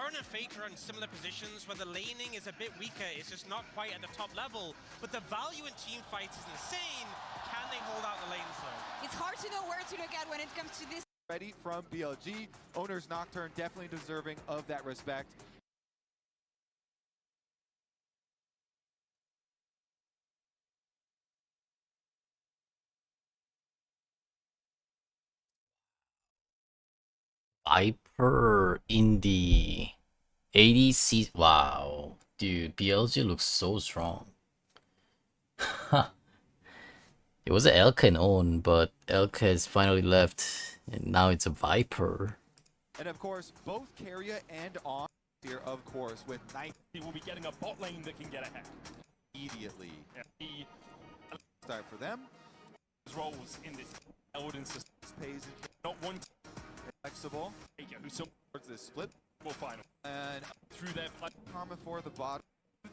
Baron and Faker are in similar positions where the laning is a bit weaker. It's just not quite at the top level. But the value in team fights is insane. Can they hold out the lanes though? It's hard to know where to look at when it comes to this. Ready from BLG. Owner's Nocturne definitely deserving of that respect. Viper in the ADC. Wow, dude, BLG looks so strong. It was an Elka in own, but Elka has finally left, and now it's a Viper. And of course, both Carrier and On here, of course, with Knight. He will be getting a bot lane that can get ahead. Immediately. Yeah, he Start for them. roles in this Elden system. Pays Not one flexible. taker who supports Towards this split. final. And Through their Karma for the bottom.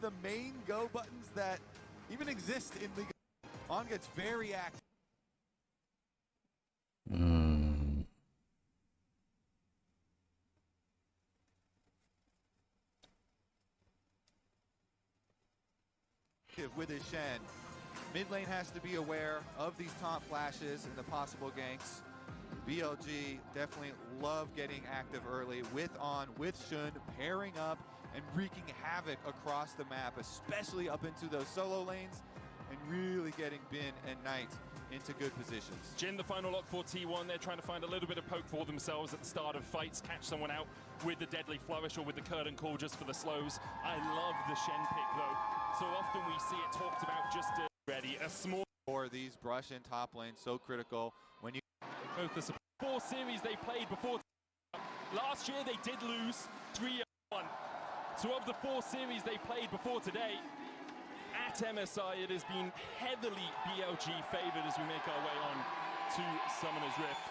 The main go buttons that even exist in the On gets very active. With his Shen. Mid lane has to be aware of these taunt flashes and the possible ganks. BLG definitely love getting active early with On, with Shun, pairing up and wreaking havoc across the map, especially up into those solo lanes, and really getting Bin and Knight into good positions. Jin, the final lock for T1. They're trying to find a little bit of poke for themselves at the start of fights, catch someone out with the deadly flourish or with the curtain call just for the slows. I love the Shen pick though. So often we see it talked about just ready. A small For these brush in top lane, so critical when you both the 4 series they played before. Last year they did lose 3-1. So of the 4 series they played before today, at MSI it has been heavily BLG favored as we make our way on to Summoner's Rift.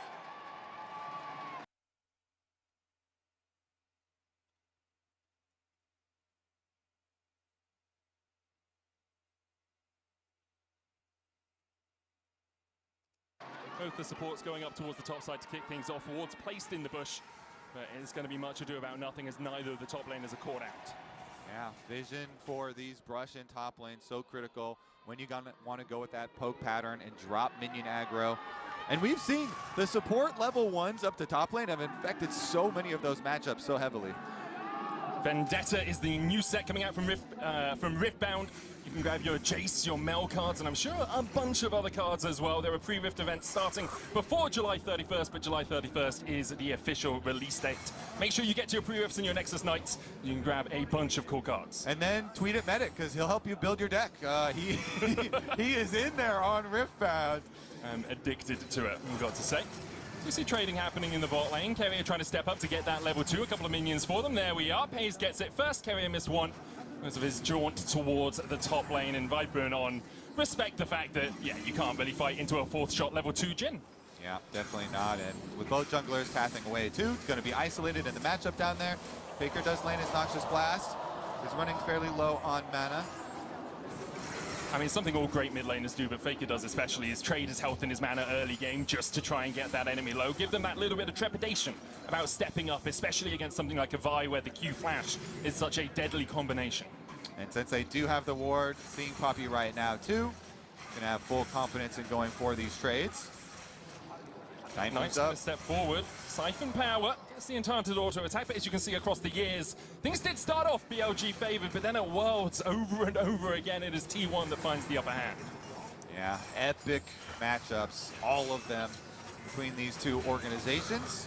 Both the supports going up towards the top side to kick things off. Wards placed in the bush, but it's going to be much ado about nothing as neither of the top laners are caught out. Yeah, vision for these brush in top lane, so critical when you gonna want to go with that poke pattern and drop minion aggro. And we've seen the support level 1s up to top lane have infected so many of those matchups so heavily. Vendetta is the new set coming out from Riftbound. You can grab your Jace, your Mel cards, and I'm sure a bunch of other cards as well. There are pre-Rift events starting before July 31st, but July 31st is the official release date. Make sure you get to your pre-Rifts and your Nexus Knights. You can grab a bunch of cool cards. And then tweet at Medic, because he'll help you build your deck. He is in there on Riftbound. I'm addicted to it, I've got to say. So you see trading happening in the bot lane. Carrier trying to step up to get that level 2. A couple of minions for them. There we are. Pays gets it first. Carrier missed one because of his jaunt towards the top lane. And Viper and On respect the fact that, yeah, you can't really fight into a 4th shot level 2 Jin. Yeah, definitely not. And with both junglers pathing away too, it's going to be isolated in the matchup down there. Faker does land his Noxious Blast. He's running fairly low on mana. I mean, something all great mid laners do, but Faker does especially, is trade his health and his mana early game just to try and get that enemy low. Give them that little bit of trepidation about stepping up, especially against something like a Vi where the Q flash is such a deadly combination. And since they do have the ward, seeing Poppy right now too, gonna have full confidence in going for these trades. Nice up. Step forward, Siphon Power, gets the Enchanted auto attack, but as you can see across the years, things did start off BLG favored, but then at Worlds, over and over again, it is T1 that finds the upper hand. Yeah, epic matchups, all of them between these two organizations.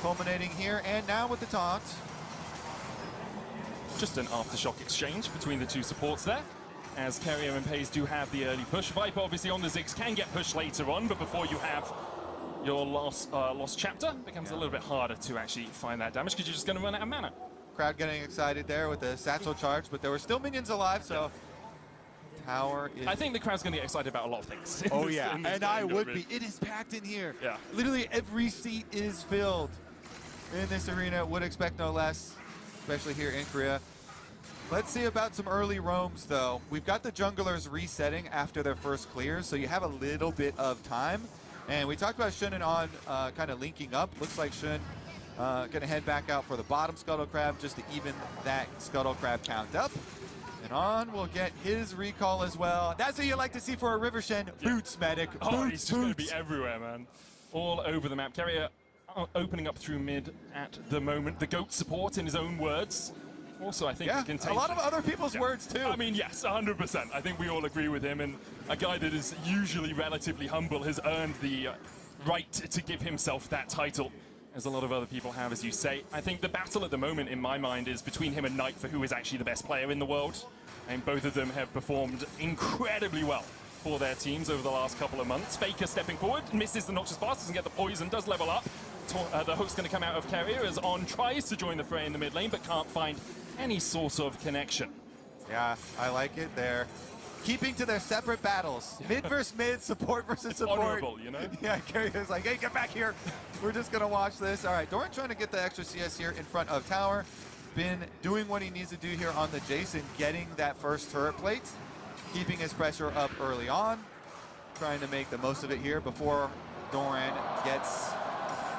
Culminating here, and now with the taunt. Just an aftershock exchange between the two supports there, as Carrier and Pays do have the early push. Viper obviously on the Ziggs can get pushed later on, but before you have your lost chapter, it becomes a little bit harder to actually find that damage because you're just going to run out of mana. Crowd getting excited there with the satchel charge, but there were still minions alive, so tower is... I think the crowd's going to get excited about a lot of things. Oh yeah, and I would be. It is packed in here. Yeah. Literally every seat is filled in this arena. Would expect no less, especially here in Korea. Let's see about some early roams though. We've got the junglers resetting after their first clears, so you have a little bit of time. And we talked about Shun and On kind of linking up. Looks like Shun Gonna head back out for the bottom Scuttle Crab just to even that Scuttle Crab count up. And On will get his recall as well. That's what you like to see for a River Shen. Boots, medic. Oh, Boots, he's just going to be everywhere, man. All over the map. Carrier opening up through mid at the moment. The GOAT support, in his own words. Also, I think Yeah, it contains a lot of other people's words too. I mean, yes, 100%. I think we all agree with him. And a guy that is usually relatively humble has earned the right to give himself that title, as a lot of other people have, as you say. I think the battle at the moment, in my mind, is between him and Knight for who is actually the best player in the world. And both of them have performed incredibly well for their teams over the last couple of months. Faker stepping forward, misses the Noxious Blast, doesn't get the poison, does level up. The hook's going to come out of Carrier as On tries to join the fray in the mid lane, but can't find any sort of connection. Yeah, I like it. They're keeping to their separate battles. Mid versus mid, support versus support. Honorable, you know? Yeah, Carrier's like, hey, get back here. We're just going to watch this. All right, Doran trying to get the extra CS here in front of tower. Been doing what he needs to do here on the Jason, getting that first turret plate, keeping his pressure up early on, trying to make the most of it here before Doran gets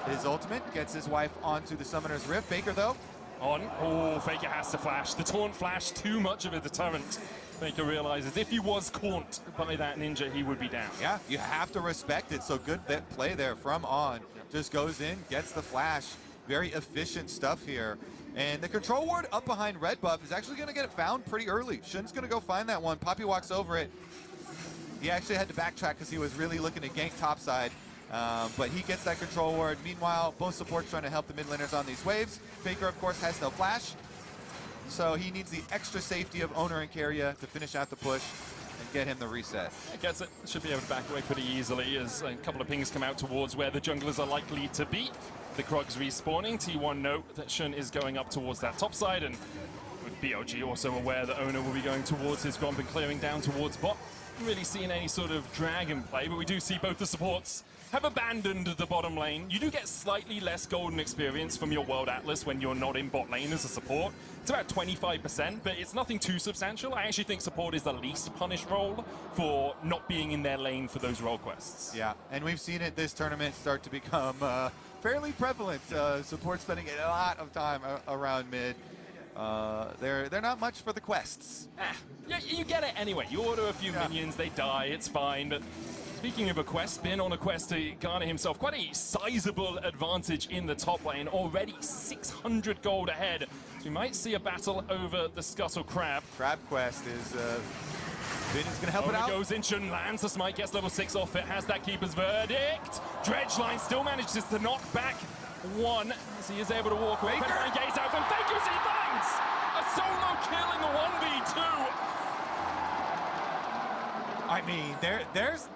his ultimate, gets his wife onto the Summoner's Rift. Faker, though. On. Oh, Faker has to flash. The taunt flash, too much of a deterrent. Faker realizes if he was caught by that ninja, he would be down. Yeah, you have to respect it. So good play there from On. Just goes in, gets the flash. Very efficient stuff here. And the control ward up behind red buff is actually going to get it found pretty early. Shun's going to go find that one. Poppy walks over it. He actually had to backtrack because he was really looking to gank topside. But he gets that control ward. Meanwhile, both supports trying to help the mid laners on these waves. Faker, of course, has no flash. So he needs the extra safety of Owner and Carrier to finish out the push and get him the reset. He gets it. Should be able to back away pretty easily as a couple of pings come out towards where the junglers are likely to be. The Krogs respawning. T1 note that Shun is going up towards that top side, and with BOG also aware that Owner will be going towards his Gromp and clearing down towards bot. Not really seeing any sort of dragon play, but we do see both the supports have abandoned the bottom lane. You do get slightly less golden experience from your World Atlas when you're not in bot lane as a support. It's about 25%, but it's nothing too substantial. I actually think support is the least punished role for not being in their lane for those role quests. Yeah, and we've seen it this tournament start to become fairly prevalent. Support spending a lot of time around mid. They're not much for the quests. Yeah, you get it anyway. You order a few minions, they die, it's fine. But speaking of a quest, been on a quest to garner himself quite a sizable advantage in the top lane. Already 600 gold ahead. So we might see a battle over the Scuttle Crab. Crab quest is Vin is going to help it out. Goes in, Shun lands the smite, gets level 6 off it, has that keeper's verdict. Dredgeline still manages to knock back one as he is able to walk away. Faker gaze out from Faker, he finds a solo kill in the 1v2. I mean,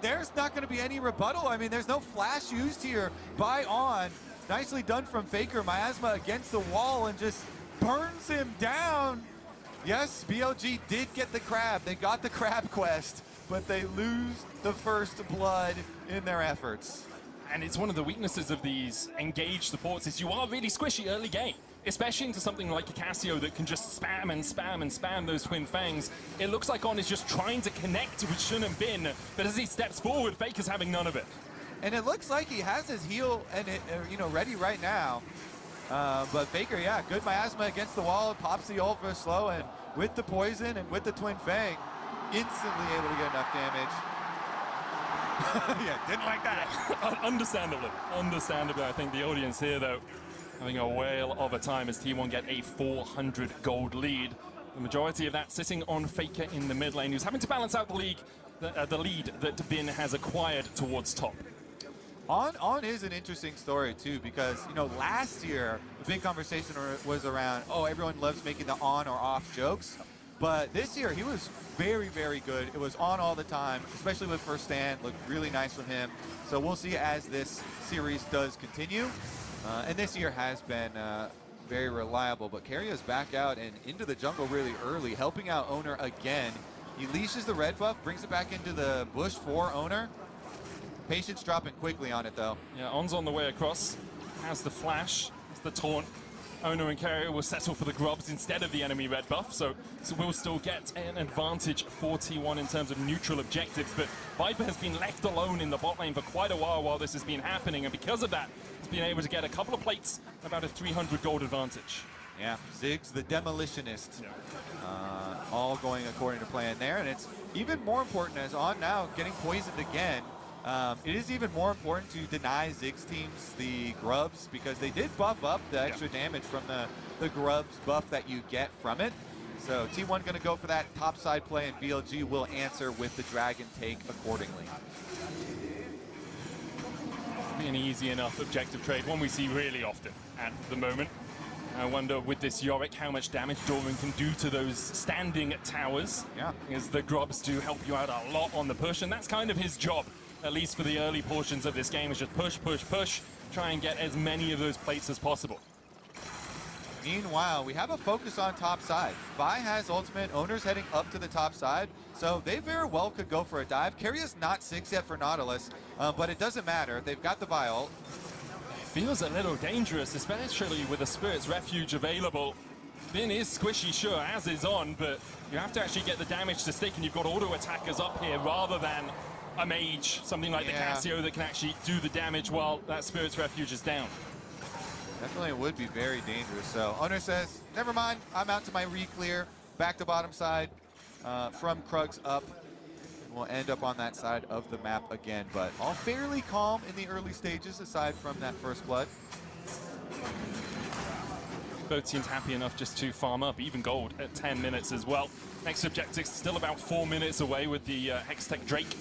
there's not going to be any rebuttal. I mean, there's no flash used here by On. Nicely done from Faker. Miasma against the wall and just burns him down. Yes, BLG did get the crab. They got the crab quest, but they lose the first blood in their efforts. And it's one of the weaknesses of these engaged supports is you are really squishy early game. Especially into something like a Cassio that can just spam and spam and spam those Twin Fangs. It looks like On is just trying to connect with Shun and Bin, but as he steps forward, Faker's having none of it. And it looks like he has his heal and ready right now. But Faker, yeah, good miasma against the wall, pops the ult for slow, and with the poison and with the Twin Fang, instantly able to get enough damage. Yeah, didn't like that. Understandably. I think the audience here, though, having a whale of a time as T1 get a 400 gold lead. The majority of that sitting on Faker in the mid lane, who's having to balance out the lead that Bin has acquired towards top. On is an interesting story too, because last year the big conversation was around, oh, everyone loves making the on or off jokes, but this year he was very, very good. It was on all the time, especially with first stand. Looked really nice from him. So we'll see as this series does continue. And this year has been very reliable, but Carrier's back out and into the jungle really early, helping out Owner again. He leashes the red buff, brings it back into the bush for Owner. Patience dropping quickly on it, though. Yeah, On's on the way across. Has the flash, has the taunt. Owner and Carrier will settle for the grubs instead of the enemy red buff, so we'll still get an advantage for T1 in terms of neutral objectives, but Viper has been left alone in the bot lane for quite a while this has been happening, and because of that, he's been able to get a couple of plates, about a 300 gold advantage. Yeah, Ziggs the Demolitionist. All going according to plan there, and it's even more important as On now getting poisoned again. It is even more important to deny Ziggs teams the grubs, because they did buff up the extra damage from the grubs buff that you get from it. So T1 going to go for that top side play, and VLG will answer with the dragon take accordingly. Be an easy enough objective trade, one we see really often at the moment. I wonder with this Yorick how much damage Doran can do to those standing towers. Yeah. Because the grubs do help you out a lot on the push, and that's kind of his job, at least for the early portions of this game, is just push, push, push, try and get as many of those plates as possible. Meanwhile, we have a focus on top side. Vi has ultimate, Owner's heading up to the top side, so they very well could go for a dive. Carrier's not 6 yet for Nautilus, but it doesn't matter. They've got the Vi ult. Feels a little dangerous, especially with the Spirit's Refuge available. Bin is squishy, sure, as is On, but you have to actually get the damage to stick, and you've got auto attackers up here rather than a mage, something like the Cassio that can actually do the damage while that Spirit's Refuge is down. Definitely would be very dangerous. So Owner says, never mind, I'm out to my re-clear, back to bottom side, from Krugs up. We'll end up on that side of the map again, but all fairly calm in the early stages aside from that first blood. Both teams happy enough just to farm up, even gold at 10 minutes as well. Next objective still about 4 minutes away, with the Hextech Drake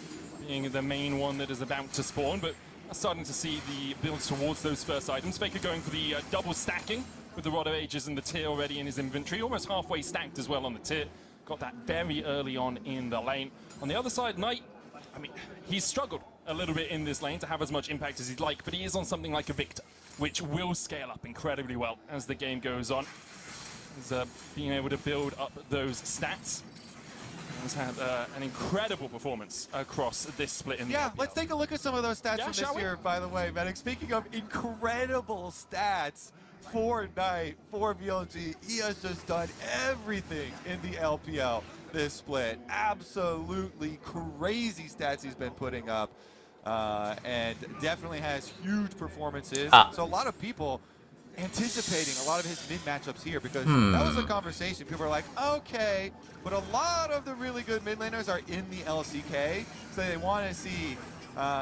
being the main one that is about to spawn, but starting to see the builds towards those first items. Faker going for the double stacking with the Rod of Ages and the Tear already in his inventory, almost halfway stacked as well on the Tear. Got that very early on in the lane. On the other side, Knight, I mean, he's struggled a little bit in this lane to have as much impact as he'd like, but he is on something like a Victor, which will scale up incredibly well as the game goes on. He's being able to build up those stats. He's had an incredible performance across this split in the LPL. Let's take a look at some of those stats from this year, by the way, Medic. Speaking of incredible stats for Knight, for VLG, he has just done everything in the LPL this split. Absolutely crazy stats he's been putting up, and definitely has huge performances. So a lot of people anticipating a lot of his mid matchups here, because that was a conversation. People are like, okay, but a lot of the really good mid laners are in the LCK, so they want to see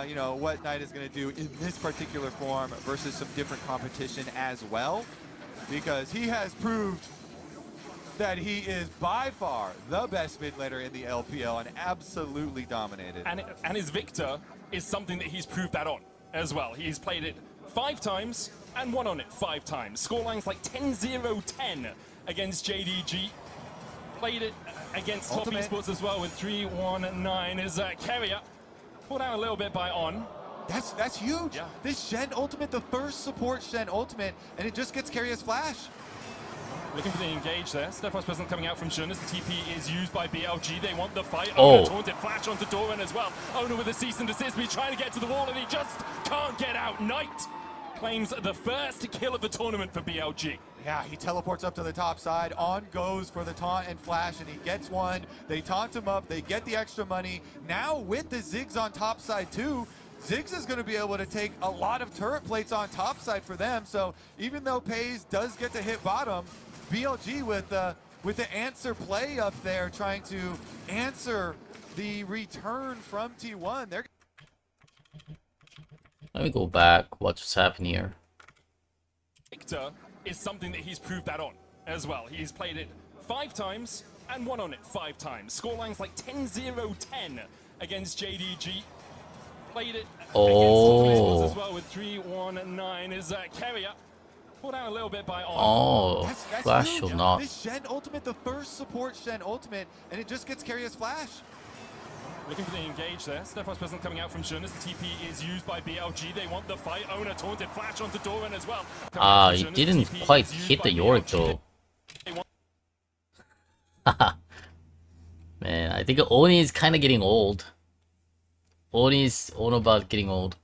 you know, what Knight is going to do in this particular form versus some different competition as well, because he has proved that he is by far the best mid laner in the LPL and absolutely dominated. And his Victor is something that he's proved that on as well. He's played it 5 times and won on it 5 times. Scorelines like 10-0-10 against JDG. Played it against Top Esports as well with 3-1-9 as Carrier pulled out a little bit by On. That's huge. Yeah. This Shen ultimate, the first support Shen ultimate, and it just gets Carrier's flash. Looking for the engage there. Stephos Present coming out from Shun as the TP is used by BLG. They want the fight. Oh. Taunted flash onto Doran as well. Owner with a cease and desist. He's trying to get to the wall and he just can't get out. Knight claims the first kill of the tournament for BLG. Yeah, he teleports up to the top side. On goes for the taunt and flash, and he gets one. They taunt him up. They get the extra money. Now with the Ziggs on top side too, Ziggs is going to be able to take a lot of turret plates on top side for them. So even though Pays does get to hit bottom, BLG with the answer play up there, trying to answer the return from T1. They're Let me go back, watch what's happening here. Victor is something that he's proved that on as well. He's played it 5 times and won on it 5 times. Scorelines like 10-0-10 against JDG. Played it against Top Esports as well with 3-1-9 as Carrier pulled out a little bit by On. Oh, flash or not. This Shen ultimate, the first support Shen ultimate, and it just gets Carrier's flash. Looking for the engage there. Stephos Present coming out from Shun as the TP is used by BLG. They want the fight. Owner taunted flash onto Doran as well. He didn't quite hit the Yorick though. Man, I think Oni is kind of getting old. Oni's all about getting old.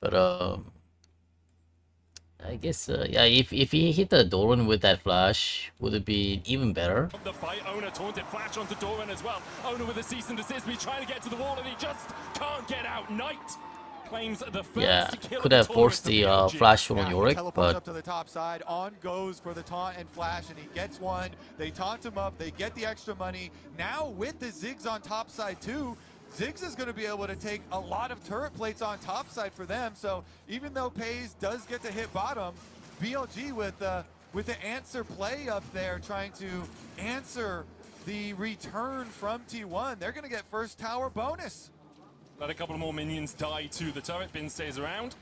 But I guess, yeah, if he hit the Doran with that flash, would it be even better? The fight, Owner taunted flash onto Doran as well. Owner with a cease and desist, he's trying to get to the wall and he just can't get out. Knight claims the first Yeah, kill could of have the forced the tournament for BLG. flash on Yeah, he Yorick, teleports but up to the top side. On goes for the taunt and flash, and he gets one. They taunt him up. They get the extra money. Now with the Ziggs on top side too, Ziggs is going to be able to take a lot of turret plates on top side for them. So even though Pays does get to hit bottom, BLG with the answer play up there, trying to answer the return from T1. They're going to get first tower bonus. Let a couple more minions die to the turret. Bin stays around,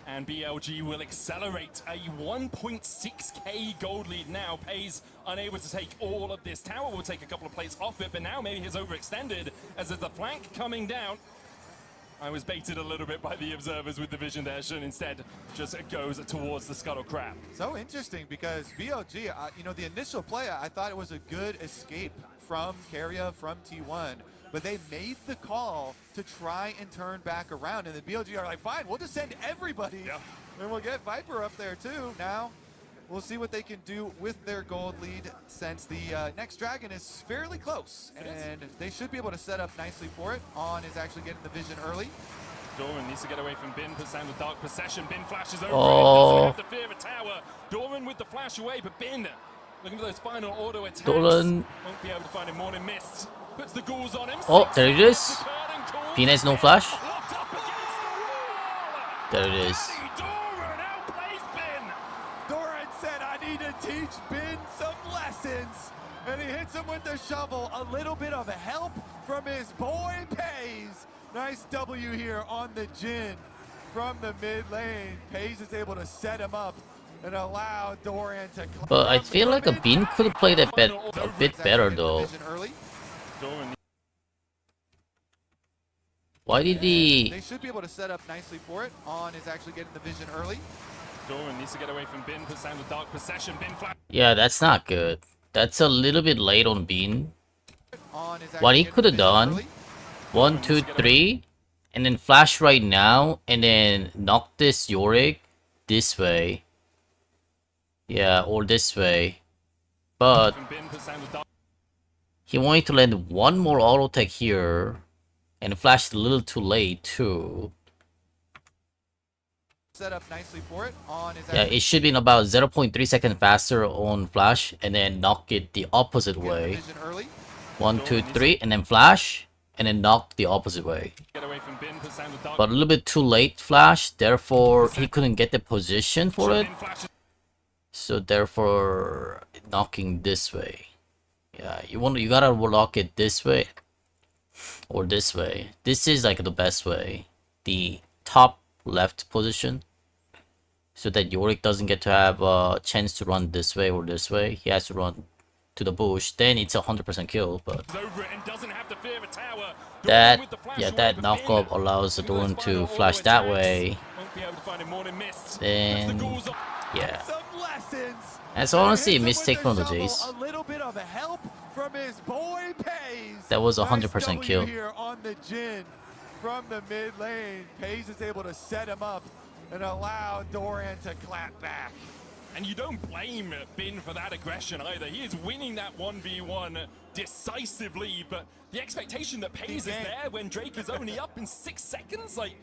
and BLG will accelerate a 1.6k gold lead now. Pays unable to take all of this tower. Will take a couple of plates off it, but now maybe he's overextended as there's a flank coming down. I was baited a little bit by the observers with the vision there. Shun instead just goes towards the Scuttle Crab. So interesting because BLG, you know, the initial play, I thought it was a good escape from Keria, from T1, but they made the call to try and turn back around, and the BLG are like, fine, we'll just send everybody, and we'll get Viper up there too. Now, we'll see what they can do with their gold lead, since the next dragon is fairly close, and they should be able to set up nicely for it. On is actually getting the vision early. Doran needs to get away from Bin, puts down the Dark Procession. Bin flashes over Oh. it, doesn't have to fear a tower. Doran with the flash away, but Bin looking for those final auto attacks. Doran. Won't be able to find him. Morning Mist puts the ghouls on him. Oh, there it is. Bin has no flash. Locked up against the wall. There it is. Doran outplays Bin. Doran said, I need to teach Bin some lessons. And he hits him with the shovel. A little bit of help from his boy Pays. Nice W here on the Jhin from the mid lane. Pays is able to set him up and allow Doran to climb. But I feel like a Bean could have played a bit better though. Doran. Why did he... They should be able to set up nicely for it. On is actually getting the vision early. Doran needs to get away from Bin, puts down the Dark Procession. Bin flash. Yeah, that's not good. That's a little bit late on Bean. On is What he actually could have getting the done, vision 1, 2, 3, and then flash right now, and then knock this Yorick this way. Yeah, or this way. But From Bin, puts down the Dark. he wanted to land one more auto tech here, and flashed a little too late too. set up nicely for it. On is Yeah, it should be in about 0.3 seconds faster on flash, and then knock it the opposite getting the way. vision early. 1, 2, 3, and then flash, and then knock the opposite way. Get away from Bin, puts down the Dark. But a little bit too late flash, therefore he couldn't get the position for it. Bin flashes. So therefore knocking this way. Yeah, you gotta lock it this way or this way. This is like the best way. The top left position. So that Yorick doesn't get to have a chance to run this way or this way. He has to run to the bush. Then it's 100% kill. But Over it and doesn't have to fear a tower. that, Doran with the flash yeah, away, that but knockup Bin, allows the looking Doran for those to final flash auto that attacks. way. Won't be able to find him. Morning Mist. Puts the Then, ghouls on. yeah. Some lessons. That's honestly a Hits him with mistake the from the shovel. Jace. A little bit of help from his boy Pays. That was a Nice 100% W kill. here on the Jhin from the mid lane. Pays is able to set him up and allow Doran to clap back. And you don't blame Bin for that aggression either. He is winning that 1v1 decisively, but the expectation that Pays is there when Drake is only up in 6 seconds, like,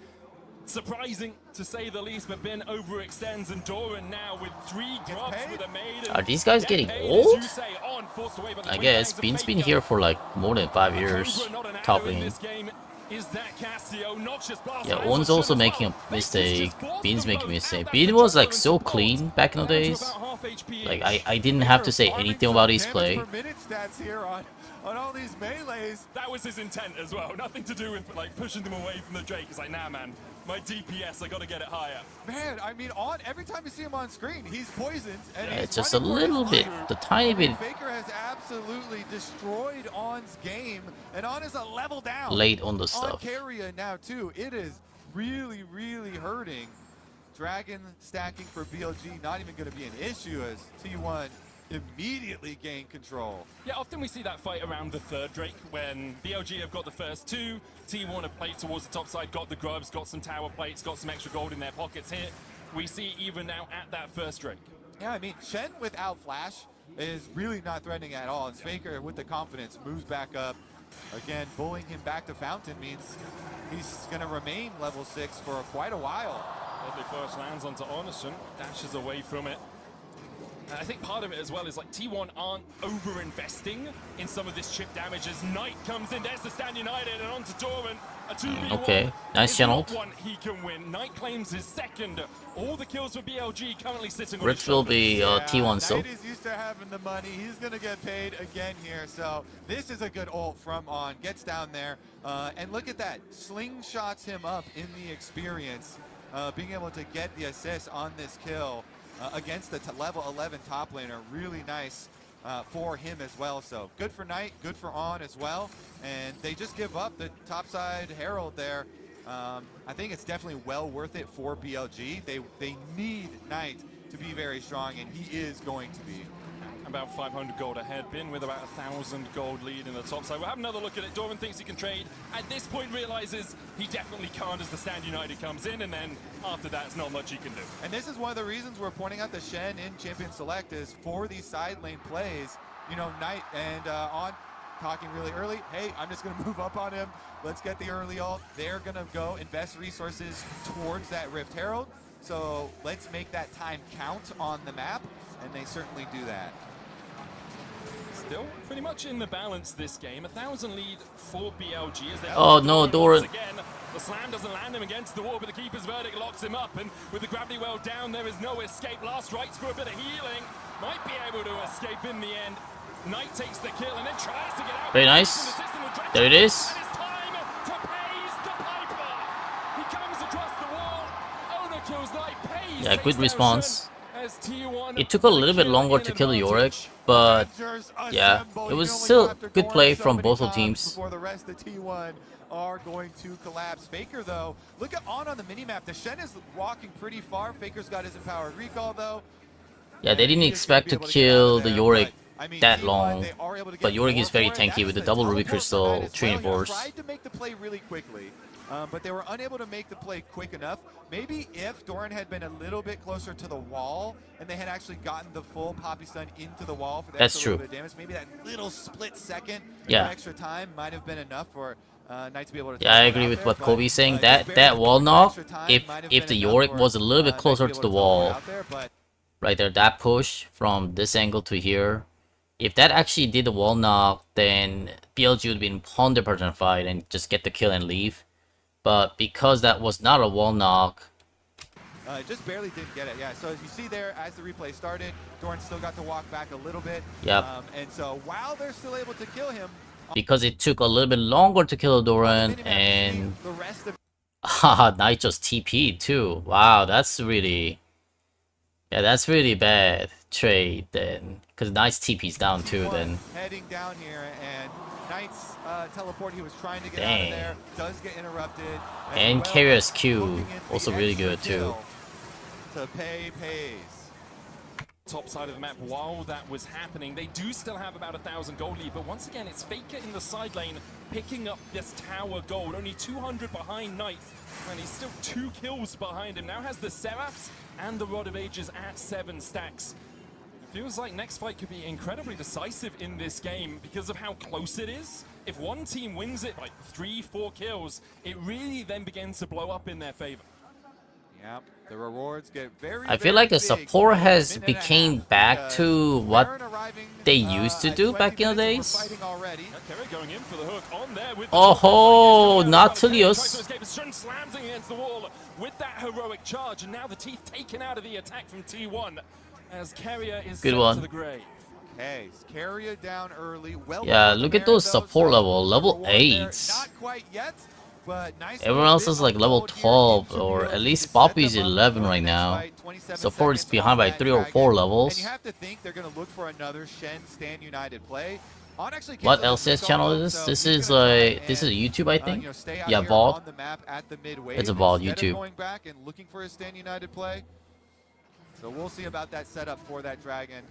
surprising to say the least, but Bin overextends, and Doran now with 3 drops with a maiden. Are these guys getting Paid, as old? you say, on, forced away by the I twin guess bangs of Bean's been Faker. here for like more than 5 years. Cobra, not an Top arrow in lane. this game. Is that Cassio? Noxious blast Yeah, lands On's on also Shun as making well. a mistake. Faker's just Bean's forced making a them both mistake. out. That's Bean the was like Joker so and support. clean back in the Down to days. about half HP. Like I didn't have to say anything about his play. Damage per minute stats here on all these melees. That was his intent as well. Nothing to do with like pushing them away from the Drake. It's like, nah, man, my DPS, I gotta get it higher. Man, I mean, every time you see him on screen, he's poisoned. And Yeah, he's it's just a running for his little bit, life. the tiny bit Faker has absolutely destroyed On's game, and On is a level down. late on the On stuff. Keria now too. It is really, really hurting. Dragon stacking for BLG not even going to be an issue as T1 immediately gain control. Yeah, often we see that fight around the third Drake when BLG have got the first 2, T1 have played towards the top side, got the grubs, got some tower plates, got some extra gold in their pockets here. we see even now at that first Drake. Yeah, I mean, Shen without Flash is really not threatening at all. And Faker, with the confidence, moves back up. Again, bullying him back to Fountain means he's going to remain level 6 for quite a while. Deadly Flash lands onto Ornison, dashes away from it. And I think part of it as well is like T1 aren't over-investing in some of this chip damage as Knight comes in. There's the Stand United and onto Doran. A 2v1. Okay, nice channel. One he can win. Knight claims his second. All the kills for BLG currently sitting on Rich will be T1 so. Knight is used to having the money. He's going to get paid again here. So this is a good ult from On. Gets down there. And look at that. Slingshots him up in the experience. Being able to get the assist on this kill against the level 11 top laner. Really nice for him as well. So good for Knight, good for On as well. And they just give up the topside Herald there. I think it's definitely well worth it for BLG. They need Knight to be very strong, and he is going to be. About 500 gold ahead, Bin with about 1,000 gold lead in the top side. We'll have another look at it. Doran thinks he can trade. At this point realizes he definitely can't as the Stand United comes in, and then after that, it's not much he can do. And this is one of the reasons we're pointing out the Shen in Champion Select is for these side lane plays, you know, Knight and On talking really early. Hey, I'm just going to move up on him. Let's get the early ult. They're going to go invest resources towards that Rift Herald. So let's make that time count on the map, and they certainly do that. Still pretty much in the balance this game. 1,000 lead for BLG as they Oh no, Doran. Again, the slam doesn't land him against the wall, but the keeper's verdict locks him up. And with the gravity well down, there is no escape. Last rites for a bit of healing. Might be able to escape in the end. Knight takes the kill and then tries to get out. Very nice. There it is. And it's time to pays the piper. He comes across the wall. Owner kills Knight, pays. Yeah, good response. T1 It took a little bit longer to kill Yorick, but yeah, it was still good play from both of teams. Before the rest of T1 are going to collapse. Faker, though, look at On the minimap. The Shen is walking pretty far. Faker's got his empowered recall, though. Yeah, they didn't expect to kill the Yorick that long, but Yorick is very tanky with the double Ruby Crystal, Training Force. Tried to make the play really quickly, but they were unable to make the play quick enough. Maybe if Doran had been a little bit closer to the wall and they had actually gotten the full Poppy Stun into the wall for that extra little bit of damage, maybe that little split second of extra time might have been enough for Knight to be able to. Yeah, I agree with what Kobe's saying. That wall knock, if the Yorick was a little bit closer to the wall, right there, that push from this angle to here, if that actually did the wall knock, then BLG would be in 100% fight and just get the kill and leave. But because that was not a wall knock, just barely didn't get it. Yeah, so as you see there, as the replay started, Doran still got to walk back a little bit. Yep. And so while they're still able to kill him, because it took a little bit longer to kill Doran, and the rest of Knight just TP'd too. Wow, that's really, yeah, that's really bad trade then, because Knight's TP's down too then. Heading down here, and Knight's teleport he was trying to get out of there does get interrupted. And Carrier's Q also really good too. To pay pays. Top side of the map, while that was happening, they do still have about 1,000 gold lead, but once again, it's Faker in the side lane picking up this tower gold, only 200 behind Knight, and he's still 2 kills behind him. Now has the Seraphs and the Rod of Ages at 7 stacks. It feels like next fight could be incredibly decisive in this game because of how close it is. If one team wins it by 3-4 kills, it really then begins to blow up in their favor. Yep, the rewards get very, I feel like the support has became back to what they used to do back in the days. Going in for the hook on there with Oh, Nautilus. Slams against the wall with that heroic charge, and now the teeth taken out of the attack from T1 as Carrier is good sent one to the grave. Okay, Carrier down early. Yeah, look at those support level 8. Not quite yet. But nice. Everyone else is like level 12, or at least Poppy's 11 right now. Support is behind by 3 or 4 levels. And you have to think they're going to look for another Shen Stand United play. What LCS channel is this? This is like, this is YouTube, I think. Yeah, Vault. It's a Vault YouTube. Going back and looking for a Stand United play. So we'll see about that setup for that Dragon.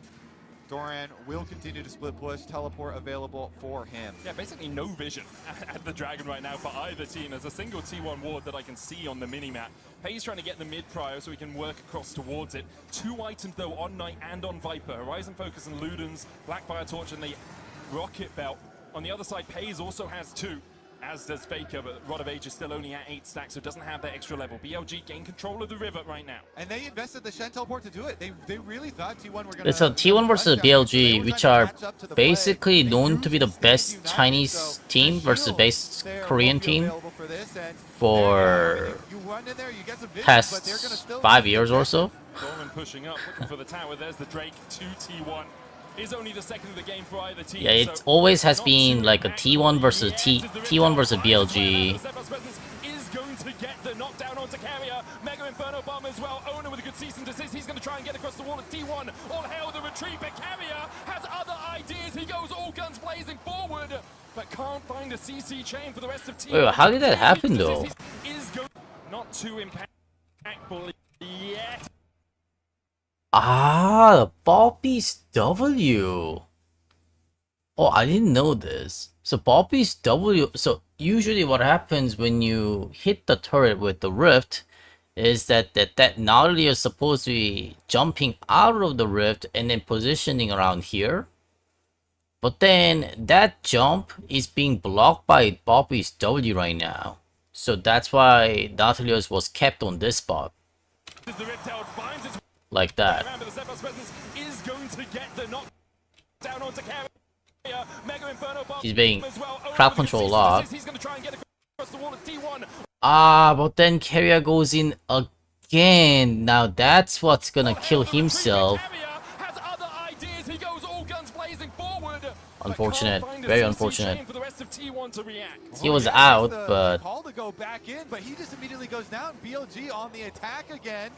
Doran will continue to split push, teleport available for him. Yeah, basically no vision at the Dragon right now for either team. There's a single T1 ward that I can see on the mini-map. Pei's trying to get the mid prio so he can work across towards it. 2 items though on Knight and on Viper. Horizon Focus and Ludens, Blackfire Torch and the Rocket Belt. On the other side, Pei's also has 2. As does Faker, but Rod of Age is still only at 8 stacks, so doesn't have that extra level. BLG gain control of the river right now. And they invested the Shen teleport to do it. They really thought T1 were going to... It's a T1 versus BLG, which are basically known to be the best Chinese team versus best Korean team for past 5 years or so. Doran pushing up, looking for the tower. There's the Drake, 2 T1. Is only the second of the game for either team. Yeah, it always has been like a T1 versus T1 versus BLG. Is going to get the knockdown onto Carrier. Mega Inferno Bomb as well. Owner with a good cease and desist. He's going to try and get across the wall as T1. All hail the retreat, but Carrier has other ideas. He goes all guns blazing forward, but can't find a CC chain for the rest of T1. Wait, how did that happen though? Not too impactful yet. Ah, Poppy's W. Oh, I didn't know this. So Poppy's W. So usually what happens when you hit the turret with the rift is that not only you're supposed to be jumping out of the rift and then positioning around here, but then that jump is being blocked by Poppy's W right now. So that's why Nautilus was kept on this spot. Like that. He's being crowd control a lot. Ah, but then Carrier goes in again. Now that's what's gonna kill himself. Unfortunate, very unfortunate. He was out, but call to go back in, but he just immediately goes down. BLG on the attack again.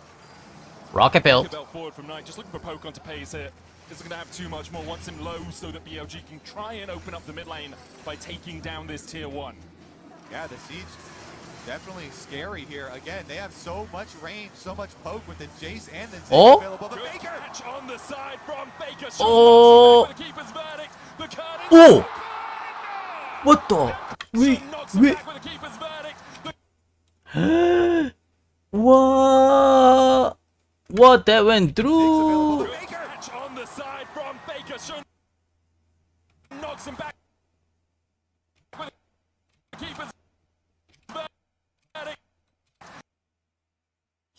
Rocket Belt. Forward from Knight, just looking for poke onto Pei's here. Isn't going to have too much more. Wants him low so that BLG can try and open up the mid lane by taking down this tier 1. Yeah, the siege definitely scary here. Again, they have so much range, so much poke with the Jace and the Zig available. The Baker on the side from Baker. Oh! Oh! What the? Wait. What? What, that went through? On the side from Baker. Knocks him back.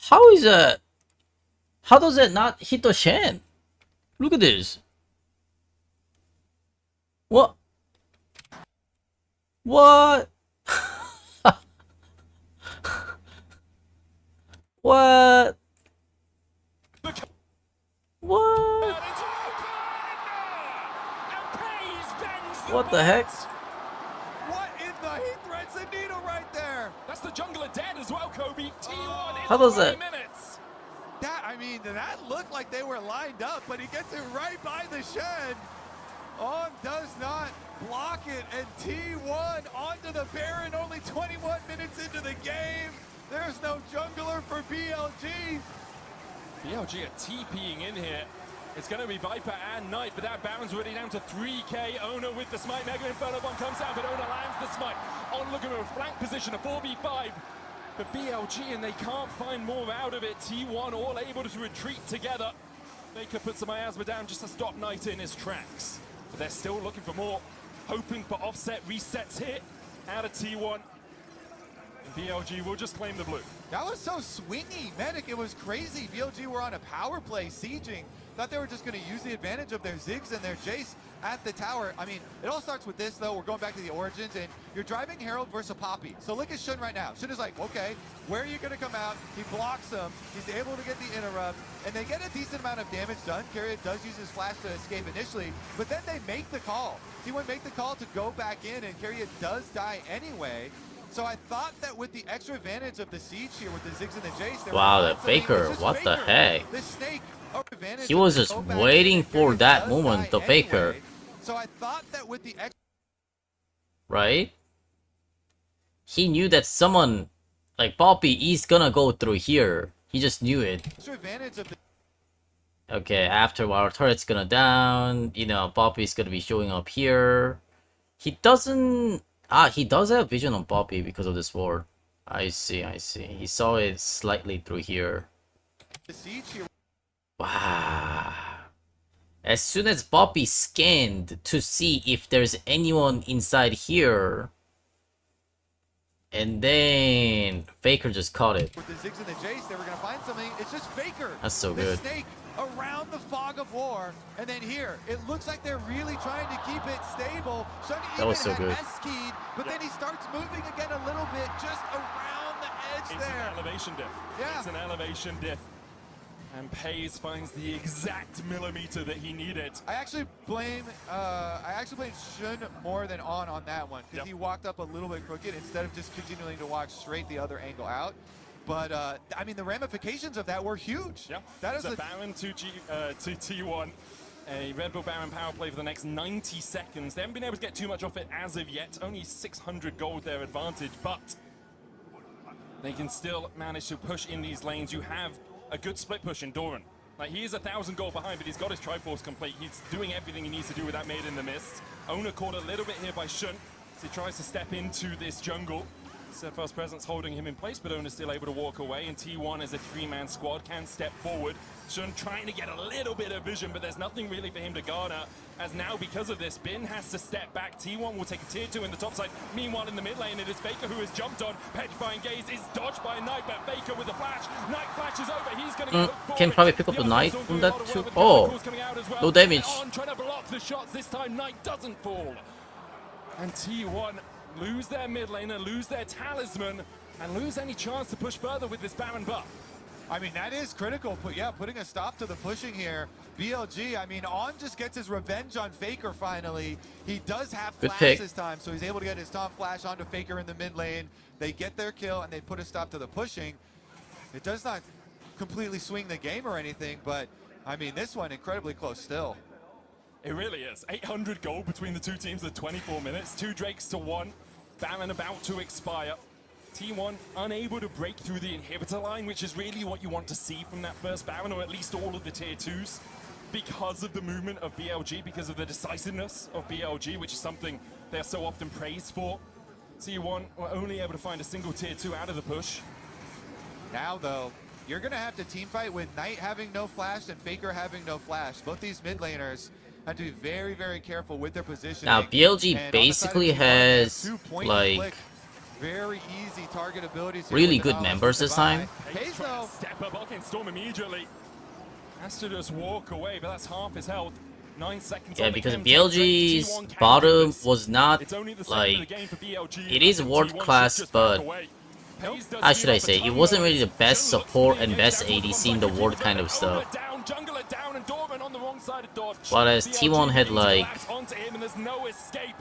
How is that? How does that not hit the Shen? Look at this. What? What? What? What? What the heck? What in the he threads the needle right there? That's the jungler dead as well, Kobe. T1 How does that? Minutes. That, I mean, that looked like they were lined up, but he gets it right by the Shen. On does not block it, and T1 onto the Baron, only 21 minutes into the game. There's no jungler for BLG. BLG are TPing in here. It's going to be Viper and Knight, but that Baron's already down to 3k. Owner with the smite. Mega Inferno Bomb comes down, but Owner lands the smite. On looking at a flank position, a 4v5 for BLG, and they can't find more out of it. T1 all able to retreat together. Baker puts the miasma down just to stop Knight in his tracks. But they're still looking for more, hoping for offset resets here out of T1. And BLG will just claim the blue. That was so swingy, Medic. It was crazy. BLG were on a power play, sieging. Thought they were just going to use the advantage of their Ziggs and their Jace at the tower. I mean, it all starts with this, though. We're going back to the origins, and you're driving Herald versus Poppy. So look at Shun right now. Shun is like, okay, where are you going to come out? He blocks him. He's able to get the interrupt, and they get a decent amount of damage done. Carrier does use his flash to escape initially, but then they make the call. T1 make the call to go back in, and Carrier does die anyway. So I thought that with the extra advantage of the siege here with the Ziggs and the Jace, wow, the Faker, what Faker. the heck? The snake. He was just waiting for that moment, the Faker. So I thought that with the right? He knew that someone like Poppy is gonna go through here. He just knew it. extra advantage of the Okay, after our turret's gonna down, you know, Poppy's gonna be showing up here. He doesn't... Ah, he does have vision on Poppy because of this ward. I see, I see. He saw it slightly through here. The siege here. Wow. As soon as Poppy scanned to see if there's anyone inside here, and then Faker just caught it. With the Ziggs and the Jace, they were going to find something. It's just Faker. That's so the good. Snake around the fog of war. And then here, it looks like they're really trying to keep it stable. Shun That was so even good. had S-keyed, but then he starts moving again a little bit just around the edge It's there. an elevation diff. Yeah. It's an elevation diff. And Pays finds the exact millimeter that he needed. I actually blame Shun more than on that one, because Yep. he walked up a little bit crooked instead of just continuing to walk straight the other angle out. But I mean, the ramifications of that were huge. Yeah, That is it's a Baron to T1. A Red Bull Baron power play for the next 90 seconds. They haven't been able to get too much off it as of yet. Only 600 gold their advantage, but they can still manage to push in these lanes. You have a good split push in Doran. Like, he is 1,000 gold behind, but he's got his Triforce complete. He's doing everything he needs to do with that Maid in the Mist. Owner caught a little bit here by Shun, as he tries to step into this jungle. Steadfast presence holding him in place, but Owner's still able to walk away, and T1 as a three-man squad can step forward. Shun trying to get a little bit of vision, but there's nothing really for him to garner, as now because of this, Bin has to step back. T1 will take a tier 2 in the top side. Meanwhile, in the mid lane, it is Faker who has jumped on. Petrifying Gaze is dodged by Knight, but Faker with the flash. Knight flashes over, he's going to go for Can it. probably pick up the Knight from that too. Oh, no damage. On, trying to block the shots. This time, Knight doesn't fall. And T1 lose their mid laner, lose their talisman, and lose any chance to push further with this Baron buff. I mean, that is critical. Yeah, putting a stop to the pushing here. BLG, I mean, On just gets his revenge on Faker finally. He does have Good flash pick. this time, so he's able to get his Tom Flash onto Faker in the mid lane. They get their kill, and they put a stop to the pushing. It does not completely swing the game or anything, but, I mean, this one incredibly close still. It really is. 800 gold between the two teams in 24 minutes. 2 Drakes to 1. Baron about to expire. T1 unable to break through the inhibitor line, which is really what you want to see from that first Baron, or at least all of the tier 2s, because of the movement of BLG, because of the decisiveness of BLG, which is something they're so often praised for. T1 were only able to find a single tier 2 out of the push. Now, though, you're going to have to team fight with Knight having no flash and Faker having no flash. Both these mid laners have to be very, very careful with their positioning. now BLG And on the side of basically T1, they have has 2 point and like click, very easy target abilities here really with the good knowledge members to this buy. time. Hayes, though, Step up, Arcane Storm immediately. Has to just walk away, but that's half his health. 9 seconds. Yeah, on the because chem BLG's T1 can do bottom this. was not It's only the second of like the game for BLG, it is and world T1 class, should just but back away. Hayes does how heal should I up a say? It ton, wasn't though. really the best Shun looks support for the and engage. best That was ADC in the one world side. kind of Owner stuff. down, Jungler down, and Dorman on the wrong side of dodge. Whereas BLG T1 had needs to like collapse onto him, and there's no escape.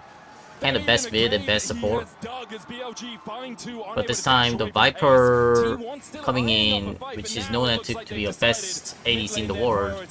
kind of best mid and best support. But this time, the Viper coming in, which is known to be a best ADC in the world.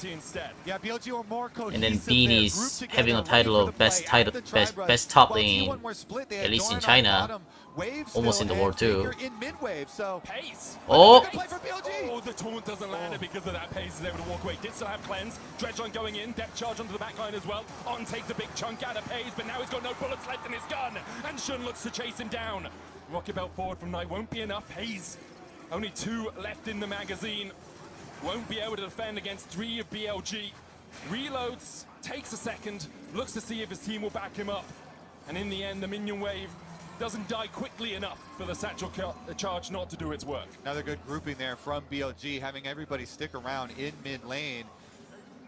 yeah, BLG were more cohesive. And then They're Beanie's grouped having a together, title ready of for the best play title, at the best tri-brush. best top While lane, T1 were split, they at had least in Dorn on China. bottom, Wave Almost still, in the world and too. Faker in mid-wave, so Pace. Oh, good play for BLG. Oh, the taunt doesn't land it because of that. Pace is able to walk away. Did still have cleanse. Dredge going in. Depth charge onto the back line as well. On takes a big chunk out of Pace, but now he's got no bullets left in his gun. And Shun looks to chase him down. Rocket belt forward from Knight won't be enough. Pace, only 2 left in the magazine. Won't be able to defend against 3 of BLG. Reloads, takes a second, looks to see if his team will back him up. And in the end, the minion wave doesn't die quickly enough for the satchel charge not to do its work. Another good grouping there from BLG, having everybody stick around in mid lane.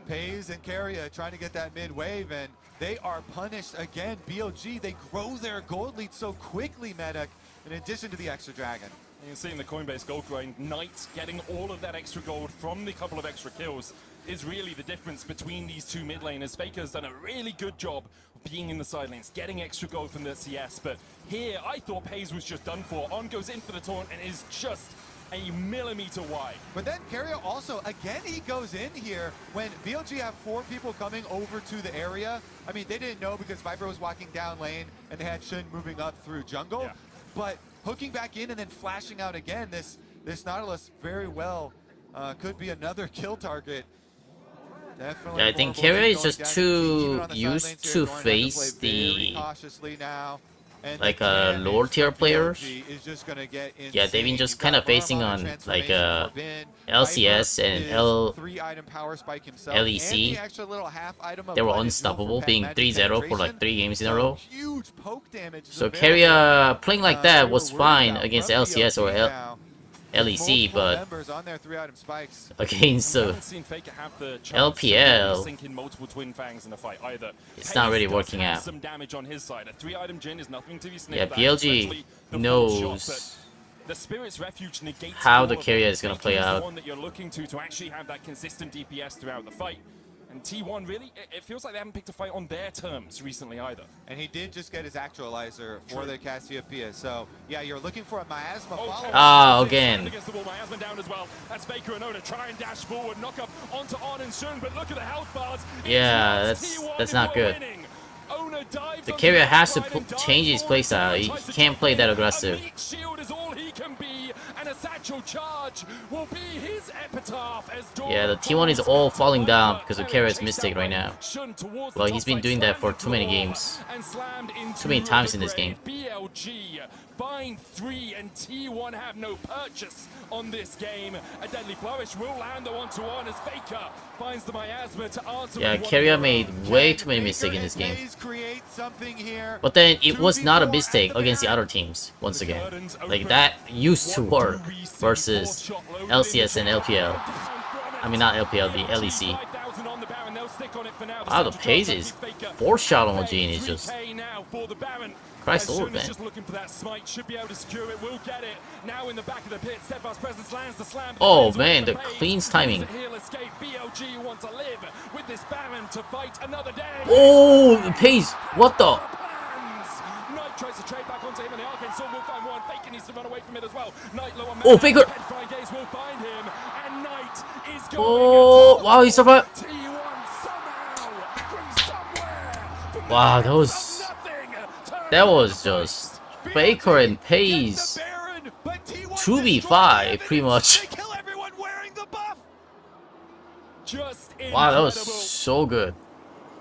Pays and Carrier trying to get that mid wave, and they are punished again. BLG, they grow their gold lead so quickly, Medic, in addition to the extra dragon. You can see in the Coinbase gold grind, Knight getting all of that extra gold from the couple of extra kills is really the difference between these 2 mid laners. Faker's done a really good job of being in the side lanes, getting extra gold from the CS, but here I thought Pays was just done for. On goes in for the taunt and is just a millimeter wide. But then Carrier also, again, he goes in here when BLG have 4 people coming over to the area. I mean, they didn't know because Viper was walking down lane and they had Shun moving up through jungle. Yeah. But hooking back in and then flashing out again, this Nautilus very well could be another kill target. Definitely Yeah, I think horrible Carrier things is going just down. too Even on the used sidelines here, to Doran had face play very the cautiously now. And like the lower damage tier from players. BLG is just gonna get Yeah, they've been insane. just You've kind got of facing Muramana on like transformation for Bin. Viper LCS and is 3-item power spike himself, and the LEC. extra little half item of They were Light Jewel for unstoppable, pet being magic 3-0 for like penetration. 3 games in a So row. huge poke damage is So available. Carrier playing like that we was were worried fine about against from LCS or BLG now, with LEC, multiple but members on their 3-item spikes. against We haven't seen Faker have the chance to LPL, really sink in multiple twin fangs in a fight either. it's not really Pace does working have out. some damage on his side. A 3-item Jhin is nothing to be sniffed Yeah, at, BLG especially the full shot, knows but the Spirit's Refuge negates how all the of carrier that. is gonna Faker play is out. the one that you're looking to actually have that consistent DPS throughout the fight. And T1 really, it feels like they haven't picked a fight on their terms recently either. And he did just get his actualizer for the Cassiopeia. So, yeah, you're looking for a miasma follow-up. Ah, again. Against the wall, miasma down as well. That's Faker and Oda try and dash forward, knock up onto On and Sun, but look at the health bars. Yeah, that's not good. The carrier has to change his playstyle. He can't play that aggressive. Shield is all he can be, and a satchel charge will be his epitaph as Yeah, the T1 is all falling down because of Carrier's mistake right now. Well, he's been doing that for too many games. Too many times in this game. BLG find 3 and T1 have no purchase on this game. A deadly flourish will land the 1-to-1 as Faker finds the miasma to answer. Yeah, Carrier made way too many mistakes in this game. But then it was not a mistake against the other teams, once again. Like, that used to work versus LCS and LPL. I mean, not LPL, the LEC. Wow, the pace is 4-shot on Jhin is just... Christ Lord, man. Just looking for that smite, should be able to secure it, will get it. Now in the back of the pit, Steadfast Presence lands the slam. Oh man, the clean's timing. BLG want to live with this Baron to fight another day. Oh, the pace. What the? Knight tries to trade back onto him, and the Arcane Sword will find one. Faker needs to run away from it as well. Knight low on Oh, Faker. Headfire Gaze will find him, and Knight is going. Oh, wow, he survived. T1 somehow from somewhere. Wow, that was just Faker and Pace 2v5 pretty much. Wow, that was so good.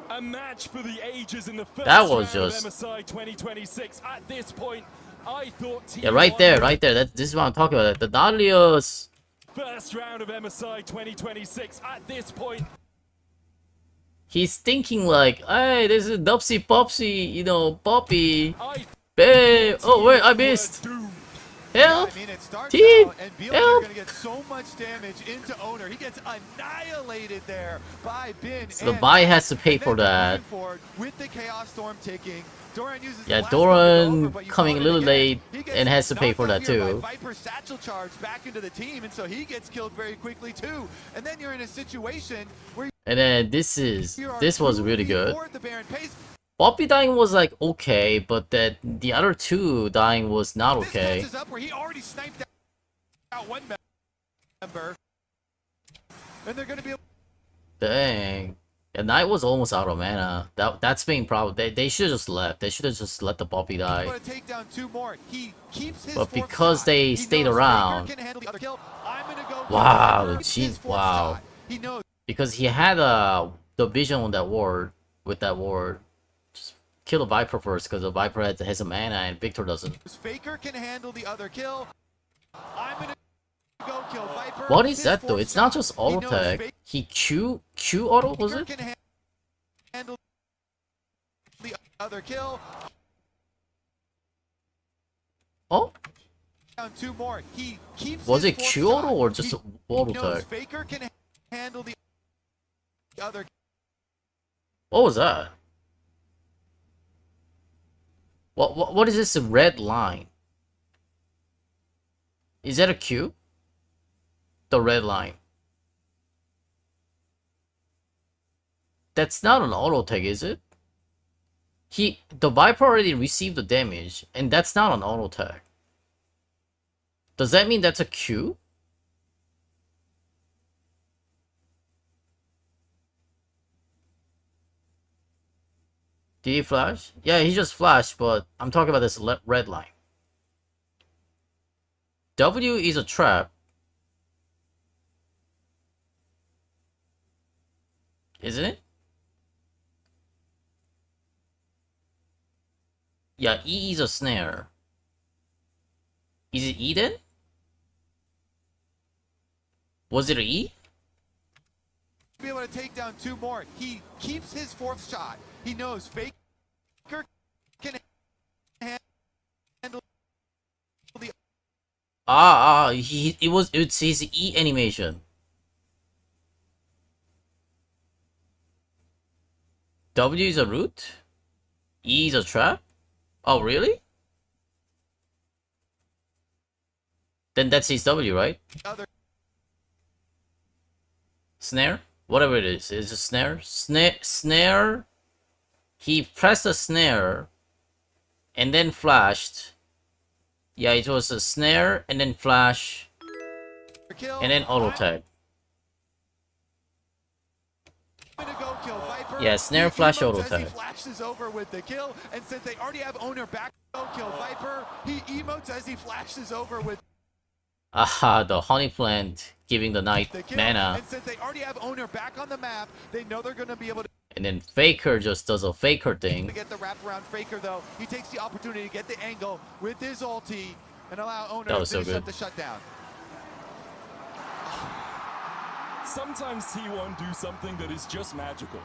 A match for the ages in the first That was round of just MSI 2026. At this point, I thought yeah, right there. This is what I'm talking about. The Nautilus. First round of MSI 2026. At this point, he's thinking like, hey, this is Dupsy Popsy, you know, Poppy. Babe. Oh wait, I missed. Help! Yeah, I mean, it starts Team! out, and BLG Help! are going to get so much damage into Owner. He gets annihilated there by Bin. So the Vi has to pay for that. With the Chaos Storm ticking, Doran uses Yeah, the Doran coming a little late and has to pay for that too. Viper satchel charge back into the team, and so he gets killed very quickly too. And then you're in a situation where And then this was really good. the Baron pace. Poppy dying was like okay, but that the other two dying was not okay. This up where he already sniped out one member, and they're going to be able. Dang. Yeah, Knight was almost out of mana. That's being problem. They should have just left. They should have just let the Poppy die. Take down 2 more. He keeps his But because they stayed around. Wow, the cheat. Wow. He knows. Because he had the vision on that ward with that ward. Just kill the Viper first because the Viper has a mana and Victor doesn't. Faker can handle the other kill. I'm gonna go kill Viper. What is that though? It's not just auto tag. He Q auto was it? Can handle the other kill. Oh, Down 2 more. He keeps. was his it Q auto or just auto tag? Faker can handle the other. What was that? What is this red line? Is that a Q? The red line. That's not an auto tag, is it? The Viper already received the damage, and that's not an auto tag. Does that mean that's a Q? Did he flash? Yeah, he just flashed, but I'm talking about this red line. W is a trap. Yeah, E is a snare. Is it E then? Was it a E? Be able to take down 2 more. He keeps his 4th shot. He knows Faker can handle the It's his E animation. W is a root? E is a trap? Oh, really? Then that's his W, right? other. Snare? Whatever it is. It's a snare? Snare? He pressed a snare and then flashed. Yeah, it was a snare and then flash Kill. and then auto tag. Yeah, snare, flash, auto He tag. flashes over with the kill, and since they already have owner back, go kill Viper. He emotes as he flashes over with Aha, the honey plant giving the knight the kill. mana. And since they already have owner back on the map, they know they're going to be able to And then Faker just does a Faker thing. get the wraparound. Faker, though, he takes the opportunity to get the angle with his ulti and allow owner That was to so finish good. up the shutdown. Sometimes T1 do something that is just magical.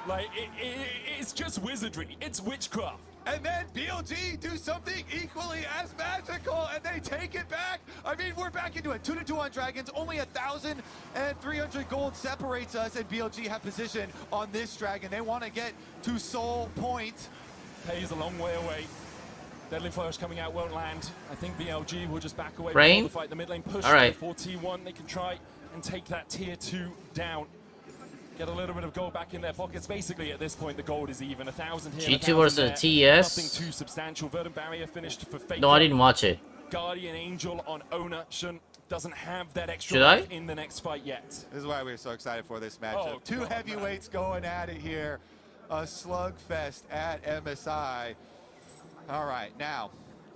Like, it's just wizardry. It's witchcraft. And then BLG do something equally as magical, and they take it back. I mean, we're back into it. 2-2 on Dragons. Only 1,300 gold separates us, and BLG have position on this Dragon. They want to get to Soul Point. Pays a long way away. Deadly Flourish coming out won't land. I think BLG will just back away Rain? before the fight. The mid lane push All right. for T1. They can try and take that tier 2 down. Get a little bit of gold back in their pockets. Basically, at this point, the gold is even. 1,000 here, G2 1,000 versus there. TES? Nothing too substantial. Verdant Barrier finished for Faker. No, I didn't watch it. Guardian Angel on Owner doesn't have that extra Should I? life in the next fight yet. This is why we're so excited for this matchup. Oh, Two God, heavyweights going at it here. A slugfest at MSI. All right, now,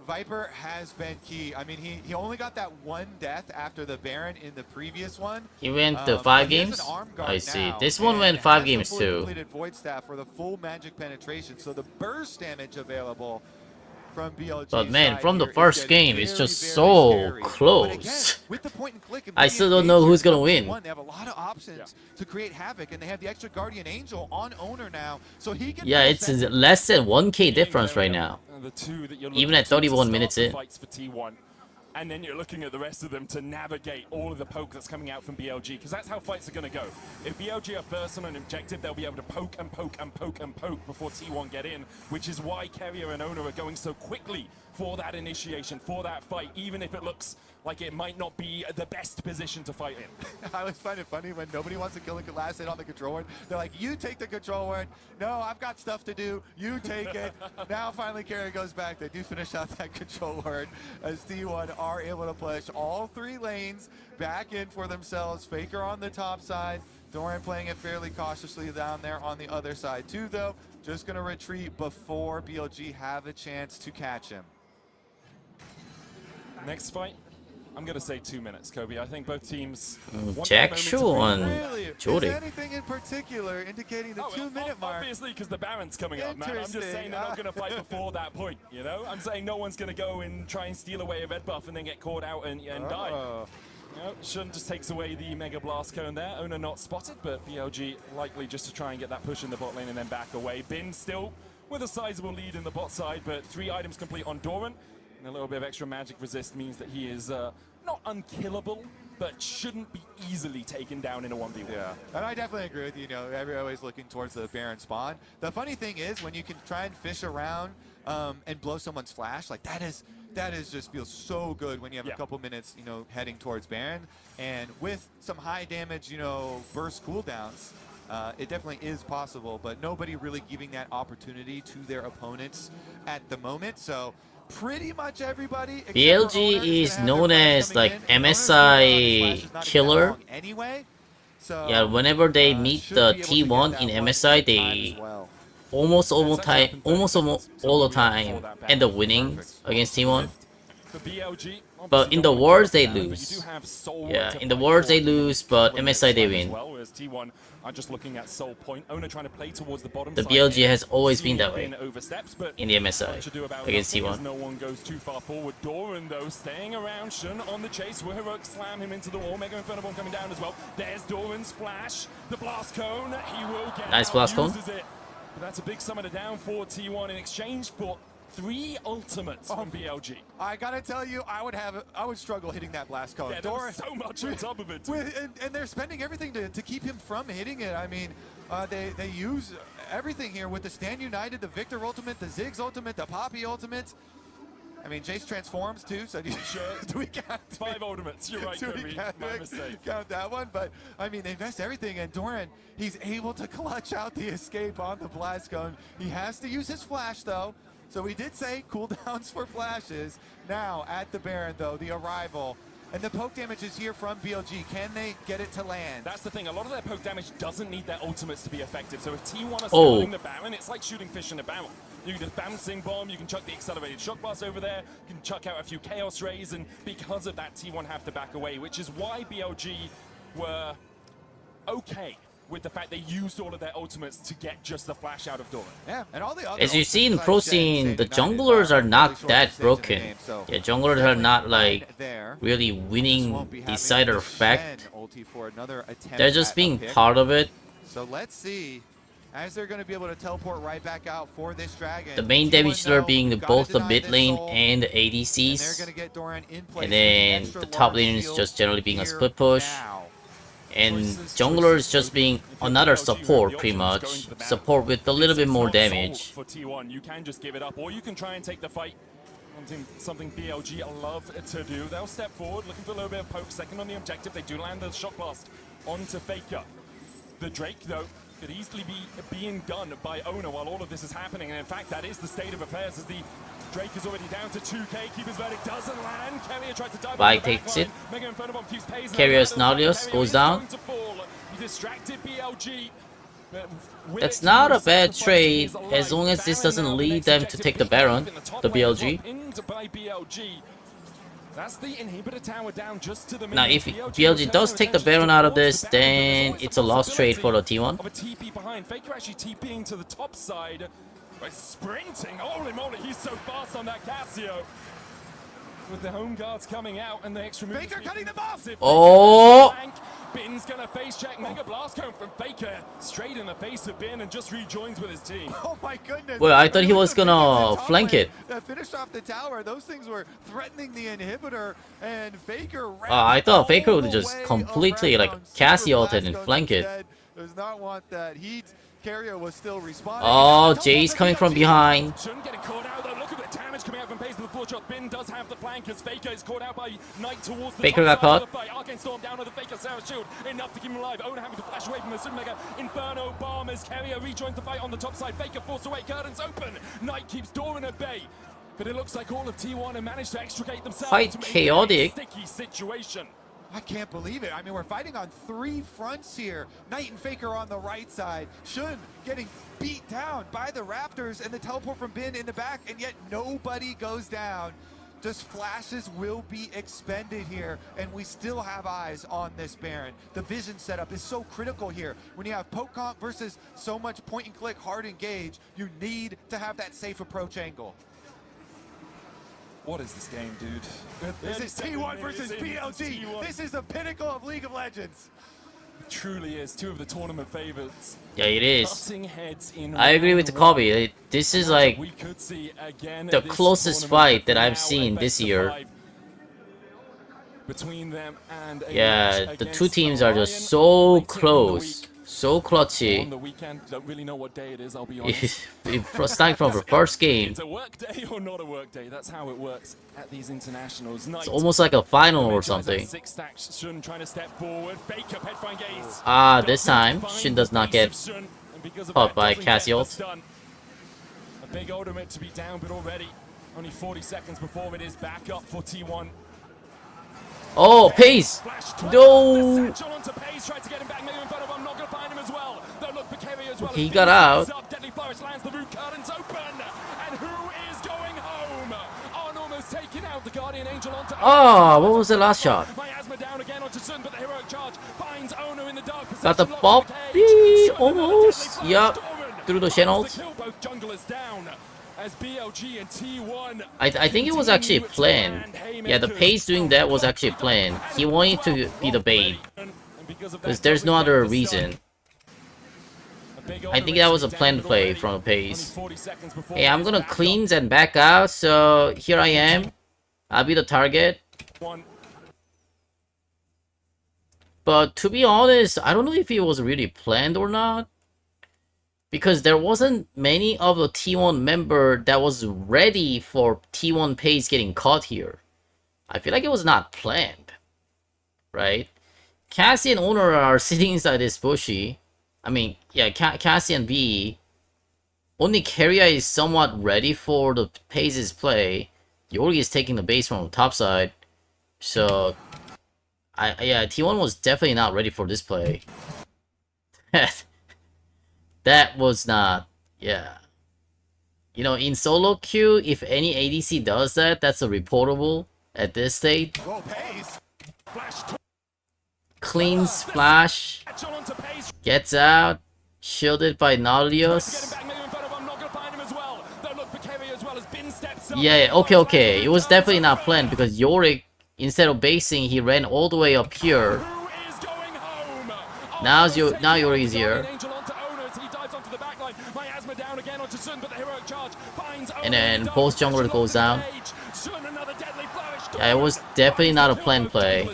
Viper has been key. I mean, he only got that 1 death after the Baron in the previous one. He went to But 5 he has games? an arm guard I see. now, This one and went has 5 the games fully too. completed Void Staff for the full magic penetration, so the burst damage available from BLG. But man, from the here is first getting game, it's very, just very so scary. But close. again, with the point and click and I being still don't know engaged who's gonna here, win. They have a lot of options to create havoc, and they have the extra Guardian Angel on Owner now, so he can. Yeah, it's less than 1k difference right now. The two that you're Even looking at to 31 start minutes the in. fights for T1. And then you're looking at the rest of them to navigate all of the poke that's coming out from BLG, because that's how fights are going to go. If BLG are first on an objective, they'll be able to poke and poke and poke and poke before T1 get in, which is why Carrier and Owner are going so quickly for that initiation, for that fight, even if it looks like it might not be the best position to fight in. I always find it funny when nobody wants to kill the last hit on the control word. They're like, you take the control word. No, I've got stuff to do. You take it. Now finally Carrier goes back. They do finish out that control word as T1 are able to push all 3 lanes back in for themselves. Faker on the top side. Doran playing it fairly cautiously down there on the other side too, though. Just going to retreat before BLG have a chance to catch him. Next fight, I'm going to say 2 minutes, Kobe. I think both teams want Jack that moment to Shaw breathe. on Really? Jody. Is anything in particular indicating the 2-minute mark? Obviously, because the Baron's coming up, man. I'm just Interesting. saying they're not going to fight before that point, you know? I'm saying no one's going to go and try and steal away a red buff and then get caught out and die. Oh. You know, Shun just takes away the Mega Blast Cone there. Owner not spotted, but BLG likely just to try and get that push in the bot lane and then back away. Bin still with a sizable lead in the bot side, but 3 items complete on Doran. And a little bit of extra magic resist means that he is not unkillable, but shouldn't be easily taken down in a 1v1. Yeah, and I definitely agree with you. You know, everybody's always looking towards the Baron spawn. The funny thing is when you can try and fish around and blow someone's flash, like that is just feels so good when you have a couple minutes, you know, heading towards Baron. And with some high damage, you know, burst cooldowns, it definitely is possible, but nobody really giving that opportunity to their opponents at the moment. So pretty much everybody except for Owner BLG is gonna have known their as flash like coming in, and Owner's MSI flash is not even that killer. long anyway. So, Yeah, whenever they meet should the be able to get T1 that in one MSI, time they as well. almost all That's actually the time happened 30 seconds, so all the we'll be time before that end up battle. winning Perfect. against T1. For BLG, But in the Worlds they lose. Yeah, in the Worlds they lose, but MSI they win. Whereas T1 are just looking at Soul Point. Owner trying to play towards the bottom The side BLG here. has always been that way Seemingly oversteps, but in the what MSI to do about against nothing as T1. no one goes too far forward. Doran though staying around. Shun on the chase. Will heroic slam him into the wall. Mega Inferno Bomb coming down as well. There's Doran's flash. The blast cone. He will get Nice out, blast cone. uses it. But that's a big summoner down for T1 in exchange for 3 ultimates from BLG. I gotta tell you, I would struggle hitting that blast cone. Yeah, there was so much on top of it. And they're spending everything to keep him from hitting it. I mean, they use everything here with the Stand United, the Victor ultimate, the Ziggs ultimate, the Poppy ultimate. I mean, Jace transforms too, so do we count 5 ultimates, you're right, Kobe. My mistake. Count that one, but I mean, they invest everything, and Doran, he's able to clutch out the escape on the blast cone. He has to use his flash though, so we did say cooldowns for flashes. Now, at the Baron though, the arrival, and the poke damage is here from BLG. Can they get it to land? That's the thing. A lot of their poke damage doesn't need their ultimates to be effective. So if T1 are stealing the Baron, it's like shooting fish in a barrel. You can just bouncing bomb, you can chuck the accelerated shock blast over there, you can chuck out a few chaos rays, and because of that, T1 have to back away, which is why BLG were okay with the fact they used all of their ultimates to get just the flash out of Doran. Yeah, and all the other As you see in pro scene, the junglers are not that broken. Yeah, junglers are not like really winning decider fact. They're just being part of it. So let's see, as they're going to be able to teleport right back out for this dragon. The main damage dealer being both the mid lane and the ADCs. And then the top lane is just generally being a split push. And jungler is just being another support, pretty much. Support with a little bit more damage. For T1, you can just give it up, or you can try and take the fight. Something BLG love to do. They'll step forward, looking for a little bit of poke. Second on the objective, they do land the shock blast onto Faker. The Drake, though, could easily be being done by Owner while all of this is happening. And in fact, that is the state of affairs as the Drake is already down to 2k. Keeper's verdict doesn't land. Carrier tries to dive. Vi takes it. Carrier's Nautilus goes down. He distracted BLG. That's not a bad trade, as long as this doesn't lead them to take the Baron, the BLG. That's the inhibitor tower down just to the now, if BLG does take the Baron out of this, then it's a lost trade for the T1. Of a TP behind. Faker actually TPing to the top side by sprinting. Holy moly, he's so fast on that Casio. With the home guards coming out and the extra move. Faker cutting them off! Oh! Bin's gonna face check. Mega blast cone from Faker. Straight in the face of Bin and just rejoins with his team. Oh my goodness. Well, I thought he was gonna flank it. That finished off the tower. Those things were threatening the inhibitor, and Faker ran I thought Faker would just completely like Cassie ulted and flank it. Does not want that heat. Carrier was still responding. Oh, Jay's coming from behind. Shouldn't get caught out though. Look at the damage coming out from base of the floor shot. Bin does have the flank as Faker is caught out by Knight towards the Faker top got side of the fight. Arcane Storm down on the Faker Sarah shield. Enough to keep him alive. Owner having to flash away from the Super Mega Inferno bomb as Carrier rejoins the fight on the top side. Faker forced away. Curtains open. Knight keeps Doran at bay. But it looks like all of T1 have managed to extricate themselves. Quite chaotic. Sticky situation. I can't believe it. I mean, we're fighting on 3 fronts here. Knight and Faker on the right side. Shun getting beat down by the Raptors, and the teleport from Bin in the back, and yet nobody goes down. Just flashes will be expended here, and we still have eyes on this Baron. The vision setup is so critical here. When you have poke comp versus so much point and click hard engage, you need to have that safe approach angle. What is this game, dude? This is T1 versus BLG. This is the pinnacle of League of Legends. It truly is. 2 of the tournament favorites. Yeah, it is. Butting heads in I agree with Kobe. This is like we could see again the closest fight that I've seen this year. Between them and yeah, the 2 teams are just so close. So clutchy. On the weekend, don't really know what day it is, I'll be honest. Starting from the first game. It's a work day or not a work day. That's how it works at these internationals. It's almost like a final or something. 6 stacks. Shun trying to step forward. Faker, Petrifying Gaze. This time, Shin does not get popped by Cassiult. A big ultimate to be down, but already only 40 seconds before it is back up for T1. Oh, Pace! No! He got out. Deadly Flourish lands the root curtains open. And who is going home? On almost taking out the Guardian Angel onto Oh, what was the last shot? Miasma down again onto Sun, but the heroic charge finds Ono in the dark. Got the Possession Poppy, locked in the cage. Shun, another almost. deadly Yup, flash. Dorman through the finds channels. kill. Both junglers down as BLG and T1. I think it was actually planned. Yeah, the pace doing that was actually planned. He wanted to be the bait. Because there's no other reason. I think that was a planned play from the pace. Hey, I'm gonna cleanse and back out, so here I am. I'll be the target. But to be honest, I don't know if it was really planned or not. Because there wasn't many of the T1 member that was ready for T1 pace getting caught here. I feel like it was not planned. Right? Cassie and Honor are sitting inside this bushy. I mean, yeah, Cassie and V. Only Keria is somewhat ready for the pace's play. Yori is taking the base from the top side. So, yeah, T1 was definitely not ready for this play. That was not, yeah. You know, in solo queue, if any ADC does that, that's a reportable at this state. Cleans flash, gets out, shielded by Nautilus. Yeah, okay. It was definitely not planned because Yorick, instead of basing, he ran all the way up here. Now Yorick is here. And then both jungler goes down. Yeah, it was definitely not a planned play.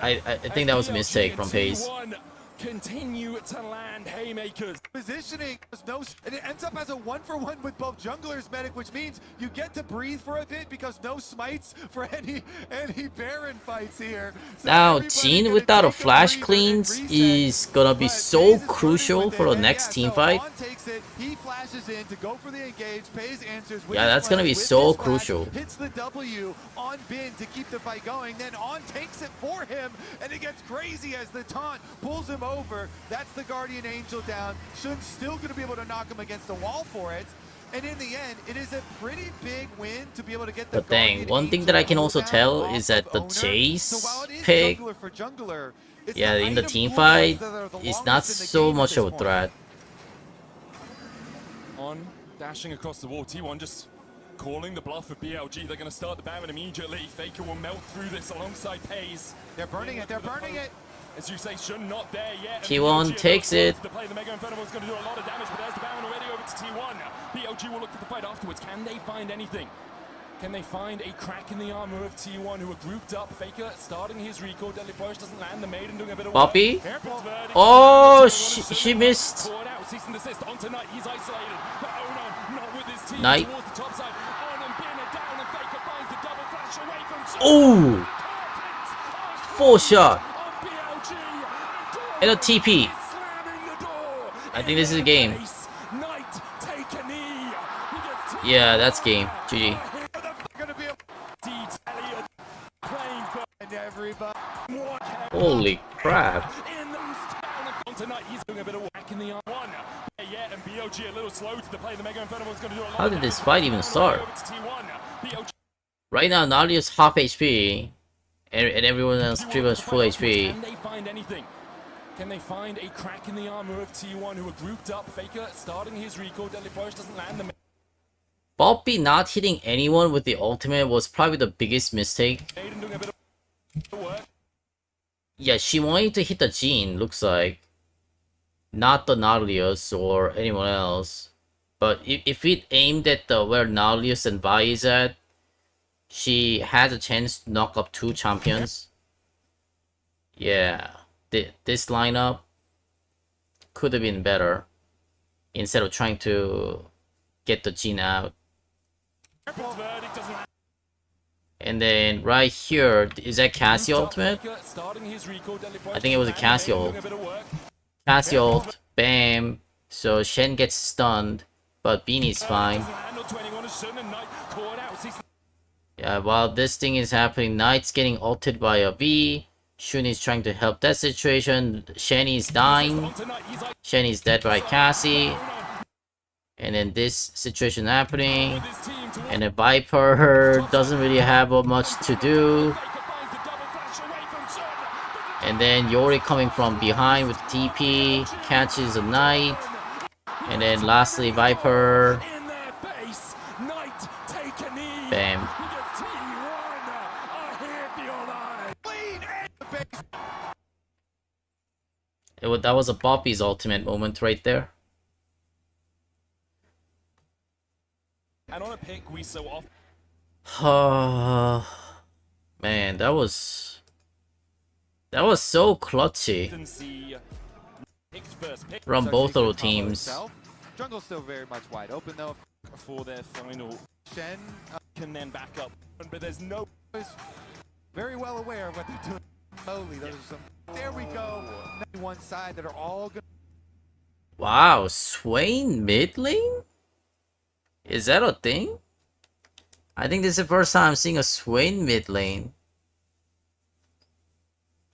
I think that was a mistake from Pace. Continue to land haymakers. Positioning, and it ends up as a 1-for-1 with both junglers, Medic, which means you get to breathe for a bit because no smites for any Baron fights here. So now, Jhin without a flash cleans is gonna be so crucial for the next team fight. Yeah, that's gonna be so crucial. Hits the W on Bin to keep the fight going, then On takes it for him, and it gets crazy as the taunt pulls him over. That's the Guardian Angel down. Shun's still going to be able to knock him against the wall for it. And in the end, it is a pretty big win to be able to get the But dang, one thing that I can also tell is that the Chase pick, yeah, in the team fight, is not so much of a threat. On dashing across the wall, T1 just calling the bluff of BLG. They're going to start the Baron immediately. Faker will melt through this alongside Paze. They're burning it. They're burning it. As you say, Shun not there yet. T1 takes it. The play, the Mega Inferno is going to do a lot of damage, but there's the Baron already over to T1. BLG will look for the fight afterwards. Can they find anything? Can they find a crack in the armor of T1 who are grouped up? Faker starting his recall. Deadly Flourish doesn't land. The Maiden doing a bit of Poppy? Oh, she missed. Knight. Oh! Full shot. And a TP. I think this is a game. Yeah, that's game. GG. Holy crap. How did this fight even start? Right now, Nautilus half HP, and everyone else pretty much full HP. Can they find anything? Can they find a crack in the armor of T1 who are grouped up? Faker starting his recall. Deadly Flourish doesn't land. Bobby not hitting anyone with the ultimate was probably the biggest mistake. Yeah, she wanted to hit the Jhin, looks like. Not the Nautilus or anyone else. But if it aimed at the where Nautilus and Vi is at, she has a chance to knock up 2 champions. Yeah, this lineup could have been better. Instead of trying to get the Jhin out. And then right here, is that Cassie ultimate? I think it was a Cassie ult. Cassie ult, bam. So Shen gets stunned, but Beanie's fine. Yeah, while this thing is happening, Knight's getting ulted by a V. Shun is trying to help that situation. Shen is dying. Shen is dead by Cassie. And then this situation happening. And then Viper doesn't really have much to do. And then Yori coming from behind with TP, catches a Knight. And then lastly Viper. Bam. That was a Poppy's ultimate moment right there. And on a pick, we so often. Man, that was so clutchy from both of the teams. Jungle's still very much wide open though. For their final, Shen can then back up, but there's no. very well aware of what they're doing. Moly, those are some. There we go. One side that are all good. Wow, Swain mid lane? Is that a thing? I think this is the first time I'm seeing a Swain mid lane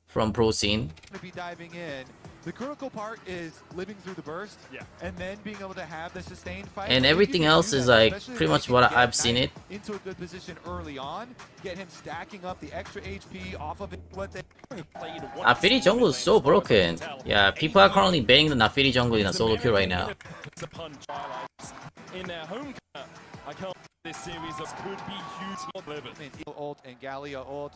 from pro scene. To be diving in. The critical part is living through the burst, and then being able to have the sustained fight. And everything else is like pretty much what I've seen it. Into a good position early on, get him stacking up the extra HP off of it. What they Nafiri jungle is so broken. Yeah, people are currently banning the Nafiri jungle in a solo queue right now. In their home, I can't. This series could be huge. Ult and Galio ult.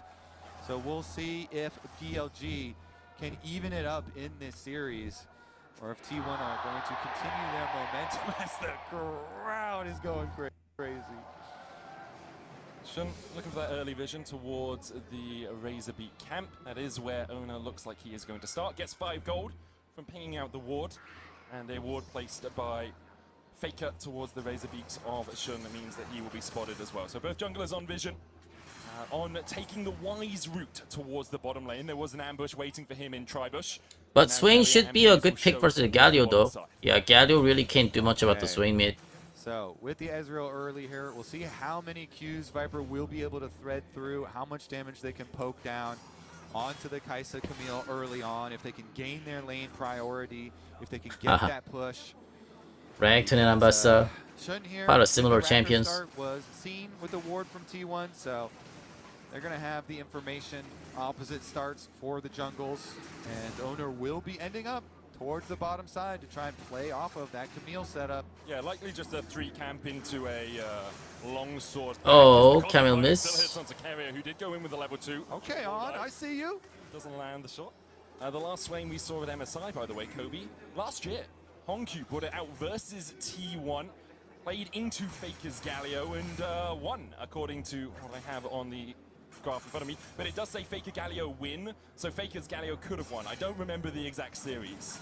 So we'll see if DLG can even it up in this series, or if T1 are going to continue their momentum as the crowd is going crazy. Shun looking for that early vision towards the Razorbeak camp. That is where Owner looks like he is going to start. Gets 5 gold from pinging out the ward, and a ward placed by Faker towards the Razorbeaks of Shun. That means that he will be spotted as well. So both junglers on vision. On taking the wise route towards the bottom lane. There was an ambush waiting for him in Tribush. But Swain should be a good pick versus Galio though. Yeah, Galio really can't do much about the Swain mid. So with the Ezreal early here, we'll see how many Qs Viper will be able to thread through, how much damage they can poke down onto the Kai'Sa Camille early on, if they can gain their lane priority, if they can get that push. Ragton and Ambassa, quite a similar champions. Start was seen with the ward from T1, so they're going to have the information. Opposite starts for the jungles, and Owner will be ending up towards the bottom side to try and play off of that Camille setup. Yeah, likely just a 3 camp into a long sword. Oh, Camille miss. Still hits onto Carrier, who did go in with a level 2. Okay, on, I see you. Doesn't land the shot. The last Swain we saw at MSI, by the way, Kobe, last year. Hongq brought it out versus T1. Played into Faker's Galio and won, according to what I have on the graph in front of me, but it does say Faker Galio win, so Faker's Galio could have won. I don't remember the exact series.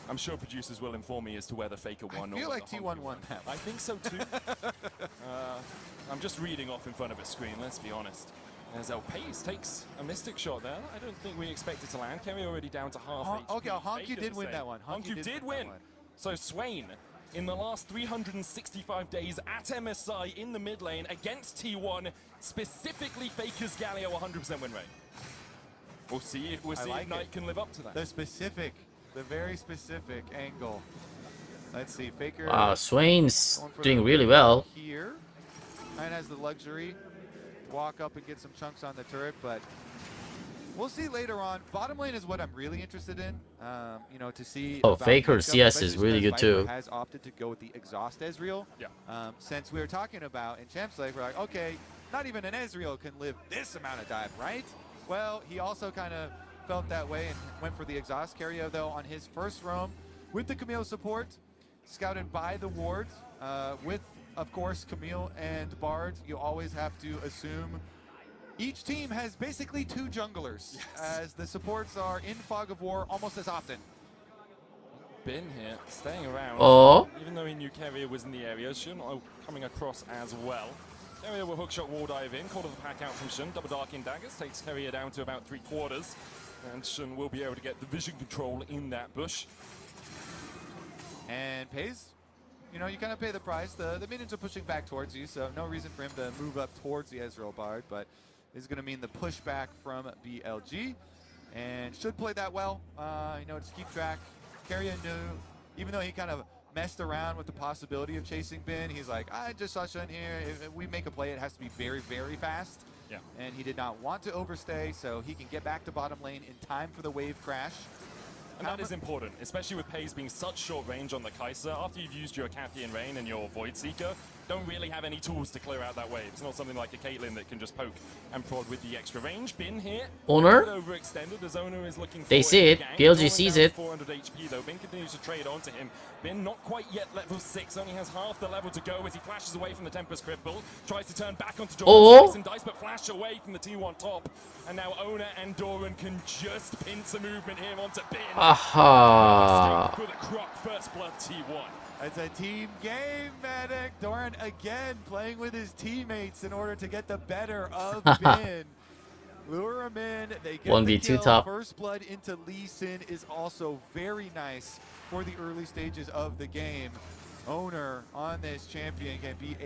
I'm sure producers will inform me as to whether Faker won or I feel like T1 won that. I think so too. I'm just reading off in front of a screen, let's be honest. As Pace takes a Mystic shot there. I don't think we expect it to land. Kerry already down to half HP. Okay, Hongq did win that one. Hongq did win. So Swain, in the last 365 days at MSI in the mid lane against T1, specifically Faker's Galio 100% win rate. We'll see if Knight can live up to that. The very specific angle. Let's see, Faker. Wow, Swain's doing really well. Here, Knight has the luxury to walk up and get some chunks on the turret, but we'll see later on. Bottom lane is what I'm really interested in. You know, to see. Oh, Faker's CS is really good too. Has opted to go with the exhaust Ezreal. Yeah. Since we were talking about in Champs League, we're like, okay, not even an Ezreal can live this amount of dive, right? Well, he also kind of felt that way and went for the exhaust. Carrier, though, on his first roam with the Camille support, scouted by the ward, with, of course, Camille and Bard. You always have to assume each team has basically 2 junglers, as the supports are in Fog of War almost as often. Bin here, staying around. Oh. Even though he knew Carrier was in the area, Shun coming across as well. Carrier will hookshot wall dive in, quarter the pack out from Shun, double dark in daggers, takes Carrier down to about 3/4. And Shun will be able to get the vision control in that bush. And pays, you know, you kind of pay the price. The minions are pushing back towards you, so no reason for him to move up towards the Ezreal Bard, but this is going to mean the pushback from BLG, and should play that well. You know, just keep track. Carrier knew, even though he kind of messed around with the possibility of chasing Bin. He's like, I just saw Shun here. If we make a play, it has to be very, very fast. Yeah. And he did not want to overstay, so he can get back to bottom lane in time for the wave crash. And that is important, especially with Paze being such short range on the Kai'Sa. After you've used your Cathian Rain and your Void Seeker, don't really have any tools to clear out that wave. It's not something like a Caitlyn that can just poke and prod with the extra range. Bin here, Owner? overextended as Owner is looking for They see it. PLG sees it. 400 HP though. Bin continues to trade onto him. Bin not quite yet level 6, only has half the level to go as he flashes away from the Tempest Cripple. Tries to turn back onto Jordan and Dice, but flash away from the T1 top. And now Owner and Doran can just pinch a movement here onto Bin. Aha. For the Croc first blood T1. It's a team game, Medic. Doran again playing with his teammates in order to get the better of Bin. Lure him in. They get 1v2 the kill. top. First blood into Lee Sin is also very nice for the early stages of the game. Owner on this champion can be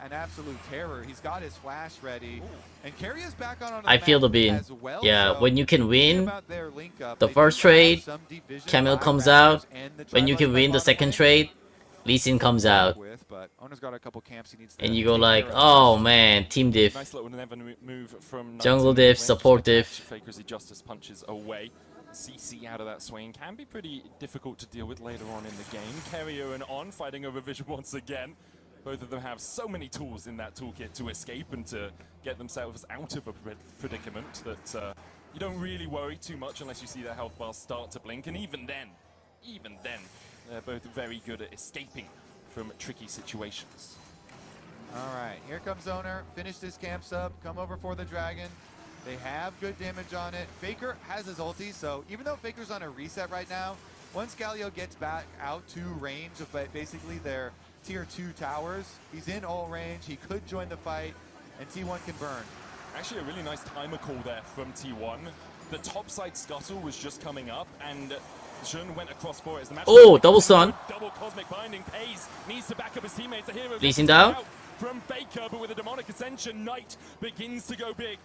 an absolute terror. He's got his flash ready. And Carrier's back on I feel the bean. as well. Yeah, So when you can win about their link up, the they first do have trade, some deep vision. Camille Five comes Raptors out. and the When you can Tri-Buds win by the bottom second lane. trade, Lee Sin comes out. With, but Owner's got a couple camps he needs to And you go take like, care of. oh man, team diff. Nice little never move from Jungle 19 diff, range. support diff. Faker as he justice punches away. CC out of that swing can be pretty difficult to deal with later on in the game. Carrier and On fighting over vision once again. Both of them have so many tools in that toolkit to escape and to get themselves out of a predicament that you don't really worry too much unless you see their health bars start to blink. And even then, they're both very good at escaping from tricky situations. All right, here comes Owner. Finished his camp sub. Come over for the dragon. They have good damage on it. Faker has his ulti, so even though Faker's on a reset right now, once Galio gets back out to range of basically their tier 2 towers, he's in all range. He could join the fight, and T1 can burn. Actually, a really nice timer call there from T1. The topside scuttle was just coming up, and Shun went across for it as the match. Oh, double stun. Double cosmic binding. Paze needs to back up his teammates. The hero Lee Sin down. from Faker, but with a demonic ascension, Knight begins to go big.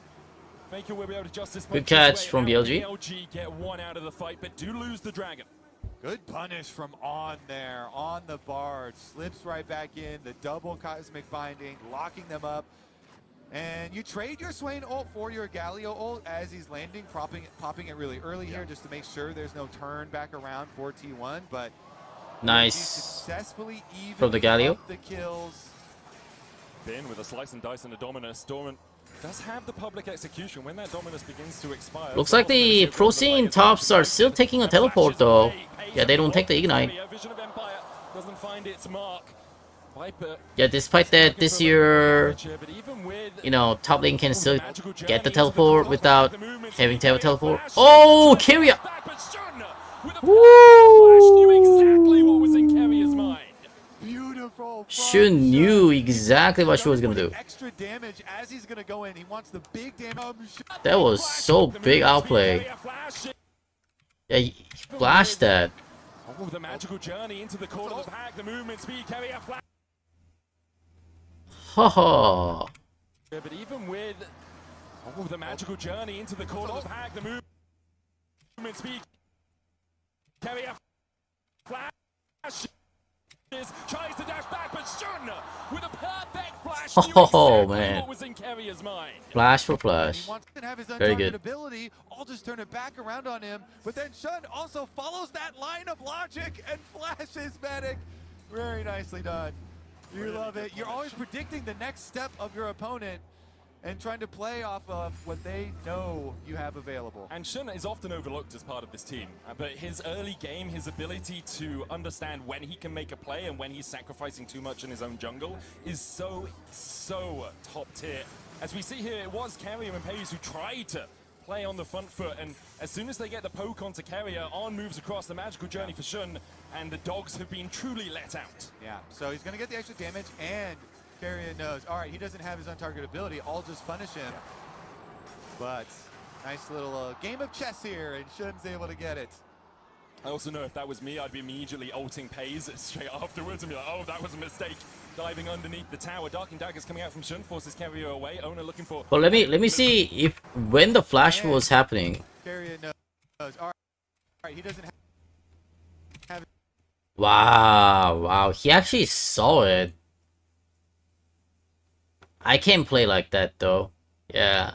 Faker will be able to justice. Good catch from BLG. BLG get one out of the fight, but do lose the dragon. Good punish from On there, on the Bard. Slips right back in, the double cosmic binding, locking them up. And you trade your Swain ult for your Galio ult as he's landing, popping it really early here just to make sure there's no turn back around for T1. But Nice. successfully even From the Galio. the kills. Bin with a slice and dice and a Dominus. Doran does have the public execution when that Dominus begins to expire. Looks like the pro scene tops are still taking a teleport though. Yeah, they don't take the ignite. Vision of Empire doesn't find its mark. Viper Yeah, despite that, this year, you know, top lane can still get the teleport without having to have a teleport. Oh, Kyria! Woo! Beautiful. Shun knew exactly what she was gonna do. Extra damage as he's gonna go in. He wants the big damage. That was so big outplay. Yeah, he flashed that. Oh, the magical journey into the corner of the pack, the movement speed, carrier flash. Haha. But even with the magical journey into the corner of the pack, the movement speed, carrier flash. Tries to dash back, but Shun with a perfect flash. Oh man. What was in Carrier's mind. Flash for flash. He wants to have his Very good. ability. I'll just turn it back around on him. But then Shun also follows that line of logic and flashes Medic. Very nicely done. You love it. You're always predicting the next step of your opponent and trying to play off of what they know you have available. And Shun is often overlooked as part of this team, but his early game, his ability to understand when he can make a play and when he's sacrificing too much in his own jungle is so top tier. As we see here, it was Carrier and Paze who tried to play on the front foot, and as soon as they get the poke onto Carrier, On moves across the magical journey for Shun, and the dogs have been truly let out. Yeah, so he's gonna get the extra damage, and Carrier knows, all right, he doesn't have his untarget ability, I'll just punish him. But nice little game of chess here, and Shun's able to get it. I also know if that was me, I'd be immediately ulting Paze straight afterwards and be like, oh, that was a mistake. Diving underneath the tower. Darking Daggers coming out from Shun, forces Carrier away. Owner looking for... But let me see if when the flash was happening. Carrier knows, all right, he doesn't have Wow, wow. He actually saw it. I can't play like that though. Yeah.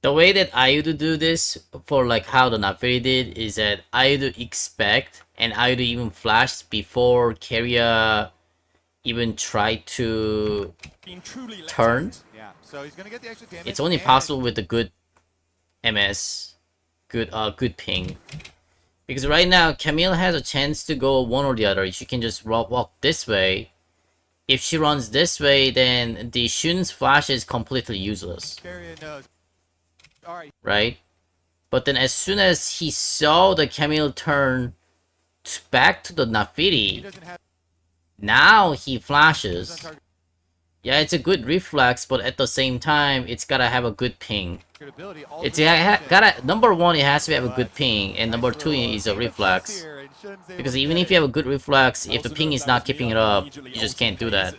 The way that I used to do this for like how the Nafiri did is that I used to expect and I used to even flash before Carrier even try to turn. Yeah, so he's gonna get the extra damage. It's only and possible with the good MS, good ping. Because right now Camille has a chance to go one or the other. She can just walk this way. If she runs this way, then the Shun's flash is completely useless. Carrier knows. All right. Right? But then as soon as he saw the Camille turn back to the He Nafiri, doesn't have now he he's on flashes. target Yeah, it's a good reflex, but at the same time, it's gotta have a good ping. ability. It's gotta, number one, it has to have a good ping, and number two is a reflex. Because even if you have a good reflex, if the ping is not keeping it up, you just can't do that.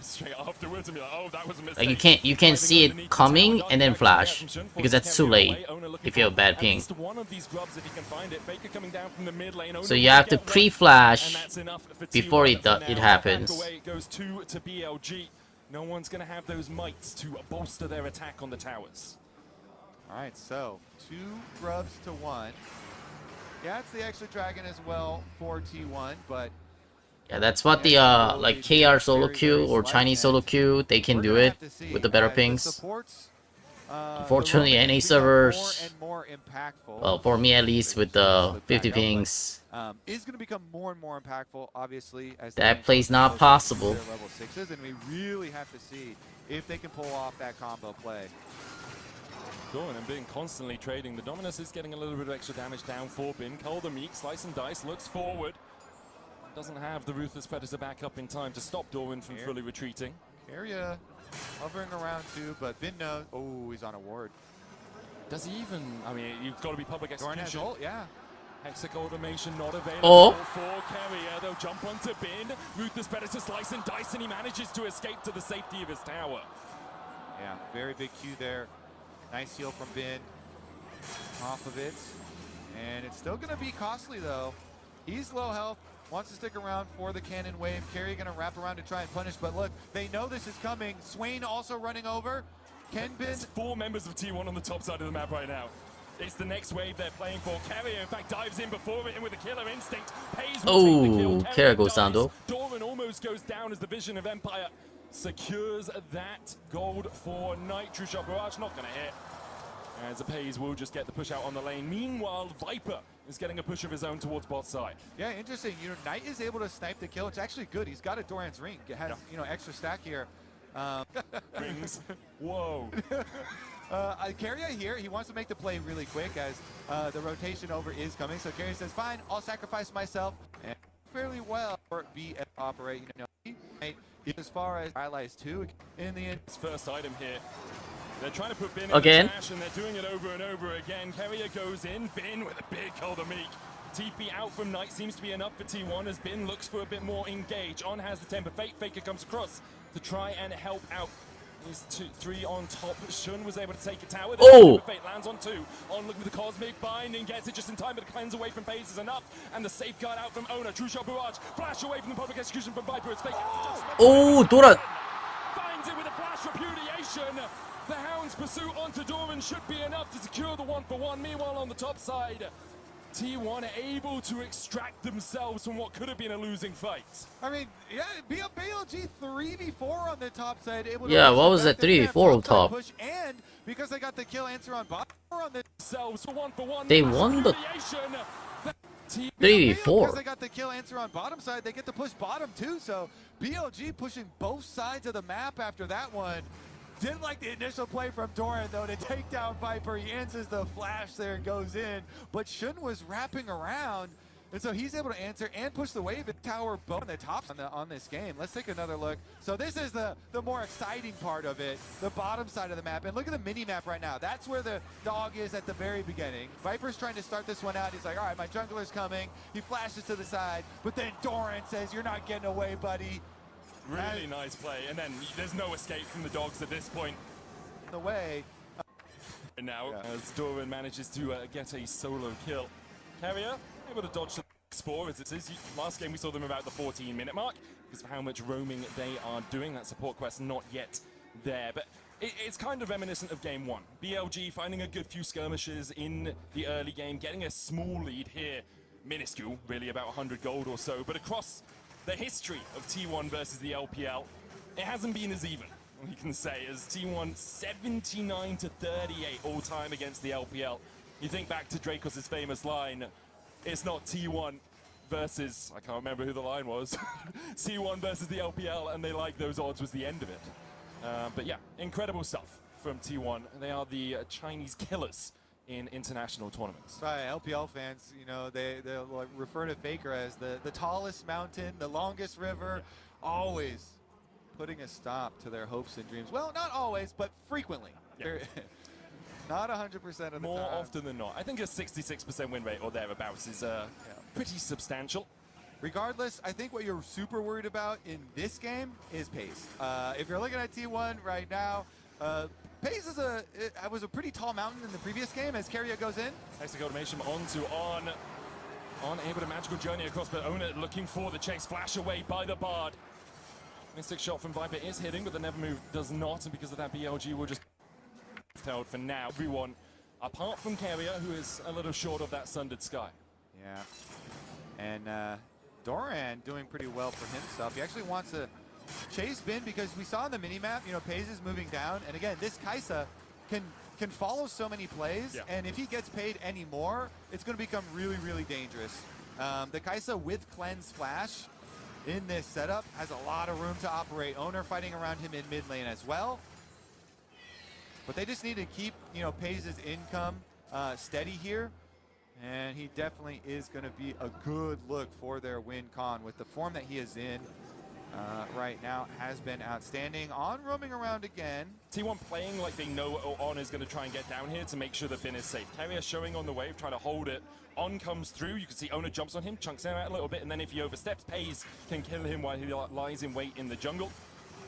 Like you can't see it coming and then flash, because that's too late if you have a bad ping. So you have to pre-flash before it happens. No one's going to have those mites to bolster their attack on the towers. All right, so 2 grubs to 1. Yeah, it's the extra dragon as well for T1, but Yeah, that's what the like KR solo queue or Chinese solo queue, they can do it with the better pings. Unfortunately, NA servers, well, for me at least, with the 50 pings, is going to become more and more impactful, obviously, as that play's not possible. level 6s, and we really have to see if they can pull off that combo play. Doran and Bin constantly trading. The Dominus is getting a little bit of extra damage down for Bin. Calder Meek, Slice and Dice, looks forward. Doesn't have the Ruthless Predator back up in time to stop Doran from fully retreating. Area hovering around too, but Bin knows. Oh, he's on a ward. Does he even? I mean, you've got to be public Doran has execution. ult, yeah. Hexic automation not available Oh. for Carrier. They'll jump onto Bin. Ruthless Predator Slice and Dice, and he manages to escape to the safety of his tower. Yeah, very big Q there. Nice heal from Bin off of it. And it's still going to be costly, though. He's low health, wants to stick around for the cannon wave. Carry going to wrap around to try and punish, but look, they know this is coming. Swain also running over. Can Bin... There's 4 members of T1 on the top side of the map right now. It's the next wave they're playing for. Carrier, in fact, dives in before it, and with a killer instinct, Pays will take the kill. Carrier goes down, though. Doran almost goes down as the Vision of Empire secures that gold for Knight. True Shot Barrage not going to hit, as the Pays will just get the push out on the lane. Meanwhile, Viper is getting a push of his own towards bot side. Yeah, interesting. You know, Knight is able to snipe the kill. It's actually good. He's got a Doran's ring. It has, you know, extra stack here. Rings. Whoa. Carrier here, he wants to make the play really quick as the rotation over is coming. So Carrier says, fine, I'll sacrifice myself. And fairly well for BF operate. You know, as far as allies too, in the end. His first item here. They're trying to put Bin in Again. the trash, and they're doing it over and over again. Carrier goes in, Bin with a big Calder Meek. TP out from Knight seems to be enough for T1 as Bin looks for a bit more engage. On has the Temper Fate, Faker comes across to try and help out. He's 3 on top. Shun was able to take a tower. Oh! Temper Fate lands on 2. On looking for the Cosmic Bind and gets it just in time, but the cleanse away from Pays is enough. And the safeguard out from Owner. True Shot Barrage. Flash away from the public execution from Viper. It's Fake. Oh, Doran! Finds it with a flash repudiation. The Hound's pursuit onto Doran should be enough to secure the 1-for-1. Meanwhile, on the top side, T1 able to extract themselves from what could have been a losing fight. I mean, yeah, BLG 3v4 on the top side. Able Yeah, to what was that 3v4 on top? Push, and because they got the kill answer on bottom on the Themselves for 1-for-1. They won the 3v4. Because they got the kill answer on bottom side, they get to push bottom too. So BLG pushing both sides of the map after that one. Didn't like the initial play from Doran, though, to take down Viper. He answers the flash there and goes in. But Shun was wrapping around, and so he's able to answer and push the wave at tower both on the top on this game. Let's take another look. So this is the more exciting part of it, the bottom side of the map. And look at the mini-map right now. That's where the dog is at the very beginning. Viper's trying to start this one out. He's like, all right, my jungler's coming. He flashes to the side, but then Doran says, you're not getting away, buddy. Really nice play, and then there's no escape from the dogs at this point. The way. Now, as Doran manages to get a solo kill. Carrier able to dodge the PS4 as it is. Last game we saw them about the 14-minute mark because of how much roaming they are doing. That support quest not yet there, but it's kind of reminiscent of game one. BLG finding a good few skirmishes in the early game, getting a small lead here, minuscule, really about 100 gold or so, but across the history of T1 versus the LPL, it hasn't been as even, we can say, as T1 79 to 38 all time against the LPL. You think back to Dracos' famous line, it's not T1 versus, I can't remember who the line was, T1 versus the LPL, and they like those odds was the end of it. But yeah, incredible stuff from T1. They are the Chinese killers in international tournaments. Sorry, LPL fans, you know, they'll like refer to Faker as the tallest mountain, the longest river, always putting a stop to their hopes and dreams. Well, not always, but frequently. Yeah. Not 100% of the time. More often than not. I think a 66% win rate or thereabouts is pretty substantial. Regardless, I think what you're super worried about in this game is pace. If you're looking at T1 right now, pace is was a pretty tall mountain in the previous game as Keria goes in. Nice automation onto On able to magical journey across, but Owner looking for the chase, flash away by the Bard. Mystic shot from Viper is hitting, but the never move does not, and because of that BLG will just held for now. Everyone, apart from Keria, who is a little short of that sundered sky. Yeah, and Doran doing pretty well for himself. He actually wants to chase Bin because we saw on the minimap, you know, Paze is moving down. And again, this Kaisa can follow so many plays. Yeah. And if he gets paid any more, it's going to become really, really dangerous. The Kaisa with Cleanse Flash in this setup has a lot of room to operate. Owner fighting around him in mid lane as well. But they just need to keep, you know, Paze's income steady here. And he definitely is going to be a good look for their win con with the form that he is in right now. Has been outstanding. On roaming around again. T1 playing like they know On is going to try and get down here to make sure that Bin is safe. Keria showing on the wave, trying to hold it. On comes through. You can see Owner jumps on him, chunks him out a little bit, and then if he oversteps, Paze can kill him while he lies in wait in the jungle.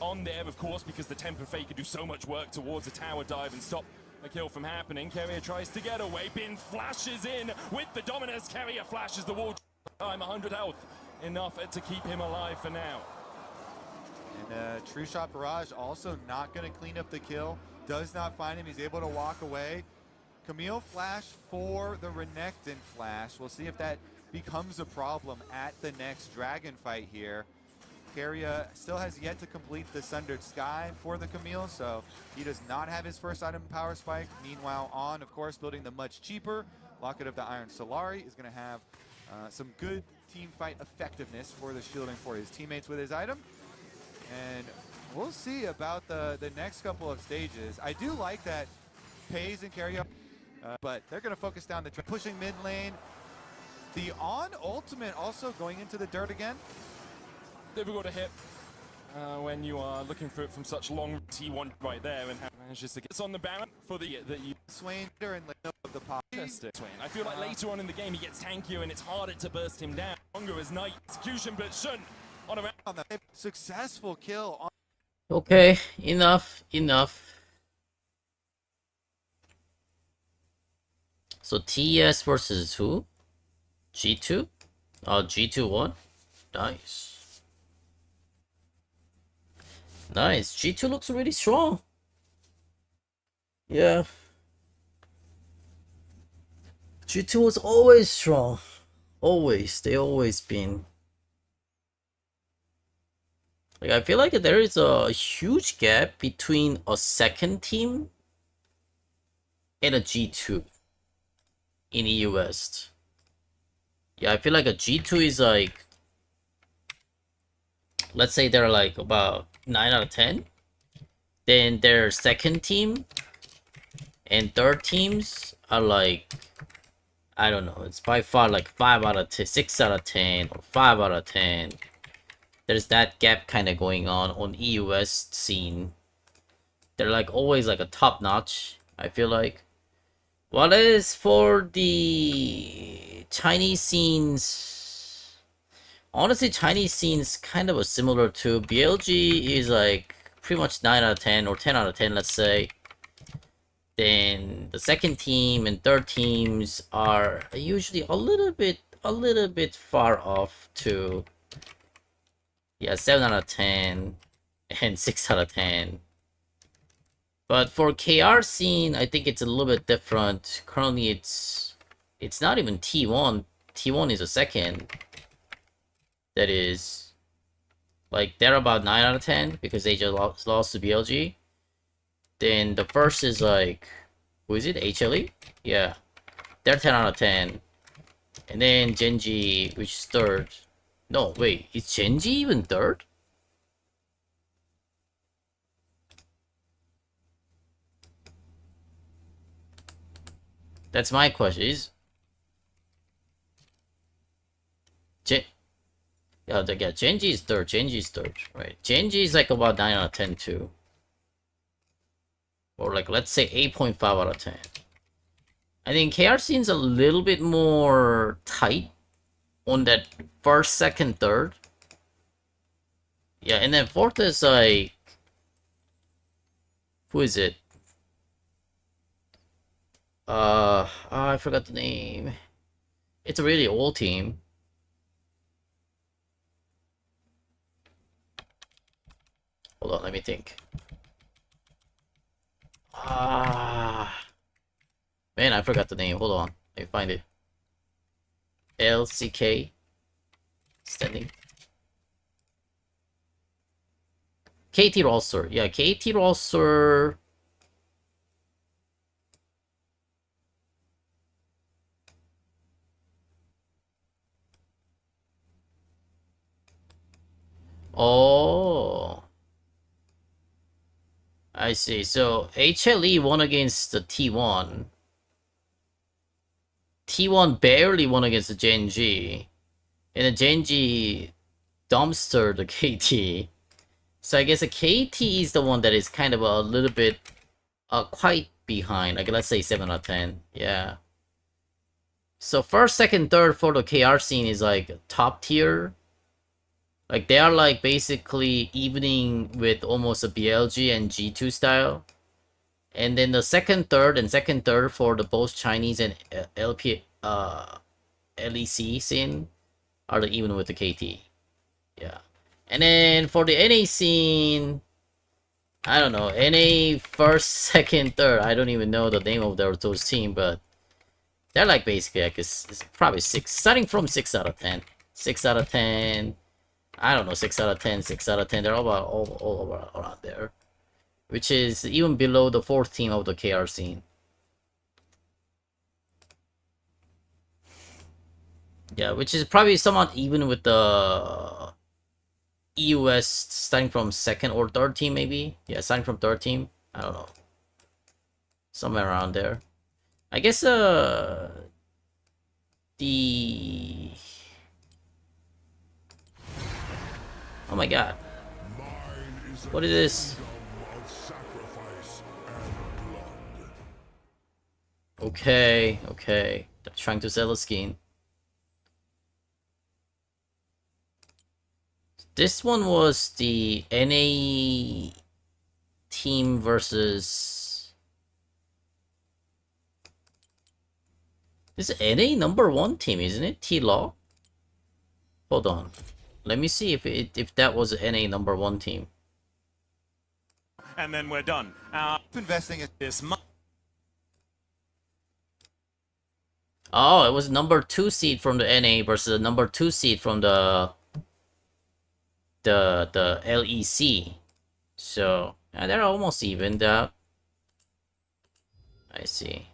On there, of course, because the Temper Fake could do so much work towards a tower dive and stop a kill from happening. Keria tries to get away. Bin flashes in with the Dominus. Keria flashes the wall. Time 100 health. Enough to keep him alive for now. And True Shot Barrage also not going to clean up the kill. Does not find him. He's able to walk away. Camille flash for the Renekton flash. We'll see if that becomes a problem at the next Dragon fight here. Keria still has yet to complete the Sundered Sky for the Camille, so he does not have his first item Power Spike. Meanwhile, On, of course, building the much cheaper Locket of the Iron Solari is going to have some good team fight effectiveness for the shielding for his teammates with his item. And we'll see about the next couple of stages. I do like that Paze and Keria, but they're going to focus down the pushing mid lane. The On ultimate also going into the dirt again. Difficult to hit when you are looking for it from such long. T1 right there and manages to get on the Baron for the Swain in the of the pop. Swain. I feel like later on in the game he gets tankier and it's harder to burst him down. Longer as night execution, but Shun on the successful kill. On Okay, enough. So TS versus who? G2? Oh, G2 won? Nice. Nice. G2 looks really strong. Yeah. G2 was always strong. Always. They always been. Like, I feel like there is a huge gap between a second team and a G2 in EU West. Yeah, I feel like a G2 is like, let's say they're like about 9 out of 10. Then their second team and third teams are like, I don't know, it's by far like 5 out of 10, 6 out of 10, or 5 out of 10. There's that gap kind of going on EU West scene. They're like always like a top notch, I feel like. What is for the Chinese scenes? Honestly, Chinese scenes kind of similar to BLG is like pretty much 9 out of 10 or 10 out of 10, let's say. Then the second team and third teams are usually a little bit a little bit far off to, yeah, 7 out of 10 and 6 out of 10. But for KR scene, I think it's a little bit different. Currently, it's not even T1. T1 is a second. That is, like, they're about 9 out of 10 because they just lost to BLG. Then the first is like, who is it? HLE? Yeah. They're 10 out of 10. And then Genji, which is third. No, wait, is Genji even third? That's my question. Is yeah, Genji is third. Genji is third, right? Genji is like about 9 out of 10 too. Or like, let's say 8.5 out of 10. I think KR scene's a little bit more tight on that first, second, third. Yeah, and then fourth is like, who is it? I forgot the name. It's a really old team. Hold on, let me think. Man, I forgot the name. Hold on, let me find it. LCK standing. KT roster. Yeah, KT roster. Oh, I see. So HLE won against the T1. T1 barely won against the Genji. And the Genji dumpstered the KT. So I guess the KT is the one that is kind of a little bit quite behind. Like, let's say 7 out of 10. Yeah. So first, second, third for the KR scene is like top tier. Like, they are like basically evening with almost a BLG and G2 style. And then the second, third for the both Chinese and LEC scene are the even with the KT. Yeah. And then for the NA scene, I don't know, NA first, second, third. I don't even know the name of those team, but they're like basically like it's probably 6, starting from 6 out of 10. 6 out of 10. I don't know, 6 out of 10, 6 out of 10. They're all around there, which is even below the 4th team of the KR scene. Yeah, which is probably somewhat even with the EUS starting from 2nd or 3rd team, maybe. Yeah, starting from 3rd team. I don't know, somewhere around there. I guess the oh my god, what is this? Okay, they're trying to sell a skin. This one was the NA team versus this is NA #1 team, isn't it? T-Law. Hold on, let me see if that was NA #1 team. And then we're done. Investing in This month. Oh, it was #2 seed from the NA versus the #2 seed from the LEC. So they're almost evened out. I see.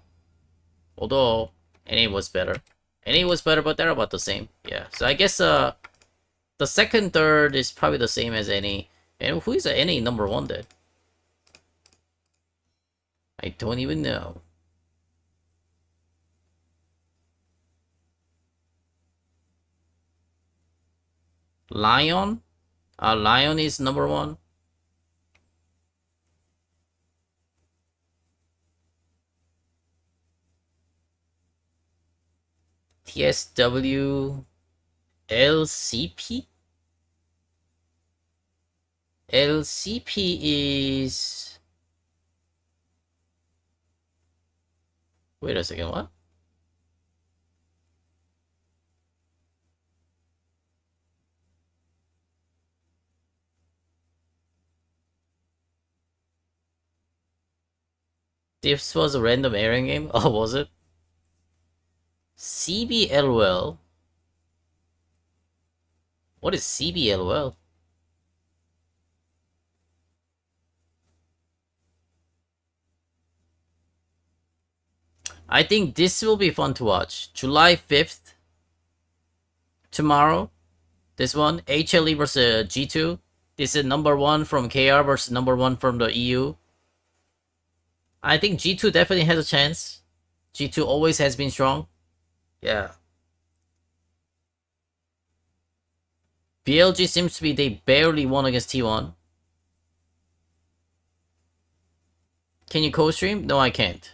Although NA was better. NA was better, but they're about the same. Yeah. So I guess the second, third is probably the same as NA. And who is the NA #1 then? I don't even know. Lion? Lion is #1. TSW LCP? LCP is... Wait a second, what? This was a random airing game? Oh, was it? CBLOL? What is CBLOL? I think this will be fun to watch. July 5th. Tomorrow. This one. HLE versus G2. This is number 1 from KR versus number 1 from the EU. I think G2 definitely has a chance. G2 always has been strong. Yeah. BLG seems to be they barely won against T1. Can you co-stream? No, I can't.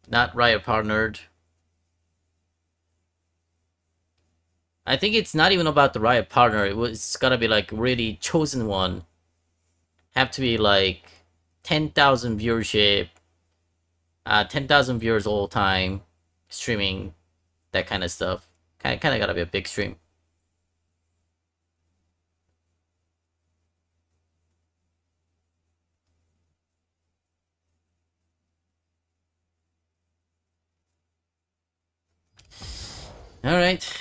Not Riot partnered. I think it's not even about the Riot partner. It's gotta be like really chosen one. Have to be like 10,000 viewership. 10,000 viewers all time. Streaming. That kind of stuff. Kinda gotta be a big stream. Alright.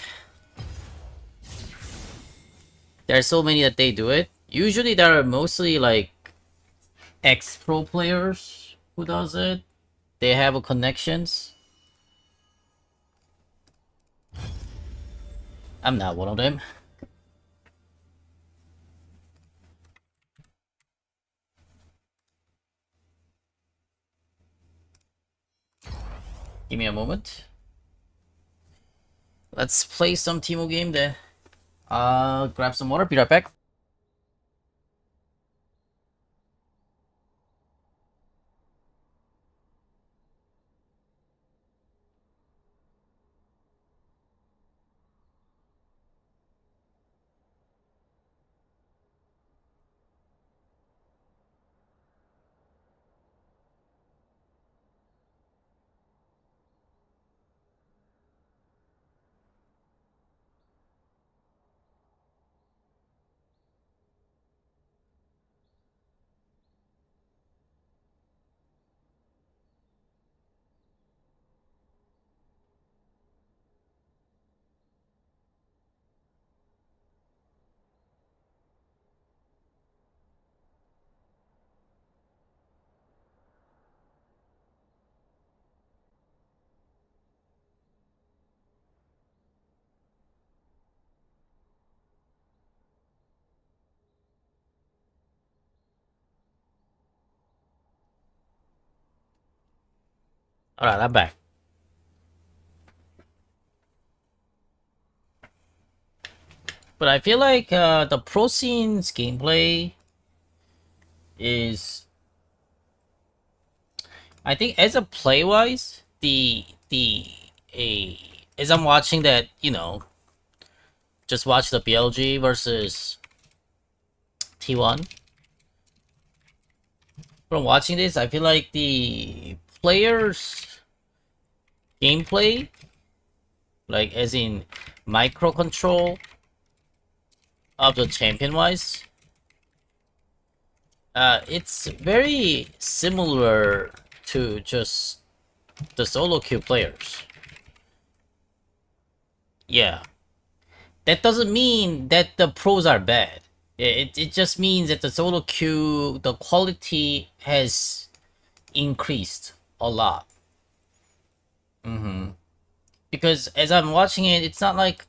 There are so many that they do it. Usually there are mostly like ex-pro players who does it. They have connections. I'm not one of them. Give me a moment. Let's play some Teemo game then. Grab some water, be right back. Alright, I'm back. But I feel like the pro scene's gameplay is, I think as a play wise, as I'm watching that, you know, just watch the BLG versus T1. From watching this, I feel like the players gameplay, like as in micro control of the champion wise, it's very similar to just the solo queue players. Yeah, that doesn't mean that the pros are bad. It just means that the solo queue, the quality has increased a lot. Because as I'm watching it, it's not like,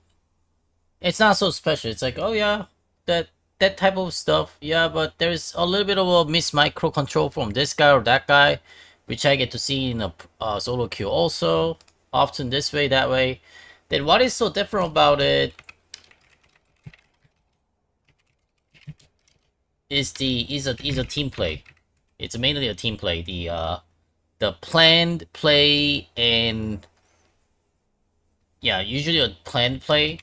it's not so special. It's like, oh yeah, that type of stuff, yeah, but there's a little bit of a miss micro control from this guy or that guy, which I get to see in a solo queue also, often this way, that way. Then what is so different about it is a team play. It's mainly a team play. The planned play and, yeah, usually a planned play.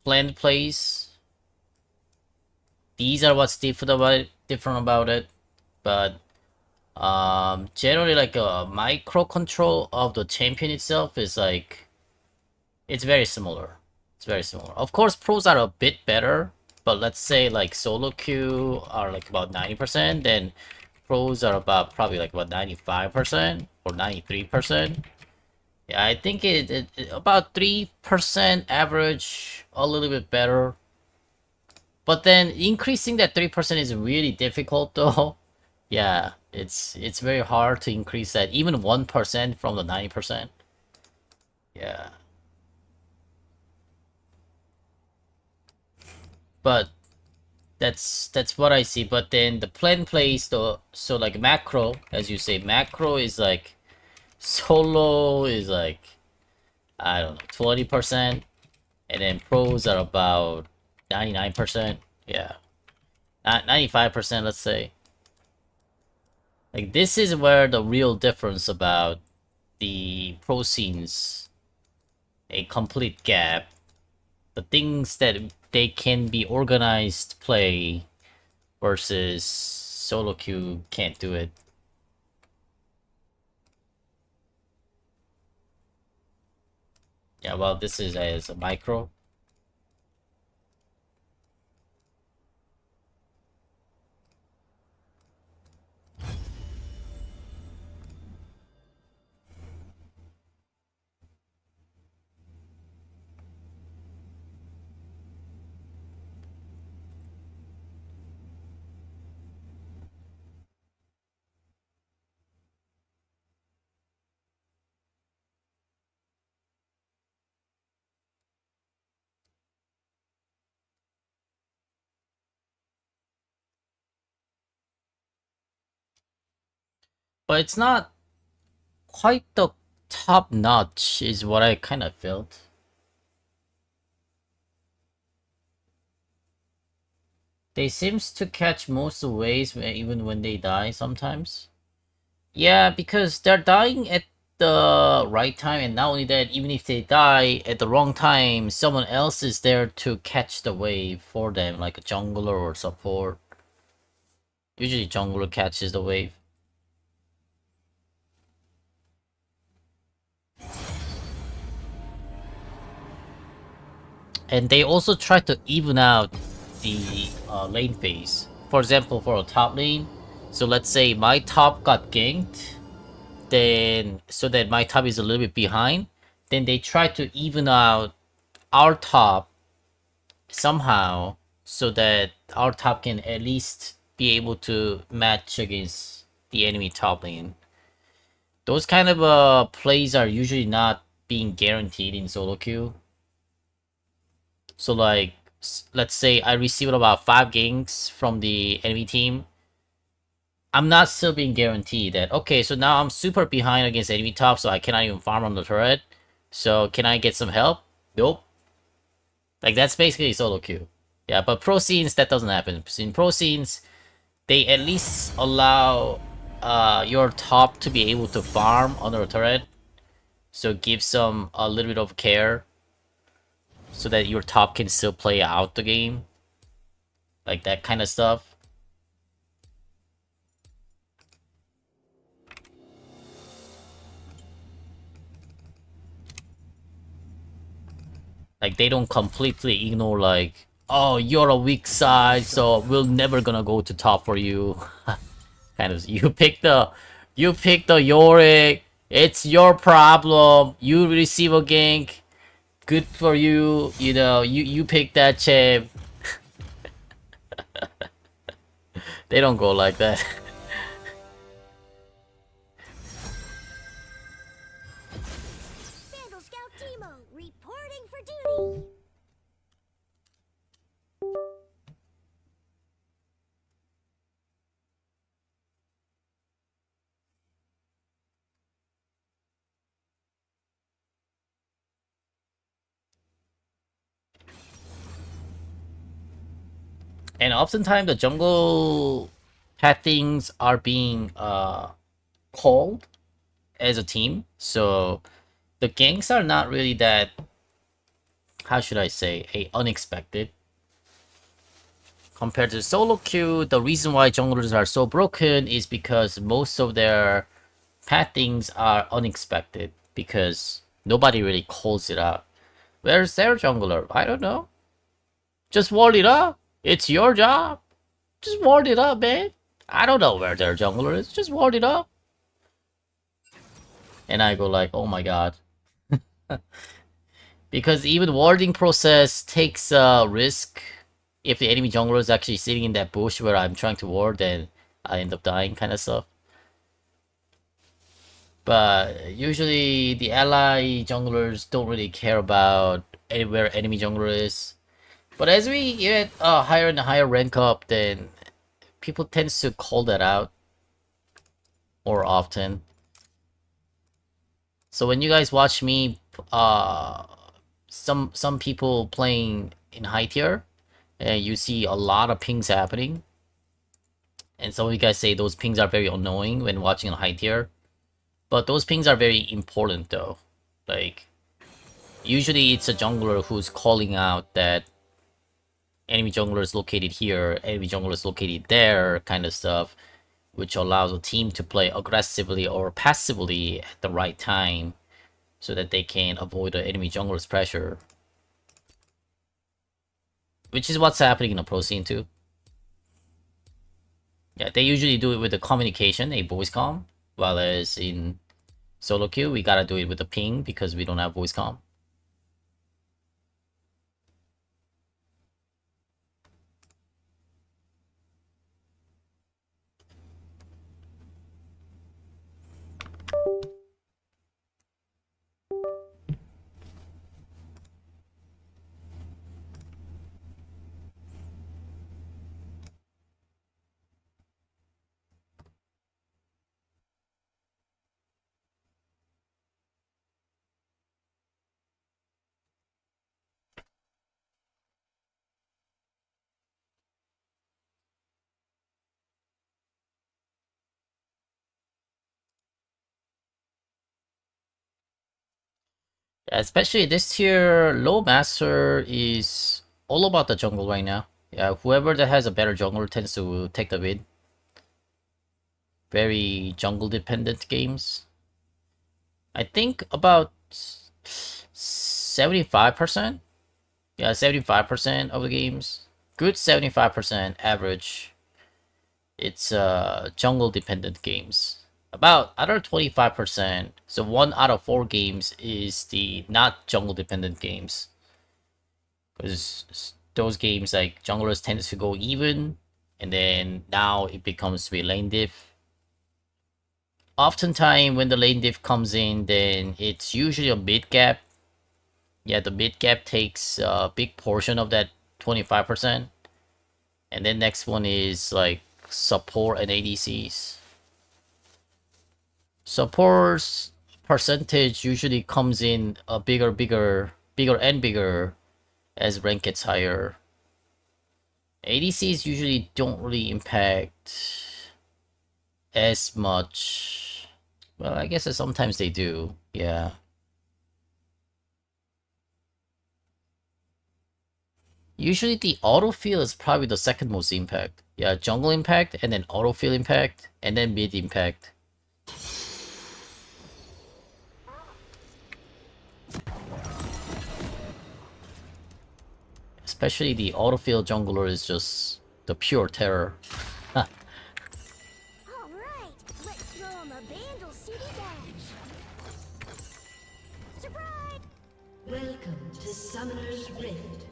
Planned plays. These are what's different about it. But generally like a micro control of the champion itself is like, it's very similar. It's very similar. Of course, pros are a bit better, but let's say like solo queue are like about 90%, then pros are about probably like what 95% or 93%. Yeah, I think it about 3% average, a little bit better. But then increasing that 3% is really difficult though. Yeah, it's very hard to increase that, even 1% from the 90%. Yeah. But that's what I see. But then the plan plays though, so like macro, as you say, macro is like solo is like, I don't know, 20%, and then pros are about 99%. Yeah, not 95%, let's say. Like this is where the real difference about the pro scenes, a complete gap. The things that they can be organized play versus solo queue can't do it. Yeah, well, this is as a micro. But it's not quite the top notch, is what I kind of felt. They seems to catch most of the waves even when they die sometimes. Yeah, because they're dying at the right time, and not only that, even if they die at the wrong time, someone else is there to catch the wave for them, like a jungler or support. Usually jungler catches the wave. And they also try to even out the lane phase. For example, for a top lane, so let's say my top got ganked, then so that my top is a little bit behind, then they try to even out our top somehow so that our top can at least be able to match against the enemy top lane. Those kind of plays are usually not being guaranteed in solo queue. So like, let's say I received about 5 ganks from the enemy team. I'm not still being guaranteed that, okay, so now I'm super behind against enemy top, so I cannot even farm on the turret. So can I get some help? Nope. Like, that's basically solo queue. Yeah, but pro scenes, that doesn't happen. In pro scenes, they at least allow your top to be able to farm under a turret. So give some a little bit of care so that your top can still play out the game. Like that kind of stuff. Like they don't completely ignore like, oh, you're a weak side, so we're never gonna go to top for you. Kind of, you pick the Yorick, it's your problem. You receive a gank, good for you. You know, you pick that champ. They don't go like that. Vandal Scout Timo reporting for duty. And oftentimes the jungle pathings are being called as a team, so the ganks are not really that, how should I say, unexpected. Compared to solo queue, the reason why junglers are so broken is because most of their pathings are unexpected, because nobody really calls it out. Where's their jungler? I don't know. Just ward it up. It's your job. Just ward it up, man. I don't know where their jungler is. Just ward it up. And I go like, oh my god. Because even warding process takes risk. If the enemy jungler is actually sitting in that bush where I'm trying to ward, then I end up dying kind of stuff. But usually the ally junglers don't really care about where enemy jungler is. But as we get higher and higher rank up, then people tend to call that out more often. So when you guys watch me, some people playing in high tier, and you see a lot of pings happening, and some of you guys say those pings are very annoying when watching on high tier, but those pings are very important though. Like, usually it's a jungler who's calling out that enemy jungler is located here, enemy jungler is located there, kind of stuff, which allows a team to play aggressively or passively at the right time so that they can avoid the enemy jungler's pressure. Which is what's happening in the pro scene too. Yeah, they usually do it with the communication, a voice comm, while as in solo queue, we gotta do it with the ping because we don't have voice comm. Especially this tier, low master is all about the jungle right now. Yeah, whoever that has a better jungler tends to take the win. Very jungle dependent games. I think about 75%. Yeah, 75% of the games. Good 75% average. It's jungle dependent games. About other 25%. So 1 out of 4 games is the not jungle dependent games. Because those games like junglers tend to go even, and then now it becomes to be lane diff. Oftentimes when the lane diff comes in, then it's usually a mid gap. Yeah, the mid gap takes a big portion of that 25%. And then next one is like support and ADCs. Support's percentage usually comes in a bigger and bigger as rank gets higher. ADCs usually don't really impact as much. Well, I guess sometimes they do, yeah. Usually the autofill is probably the second most impact. Yeah, jungle impact, and then autofill impact, and then mid impact. Especially the autofill jungler is just the pure terror. All right, let's throw him a Vandal City dash. Surprise! Welcome to Summoner's Rift.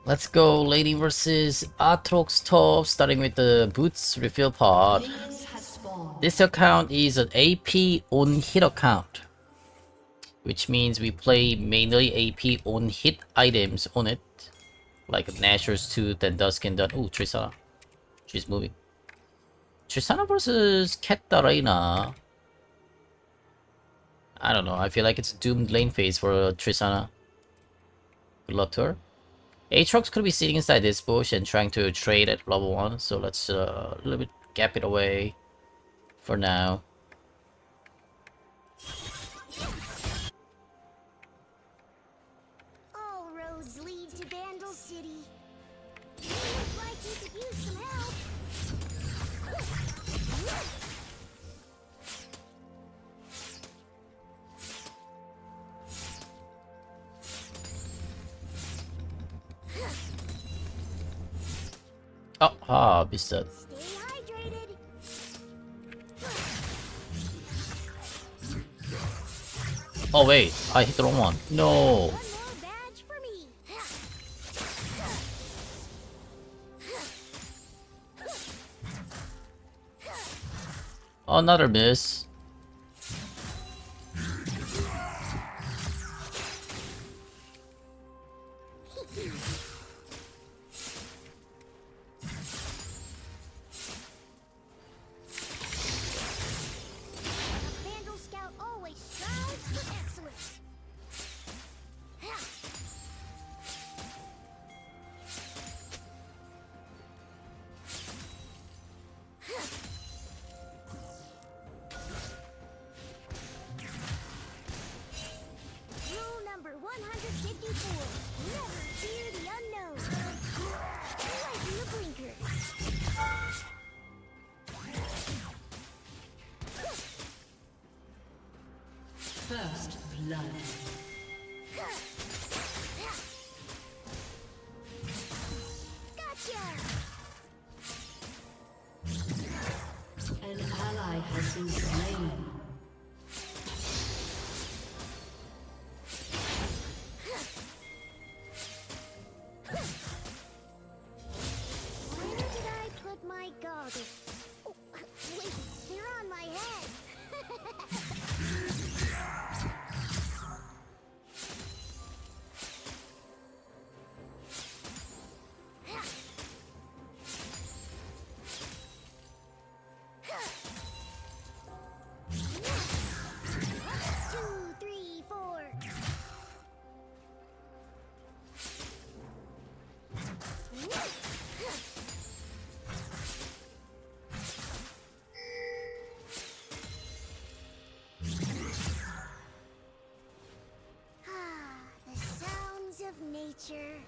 Let's go, Lady versus Aatrox top, starting with the boots refill pod. Minions have spawned. This account is an AP on hit account, which means we play mainly AP on hit items on it, like Nashor's Tooth and Duskin Dun. Ooh, Tristana. She's moving. Tristana versus Katarina. I don't know, I feel like it's a doomed lane phase for Tristana. Good luck to her. Aatrox could be sitting inside this bush and trying to trade at level 1, so let's a little bit gap it away for now. All roads lead to Vandal City. Looks like you could use some help. Ah, bisaid. Stay hydrated. Oh wait, I hit the wrong one. No. One more badge for me. Another miss. A Vandal Scout always strives for excellence. Rule number 154. Never fear the unknown. Lighten the blinkers. First blood. Gotcha! An ally has been slain. Where did I put my goggles? Oh, wait, they're on my head. Two, three, four. Ah, the sounds of nature.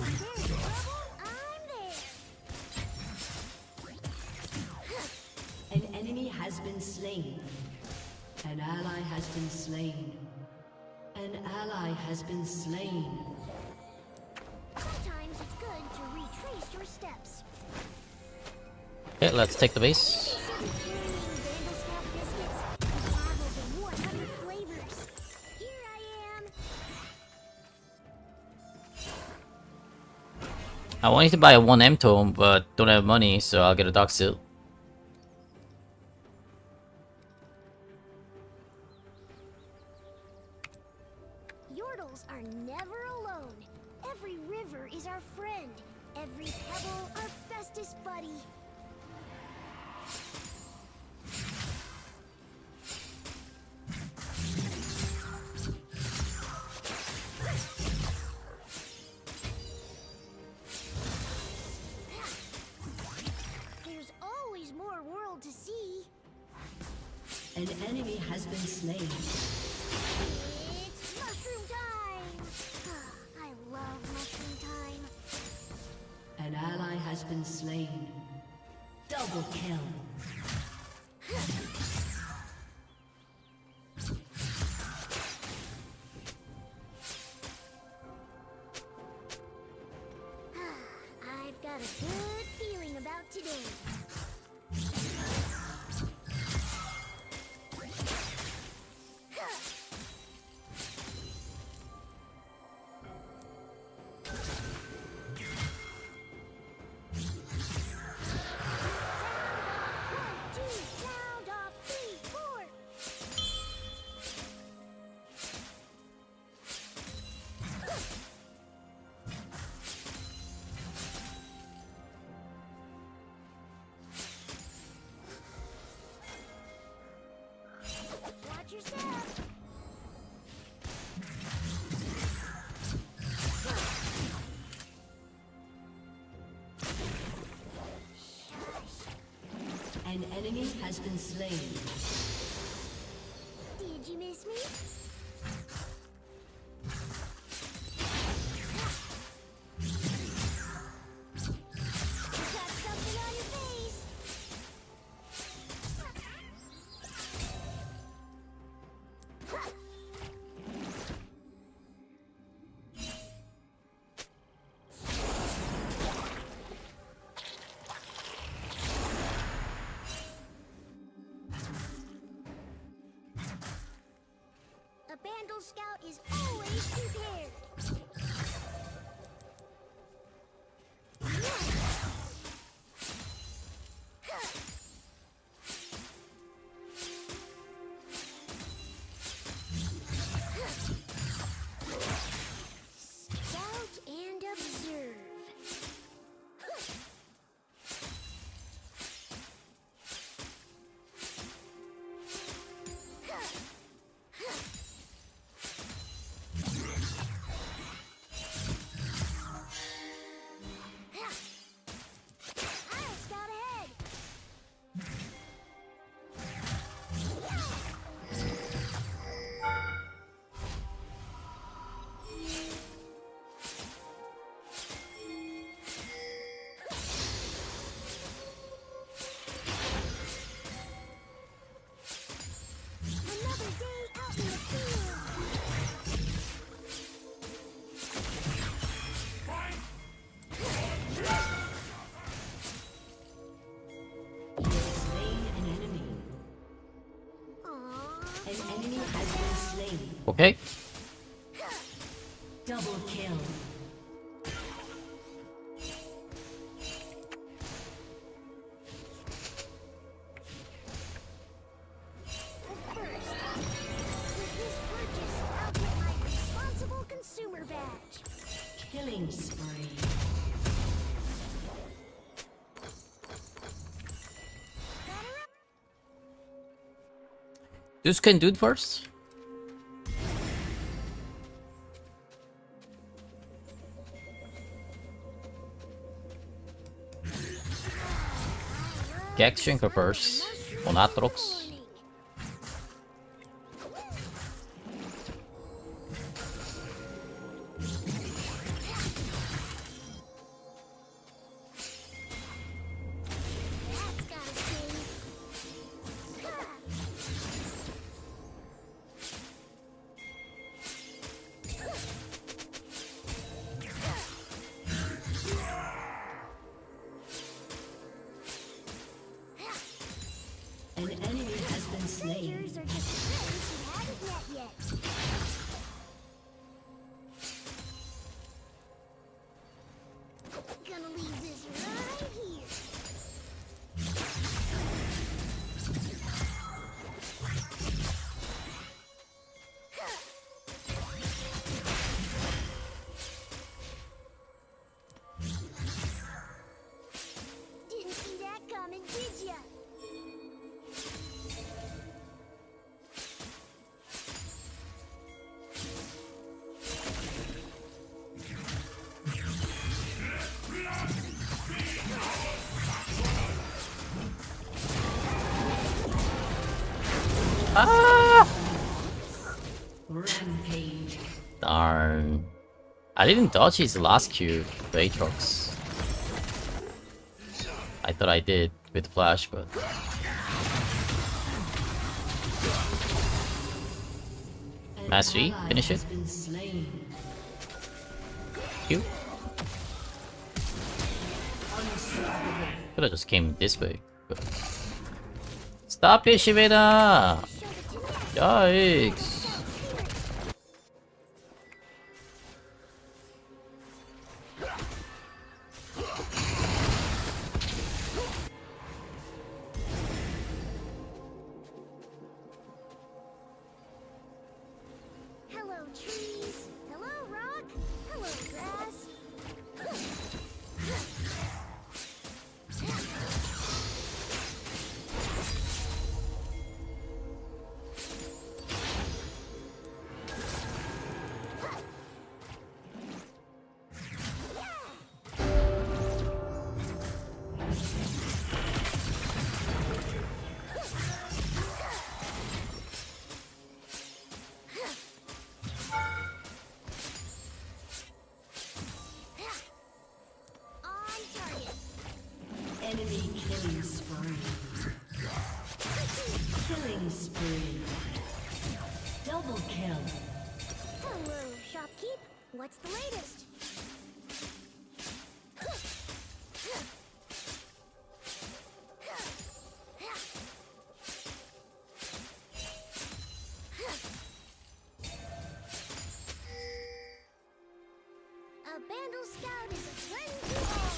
If there's trouble, I'm there. An enemy has been slain. An ally has been slain. An ally has been slain. Sometimes it's good to retrace your steps. Okay, let's take the base. Vandal Scout biscuits, marveled in 100 flavors. Here I am. I wanted to buy a 1M tome, but don't have money, so I'll get a dark suit. Yordles are never alone. Every river is our friend. Every pebble our bestest buddy. There's always more world to see. An enemy has been slain. It's mushroom time! I love mushroom time. An ally has been slain. Double kill. I've got a good feeling about today. enemy has been slain. Did you miss me? Got something on your face. A Bandle Scout is always prepared. Scout and observe. I'll scout ahead. Another day out in the field. You have slain an enemy. Aww. An enemy has been slain. Okay. Double kill. First, with this purchase, I'll get my responsible consumer badge. Killing spree. This can do it first. Gex Shinker first. On Atrox. That's gotta sting. An enemy has been slain. Strangers are just friends who haven't met yet. Gonna leave this right here. Didn't see that coming, did ya? Ah! Rampage. Darn. I didn't dodge his last Q, the Aatrox. I thought I did with Flash, but... An Mastery, ally finish has it. been slain. Q. Could've just came this way, but... Stop it, Shiveda! Yikes! Hello, trees. Hello, rock. Hello, grass. Enemy killing spree. Killing spree. Double kill. Hello, shopkeep. What's the latest? A Bandle Scout is a friend to all.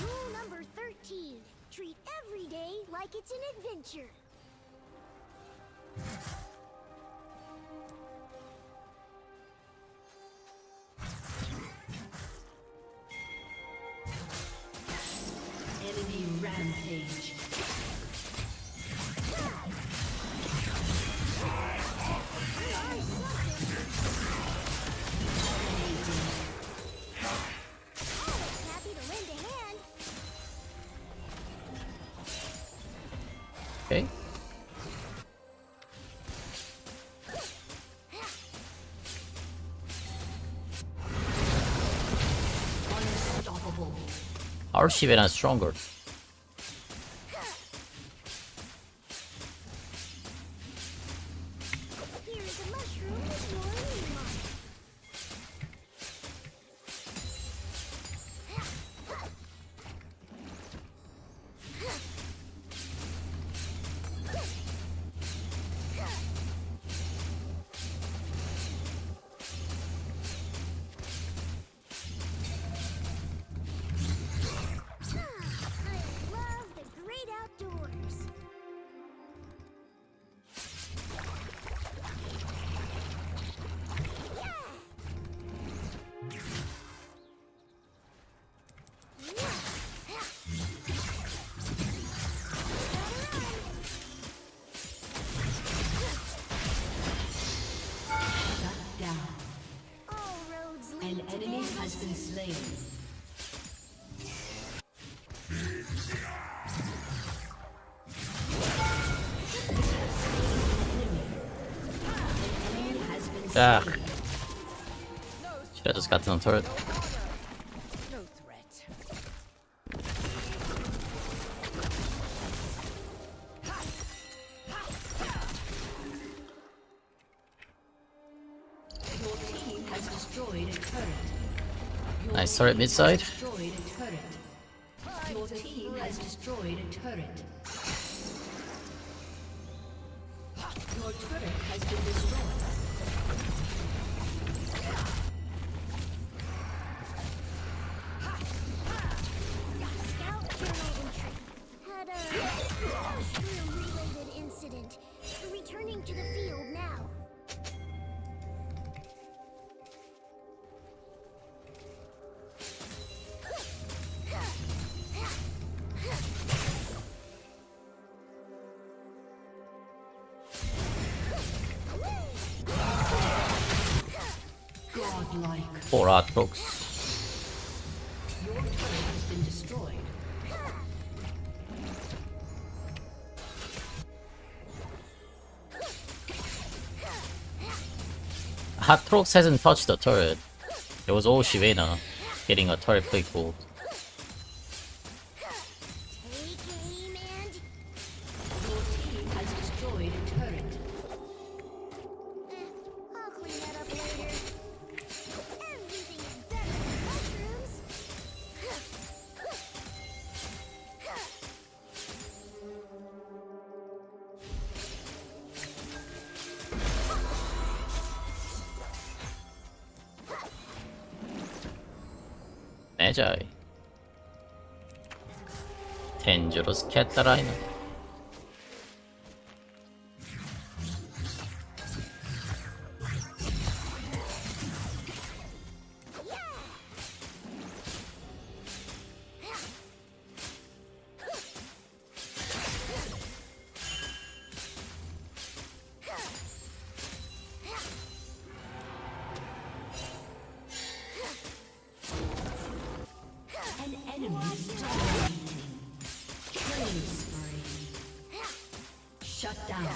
Rule number 13. Treat every day like it's an adventure. Enemy rampage. Happy to lend a hand. Okay. Unstoppable. Our Shivena is stronger. Here is a mushroom with your name on it. I love the great outdoors. Shut down. All roads An lead to enemy Bandle has been slain. Ah. Should have just gotten on turret. No threat. Your team has destroyed a turret. Your Nice turret team mid-side. has destroyed a turret. Your team has destroyed a turret. Your turret has been destroyed. Scout journal entry. Had a mushroom-related incident. Returning to the field now. Godlike. Poor Aatrox. Your turret has been destroyed. Aatrox hasn't touched the turret. It was all Shivena getting a turret play pulled. Take aim and... Your team has destroyed a turret. I'll clean that up later. Everything is better than mushrooms. Magi. Dangerous cat 따라이나. Killing spree. Shut down.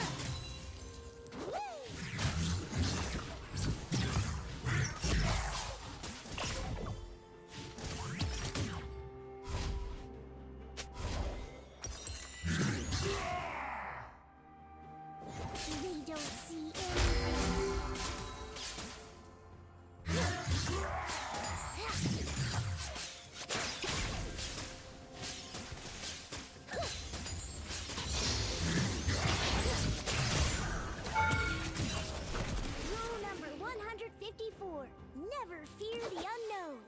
They don't see anything. Rule number 154. Never fear the unknown.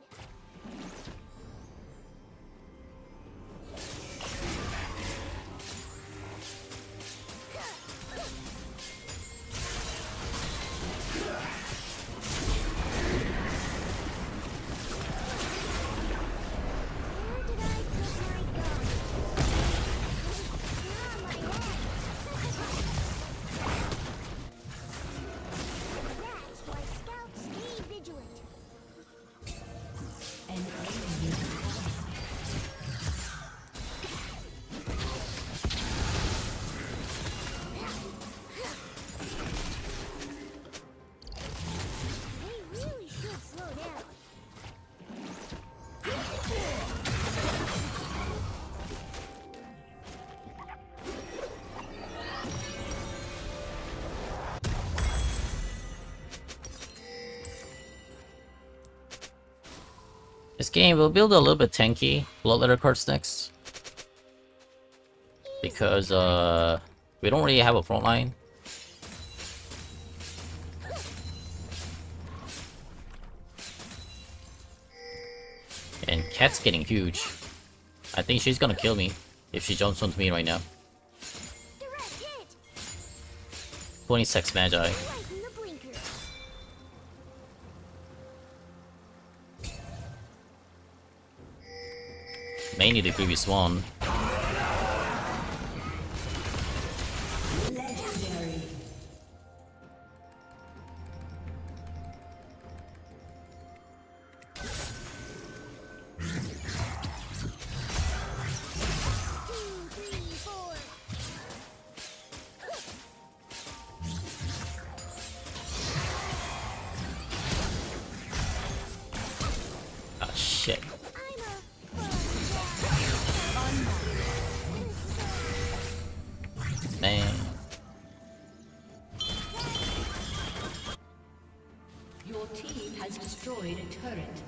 Where did I put my gun? You're on my head. That's why scouts stay vigilant. An enemy is They really should slow down. This game will build a little bit tanky bloodletter cards next. Because we don't really have a front line. And Cat's getting huge. I think she's gonna kill me if she jumps onto me right now. Direct hit. 26 Magi. Lighten the blinkers. Mainly the previous one. legendary. Two, three, four. Ah, shit. I'm a fun guy. Man. Your team has destroyed a turret.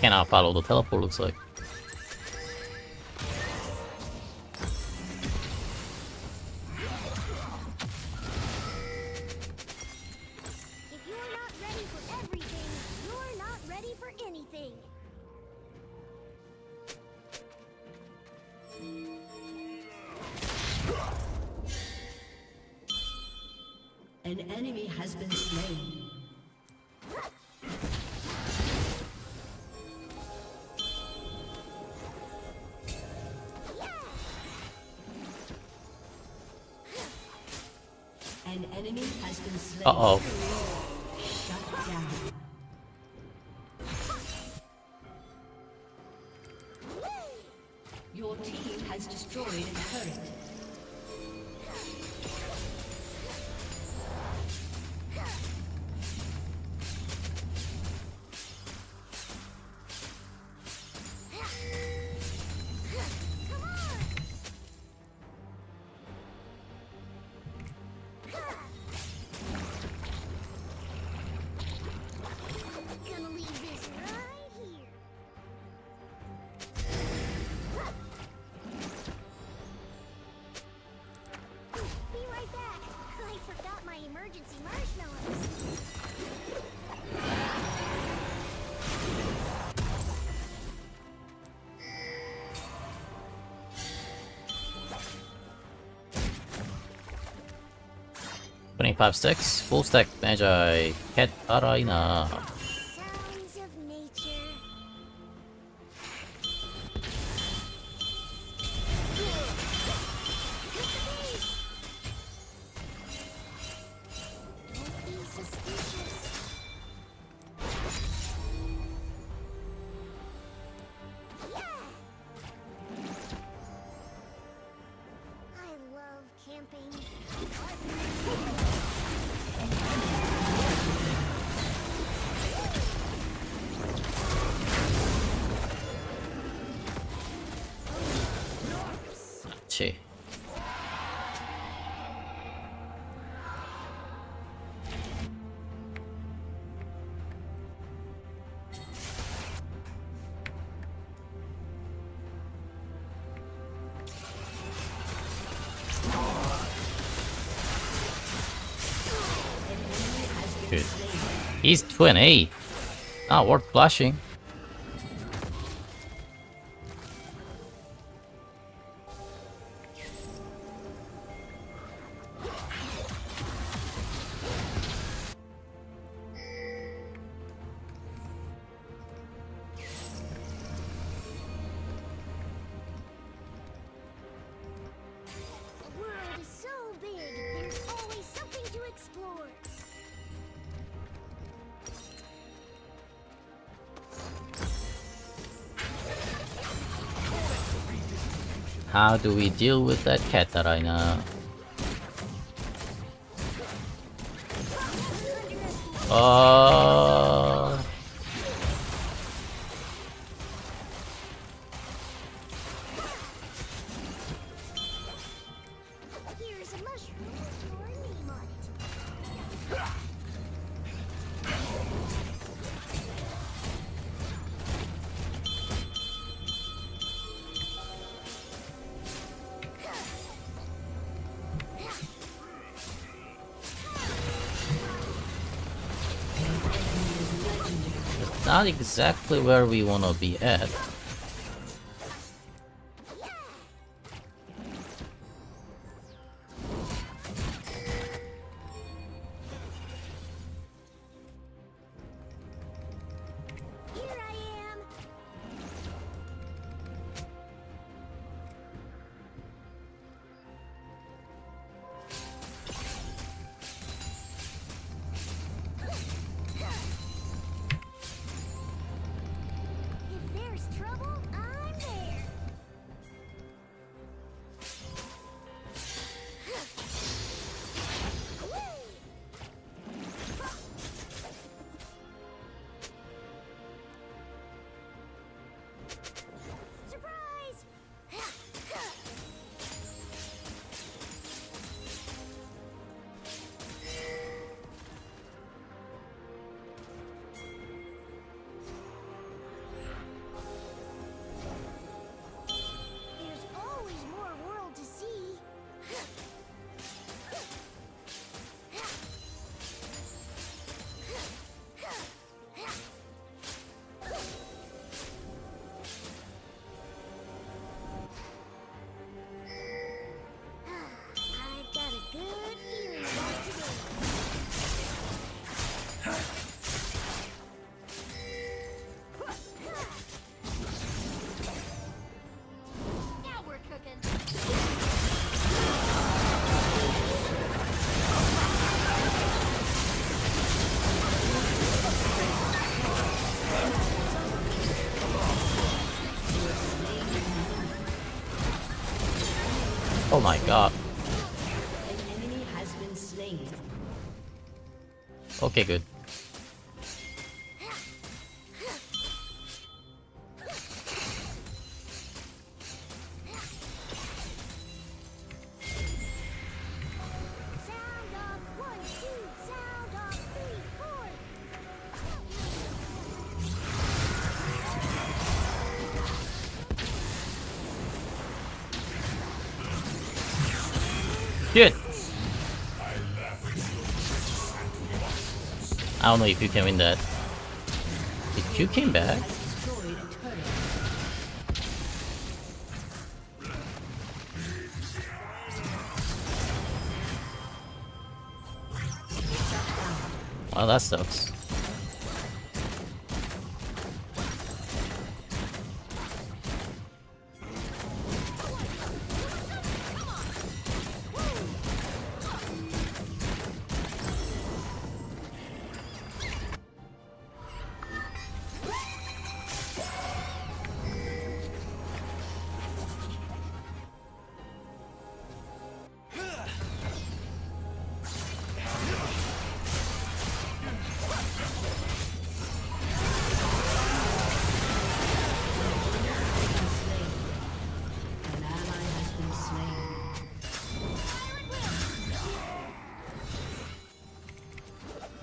Cannot follow the teleport, looks like. If you're not ready for everything, you're not ready for anything. An enemy has been slain. An enemy has been slain. Uh-oh. Shut down. Your team has destroyed a turret. Gonna leave this right here. Be right back. I forgot my emergency marshmallows. 25 stacks, full stack Magi, Cat Arena. Sounds of nature. Don't be suspicious. Yeah! I love camping. 그렇지. Good. He's 2 and 8. Not worth flashing. The world is so big, there's always something to explore. How do we deal with that cat that I know? Here's a mushroom with your name on it. Not exactly where we want to be at. Here I am. If there's trouble, I'm there. Surprise! There's always more world to see. I've got a good feeling about today. Now we're cooking. Oh my god. An enemy has been slain. Okay, good. Sound off 1, 2, sound off 3, 4. Shit! I don't know if you can win that. Did you came back? Destroyed a turret. Well, that sucks. An ally has been slain.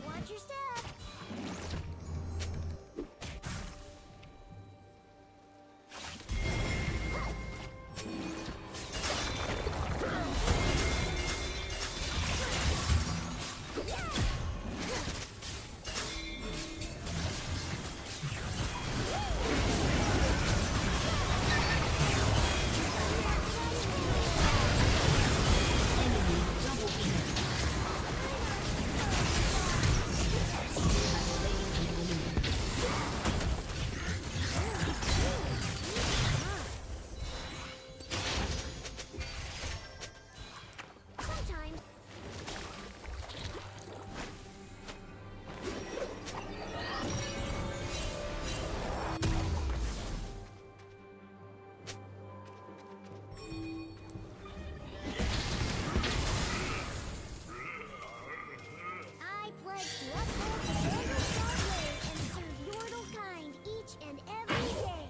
Watch your step. Sometimes I pledge to uphold the Vandal Star way and serve Yordle kind each and every day.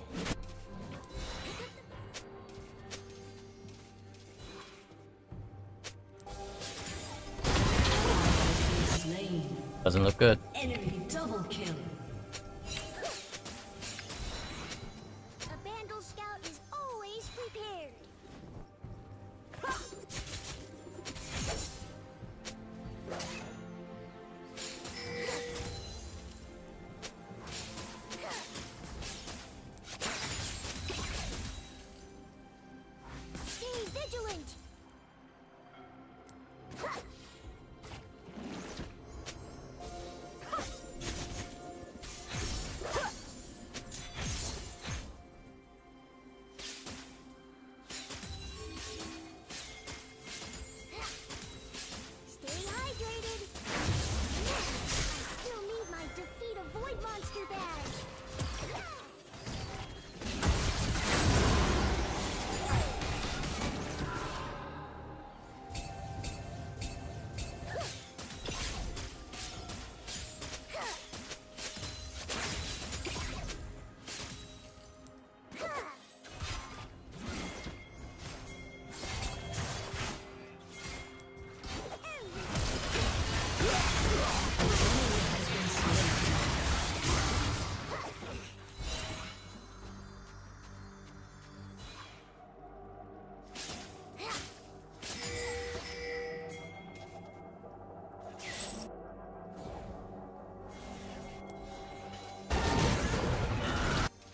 Slain. Doesn't look good. Enemy double kill. A Vandal Scout is always prepared. Stay vigilant. Stay hydrated. I still need my defeat a void monster badge.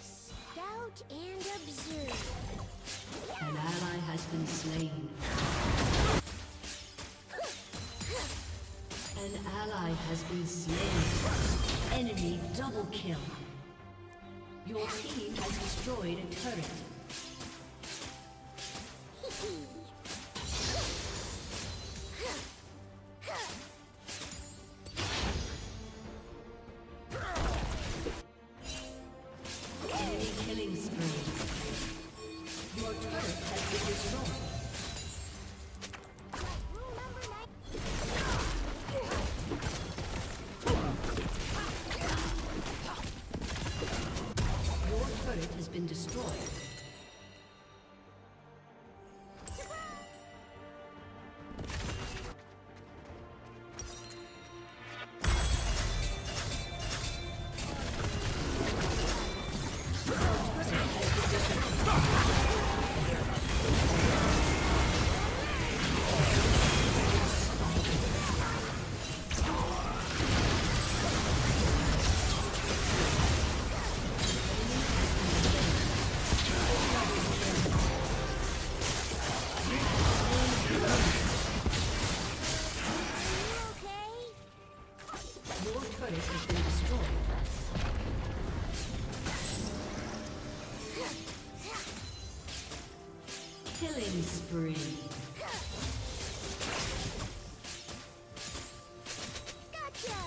Scout and observe. An ally has been slain. An ally has been slain. Enemy double kill. Your team has destroyed a turret. Enemy killing spree. Your turret has been destroyed. Rule number 9. Your turret has been destroyed. Your turret has been destroyed. Killing spree. Gotcha!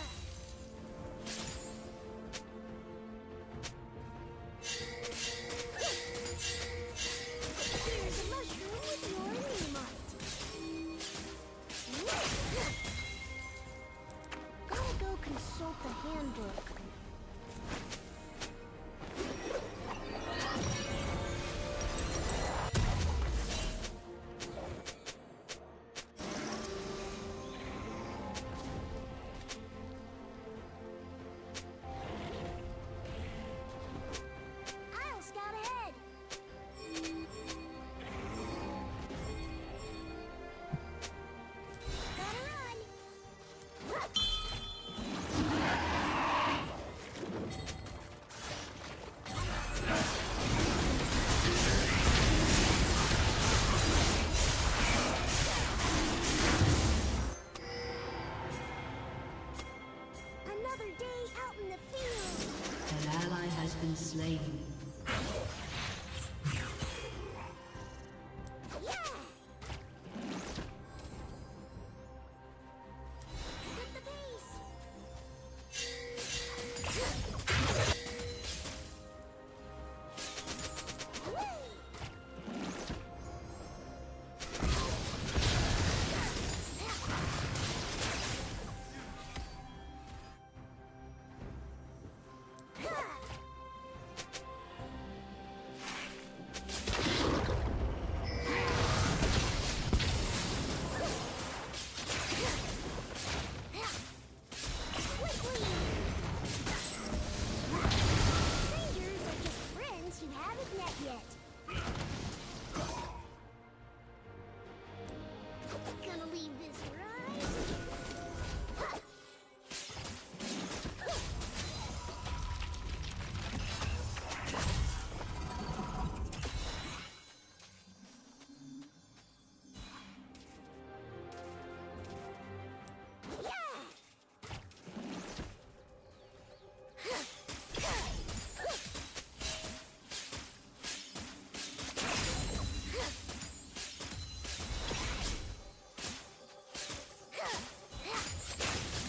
Here's a mushroom with your Nemite. Gotta go consult the handbook. I'll scout ahead. Gotta run. Another day out in the field. An ally has been slain. Yeah! Pick up the pace. Quickly! Strangers are just friends you haven't met yet. Gonna leave this right.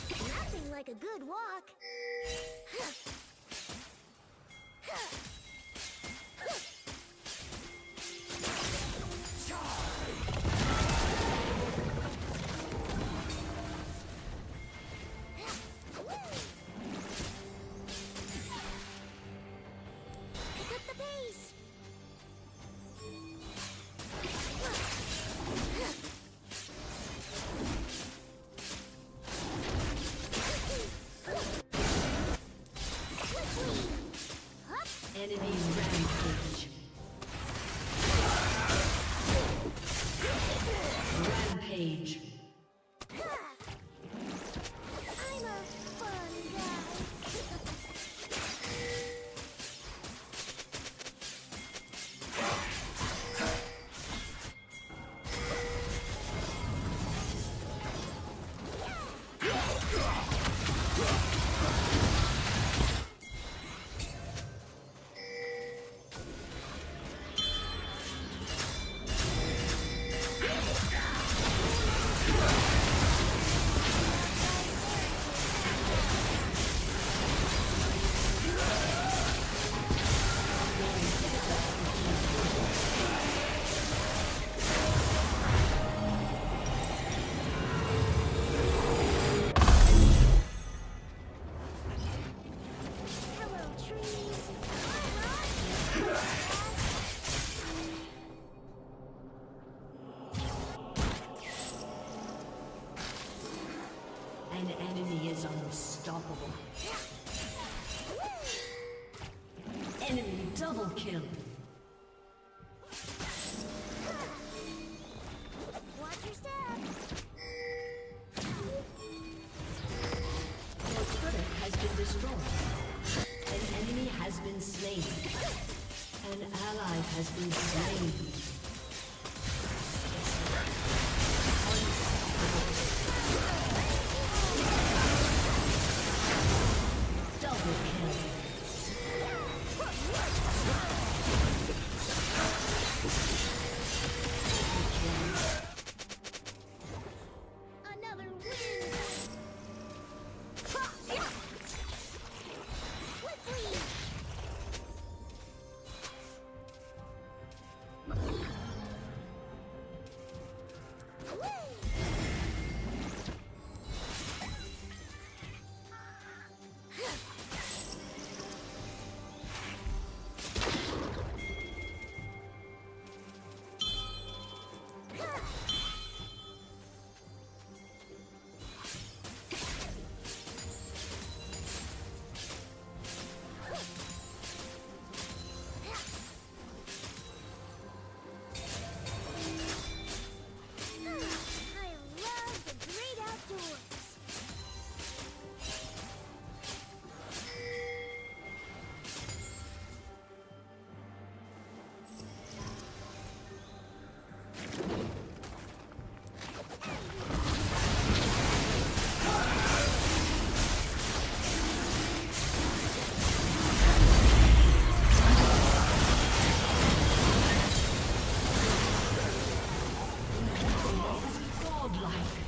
Nothing like a good walk. Pick up the pace. Enemy rampage. Rampage. I'm a fun Hello, trees. An enemy is unstoppable. Enemy double kill. Watch your step. Your turret has been destroyed. An enemy has been slain. An ally has been slain.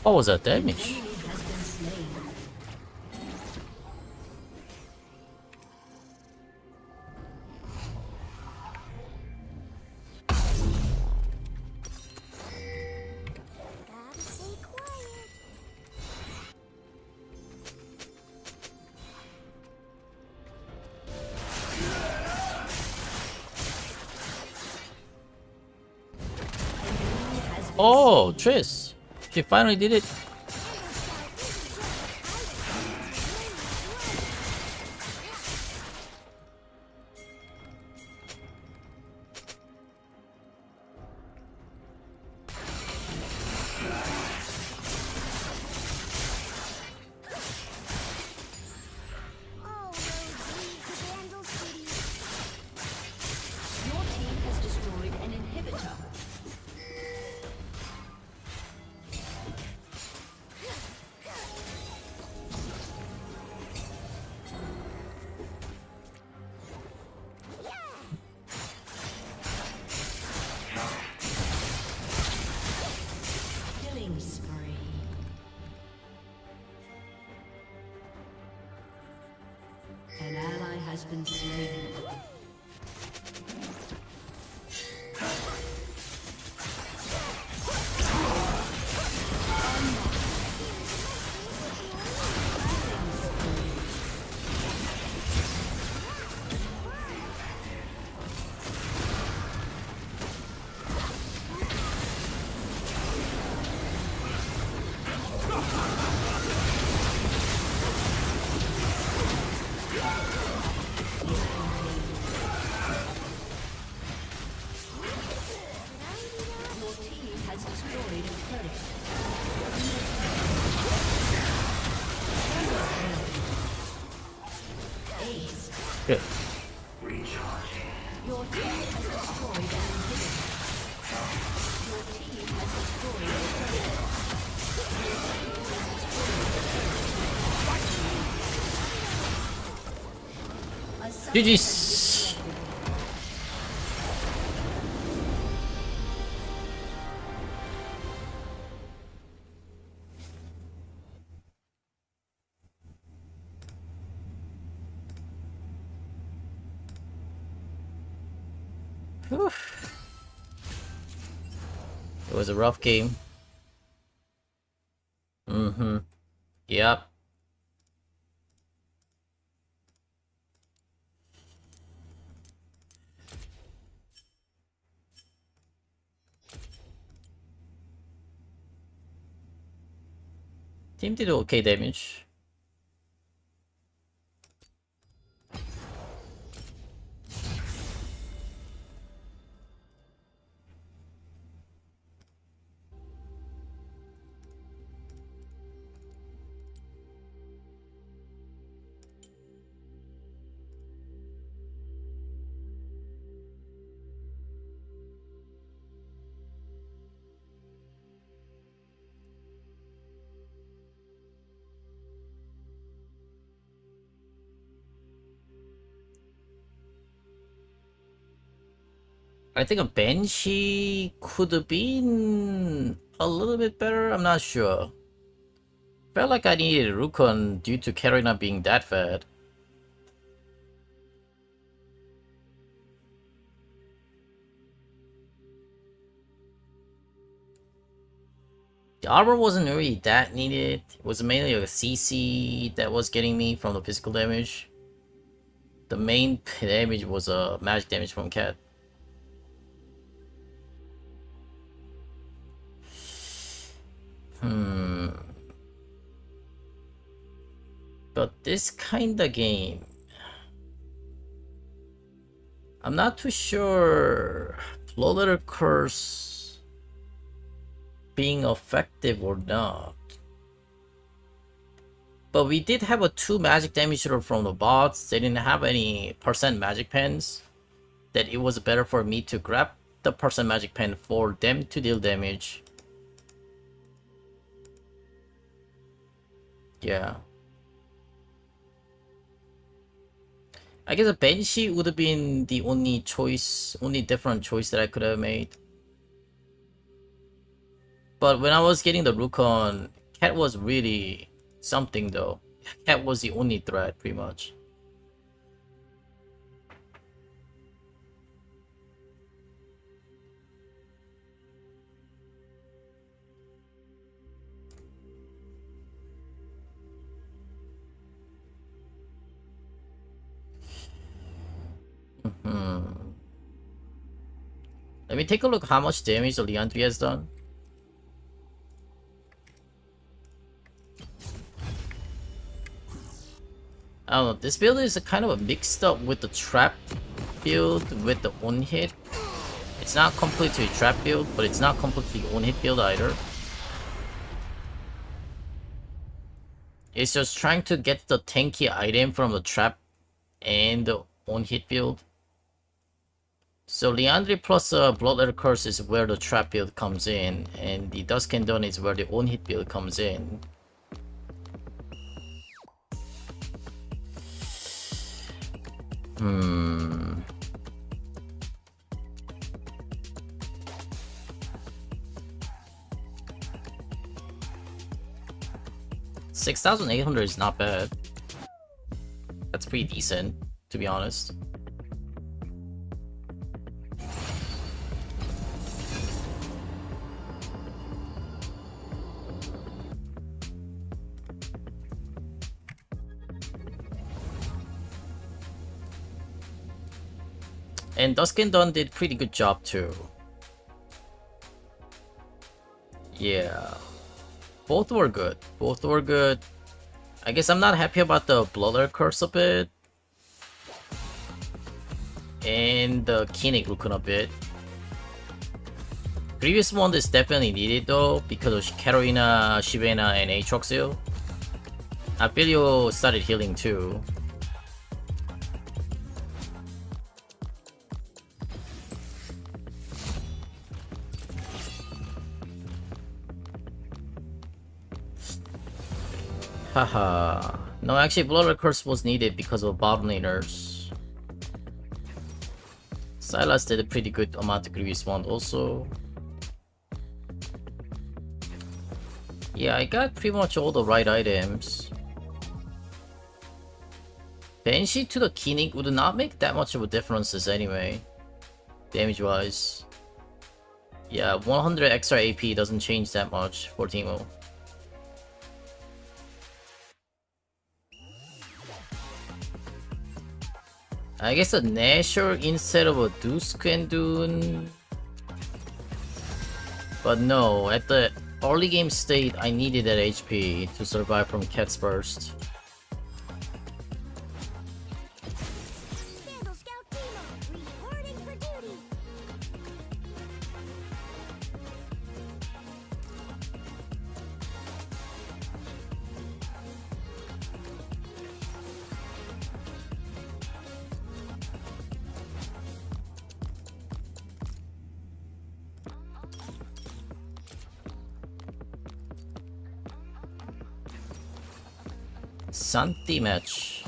What was that An damage? enemy has been slain. Gotta stay quiet. Oh, Triss. She finally did it. All roads lead to Vandal City. Your team has destroyed an inhibitor. Killing spree. An ally has been slain. Your team has destroyed a turret. Ace. Good. Your team has destroyed an inhibitor. Your team has destroyed a turret. A summoner has GG's. Whew. It was a rough game. Mm-hmm. Yep. Team did okay damage. I think a Banshee could have been a little bit better. I'm not sure. Felt like I needed Rukon due to Carry not being that fat. The armor wasn't really that needed. It was mainly a CC that was getting me from the physical damage. The main damage was magic damage from Cat. But this kinda game, I'm not too sure Flow Letter Curse being effective or not. But we did have a 2 magic damage from the bots. They didn't have any percent magic pens. That it was better for me to grab the percent magic pen for them to deal damage. Yeah. I guess a Banshee would have been the only choice, only different choice that I could have made. But when I was getting the Rukon, Cat was really something though. Cat was the only threat, pretty much. Let me take a look how much damage the Leandri has done. I don't know, this build is a kind of a mixed up with the trap build with the on hit. It's not completely trap build, but it's not completely on hit build either. It's just trying to get the tanky item from the trap and the on hit build. So Leandri plus Bloodletter Curse is where the trap build comes in, and the Dusk and Dawn is where the on hit build comes in. Hmm. 6,800 is not bad. That's pretty decent, to be honest. And Dusk and Dawn did pretty good job too. Yeah. Both were good. Both were good. I guess I'm not happy about the Bloodletter Curse a bit. And the Kinnick Rukun a bit. Previous one is definitely needed though, because of Carolina, Shivena, and Aatroxil. Apelio started healing too. Haha. No, actually, Bloodletter Curse was needed because of bottom laners. Sylas did a pretty good amount of previous one also. Yeah, I got pretty much all the right items. Banshee to the Kinnick would not make that much of a difference anyway, damage wise. Yeah, 100 extra AP doesn't change that much for Teemo. I guess a Nashor instead of a Dusk and Dune. But no, at the early game state, I needed that HP to survive from Cat's Burst. Vandal Scout Teemo, reporting for duty. Santi match.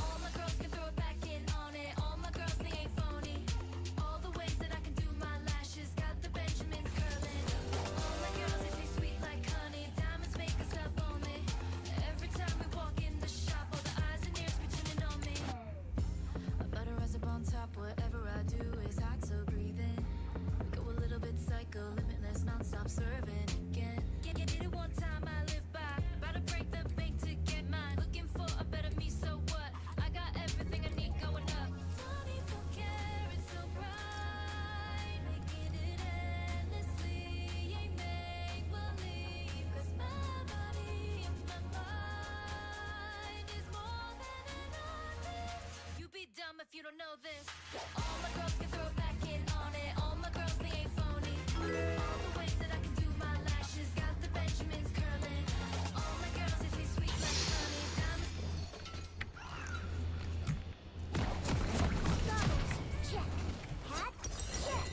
If you don't know this, all my girls can throw it back in on it. All my girls, they ain't phony. All the ways that I can do my lashes, got the Benjamins curling. All my girls, they taste sweet like honey. Diamonds. Goggles, check. Hat, check.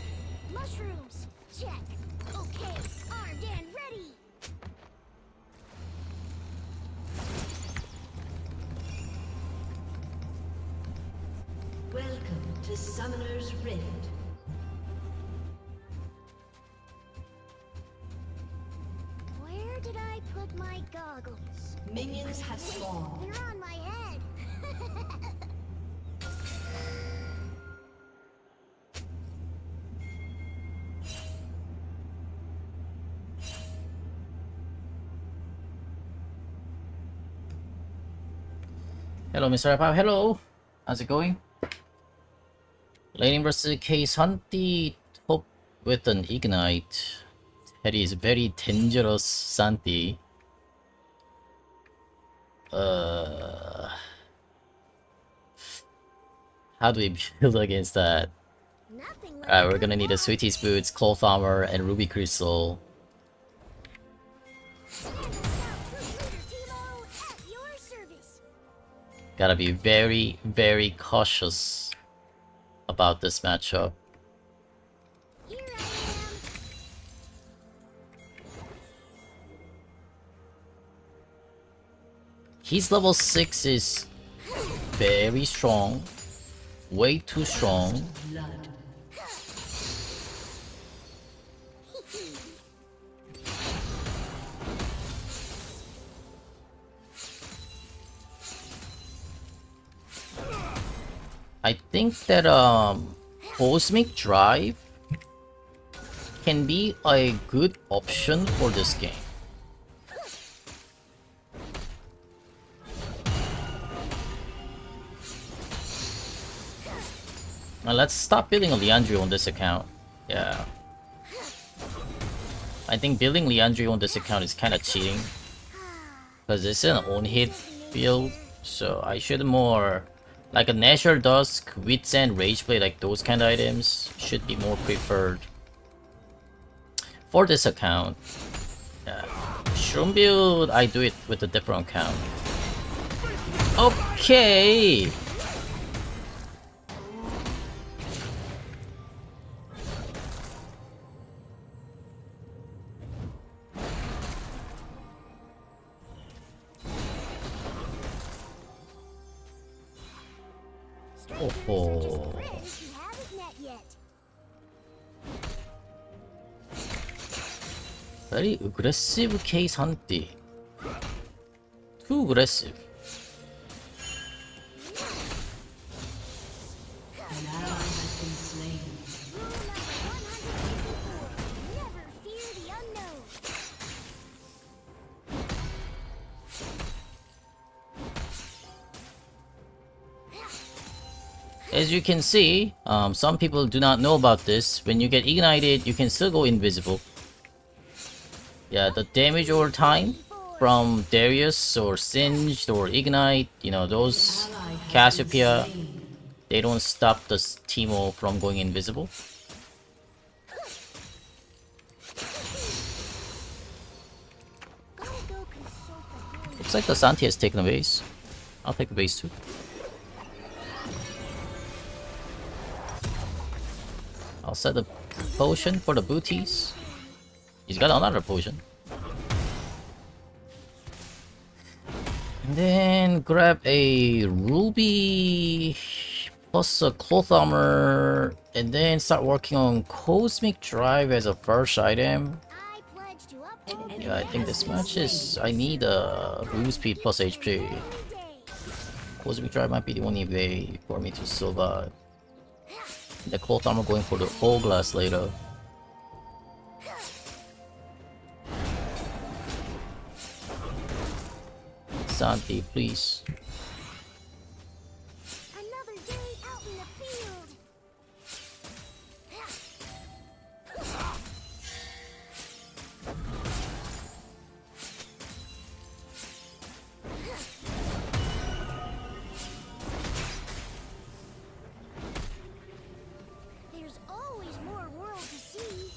Mushrooms, check. Okay, armed and ready. Welcome to Summoner's Rift. Where did I put like my goggles. Minions have spawned. They're on my head. Hello, Mr. iPav. Hello. How's it going? Laning versus Case Santi top with an ignite. That is very dangerous, Santi. How do we build against that? Nothing like Alright, we're gonna need a Sweetie's Boots, Cloth Armor, and Ruby Crystal. Timo at your service. Gotta be very, very cautious about this matchup. Here I am. His level 6 is very strong. Way too strong. Blood. I think that Cosmic Drive can be a good option for this game. Now let's stop building a Leandro on this account. Yeah. I think building Leandro on this account is kind of cheating. Because it's an on-hit build. So I should more... Like a Nashor Dusk, Wits and Rageblade, like those kind of items should be more preferred for this account. Yeah. Shroom build, I do it with a different account. Okay! Oh. Friends you haven't met yet. Very aggressive Case Hunty. Too aggressive. An ally has been slain. Rule number 154. Never fear the unknown. As you can see, some people do not know about this. When you get ignited, you can still go invisible. Yeah, the damage over time from Darius or Singed or Ignite, you know, those Cassiopeia, they don't stop the Teemo from going invisible. Gotta go consult the hand. Looks like the Santi has taken a base. I'll take the base too. I'll set the potion for the booties. He's got another potion. And then grab a ruby plus a cloth armor, and then start working on Cosmic Drive as a first item. I pledge to uphold Yeah, I think this match is... I need a move speed plus HP. every day. Cosmic Drive might be the only way for me to survive. The cloth armor going for the whole glass later. Santi, please. Another day out in the field. There's always more world to see.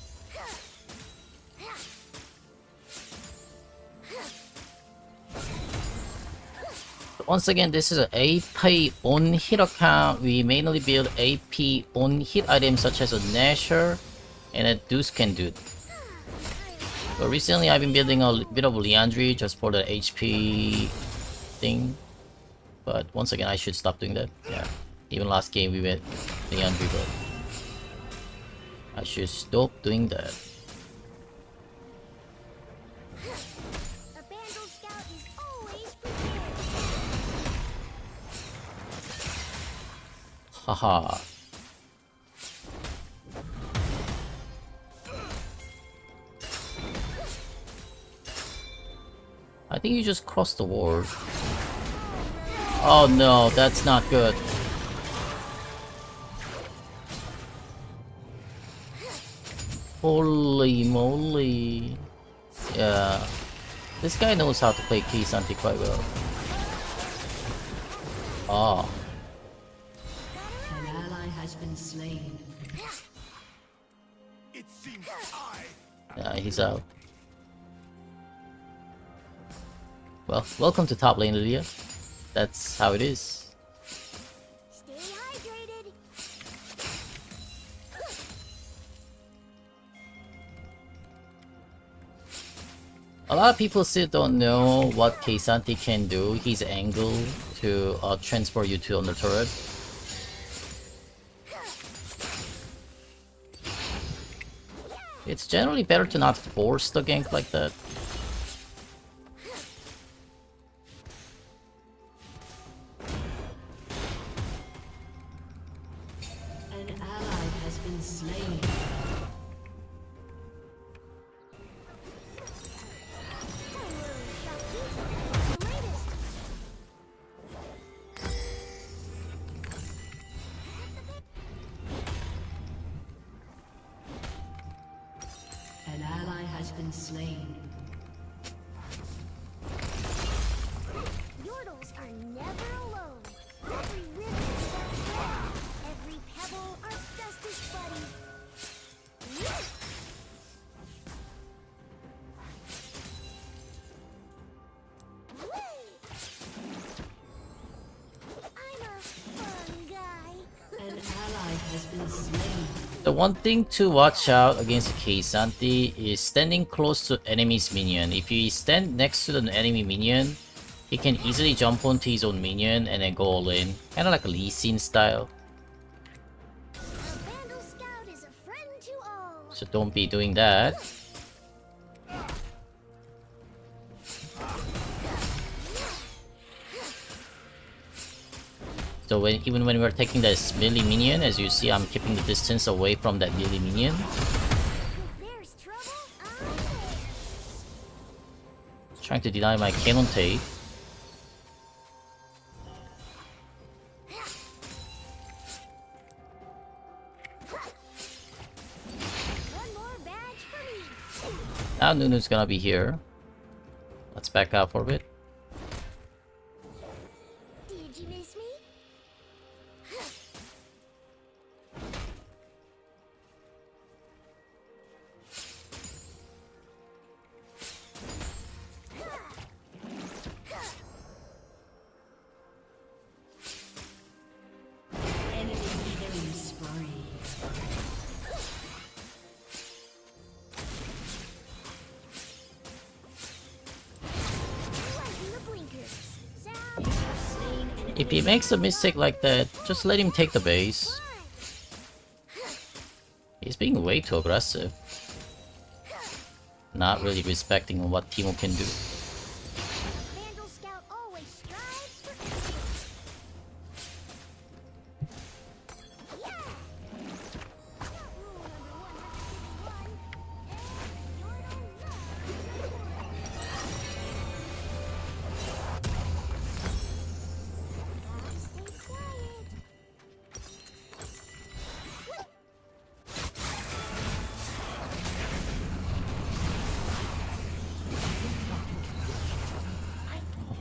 Once again, this is an AP on-hit account. We mainly build AP on-hit items such as a Nashor and a Deuce can do. But recently I've been building a bit of Leandry just for the HP thing. But once again, I should stop doing that. Yeah. Even last game we went Leandry, but I should stop doing that. Abandoned Haha. I think you just crossed the wall. Oh no, that's not good. Holy moly. Yeah. This guy knows how to play Keysanti quite well. Oh. An ally has been slain. Yeah, he's out. Well, welcome to top lane, Lydia. That's how it is. Stay hydrated. A lot of people still don't know what Keysanti can do. His angle to transport you to on the turret. It's generally better to not force the gank like that. An ally has been slain. The latest. An ally has been slain. Yordles are never alone. Every river is our friend. Every pebble our bestest buddy. I'm a fun guy. An ally has been slain. The one thing to watch out against Keysanti is standing close to enemy's minion. If you stand next to the enemy minion, he can easily jump onto his own minion and then go all in. Kinda like a Lee Sin style. A Vandal Scout is a friend to all. So don't be doing that. So even when we're taking this melee minion, as you see, I'm keeping the distance away from that melee minion. If there's trouble, I'm there. Trying to deny my cannon take. One more badge for me. Now Nunu's gonna be here. Let's back out for a bit. Did you miss me? Enemy killing spree. Lighten the blinkers. Sound Slain an If he makes a mistake like that, just let him take the base. He's being way too aggressive. Not really respecting what Timo can do. Vandal Scout always strives for yeah. Rule number 151. Stay quiet.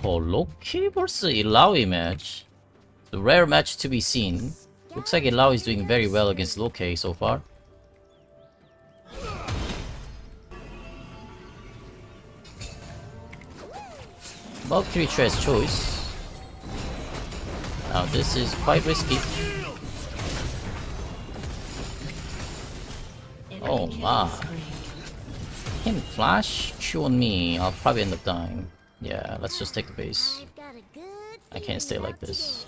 Oh, Loki versus Illaoi match. The rare match to be seen. Looks like Illaoi is doing very well against Loki so far. Valkyrie has choice. Now this is quite risky. Oh my. Him flash Q on me. I'll probably end up dying. Yeah, let's just take the base. I've got a good I can't stay feeling like about this.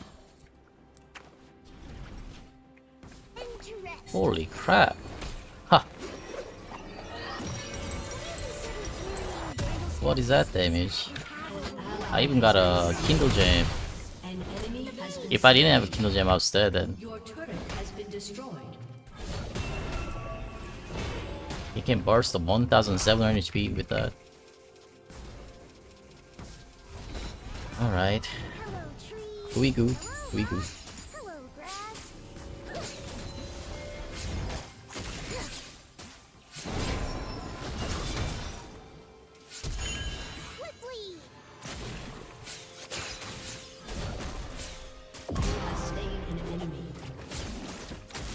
today. Interest. Holy crap. Ha! What is that damage? I even got a Kindle Gem. enemy has has been If I didn't have a Kindle Gem, I was dead then. Your turret has been destroyed. He can burst the 1700 HP with that. Alright. Hello, trees. We go. Hello, We go. rock. Hello, grass. Quickly. You have slain an enemy.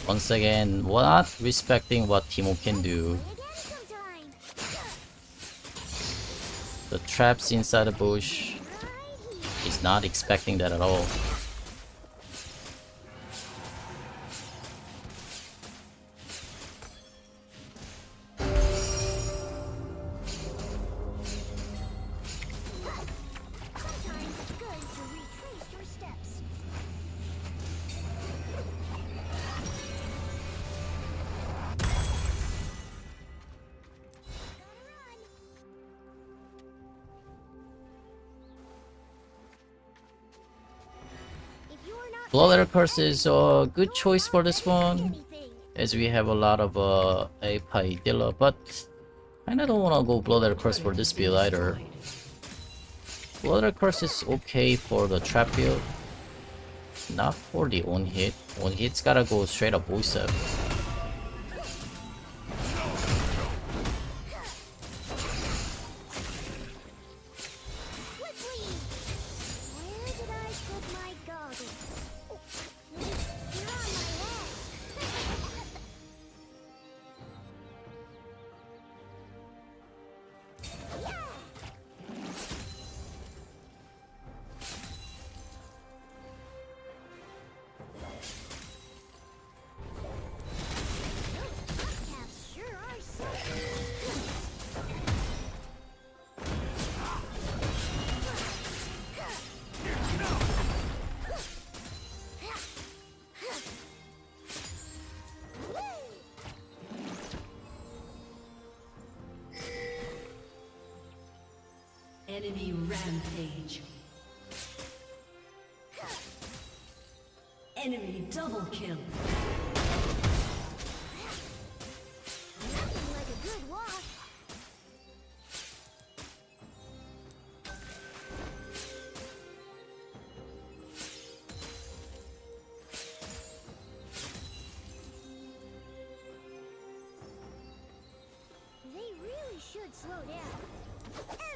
Once again, not respecting what Timo can do. Play again sometime. The traps inside the bush. Right here. He's not expecting that at all. Sometimes it's good to retrace your steps. Gotta run. If you're not Blood Letter Curse is a good choice for this one, anything, as we have a lot of iPav Dilla, but I don't want to go Blood Letter Curse for this build either. Blood Letter Curse is okay for the trap build, not for the on hit. On hit's gotta go straight up voice up. quickly. Where did I put my goggles? Oh, you're on my head. Yeah. Caps sure are something. Enemy rampage. Enemy double kill. Nothing like a good walk. They really should slow down.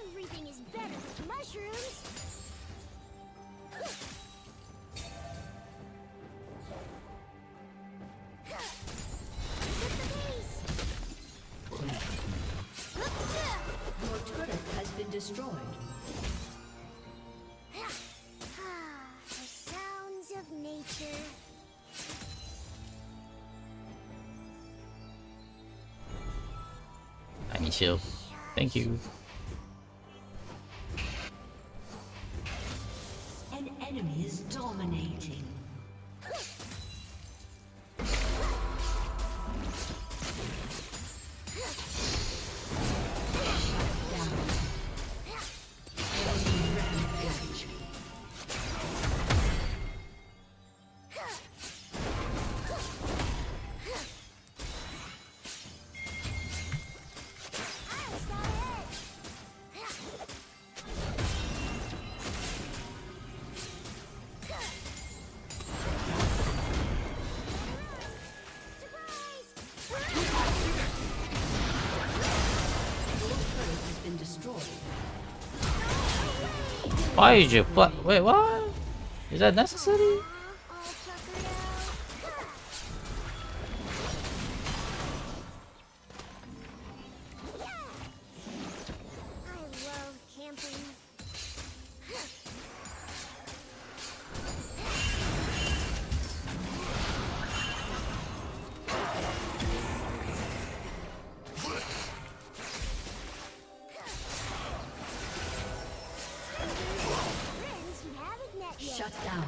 Everything is better with mushrooms. Get the pace. Your turret has been destroyed. The sounds of nature. I need shield. Thank you. An enemy is dominating. Down. Enemy rampage. I was got ahead. Your turret has been destroyed. Why did you wait, what? Is that necessary? All suckered out. Yeah. I love camping. Friends you haven't met yet. Shut down.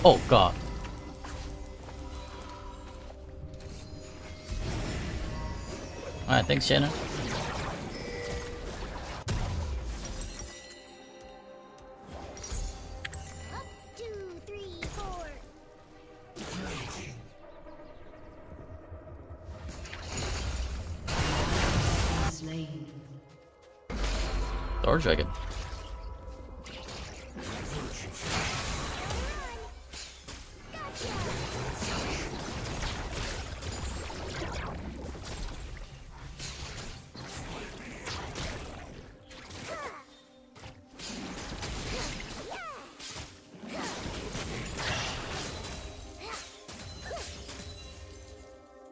Oh god. Alright, thanks, Shannon. Up, 2, 3, 4. Slain. Thor Dragon.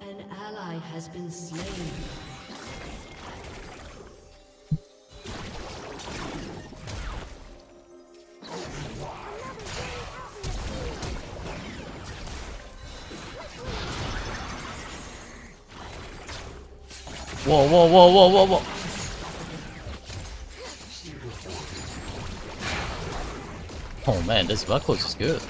An ally has been slain. Whoa, whoa, whoa, whoa, whoa, whoa. Oh man, this Buckles is good.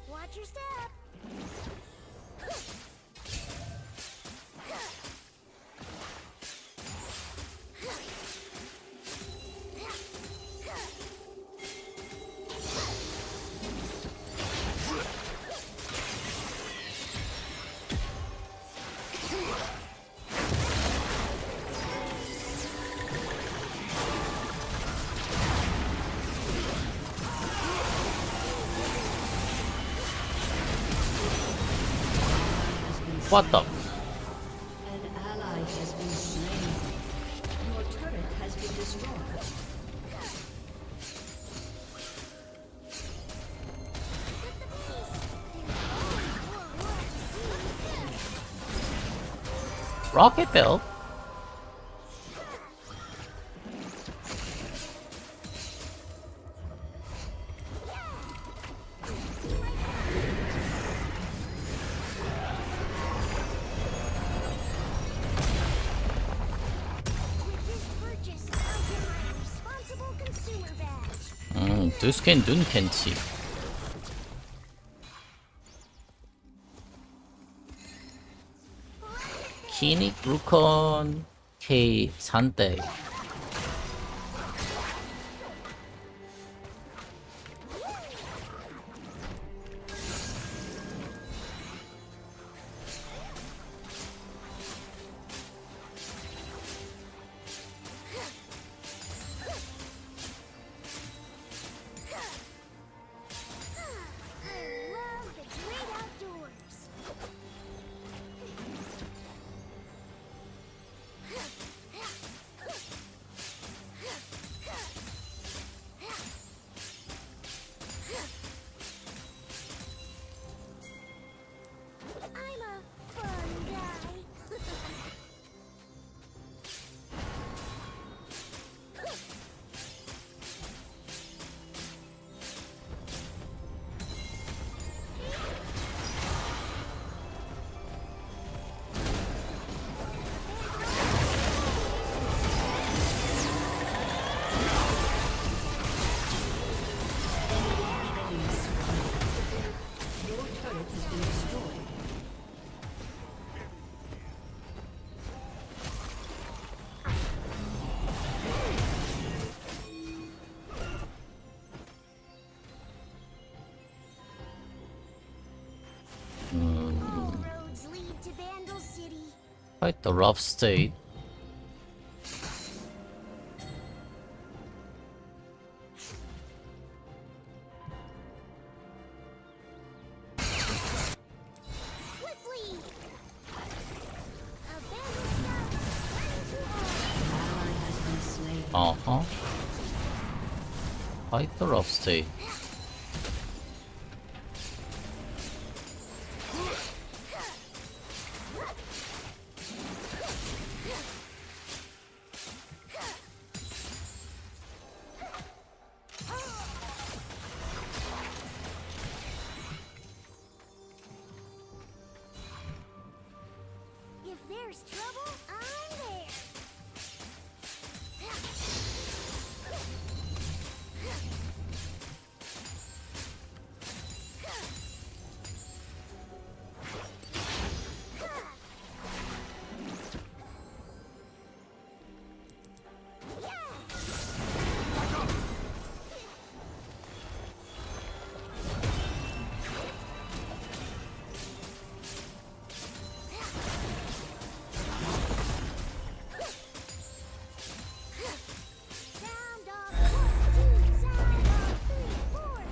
Watch your step. What the? An ally has been slain. Your turret has been destroyed. Rocket Bill? With this purchase, I'll get my responsible consumer badge. 두 스캔 눈 캔치. 키닉 루컨 K 산대. I love the great outdoors. I'm a fun guy. Your turret has been destroyed. All roads lead to Vandal City. Quite the rough state. Swiftly! A Vandal scout ready to arm. Ally has been slain. Uh-huh. Quite the rough state. there's trouble, I'm there. Sound off 1, 2, sound off 3, 4.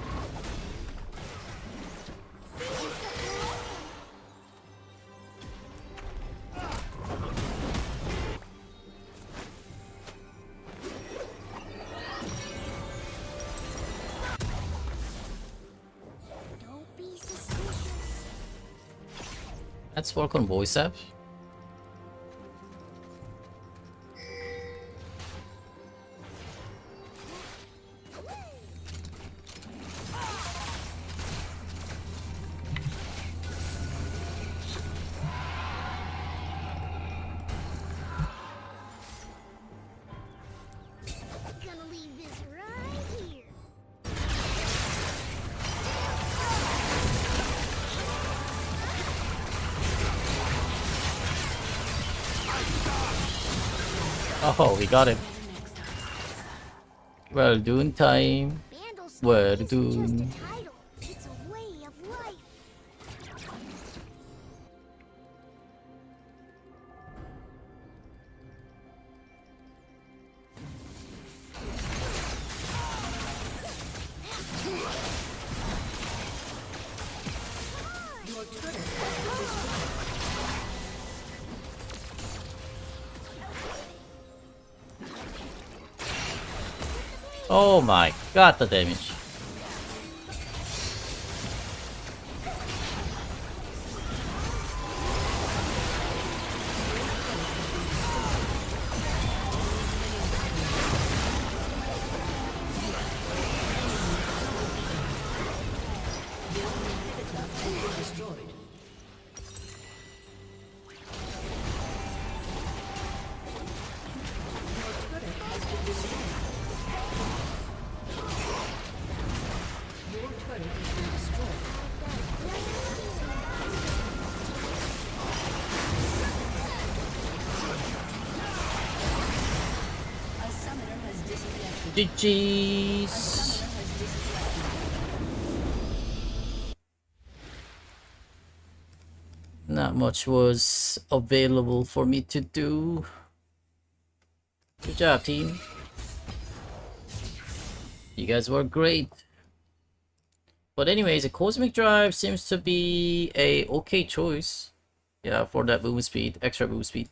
Seize the blessing. Don't be suspicious. Let's work on voice app. Gonna leave this right here. Oh, we got him. Well done, time. Vandal Well Stomp isn't just done. a title, it's a way of life. Oh my god, the damage. GG's. Not much was available for me to do. Good job, team. You guys were great. But anyways, a Cosmic Drive seems to be a okay choice. Yeah, for that movement speed, extra movement speed.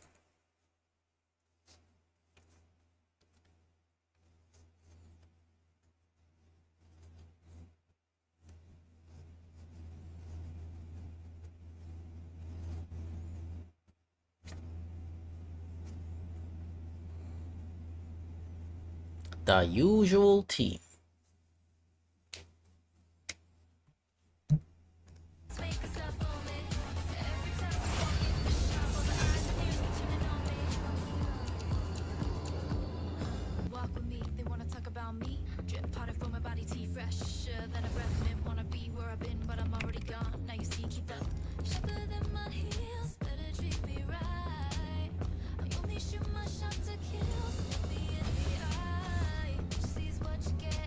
The usual team. Walk with me, they wanna talk about me. Drip powder for my body, tea fresher than a breath mint. Wanna be where I've been, but I'm already gone. Now you see, keep up. Sharper than my heels, better treat me right. I only shoot my shot to kill. Look me in the eye. What you see is what you get.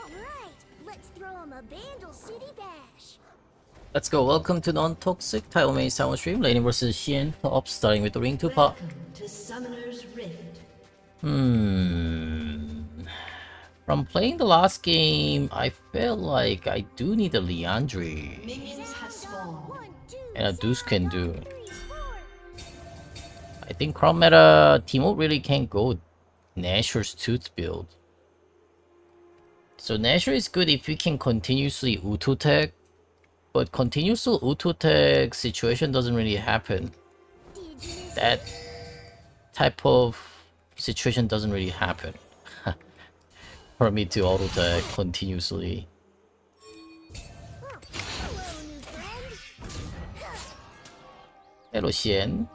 Alright, let's throw him a Vandal City Bash. Let's go. Welcome to Non-Toxic Title Main Sound Stream. Laning versus Xian. Up starting with the ring 2 pot. Welcome to Summoner's Rift. From playing the last game, I feel like I do need a Liandry Minions have spawned. 1, 2, and a Deuce can do. 3, 4. I think Crown Meta Teemo really can't go Nashor's Tooth build. So Nashor is good if you can continuously auto tech, but continuously auto tech situation doesn't really happen. That type of situation doesn't really happen for me to auto tech continuously. Hello, new friend. Hello, Xian.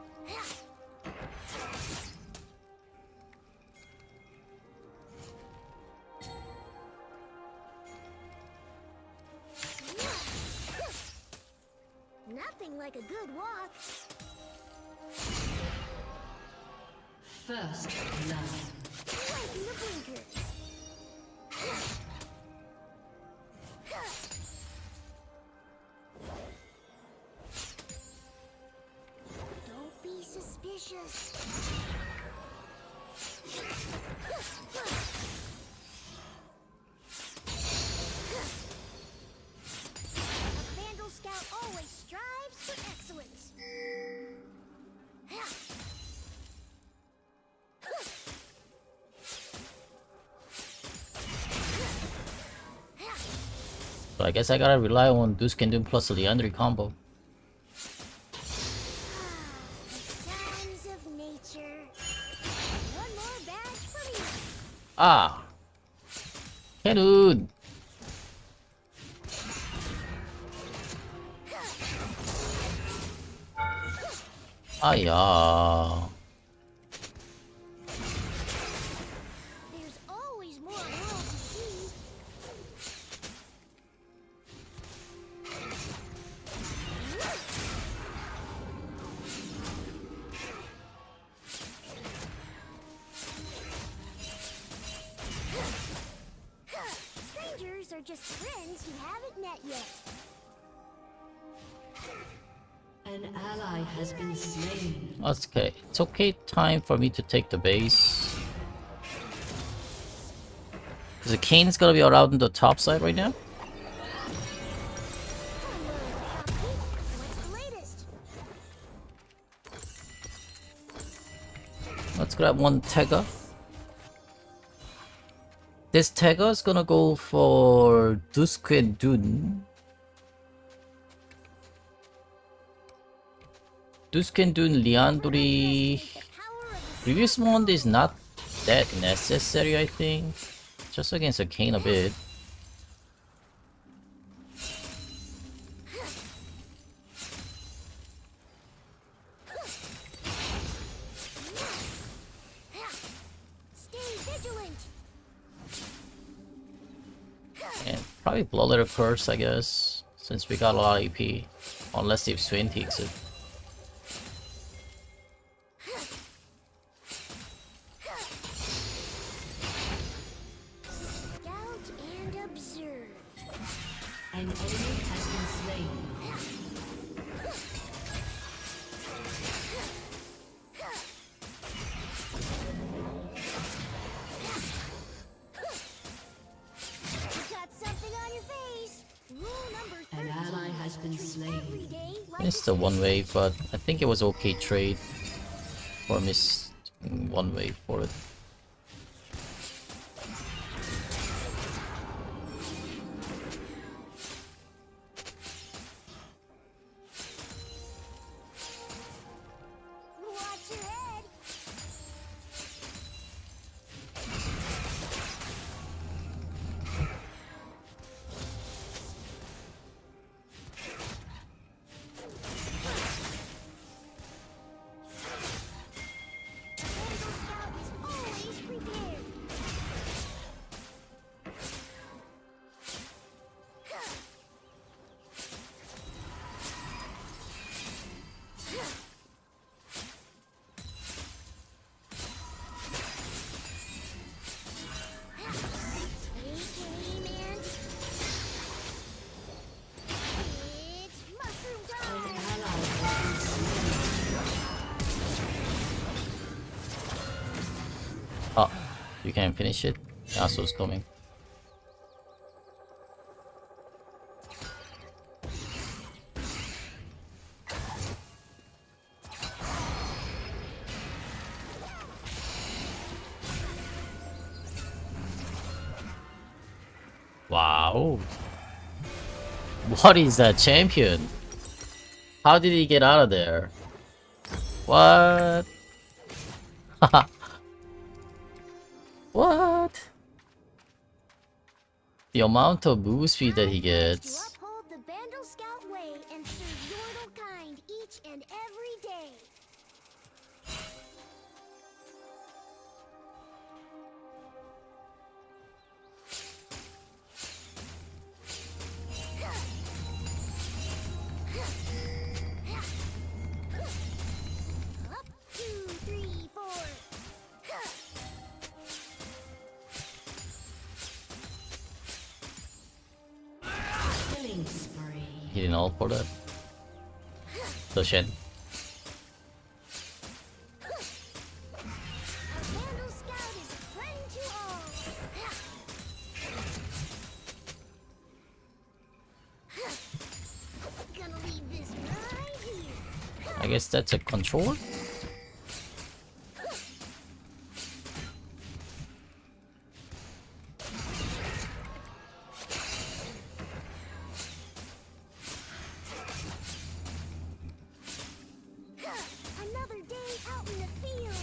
Nothing like a good walk. First blood. Lighten the blinkers. Don't be suspicious. A Vandal Scout always strives for excellence. So I guess I gotta rely on Deuce can do plus the Leandry combo. Sounds of nature. One more badge for me. Ah! Dude! Ah, yeah. There's always more world to see. Strangers are just friends you haven't met yet. An ally has been slain. Okay, it's okay time for me to take the base. Because the Kane's gonna be around on the top side right now. What's the latest? Let's grab one Tega. This Tega is gonna go for Dusk and Dune. Dusk and Dune Liandry. Previous one is not that necessary, I think. Just against a Kane a bit. Stay vigilant. And probably Bloodletter Curse, I guess. since we got a lot of AP. Unless if Swain takes it. Scout and observe. An enemy has been slain. You got something on your face. Rule number 13. An ally has been Treat slain. every day like Missed the one wave, but I think it was okay trade. Or missed one wave for it. watch your head. Vandal Scout is always prepared. Take aim and it's mushroom An time. ally has been slain. Oh, you can finish it. Yasuo's coming. Wow. What is that champion? How did he get out of there? What? What? The amount of move speed that he To gets. uphold the Vandal Scout way and serve Yordle kind each and every day. Up, 2, 3, 4. Killing spree. He didn't all for that. So Shen. Vandal Scout is a friend to all. Gonna leave this right here. I guess that's a control. Another day out in the field.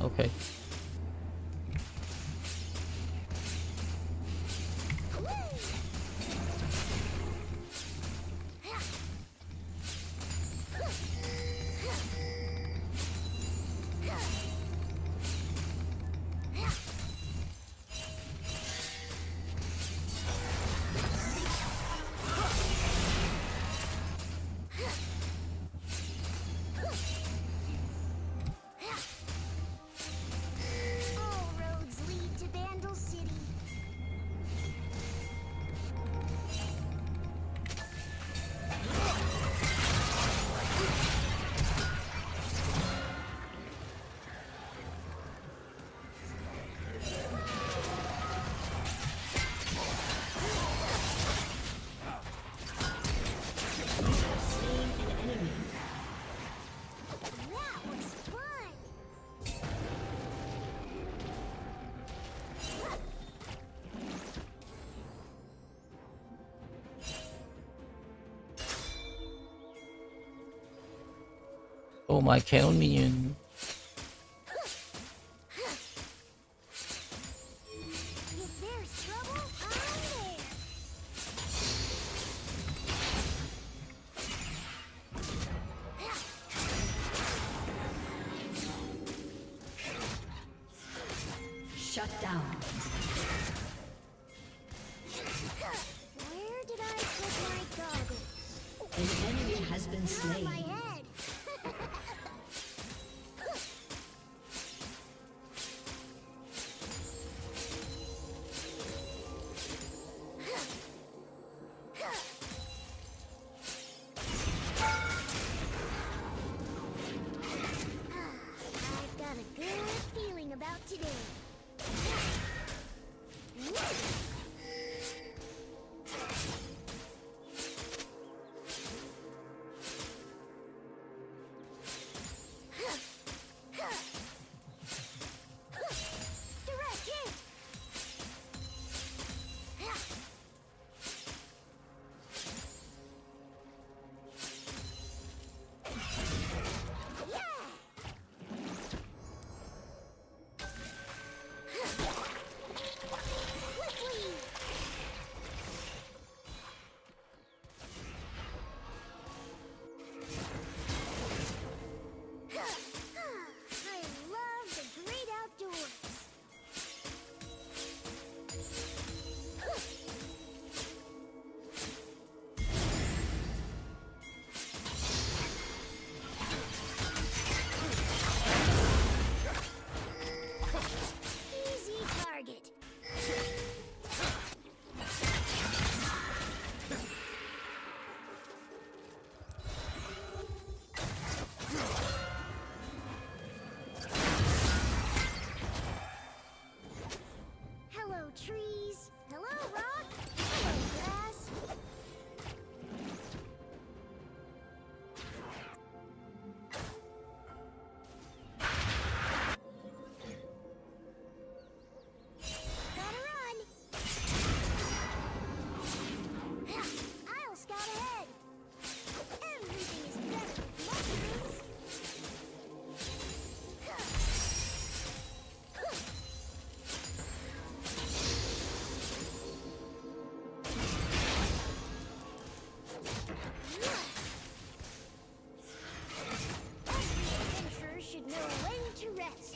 Okay. All roads lead to Vandal City. Slain an enemy. That was fun. Oh, my cannon minion. If there's trouble, I'm there. down. Where did I put my goggles? An enemy has been On my slain. head. I've got a good feeling about today. Direct hit. Quickly. I love the great outdoors. Easy target. Hello, trees. Hello, rock. Hello, grass. Gotta run. I'll scout ahead. Everything is better with mushrooms. Every adventurer should know when to rest.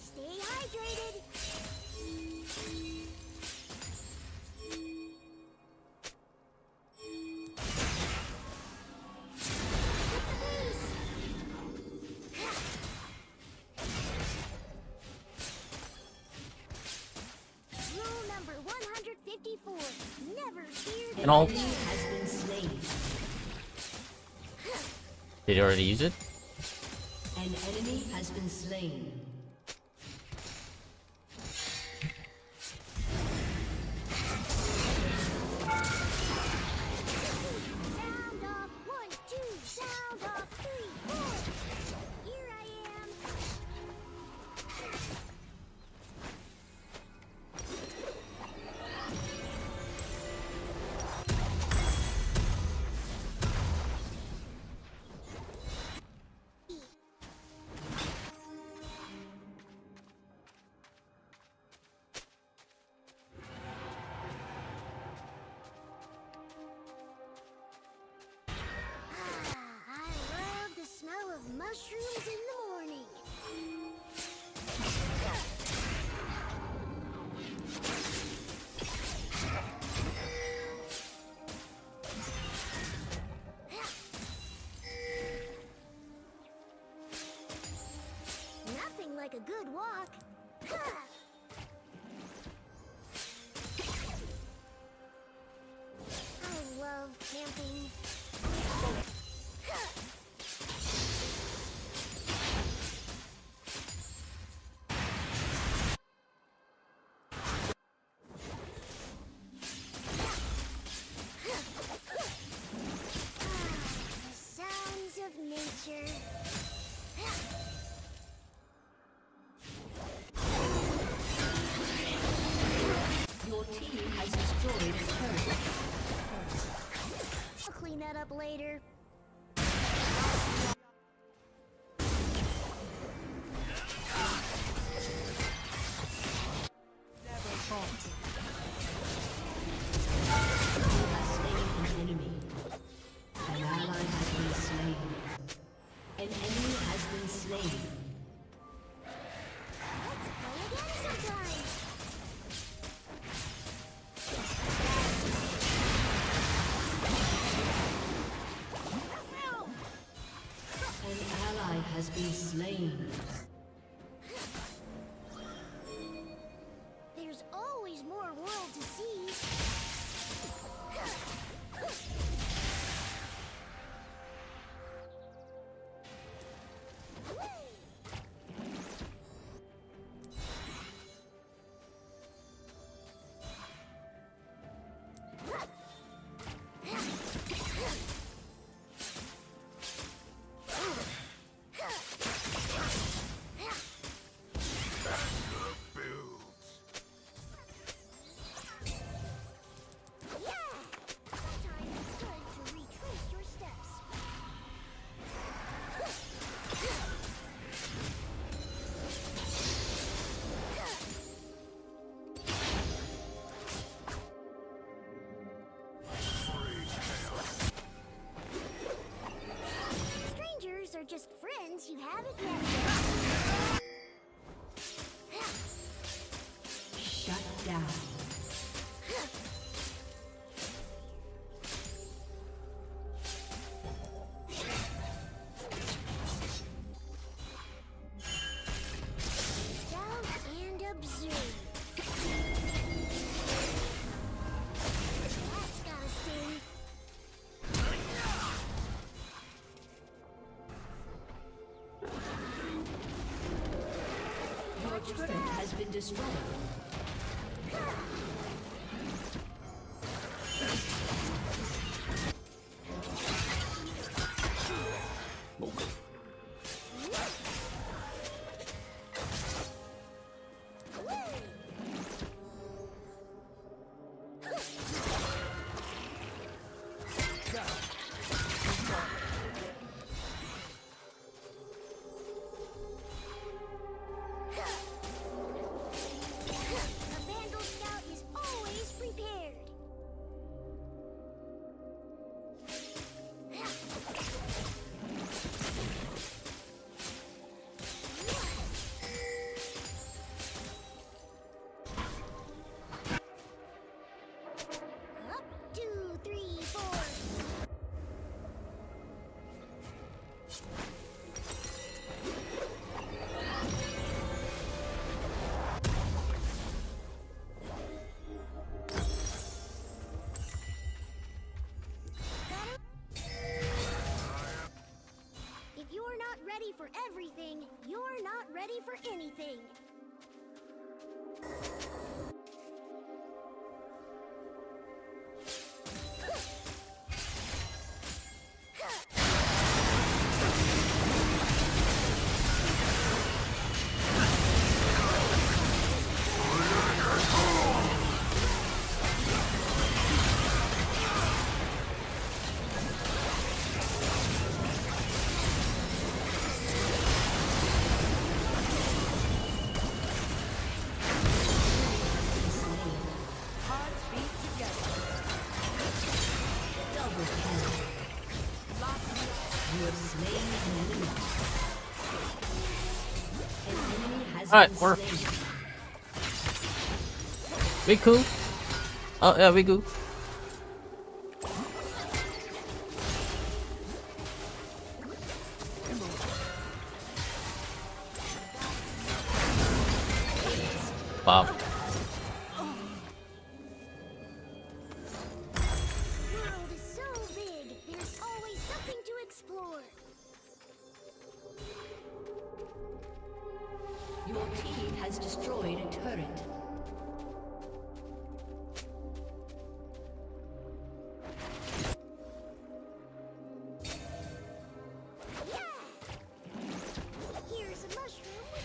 Stay hydrated. Rule number 154. Never fear the You know, Enemy has been slain. did you already use it? An enemy has been slain. Sound off. 1, 2. Sound off. 3, 4. Here I am. I love the smell of mushrooms in the morning. Nothing like a good walk. I love camping. The sounds of nature. Your team has destroyed a turret. I'll clean that up later. been slain. There's always more world to see. Strangers are just friends you haven't met. Shut down. Down and observe. That's gotta sting. Your turret has been destroyed. A Vandal Scout is always prepared. Up, 2, 3, 4. If you're not ready for everything, you're not ready for anything. Hearts beat together. Double kill. You have slain an enemy. An enemy has Alright, been we're- slain. We cool? Oh yeah, we cool. Wow. The world is so big, there's always something to explore. Your team has destroyed a turret. Here's a mushroom with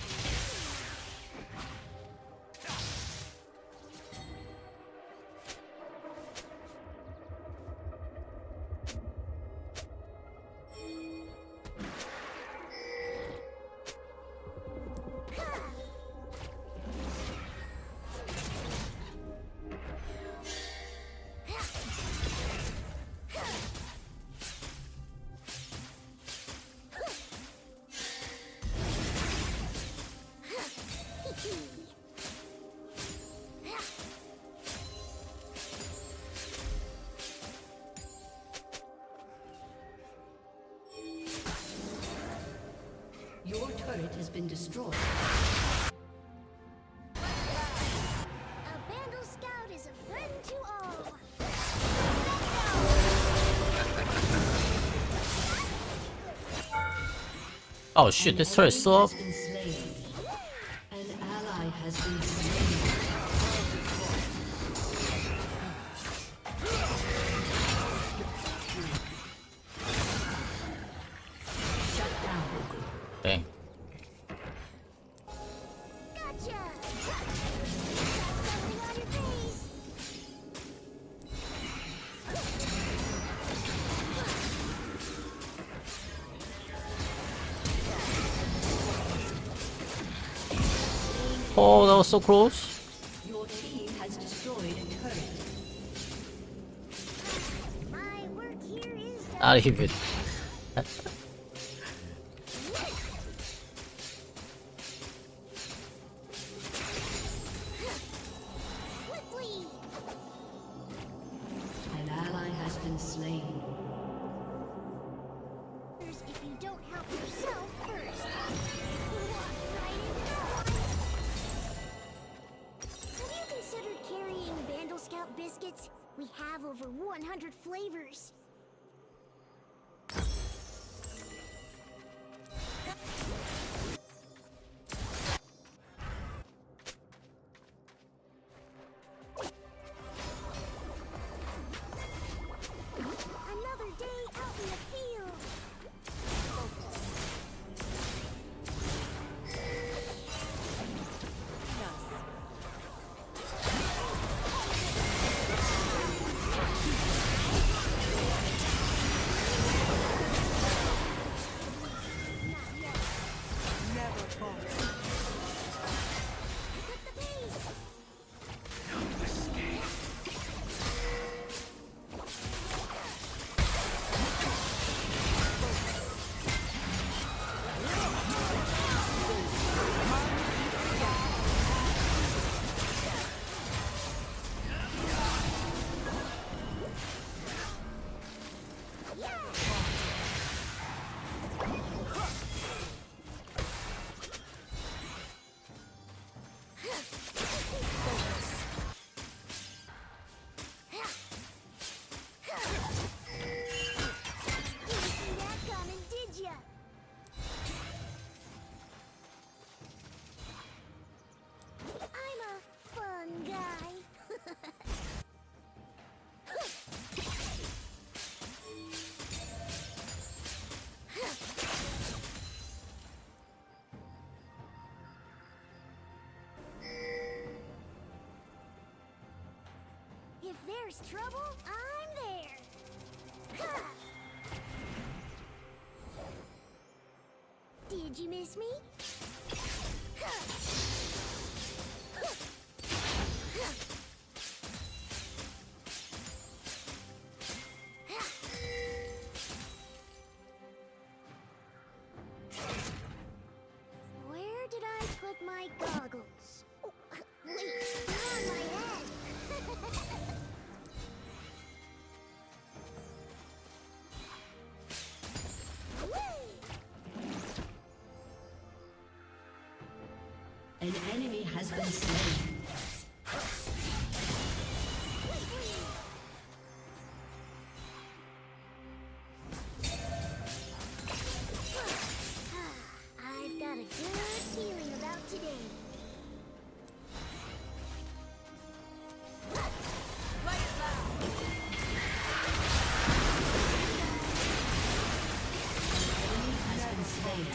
turret has been destroyed. A Vandal Scout is a friend to all. Oh shit, this turret is still up. An ally has been slain. Shut down. Dang. Gotcha! Something on your face. Oh, that was so close. Your team has destroyed a turret. My work here is done. Not even. Quickly! An ally has been slain. If you don't help yourself first. Walk right into that one. Have you considered carrying Vandal Scout biscuits? We have over 100 flavors. Another day out in the field. Pick up the pace. Didn't see that coming, did ya? I'm a fun guy. If there's trouble, I'm there. Ha! Did you miss me? Ha! Ha! Ha! Where did I put my goggles? Oh, wait, they're on my head. An enemy has been slain. I've got a good feeling about today. Has been slain.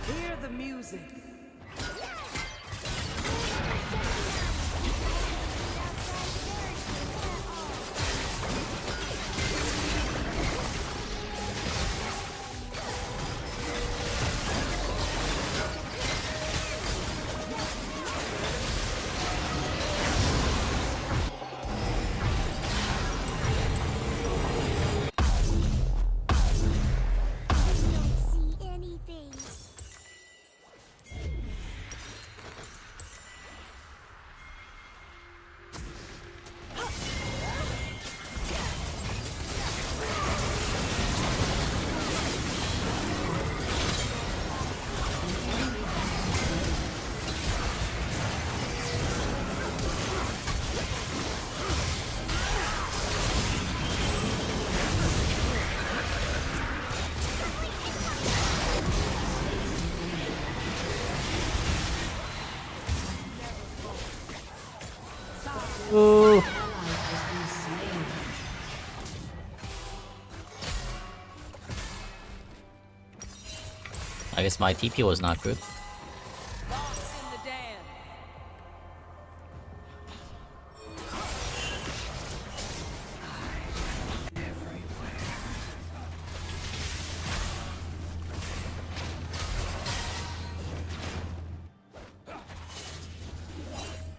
Hear the music. Ooh. Ally has been slain. I guess my TP was not good.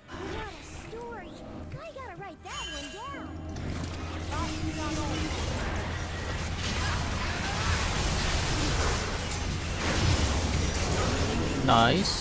What a story. I gotta write that one down. Nice.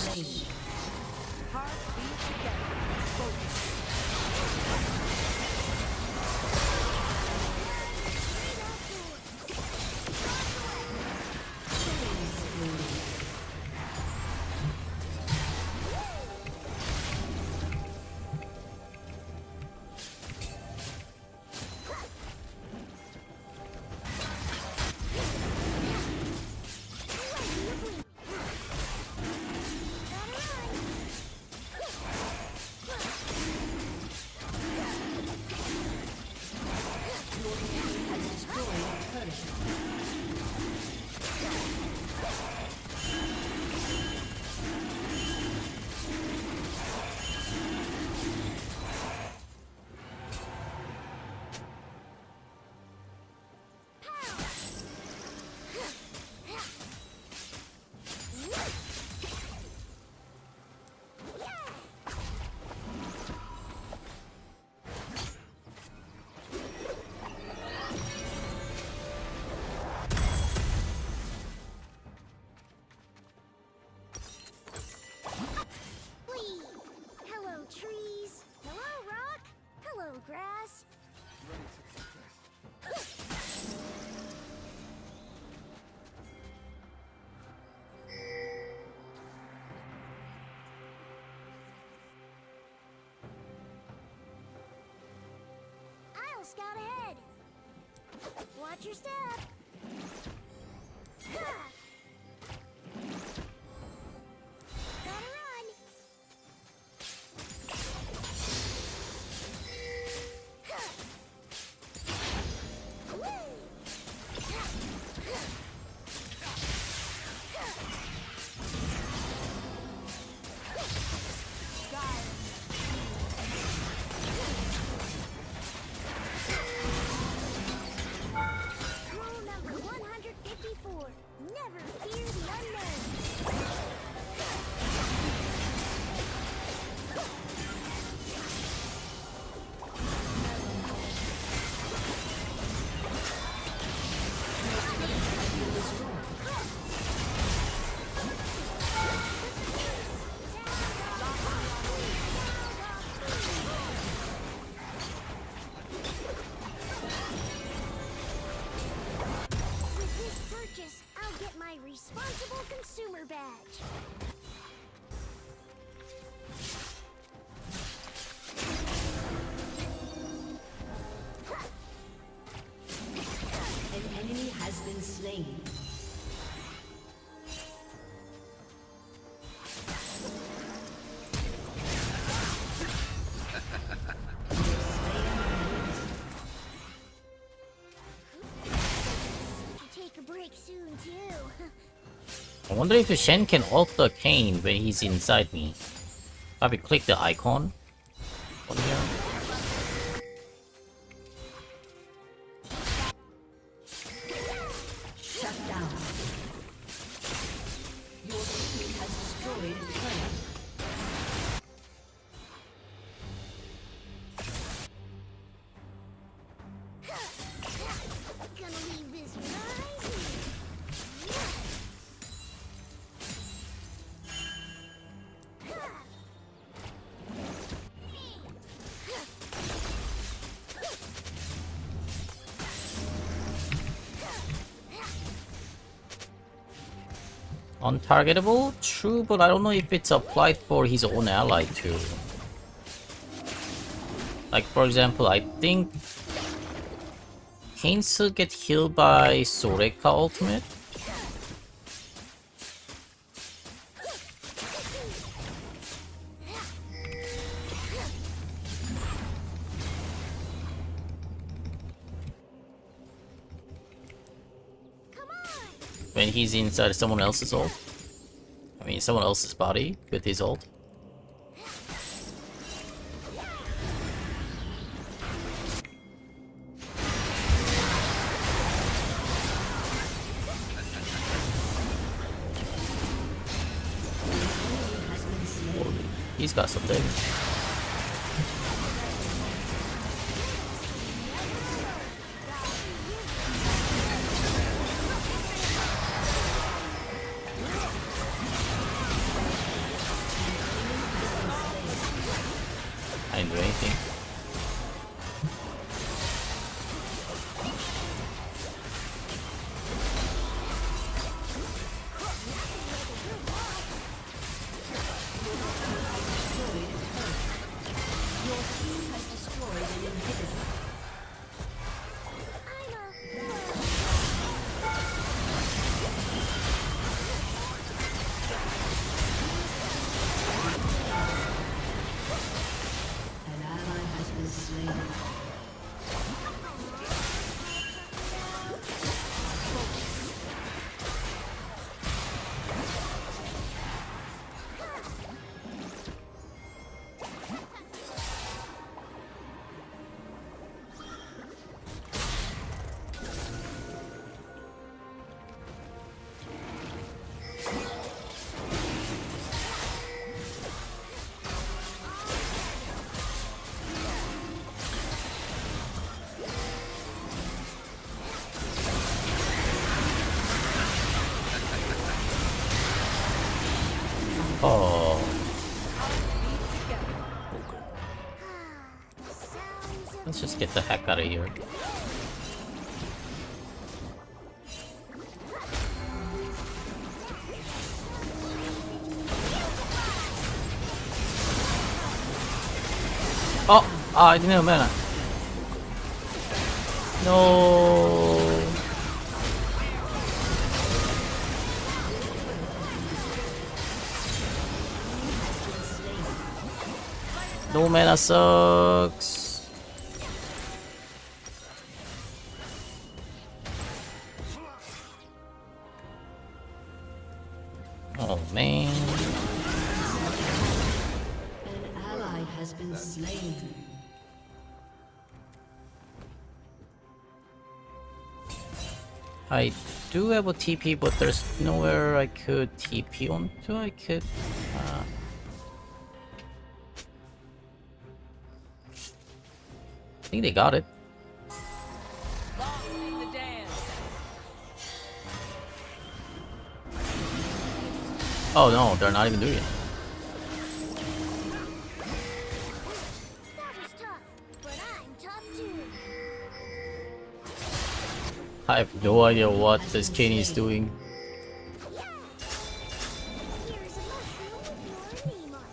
Whee! Hello, trees. Hello, rock. Hello, grass. I'll scout ahead. Watch your step. Ha! Gotta run. Rule number 154. Never fear the unknown. With this purchase, I'll get my responsible consumer badge. An enemy has been slain. Should take a break soon, too. I wonder if Shen can ult the Kane when he's inside me. Probably click the icon on here. Shut down. Your team has destroyed a turret. Gonna leave this right Untargetable? True, but I don't know if it's applied for his own ally too. Like for example, I think Kane still get healed by Soreka ultimate. when he's inside someone else's ult. I mean, someone else's body with his ult. He's got some damage. I didn't do anything. An ally has been slain. Oh. Let's just get the heck out of here. Oh! Ah, I didn't have mana. No. No mana sucks. Oh man. An ally has been slain. I do have a TP, but there's nowhere I could TP onto. I could. I think they got it. Oh no, they're not even doing it. That was tough, but I'm tough too. I have no idea what this Kenny is doing. Yeah. Here's a mushroom with your name on it.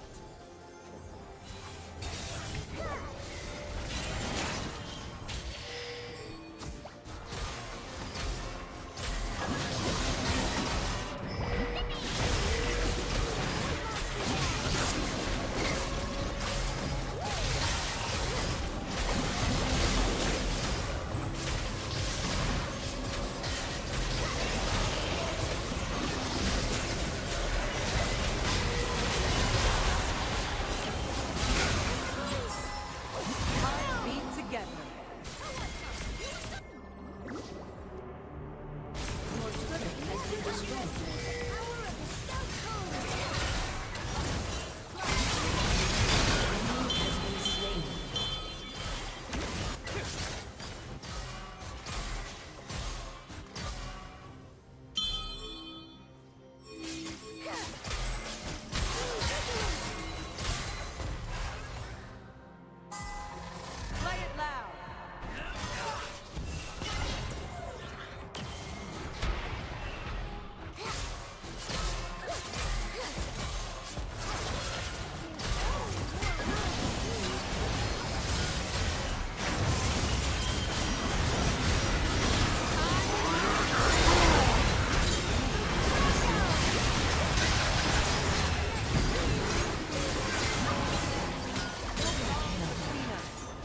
Beat together. Play it loud.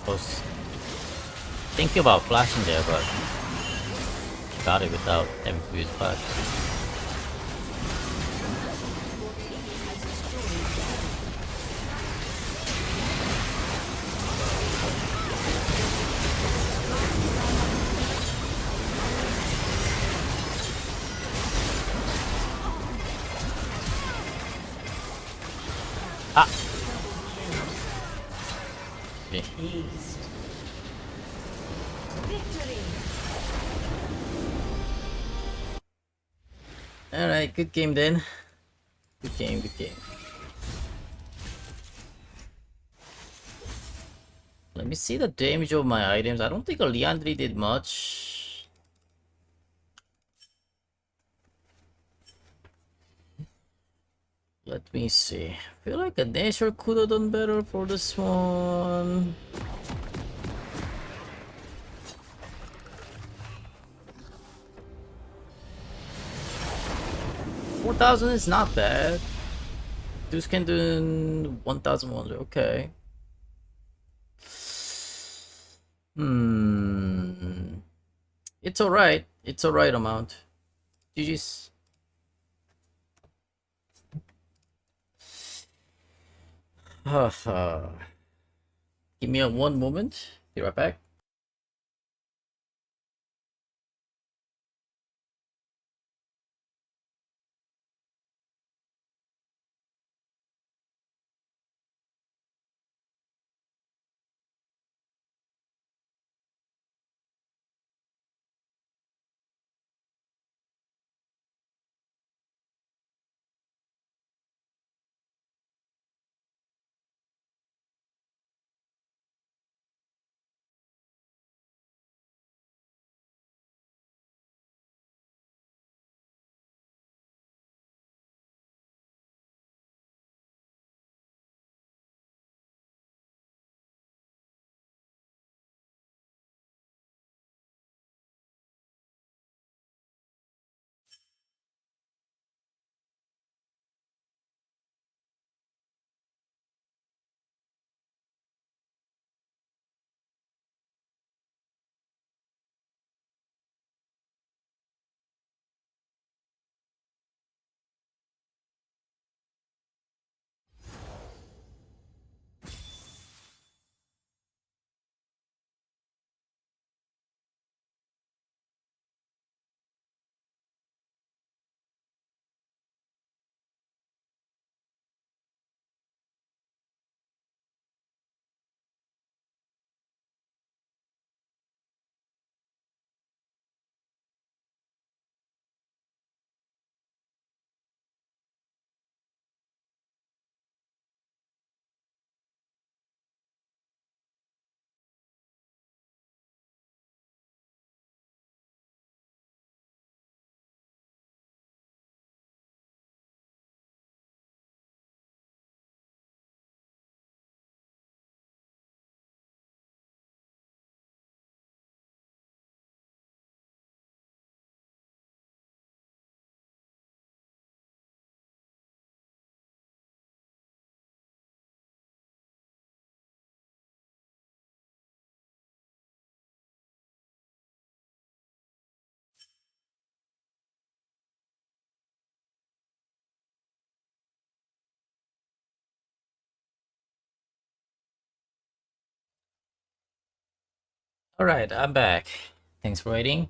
I was thinking about flashing there, but got it without having to use flash. Okay. Aced. Victory. Alright, good game then. Good game, good game. Let me see the damage of my items. I don't think Leandri did much. Let me see. I feel like a Nashor could have done better for this one. $4,000 is not bad. Dudes can do 1,100. Okay. It's alright. It's alright amount. GG's. Give me one moment. Be right back. Alright, I'm back. Thanks for waiting.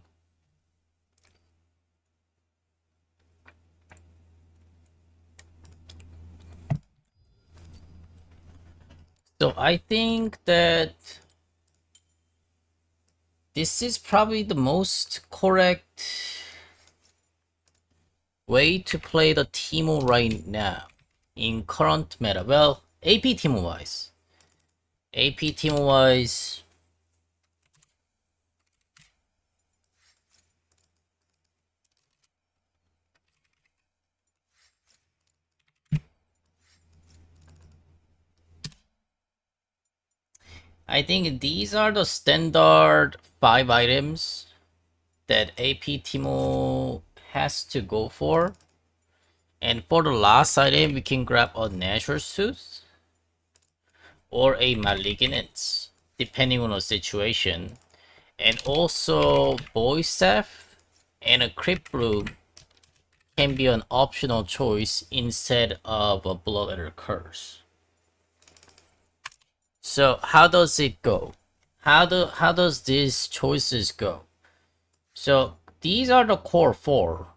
So I think that this is probably the most correct way to play the Teemo right now in current meta. Well, AP Teemo wise. AP Teemo wise. I think these are the standard 5 items that AP Teemo has to go for. And for the last item, we can grab a Natural Suit or a Malignance, depending on the situation. And also, Voice Staff and a Crypt Bloom can be an optional choice instead of a Bloodletter Curse. So how does it go? How does these choices go? So these are the core four,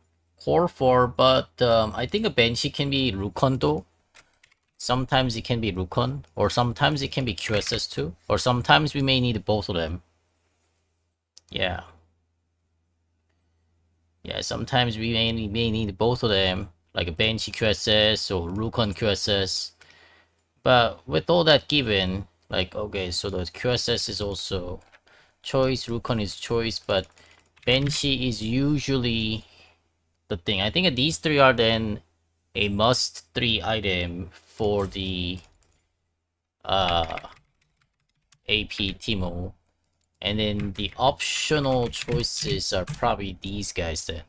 but I think a Banshee can be Rukondo, Sometimes it can be Rukon, or sometimes it can be QSS too, or sometimes we may need both of them. Yeah. Yeah, sometimes we may need both of them, like a Banshee QSS or Rukon QSS. But with all that given, like, okay, so the QSS is also choice, Rukon is choice, but Banshee is usually the thing. I think these three are then a must 3 item for the AP Timo. And then the optional choices are probably these guys then.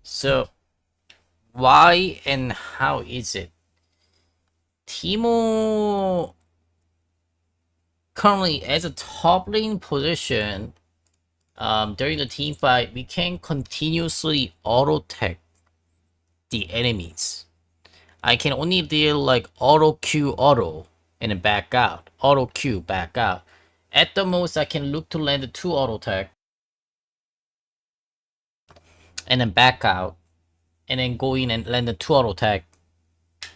So why and how is it? Timo currently as a top lane position, during the team fight, we can continuously auto tech the enemies. I can only deal like auto Q auto and then back out, auto Q back out. At the most, I can look to land the 2 auto tech and then back out, and then go in and land the 2 auto tech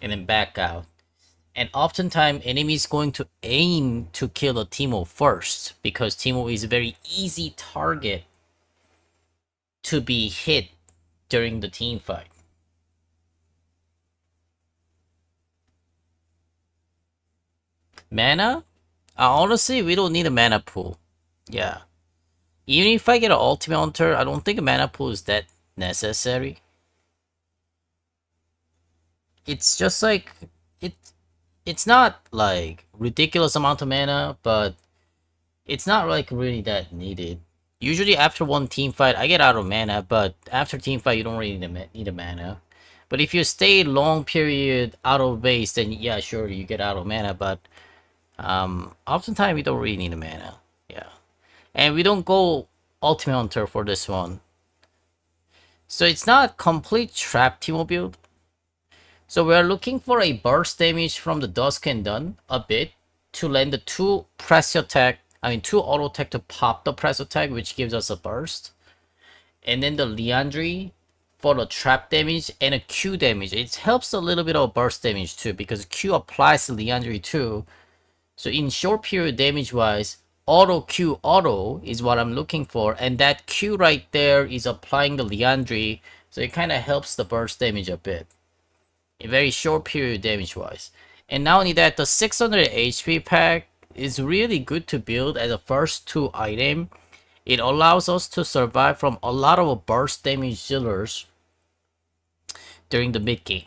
and then back out. And oftentimes, enemies going to aim to kill the Teemo first, because Teemo is a very easy target to be hit during the team fight. Mana? Honestly, we don't need a mana pool. Yeah. Even if I get an ultimate hunter, I don't think a mana pool is that necessary. It's just like it's not like ridiculous amount of mana, but it's not like really that needed. Usually after one team fight, I get out of mana, but after team fight, you don't really need a mana. But if you stay long period out of base, then yeah, sure, you get out of mana, but oftentimes we don't really need a mana. Yeah. And we don't go Ultimate Hunter for this one. So it's not complete trap Teemo build. So we are looking for a burst damage from the Dusk and Dun a bit to land the 2 press attack, 2 auto attack to pop the press attack, which gives us a burst. And then the Liandry for the trap damage and a Q damage. It helps a little bit of burst damage too, because Q applies to Liandry too. So in short period damage wise, auto Q auto is what I'm looking for, and that Q right there is applying the Liandry, so it kind of helps the burst damage a bit. A very short period damage wise. And not only that, the 600 HP pack is really good to build as a first 2 item. It allows us to survive from a lot of burst damage dealers during the mid game,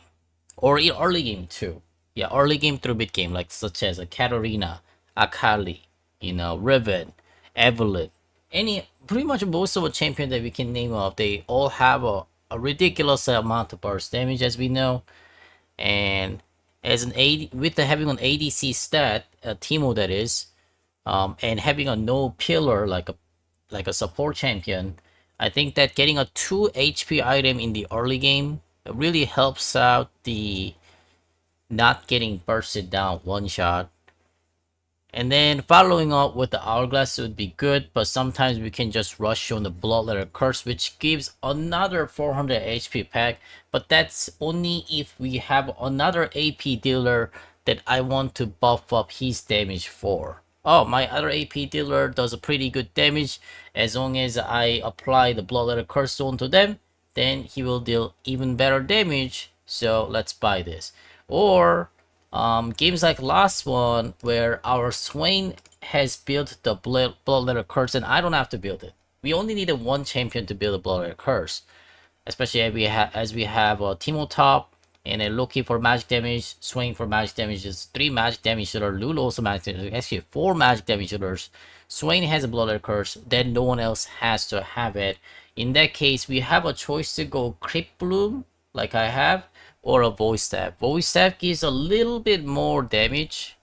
or in early game too. Yeah, early game through mid game, like such as a Katarina, Akali, Riven, Evelyn, pretty much most of the champion that we can name off, they all have a ridiculous amount of burst damage, as we know. And as an having an ADC stat, a Teemo that is, and having a no pillar like a support champion, I think that getting a 2 HP item in the early game really helps out the not getting bursted down one shot. And then following up with the Hourglass would be good, but sometimes we can just rush on the Bloodletter Curse, which gives another 400 HP pack, but that's only if we have another AP dealer that I want to buff up his damage for. Oh, my other AP dealer does a pretty good damage. As long as I apply the Bloodletter Curse onto them, then he will deal even better damage, so let's buy this. Or games like last one where our Swain has built the Bloodletter Curse and I don't have to build it. We only needed 1 champion to build a Bloodletter Curse, especially as we have a Teemo top and a Loki for magic damage, Swain for magic damage. Is 3 magic damage dealers, Lulu also magic damage, actually 4 magic damage dealers. Swain has a Bloodletter Curse, then no one else has to have it. In that case, we have a choice to go Crypt Bloom, like I have, or a Voice Staff. Voice Staff gives a little bit more damage,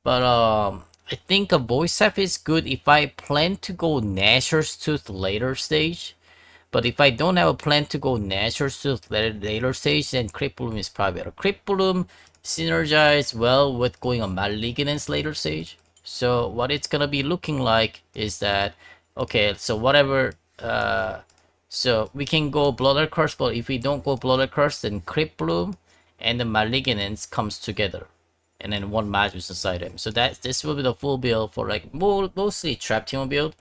but I think a Voice Staff is good if I plan to go Nashor's Tooth later stage. But if I don't have a plan to go Nashor's Tooth later stage, then Crypt Bloom is probably better. Crypt Bloom synergize well with going on Malignance later stage. So what it's gonna be looking like is that, okay, so whatever, so we can go Bloodletter Curse, but if we don't go Bloodletter Curse, then Crypt Bloom, and the Malignance comes together, and then one Magus inside him. So this will be the full build for like mostly Trap Team build.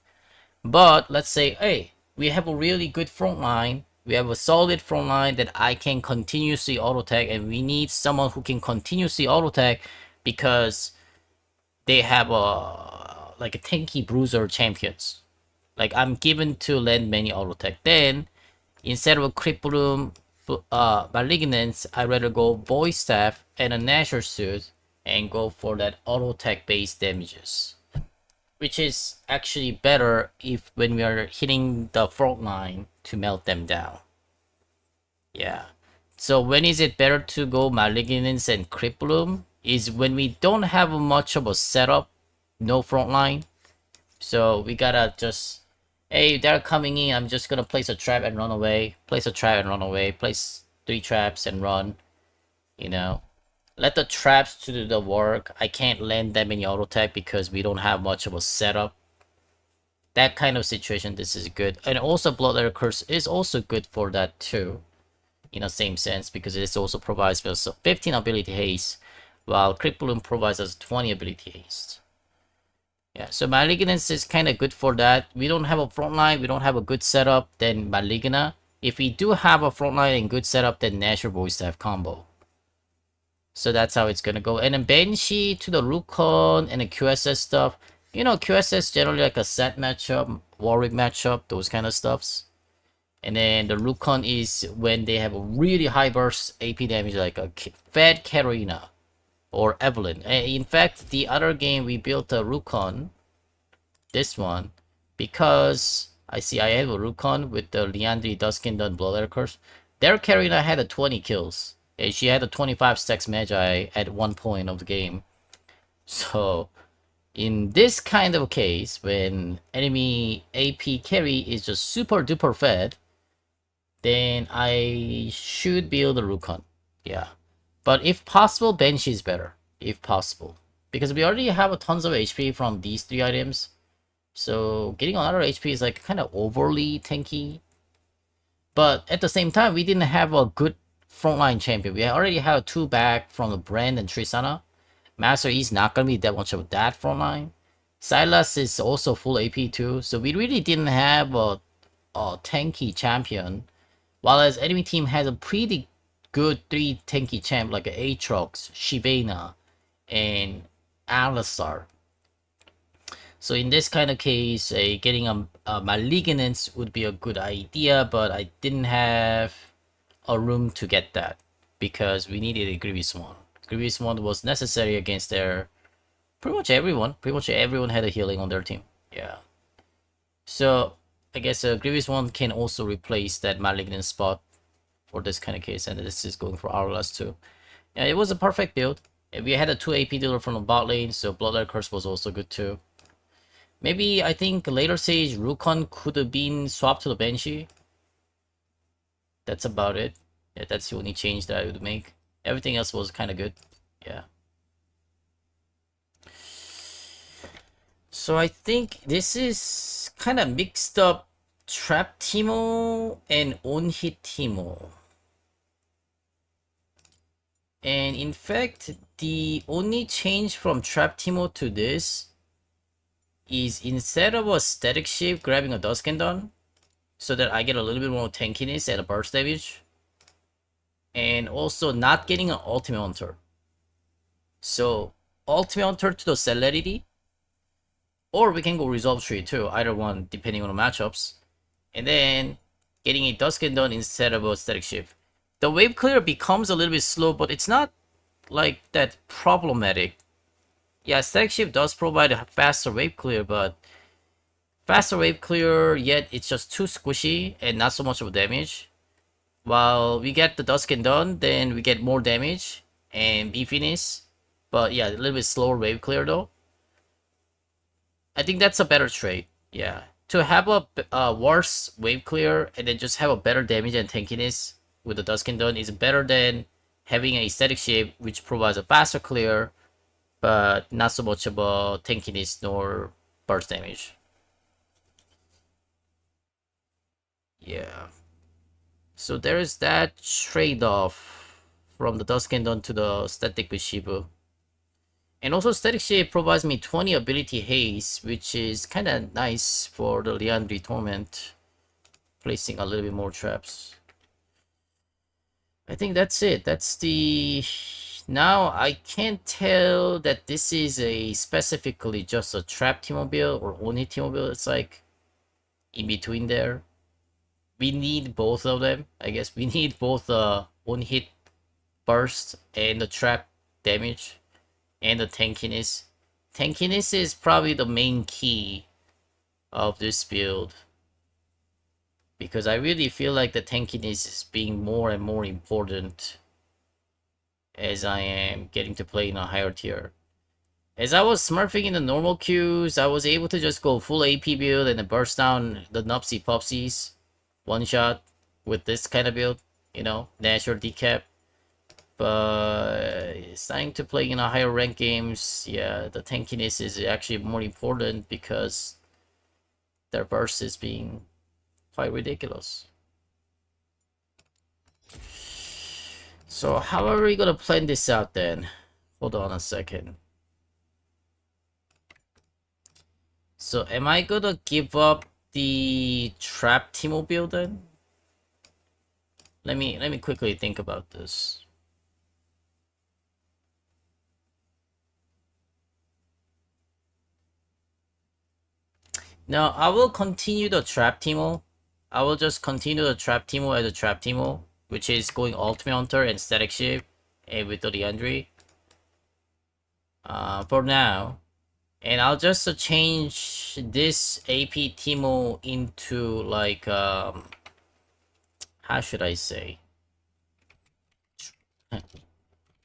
But let's say, hey, we have a really good front line. We have a solid front line that I can continuously auto tag, and we need someone who can continuously auto tag because they have a like a tanky bruiser champions. Like I'm given to land many auto tag. Then instead of a Cripplum Malignance, I rather go Voice Staff and a Nasher suit and go for that auto tag based damages, which is actually better if when we are hitting the front line to melt them down. Yeah. So when is it better to go Malignance and Cripplum? Is when we don't have much of a setup, no front line. So we gotta just, hey, they're coming in, I'm just gonna place a trap and run away. Place a trap and run away. Place 3 traps and run. You know. Let the traps to do the work. I can't land them in auto tag because we don't have much of a setup. That kind of situation, this is good. And also Bloodletter Curse is also good for that too. In the same sense, because it also provides us 15 ability haste, while Cripplum provides us 20 ability haste. Yeah, so Malignance is kind of good for that. We don't have a front line, we don't have a good setup, then Maligna. If we do have a front line and good setup, then Nasher Voice Staff combo. So that's how it's gonna go. And then Banshee to the Rukon and the QSS stuff. You know, QSS generally like a set matchup, Warwick matchup, those kind of stuffs. And then the Rukon is when they have a really high burst AP damage, like a Fed Katarina or Evelyn. In fact, the other game we built a Rukon, this one, because I have a Rukon with the Leandri Duskindon Bloodletter Curse. Their Katarina had a 20 kills. And she had a 25 stacks Magi at one point of the game. So in this kind of case, when enemy AP carry is just super duper fed, then I should build a Rukon. Yeah. But if possible, Banshee is better. If possible. Because we already have a tons of HP from these 3 items. So getting another HP is like kind of overly tanky. But at the same time, we didn't have a good frontline champion. We already have 2 back from the Brand and Trisana. Master is not going to be that much of that frontline. Silas is also full AP too. So we really didn't have a tanky champion. While as enemy team has a pretty good 3 tanky champ like Aatrox, Shivana, and Alistar. So in this kind of case, getting a Malignance would be a good idea, but I didn't have a room to get that because we needed a Grievous one. Grievous one was necessary against their pretty much everyone. Pretty much everyone had a healing on their team. Yeah. So I guess a Grievous one can also replace that Malignant spot for this kind of case, and this is going for our last 2. Yeah, it was a perfect build. We had a 2 AP dealer from the bot lane, so Bloodletter Curse was also good too. Maybe I think later stage Rukon could have been swapped to the Banshee. That's about it. Yeah, that's the only change that I would make. Everything else was kind of good. Yeah. So I think this is kind of mixed up Trap Teemo and On-Hit Teemo. And in fact, the only change from Trap Teemo to this is instead of a static shift grabbing a Duskendon, so that I get a little bit more tankiness and a burst damage. And also not getting an Ultimate Hunter. So Ultimate Hunter to the Celerity. Or we can go Resolve Tree too, either one depending on the matchups. And then getting a Duskendon instead of a static shift. The wave clear becomes a little bit slow, but it's not like that problematic. Yeah, static shift does provide a faster wave clear, but faster wave clear, yet it's just too squishy and not so much of damage. While we get the Duskendon, then we get more damage and beefiness. But yeah, a little bit slower wave clear though. I think that's a better trade. Yeah. To have a worse wave clear and then just have a better damage and tankiness with the Duskendon is better than having a static shape which provides a faster clear but not so much of a tankiness nor burst damage. Yeah. So there is that trade-off from the Dusk and Dawn to the Static with Shibu. And also Static Shield provides me 20 ability haste, which is kind of nice for the Liandry Torment, placing a little bit more traps. I think that's it. That's the... Now I can't tell that this is a specifically just a trap T-Mobile or only T-Mobile. It's like in between there. We need both of them. I guess we need both the one hit burst and the trap damage and the tankiness. Tankiness is probably the main key of this build, because I really feel like the tankiness is being more and more important as I am getting to play in a higher tier. As I was smurfing in the normal queues, I was able to just go full AP build and then burst down the Nupsy Pupsies one shot with this kind of build, you know, natural decap. But starting to play in a higher rank games, yeah, the tankiness is actually more important because their burst is being quite ridiculous. So how are we gonna plan this out then? Hold on a second. So am I gonna give up the trap T-Mobile then? Let me quickly think about this. Now I will continue the trap Teemo. I will just continue the trap Teemo as a trap Teemo, which is going Ultimate Hunter and Static Shift and with the Liandry. For now. And I'll just change this AP Teemo into like how should I say?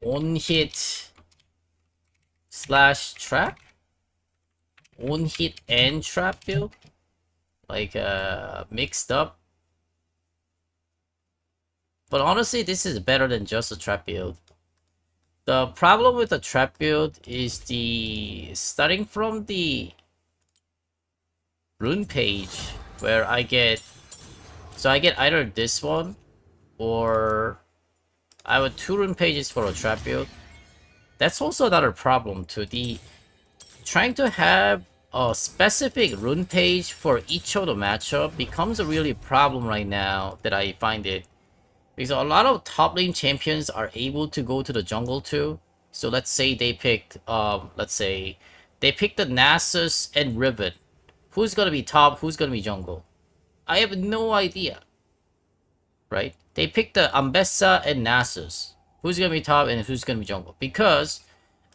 On hit / trap? On hit and trap build? Like mixed up. But honestly, this is better than just a trap build. The problem with the trap build is the starting from the rune page where I get either this one or I have 2 rune pages for a trap build. That's also another problem too. The trying to have a specific rune page for each of the matchup becomes a really problem right now that I find it. Because a lot of top lane champions are able to go to the jungle too. So let's say they picked, the Nasus and Riven. Who's gonna be top? Who's gonna be jungle? I have no idea. Right? They picked the Ambessa and Nasus. Who's gonna be top and who's gonna be jungle? Because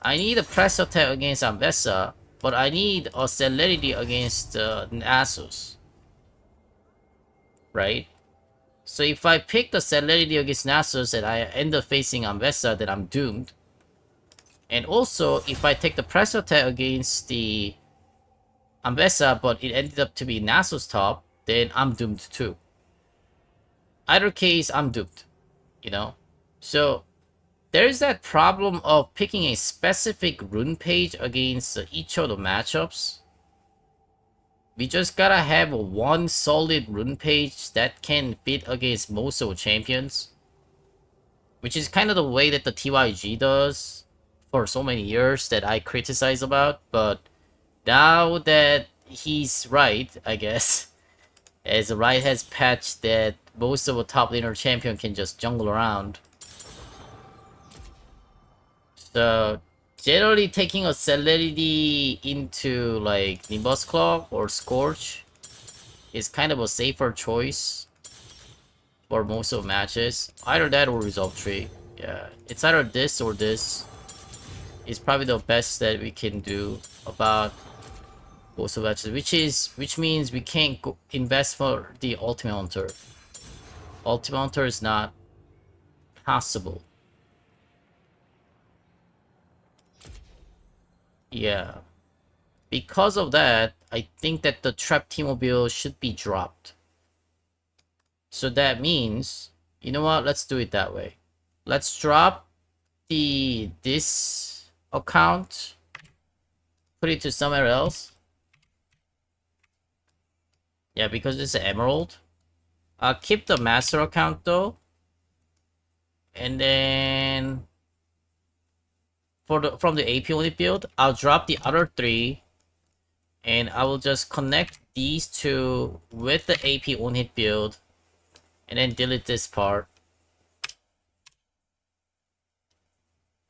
I need a press attack against Ambessa, but I need a celerity against Nasus. Right? So if I pick the celerity against Nasus and I end up facing Ambessa, then I'm doomed. And also, if I take the press attack against the Ambessa, but it ended up to be Nasus top, then I'm doomed too. Either case, I'm doomed. You know? So, there's that problem of picking a specific rune page against each of the matchups. We just gotta have one solid rune page that can fit against most of the champions. Which is kind of the way that the TYG does for so many years that I criticize about. But now that he's right, I guess, as Riot has patched that most of a top laner champion can just jungle around. So generally taking a celerity into like Nimbus Claw or Scorch is kind of a safer choice for most of matches. Either that or Resolve Tree. Yeah, it's either this or this. It's probably the best that we can do about most of matches, which means we can't go invest for the Ultimate Hunter. Ultimate Hunter is not possible. Yeah. Because of that, I think that the Trap T-Mobile should be dropped. So that means, you know what? Let's do it that way. Let's drop this account, put it to somewhere else. Yeah, because it's an emerald. I'll keep the master account though. And then from the AP unit build, I'll drop the other 3 and I will just connect these 2 with the AP unit build and then delete this part.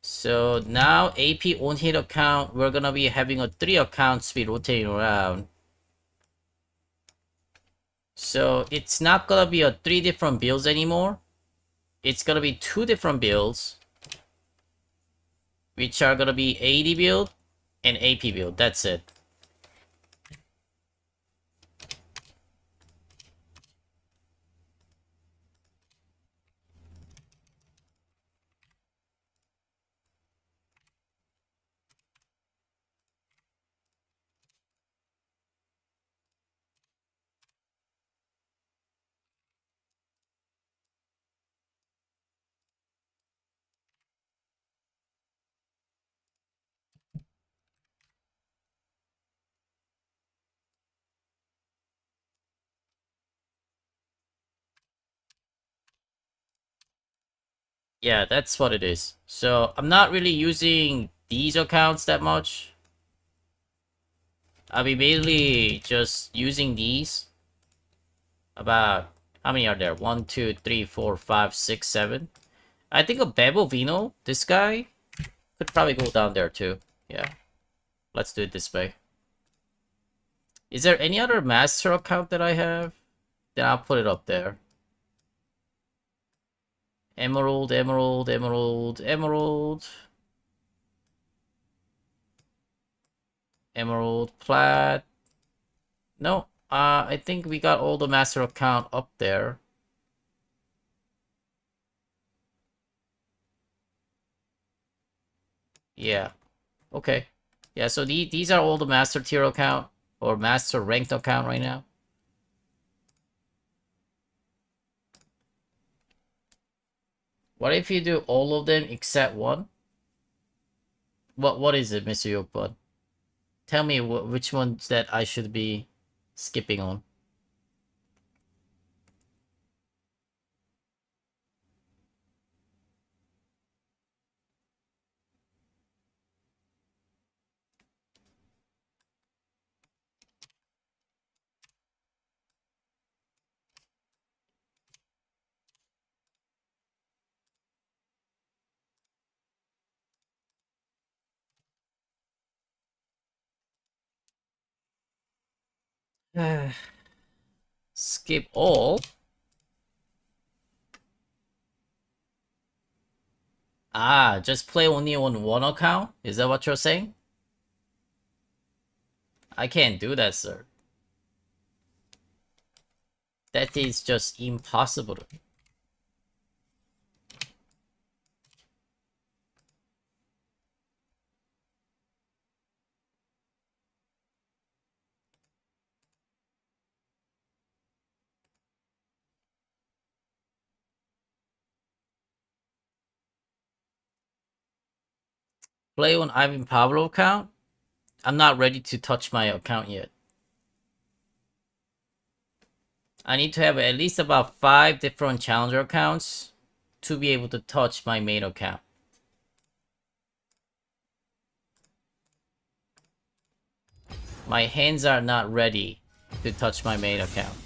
So now AP on-hit account, we're gonna be having a 3 accounts be rotating around. So it's not gonna be a 3 different builds anymore. It's gonna be 2 different builds, which are gonna be AD build and AP build. That's it. Yeah, that's what it is. So I'm not really using these accounts that much. I'll be mainly just using these. About how many are there? 1, 2, 3, 4, 5, 6, 7. I think a Bebovino, this guy, could probably go down there too. Yeah. Let's do it this way. Is there any other master account that I have? Then I'll put it up there. Emerald, emerald, emerald, emerald. Emerald, plat. No, I think we got all the master account up there. Yeah. Okay. Yeah, so these are all the master tier account or master ranked account right now. What if you do all of them except one? What is it, Mr. Yokbud? Tell me which ones that I should be skipping on. Skip all. Ah, just play only on one account? Is that what you're saying? I can't do that, sir. That is just impossible. Play on Ivan Pavlov account? I'm not ready to touch my account yet. I need to have at least about 5 different challenger accounts to be able to touch my main account. My hands are not ready to touch my main account.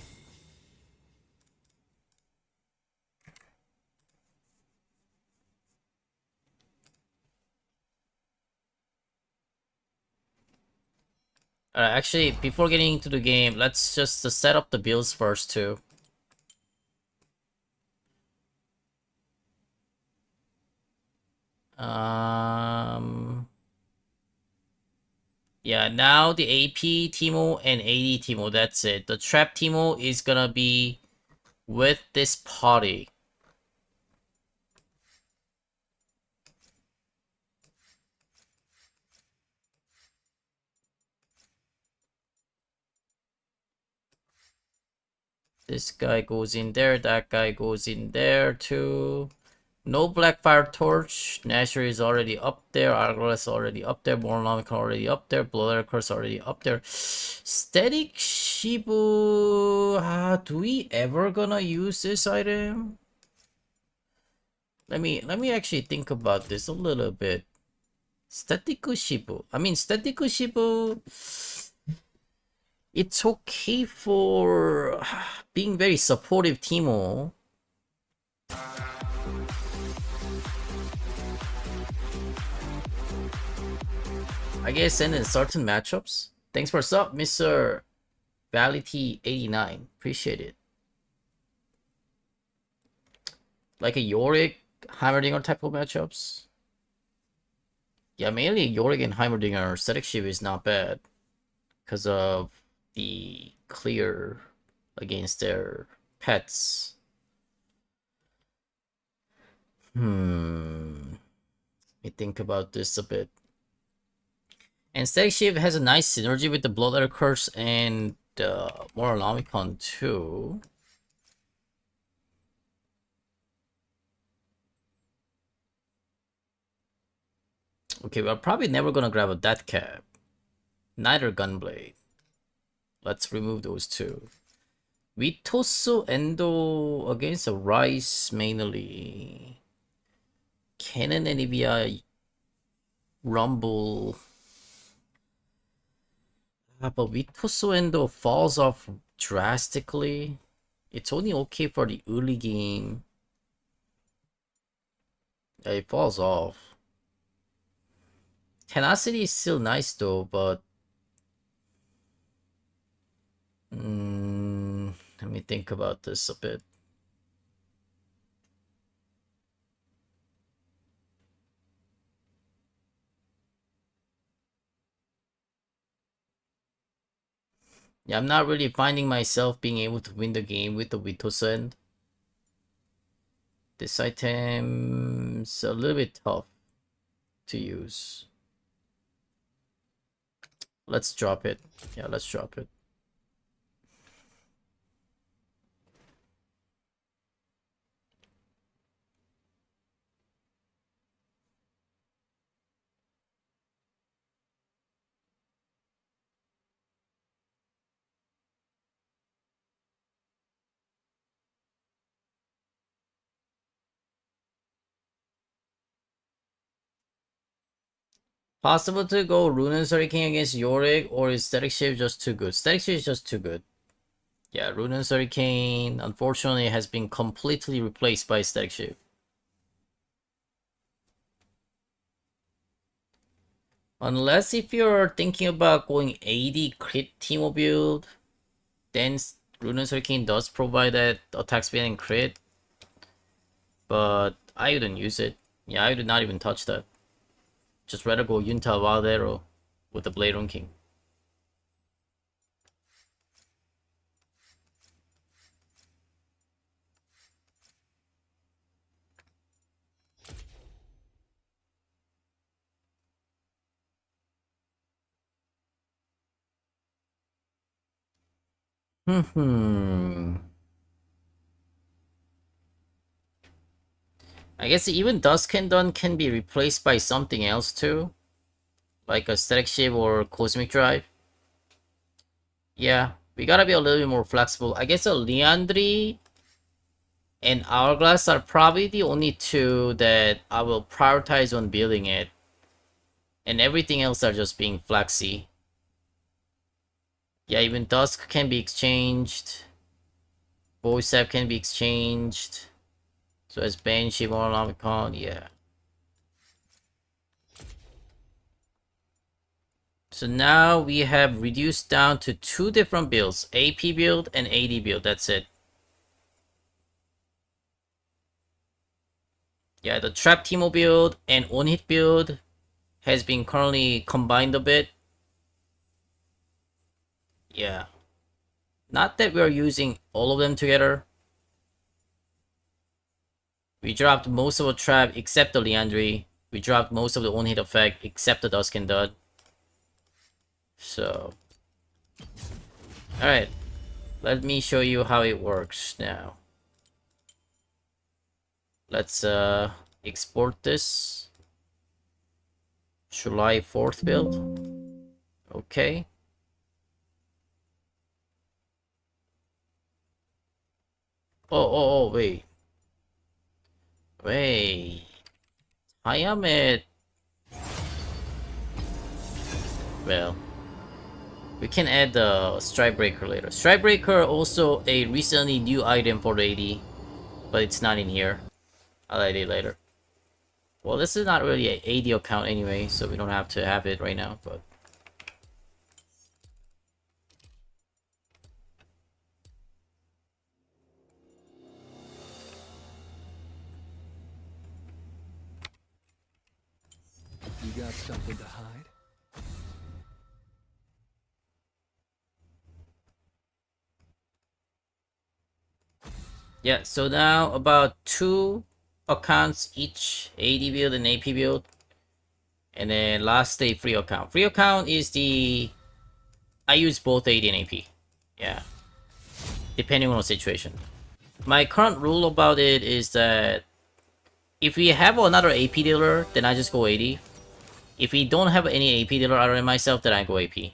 Actually, before getting into the game, let's just set up the builds first too. Yeah, now the AP Teemo and AD Teemo, that's it. The Trap Teemo is gonna be with this party. This guy goes in there, that guy goes in there too. No Blackfire Torch. Nasher is already up there. Argos already up there. Morlomic already up there. Blood Curse already up there. Static Shibu. Do we ever gonna use this item? Let me actually think about this a little bit. Static Shibu. I mean, Static Shibu, it's okay for being very supportive Teemo. I guess in certain matchups. Thanks for sub, Mr. Vality89. Appreciate it. Like a Yorick, Heimerdinger type of matchups. Yeah, mainly Yorick and Heimerdinger static shift is not bad because of the clear against their pets. Let me think about this a bit. And static shift has a nice synergy with the Bloodletter Curse and Moralomicon too. Okay, we're probably never gonna grab a Death Cap. Neither Gunblade. Let's remove those two. Vitoso Endo against a Rice mainly. Cannon and Evia Rumble. But Vitoso Endo falls off drastically. It's only okay for the early game. Yeah, it falls off. Tenacity is still nice though, but let me think about this a bit. Yeah, I'm not really finding myself being able to win the game with the Vitosen. This item's a little bit tough to use. Let's drop it. Yeah, let's drop it. Possible to go Runen Hurricane against Yorick, or is Static Shift just too good? Static Shift is just too good. Yeah, Runen Hurricane unfortunately has been completely replaced by Static Shift. Unless if you're thinking about going 80 crit Teemo build, then Runen Hurricane does provide that attack speed and crit. But I wouldn't use it. Yeah, I would not even touch that. Just rather go Yunta Wild Arrow with the Blade Rune King. I guess even Duskendon can be replaced by something else too. Like a Static Shiv or Cosmic Drive. Yeah, we gotta be a little bit more flexible. I guess a Liandry and Hourglass are probably the only two that I will prioritize on building it. And everything else are just being flexy. Yeah, even Dusk can be exchanged. Boysap can be exchanged. So as Banshee, Moralomicon, yeah. So now we have reduced down to two different builds. AP build and AD build, that's it. Yeah, the Trap Teemo build and on-hit build has been currently combined a bit. Yeah. Not that we're using all of them together. We dropped most of the trap except the Liandry. We dropped most of the on-hit effect except the Dusk and Dud. So. Alright. Let me show you how it works now. Let's export this. July 4th build. Okay. Oh, wait. Wait. Hayamet. Well, we can add the Strike Breaker later. Strike Breaker also a recently new item for the AD, but it's not in here. I'll add it later. Well, this is not really an AD account anyway, so we don't have to have it right now, but... You got something to hide? Yeah, so now about 2 accounts each, AD build and AP build. And then lastly, free account. Free account is the... I use both AD and AP. Yeah. Depending on the situation. My current rule about it is that if we have another AP dealer, then I just go AD. If we don't have any AP dealer other than myself, then I go AP.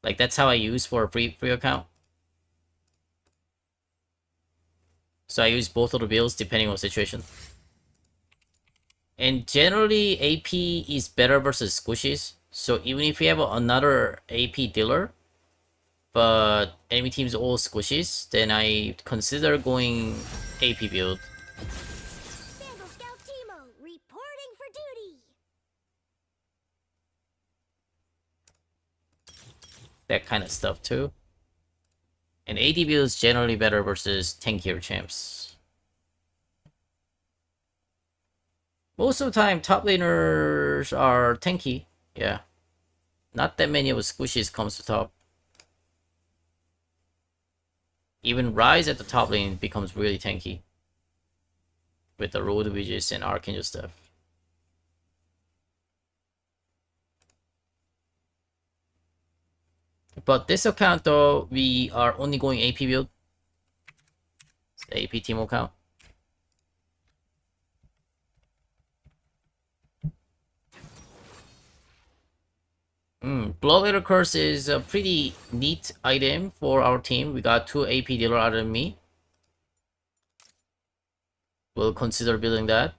Like, that's how I use for a free account. So I use both of the builds depending on the situation. And generally, AP is better versus squishies. So even if we have another AP dealer, but enemy team's all squishies, then I consider going AP build. Vandal Scout Timo, reporting for duty. That kind of stuff too. And AD build is generally better versus tankier champs. Most of the time, top laners are tanky. Yeah. Not that many of the squishies comes to top. Even Rise at the top lane becomes really tanky. With the Road Widgets and Archangel stuff. But this account though, we are only going AP build. It's the AP team account. Bloodletter Curse is a pretty neat item for our team. We got 2 AP dealer other than me. We'll consider building that.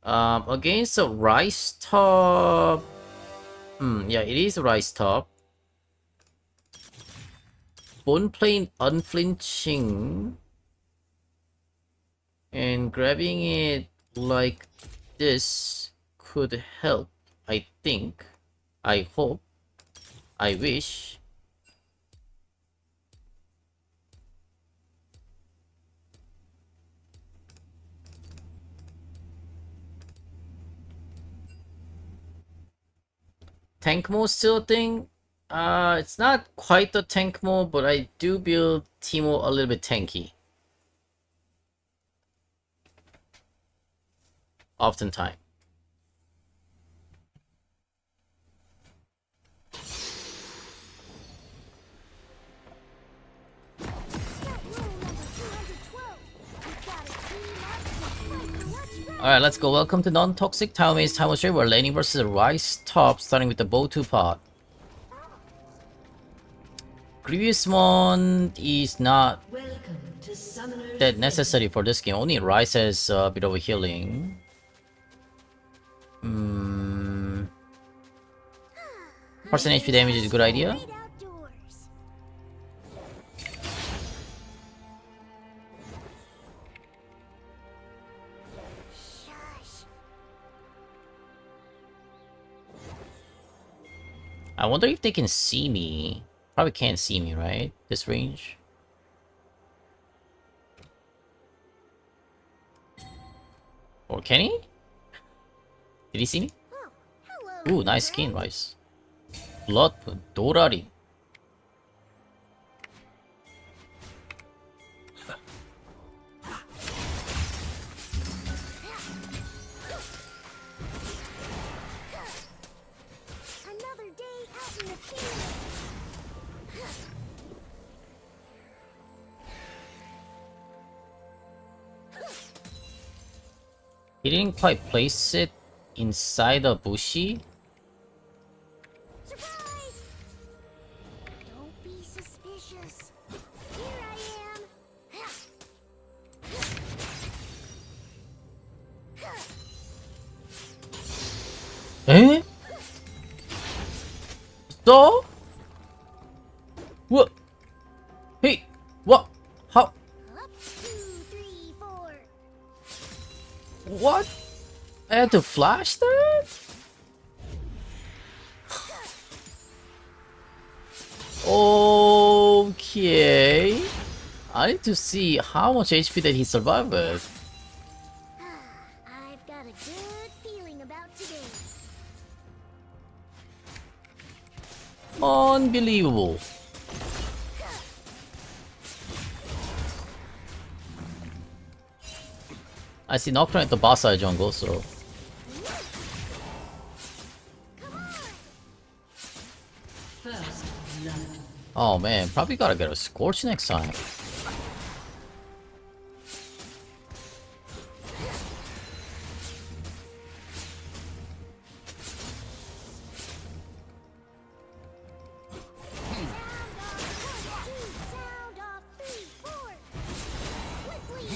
Against a Rice top. Yeah, it is a Rice top. Bone Plane Unflinching. And grabbing it like this could help, I think. I hope. I wish. Tank mode still a thing? It's not quite the tank mode, but I do build Teemo a little bit tanky. Oftentimes. Alright, let's go. Welcome to Non-Toxic Town-Based Time Stream. We're laning versus the Rice top, starting with the bow 2 pot. Grievous one is not that necessary for this game. Only Rice has a bit of a healing. Percent HP damage is a good idea. I wonder if they can see me. Probably can't see me, right? This range. Or can he? Did he see me? Ooh, nice skin, Rice. Blood Dorari. He didn't quite place it inside the bushy. Surprise! Don't be suspicious. Here I am. Eh? So? What? Hey, what? How? Up, 2, 3, 4. What? I had to flash that? Okay. I need to see how much HP did he survive with. I've got a good feeling about today. Unbelievable. I see Nocturne at the boss side jungle, so. First blood. Oh man, probably gotta get a Scorch next time. Sound off, 3, 4. Quickly.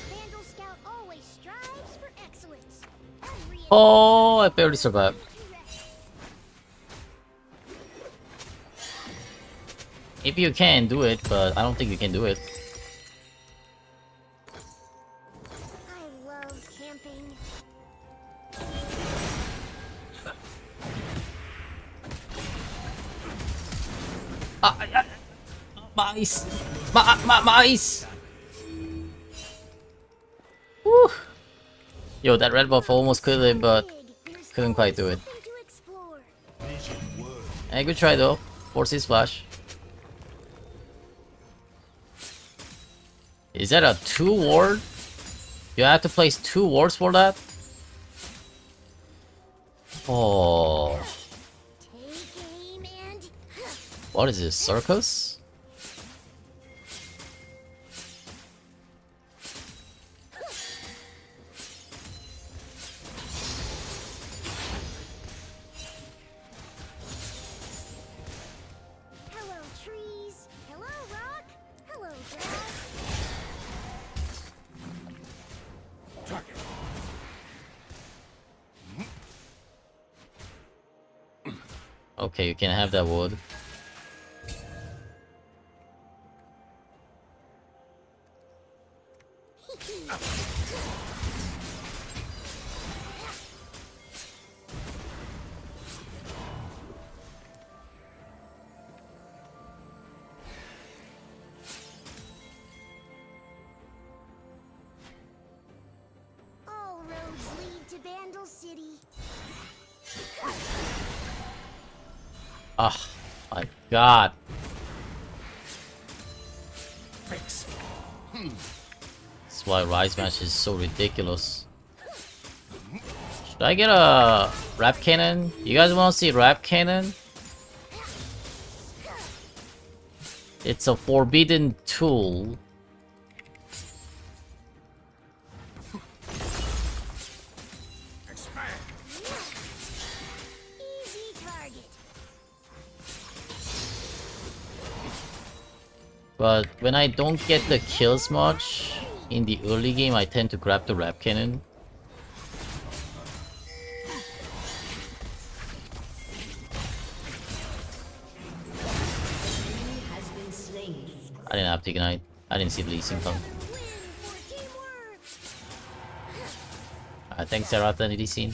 Vandal Scout always strives for excellence. Every Oh, I barely survived. If you can, do it, but I don't think you can do it. I love camping. Mais! Mais! Woo! Yo, that red buff almost killed him, but There's couldn't quite do it. something to explore. Hey, good try though. Force his flash. Is that a 2 ward? You have to place 2 wards for that? Oh. Take aim and What is this, circus? hello trees, hello rock, hello grass. Okay, you can have that wood. All roads lead to Vandal City. Ah, my god. That's why Rise Match is so ridiculous. Should I get a Rap Cannon? You guys want to see Rap Cannon? It's a forbidden tool. Easy target. But when I don't get the kills much in the early game, I tend to grab the Rap Cannon. Has been slain. I didn't have to ignite. I didn't see the Lee Sin come. Win for teamwork. Thanks, Seraph and Lee Sin.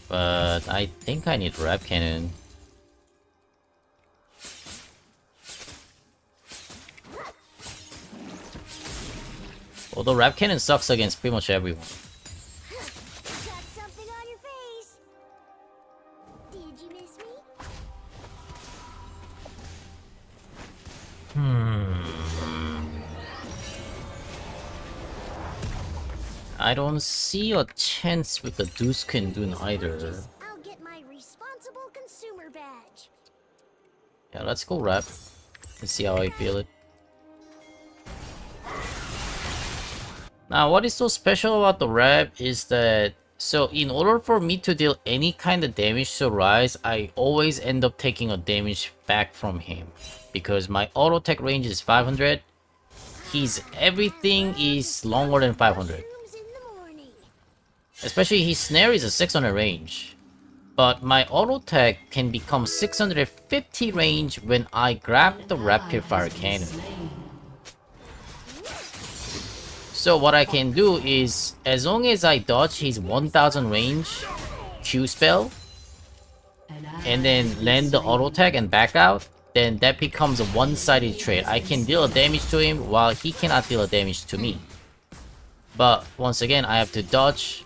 But I think I need Rap Cannon. Although Rap Cannon sucks against pretty much everyone. Got something on your face. Did you miss me? I don't see a chance with the Duskin Dune either. I'll get my responsible consumer badge. Yeah, let's go Rap. Let's see how I feel it. Now, what is so special about the Rap is that, so in order for me to deal any kind of damage to Rise, I always end up taking a damage back from him. Because my auto attack range is 500, everything is longer than 500. Especially his snare is a 600 range. But my auto tech can become 650 range when I grab the rapid fire cannon. So what I can do is, as long as I dodge his 1000 range Q spell, and then land the auto tag and back out, then that becomes a one-sided trade. I can deal a damage to him while he cannot deal a damage to me. But once again, I have to dodge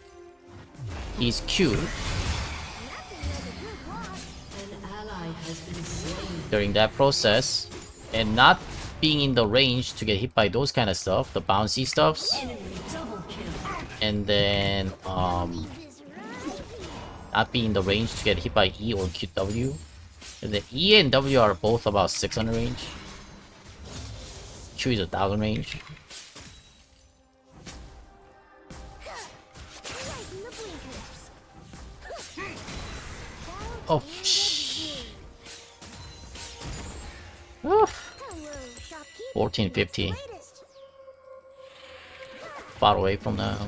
his Q during that process, and not being in the range to get hit by those kind of stuff, the bouncy stuffs, and then not being in the range to get hit by E or QW. And the E and W are both about 600 range. Q is 1000 range. Oh, shh. 1450. Far away from now.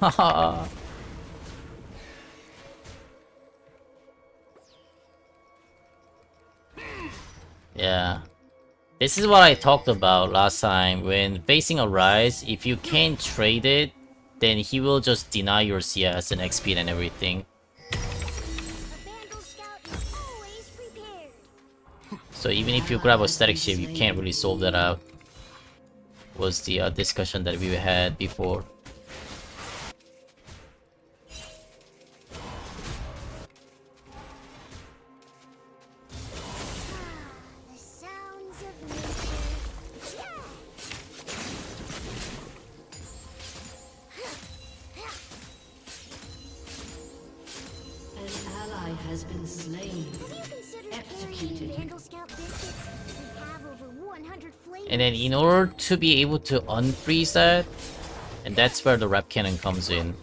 Haha. Yeah. This is what I talked about last time. When facing a Rise, if you can't trade it, then he will just deny your CS and XP and everything. So even if you grab a static shift, you can't really solve that out. Was the discussion that we had before. Has been slain. Executed. And then in order to be able to unfreeze that, and that's where the rep cannon comes in.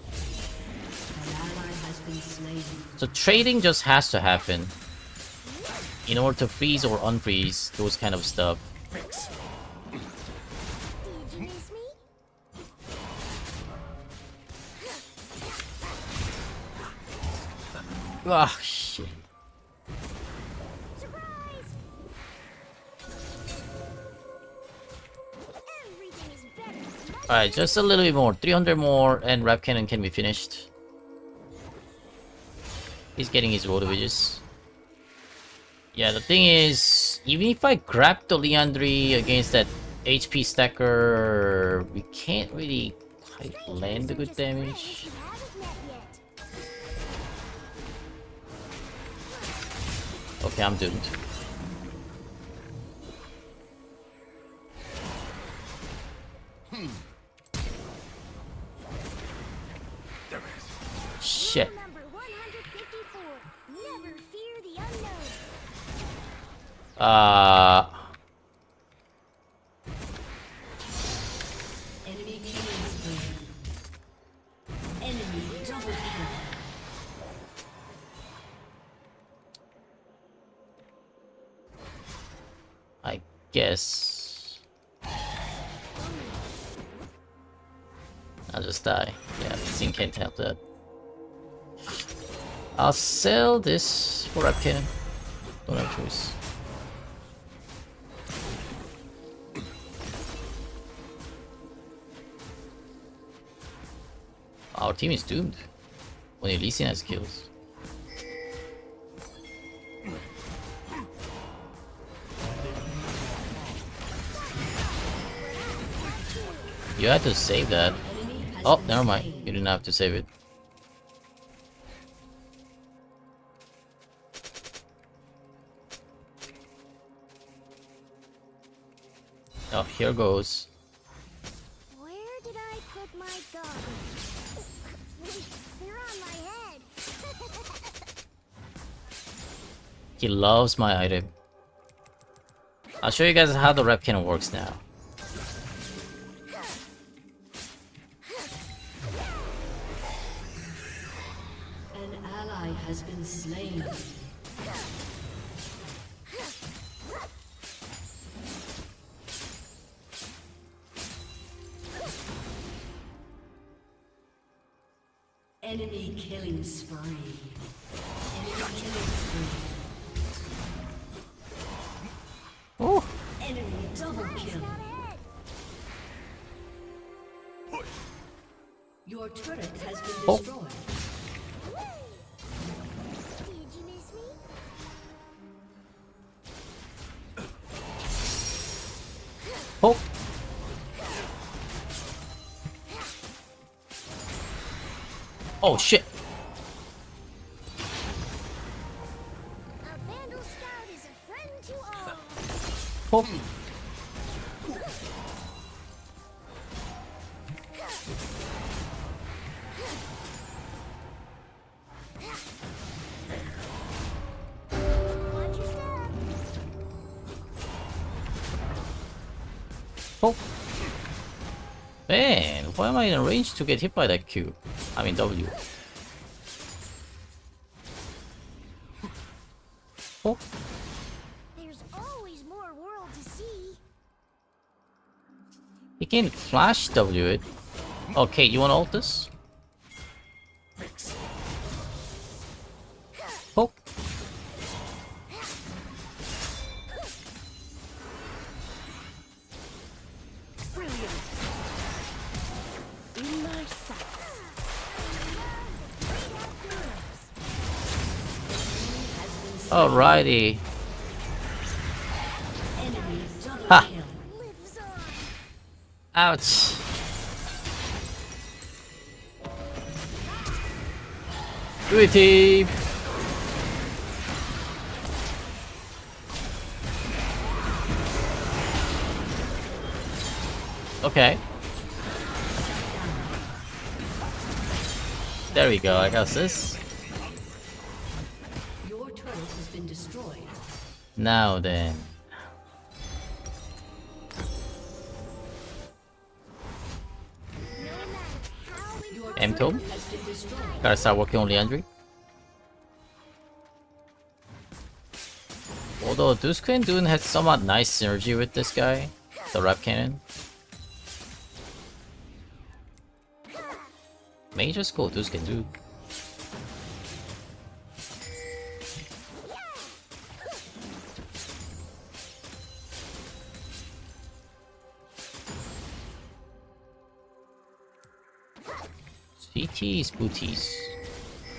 So trading just has to happen in order to freeze or unfreeze those kind of stuff. Ah, shit. Alright, just a little bit more. 300 more and Rap Cannon can be finished. He's getting his Rotoviges. Yeah, the thing is, even if I grab the Leandry against that HP stacker, we can't really quite land the good damage. Okay, I'm doomed. Shit. Enemy killing spree. Enemy double kill. I guess I'll just die. Yeah, this thing can't help that. I'll sell this for a cannon. Don't have a choice. Our team is doomed. Only Lee Sin has kills. You had to save that. Oh, never mind. You didn't have to save it. Oh, here goes. Where did I put my goggles? Wait, they're on my head. He loves my item. I'll show you guys how the rep cannon works now. An ally has been slain. Enemy killing spree. Enemy killing spree. Oh, Enemy double kill. Your turret has been Oh. destroyed. Did you miss me? oh. Oh shit. A Vandal Scout is a friend to all. Oh. Watch your step. Oh. Man, why am I in range to get hit by that Q? I mean W. Oh. There's always more world to see. He can flash W it. Okay, you wanna ult this? Oh. Brilliant. In my sights. Alrighty. Enemy double Ha. kill. Lives on. Ouch. Do it, team. Okay. There we go, I got this. Your turret has been destroyed. Now then. Your M-Tome? turret has been destroyed. Gotta start working on Leandri. Although Dusk and Dune has somewhat nice synergy with this guy, the rep cannon. May just go Dusk and Dune. CT's booties.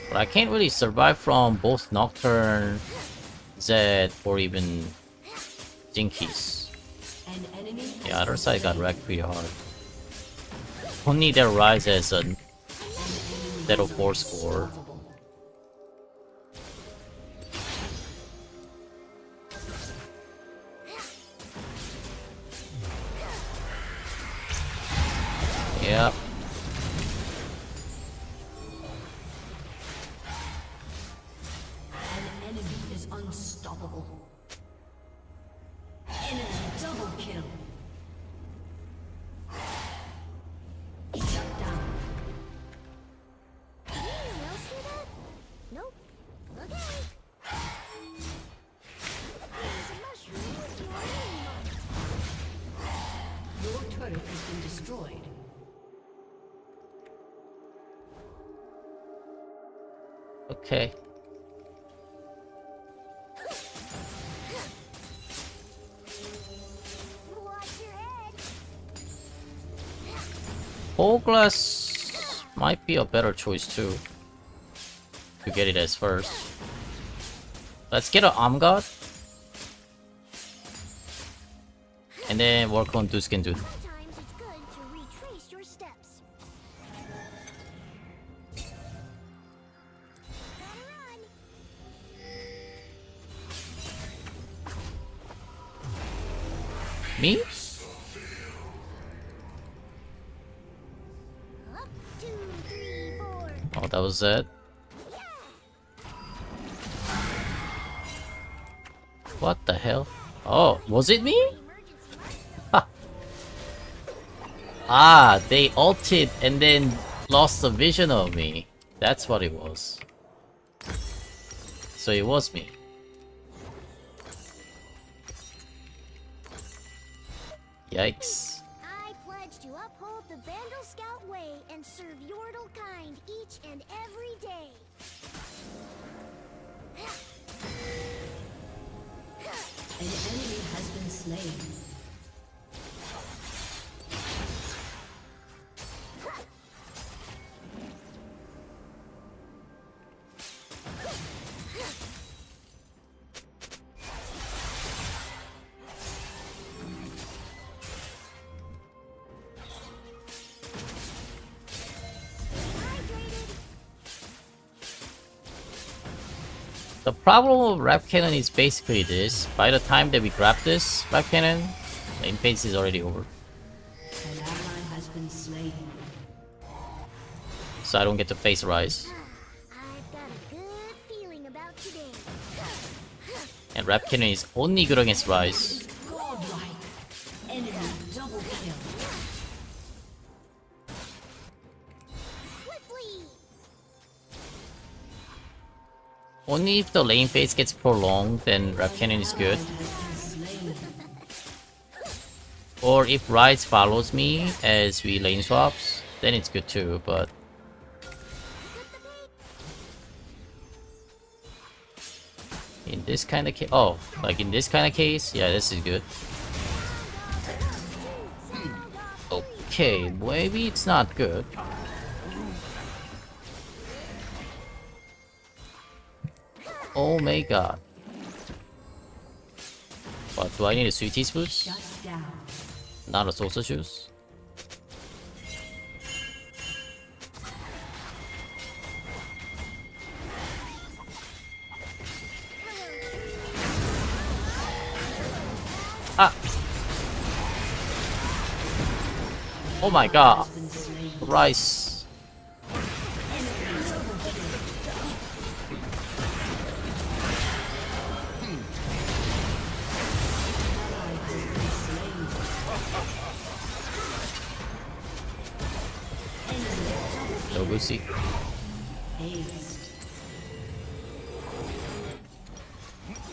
But I can't really survive from both Nocturne, Zed, or even Jinkies. An enemy has The other been side got slain. wrecked pretty hard. Only their rise as a 0-4 score. Unstoppable. Yep. An enemy is unstoppable. Enemy double kill. Shut down. Did anyone else hear that? Nope. Okay. There's a mushroom with your name on it. Your turret has been destroyed. Okay. Watch your head. Glass might be a better choice too. To get it as first. Let's get an Arm God. And then work on Dusk and Dune. Sometimes it's good to retrace your steps. Gotta run. Me? Up, 2, 3, 4. Oh, that was it. What the hell? Oh, was it me? Ha. Ah, they ulted and then lost the vision of me. That's what it was. So it was me. Yikes. I pledge to uphold the Vandal Scout way and serve Yordle kind each and every day. An enemy has been slain. The problem with Rap Cannon is basically this. By the time that we grab this Rap Cannon, lane phase is already over. An ally has been slain. So I don't get to face Rise. I've got a good feeling about today. And Rap Cannon is only good against Rise. Godlike. Enemy double kill. Swiftly! Only if the lane phase gets prolonged, then Rap Cannon is good. Has been slain. Or if Rise follows me as we lane swaps, then it's good too, but... In this kind of case... Oh, like in this kind of case? Yeah, this is good. Okay, maybe it's not good. Oh my god. What, do I need a Sweeties boots? Shut down. Not a salsa juice? Ah! Oh my god. Rice. No Lucy.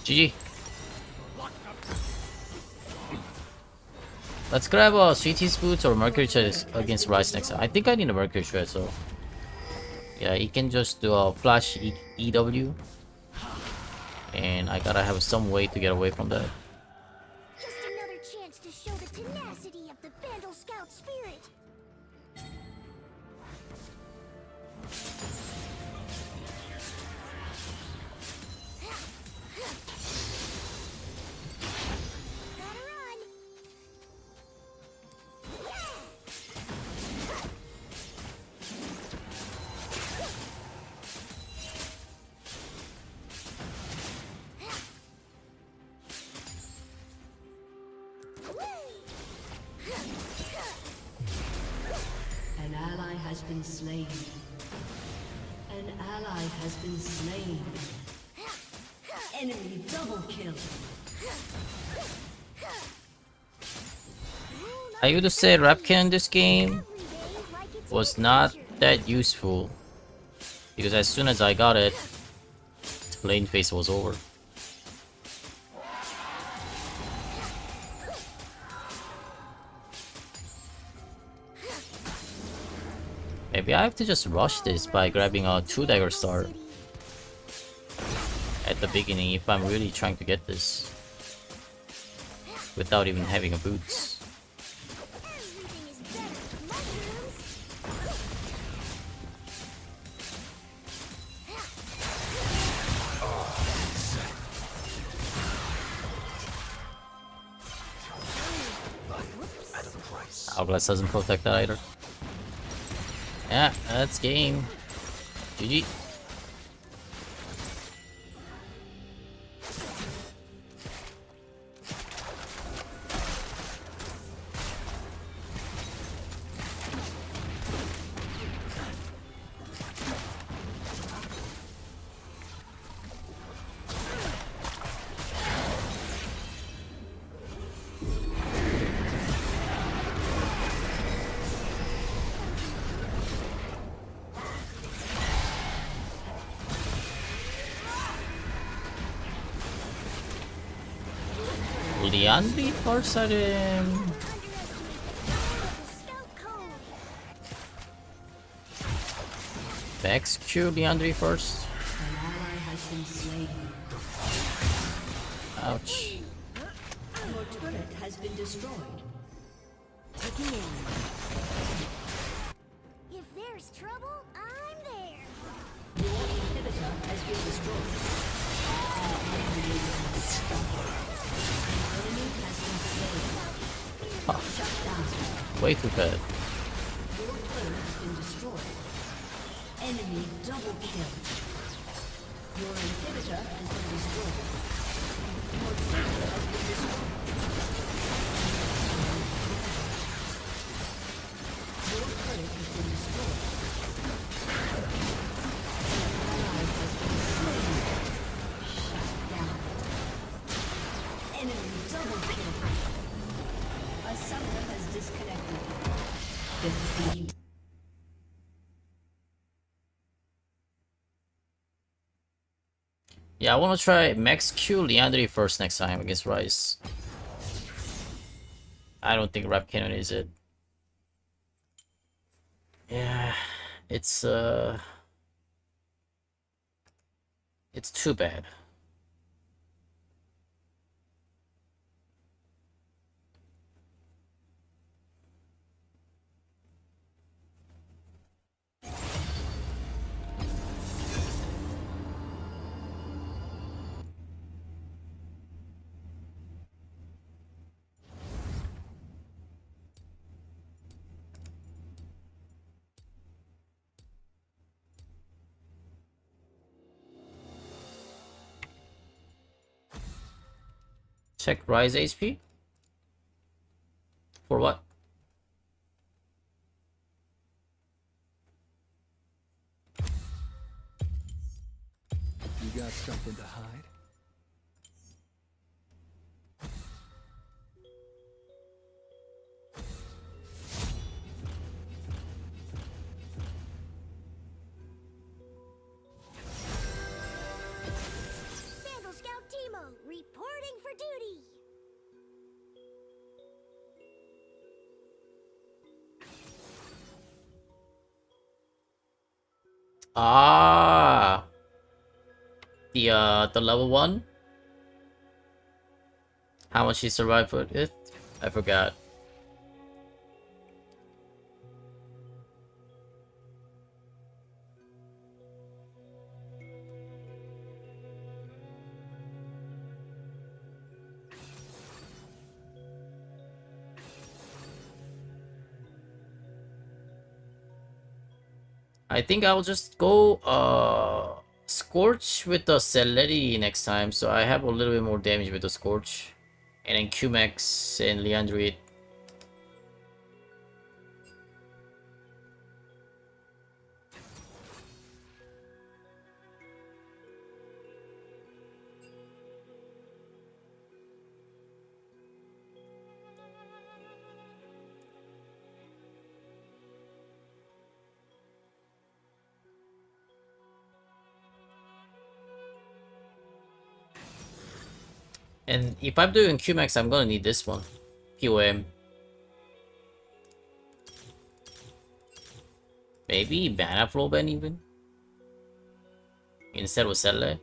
GG. Let's grab a Sweeties boots or Mercury chest against Rice next time. I think I need a Mercury chest, so yeah, he can just do a flash EW, and I gotta have some way to get away from that. Just another chance to show the tenacity of the Vandal Scout spirit. Gotta run. An ally has been slain. An ally has been slain. Enemy double kill. I would say Rapkin in this game was not that useful, because as soon as I got it, lane phase was over. Maybe I have to just rush this by grabbing a 2-dagger star at the beginning if I'm really trying to get this without even having a boots. Everything is better with mushrooms. Hourglass doesn't protect that either. Yeah, that's game. GG. Leandri farsighted him. Vex Q Leandri first. An ally has been slain. Ouch. Your turret has been destroyed. Taking aim. If there's trouble, I'm there. Your inhibitor has been destroyed. An enemy has been slain. Shut down. Way too bad. Your turret has been destroyed. Enemy double kill. Your inhibitor has been destroyed. Your turret has been destroyed. Your turret has been destroyed. An ally has been slain. Shut down. Enemy double kill. A summoner has disconnected. 15. Yeah, I want to try Max Q Leandri first next time against Rice. I don't think Rap Cannon is it. Yeah, it's too bad. Check Rise HP. For what? You got something to hide? Vandal Scout Timo, reporting for duty. Ah, the level 1. How much he survived with it? I forgot. I think I'll just go Scorch with the Celery next time, so I have a little bit more damage with the Scorch. And then Qmax and Leandroid. And if I'm doing Qmax, I'm gonna need this one. POM. Maybe Mana Flow Ben even? Instead of Cele.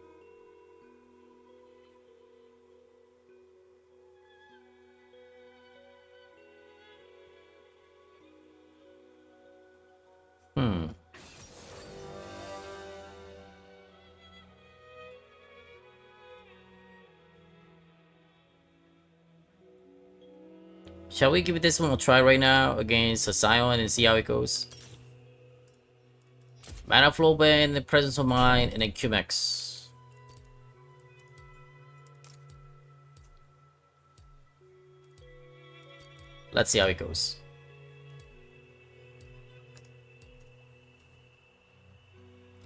Shall we give this one a try right now against a Scion and see how it goes? Mana Flow Ben, Presence of Mind, and then Qmax. Let's see how it goes.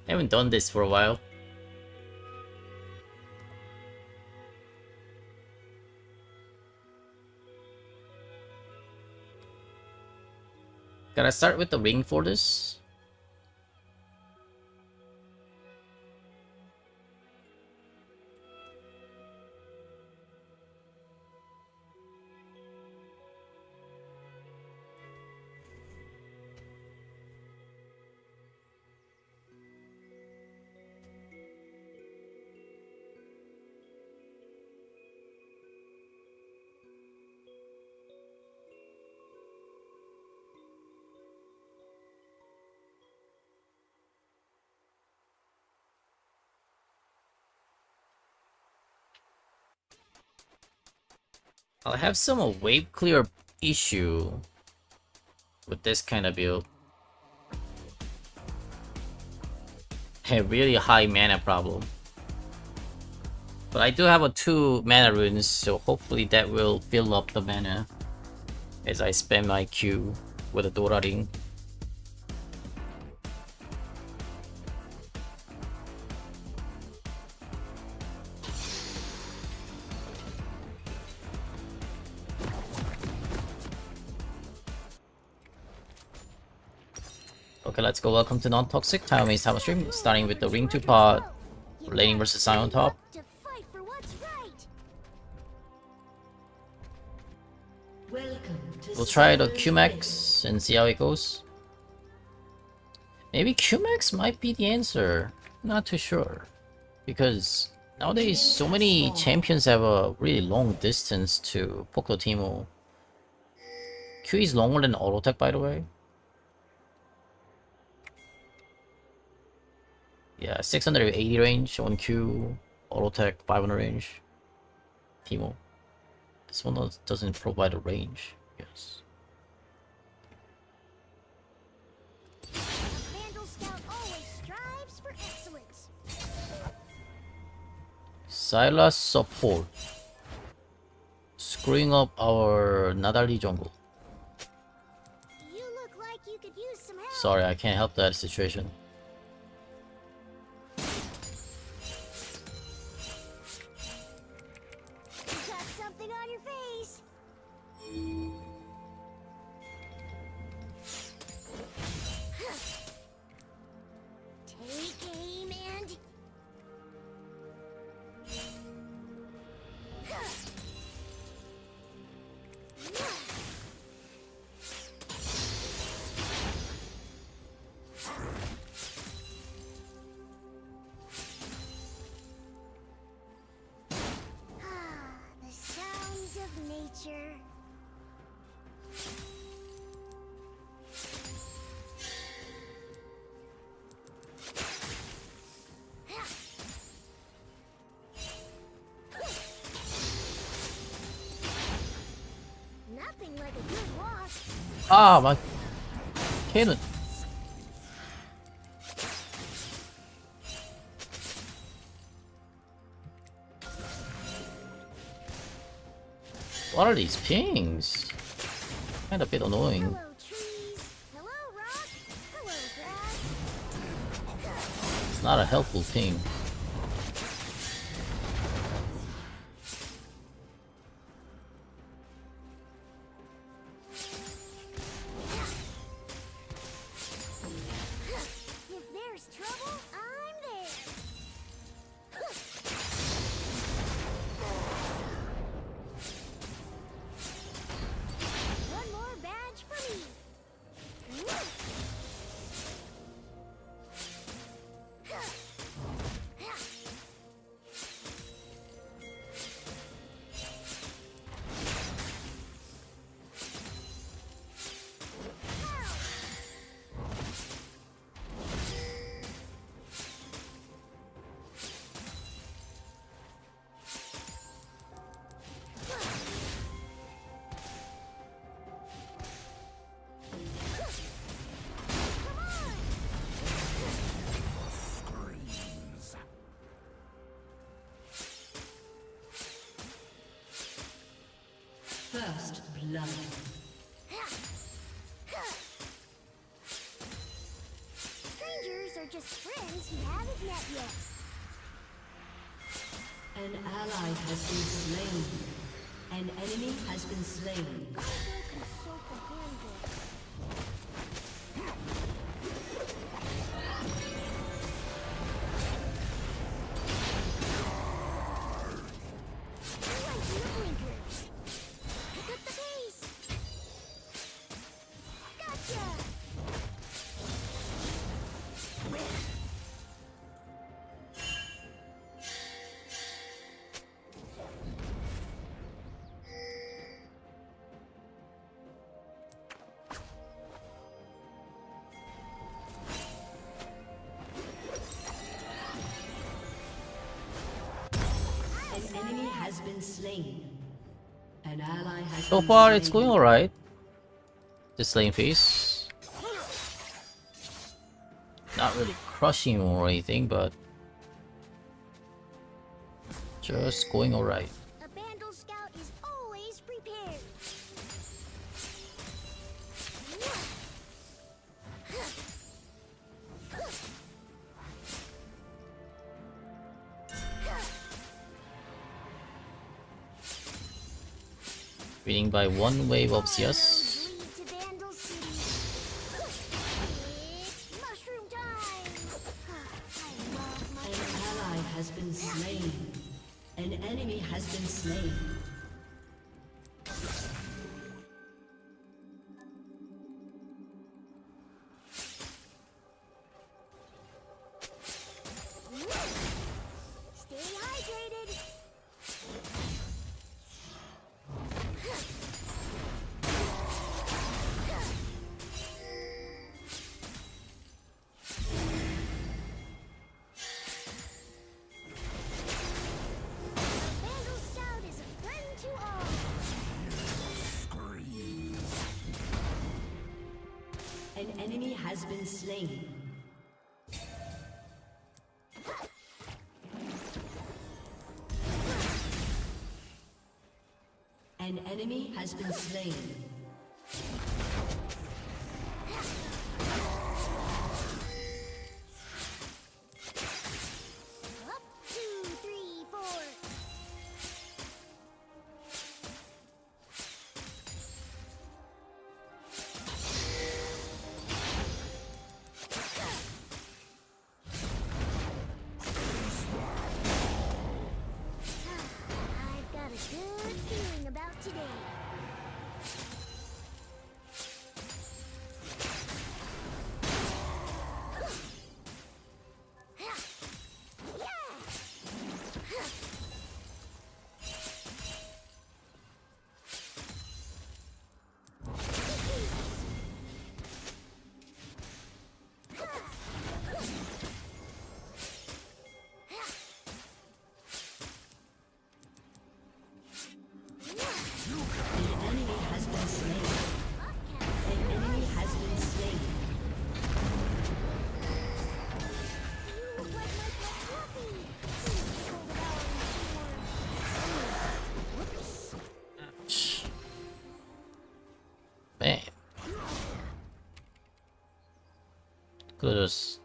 I haven't done this for a while. Can I start with the ring for this? I'll have some wave clear issue with this kind of build. A really high mana problem. But I do have a 2 mana runes, so hopefully that will fill up the mana as I spam my Q with a Dora ring. Okay, let's go. Welcome to Non-Toxic Time is Time Stream, starting with the Ring 2 part, laning versus Sion on top. To fight for what's right. Welcome to We'll try the Summer's QMax and see how it goes. Maybe QMax might be the answer. Not too sure. Because nowadays so many champions have a really long distance to poke the Teemo. Q is longer than auto attack, by the way. Yeah, 680 range on Q, auto attack 500 range. Teemo. This one doesn't provide a range. Yes. A Vandal Scout always strives for excellence. Sylas support. Screwing up our Nadali jungle. You look like you could use some help. Sorry, I can't help that situation. Got something on your face. Take aim and... The sounds of nature. Nothing like a good walk. Ah, my cannon. What are these pings? Kinda a bit annoying. Hello, trees. Hello, rock. Hello, grass. It's not a helpful ping. If there's trouble, I'm there. One more badge for me. First blood. Strangers are just friends who haven't met yet. An ally has been slain. An enemy has been slain. Gotta go consult the handbook. Realize your blinkers. Pick up the pace. Gotcha. An enemy has been slain. An An ally has So been far, it's slain. going alright. This lane phase. Not really crushing or anything, but just going alright. A Vandal Scout is always prepared. Winning by one wave of CS. Lead to Vandal City. It's mushroom time. I love An mushrooms. ally has been slain. An enemy has been slain. Stay hydrated. Vandal Scout is a friend to all. An enemy has been slain. An enemy has been slain. Up, 2, 3, 4. I've got a good feeling about today. An enemy has been slain. An enemy has been slain. You look like my pet Fluffy. Please hold it out in the storm. Whoops. Man. Could have just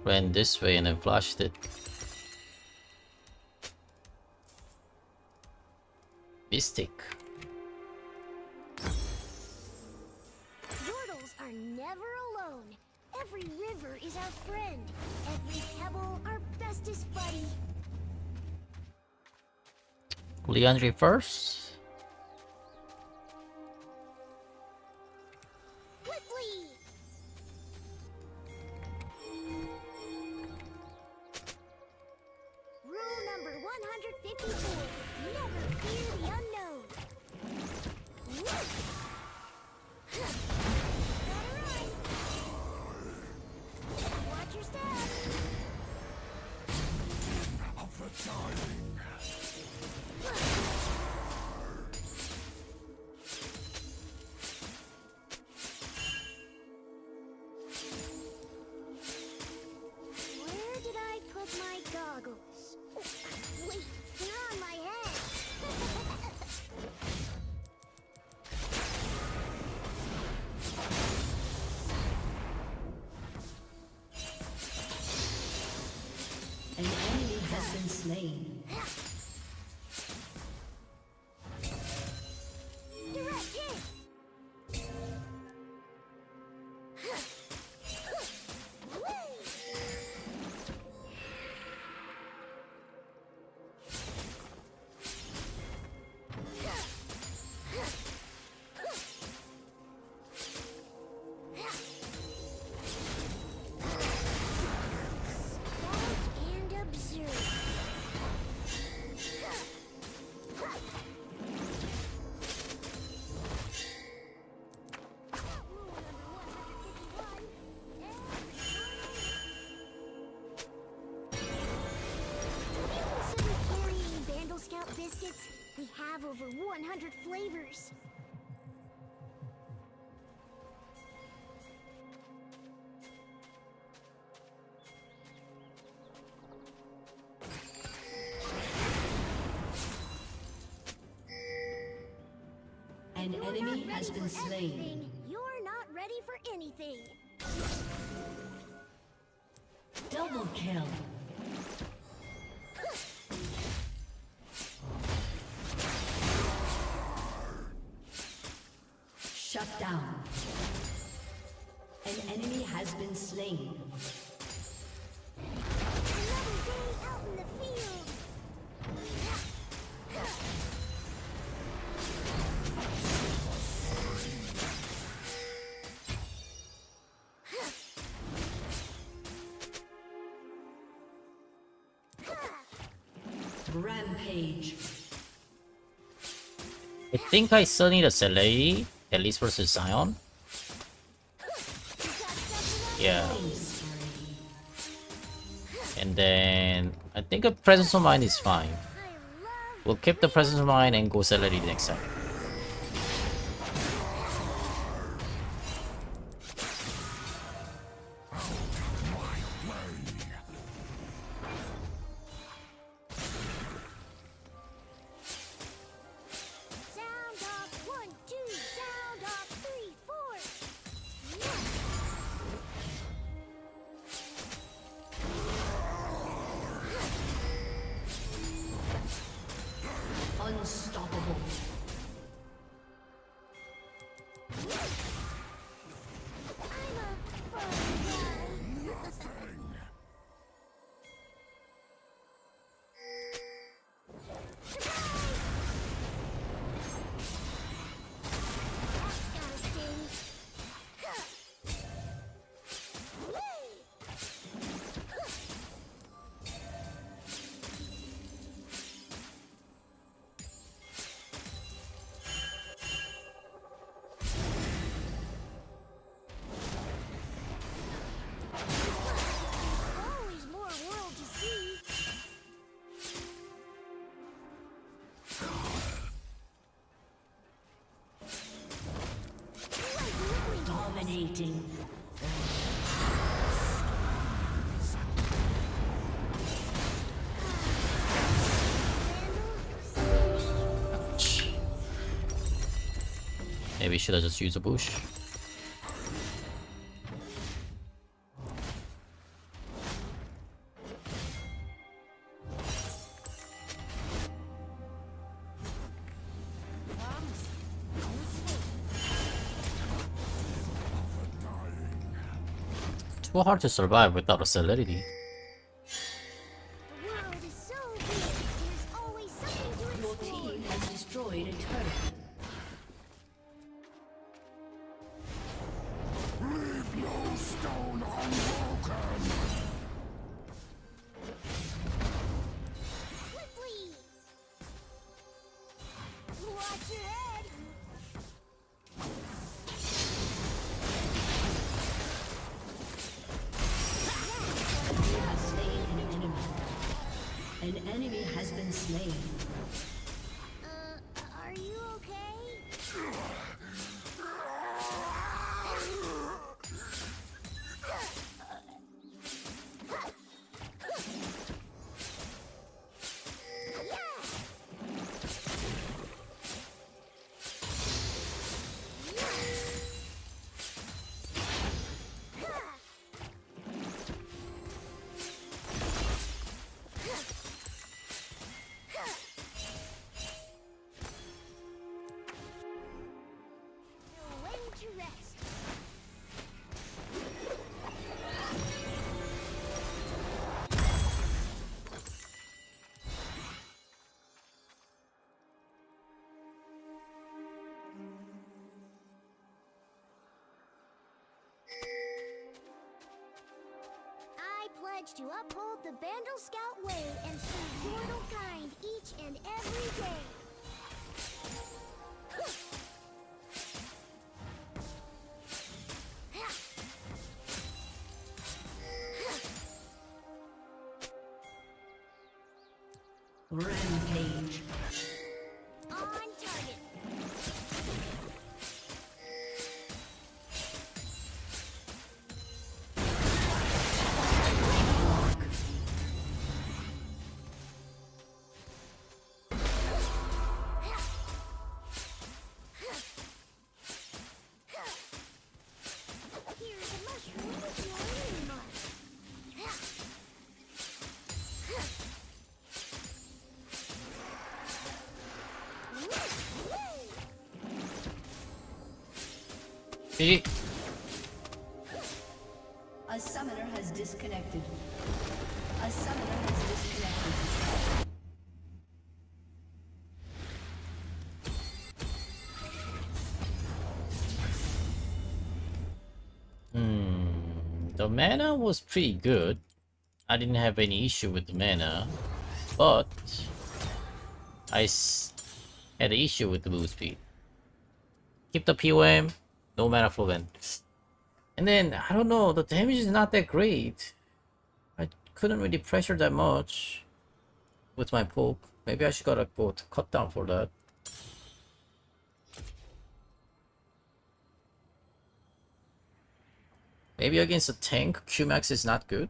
ran this way and then flashed it. Mystic. Yordles are never alone. Every river is our friend. Every pebble our bestest buddy. Leandry first. Quickly! Rule number 154. Never fear the unknown. Better run. Watch your step. Where did I put my goggles? Oh, wait, they're on my head. An enemy has been slain. Direct hit. Scout and observe. over 100 flavors. An You're enemy not ready has been for slain. everything. You're not ready for anything. Double kill. Shut down. An enemy has been slain. Another day out in the field. Rampage. I think I still need a Celery, at least versus Zion. Yeah. And then I think a Presence of Mind is fine. We'll keep the Presence of Mind and go Celery next time. Sound off 1, 2, sound off 3, 4. Unstoppable. I'm a fun guy. That's gotta sting. Always more world to see. Dominating. Maybe should I just use a bush? Too hard to survive without a Celerity. The world is so big. There's always something to Your explore. team has destroyed a turret. Quickly. Watch your head. You have slain an enemy. An enemy has been slain. Are you okay? When to rest. I pledge to uphold the Bandle Scout way and serve mortal kind each and every day. Rampage. On GG. A summoner has disconnected. A summoner has disconnected. The mana was pretty good. I didn't have any issue with the mana, but had an issue with the move speed. Keep the POM, no mana flow then. And then, I don't know, the damage is not that great. I couldn't really pressure that much with my poke. Maybe I should gotta go to cut down for that. Maybe against a tank, Qmax is not good.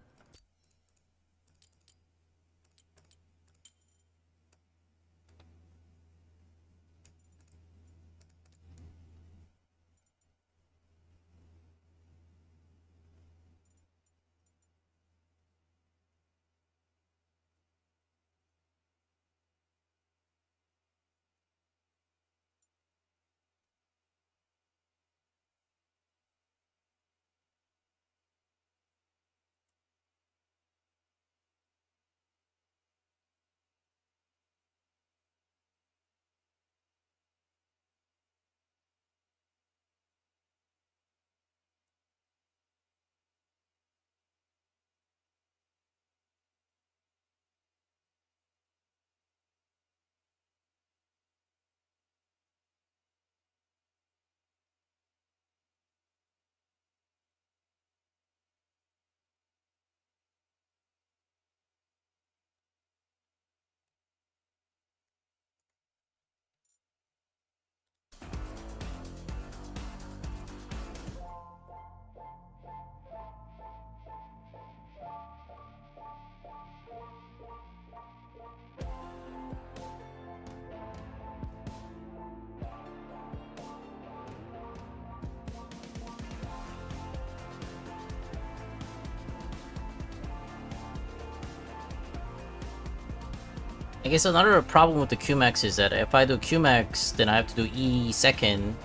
I guess another problem with the Qmax is that if I do Qmax, then I have to do E second.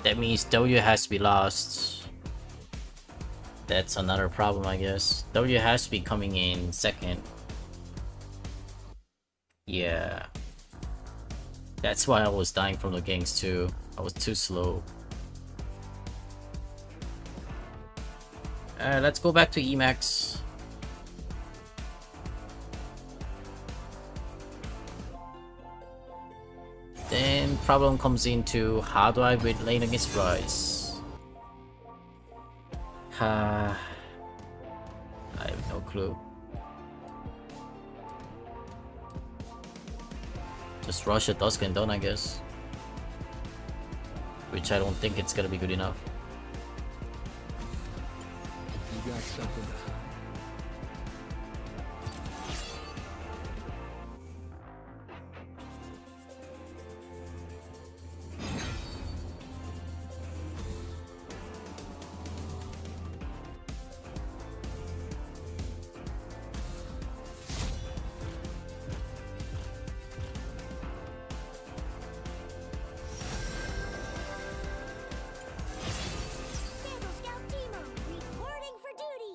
That means W has to be lost. That's another problem, I guess. W has to be coming in second. Yeah. That's why I was dying from the ganks too. I was too slow. Let's go back to Emax. Then problem comes into how do I win lane against Rise? I have no clue. Just rush a Dusk and Dawn, I guess. Which I don't think it's gonna be good enough. You got something to hide. Vandal Scout Timo, reporting for duty.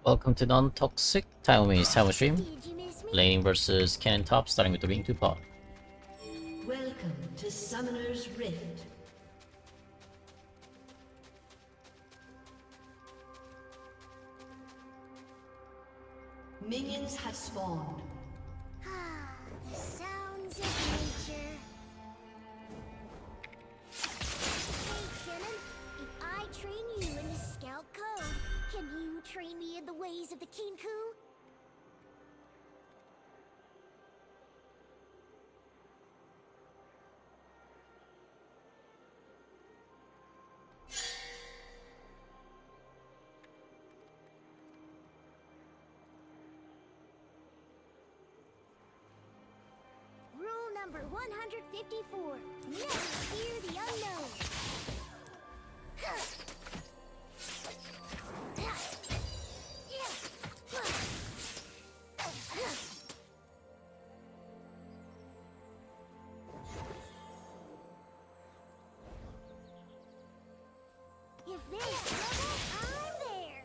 Welcome to Non-Toxic Time Time Stream. Did you miss me? Laning versus Cannon top, starting with the Ring 2 pod. Welcome to Summoner's Rift. Minions have spawned. Ah, the sounds of nature. Hey, Shannon, if I train you in the Scout Code, can you train me in the ways of the Kinku? Rule number 154. Never fear the unknown. If there's trouble, I'm there.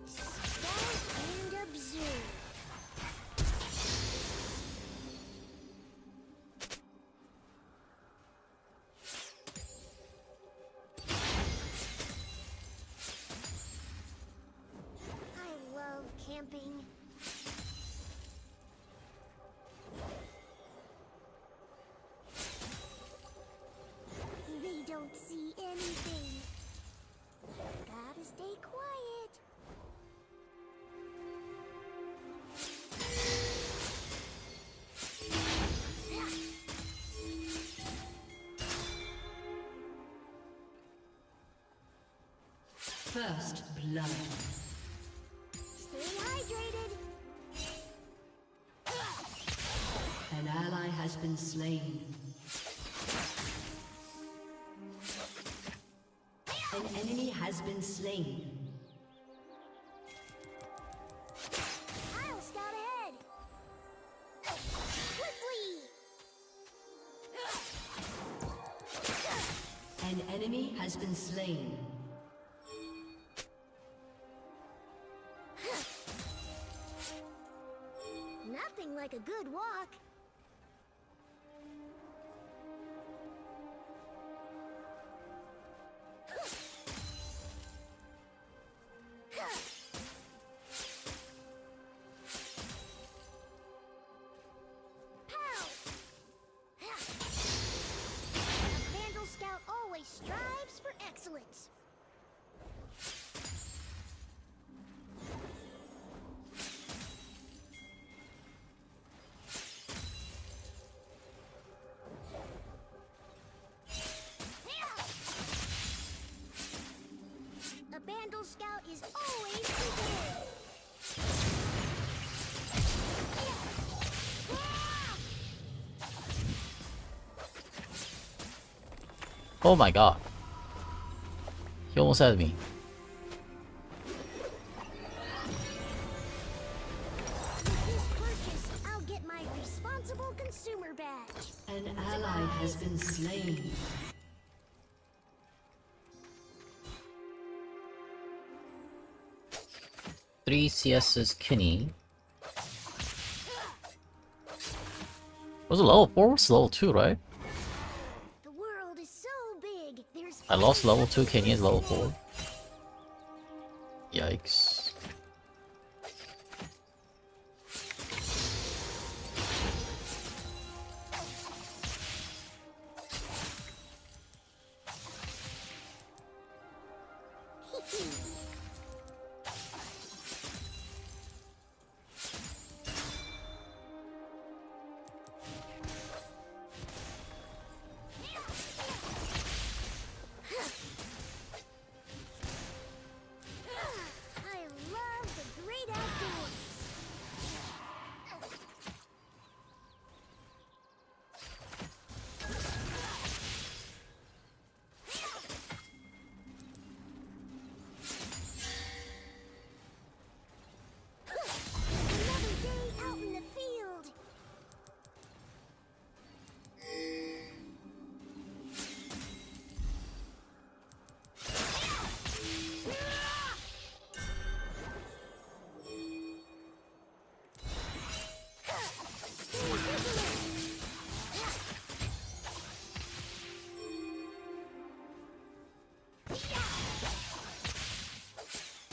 Stand and observe. I love camping. They don't see anything. Gotta stay quiet. First blood. Stay hydrated. An ally has been slain. An enemy has been slain. I'll scout ahead. Quickly. An enemy has been slain. Nothing like a good walk. Pow! A Vandal Scout always strives for excellence. A Vandal Scout is always prepared. Oh my god. He almost had me. With this purchase, I'll get my responsible consumer badge. An ally has been slain. Three CS's Kinney. Was it level 4? It's level 2, right? The world is so big. There's I lost level 2, Kenny is level 4. Yikes. I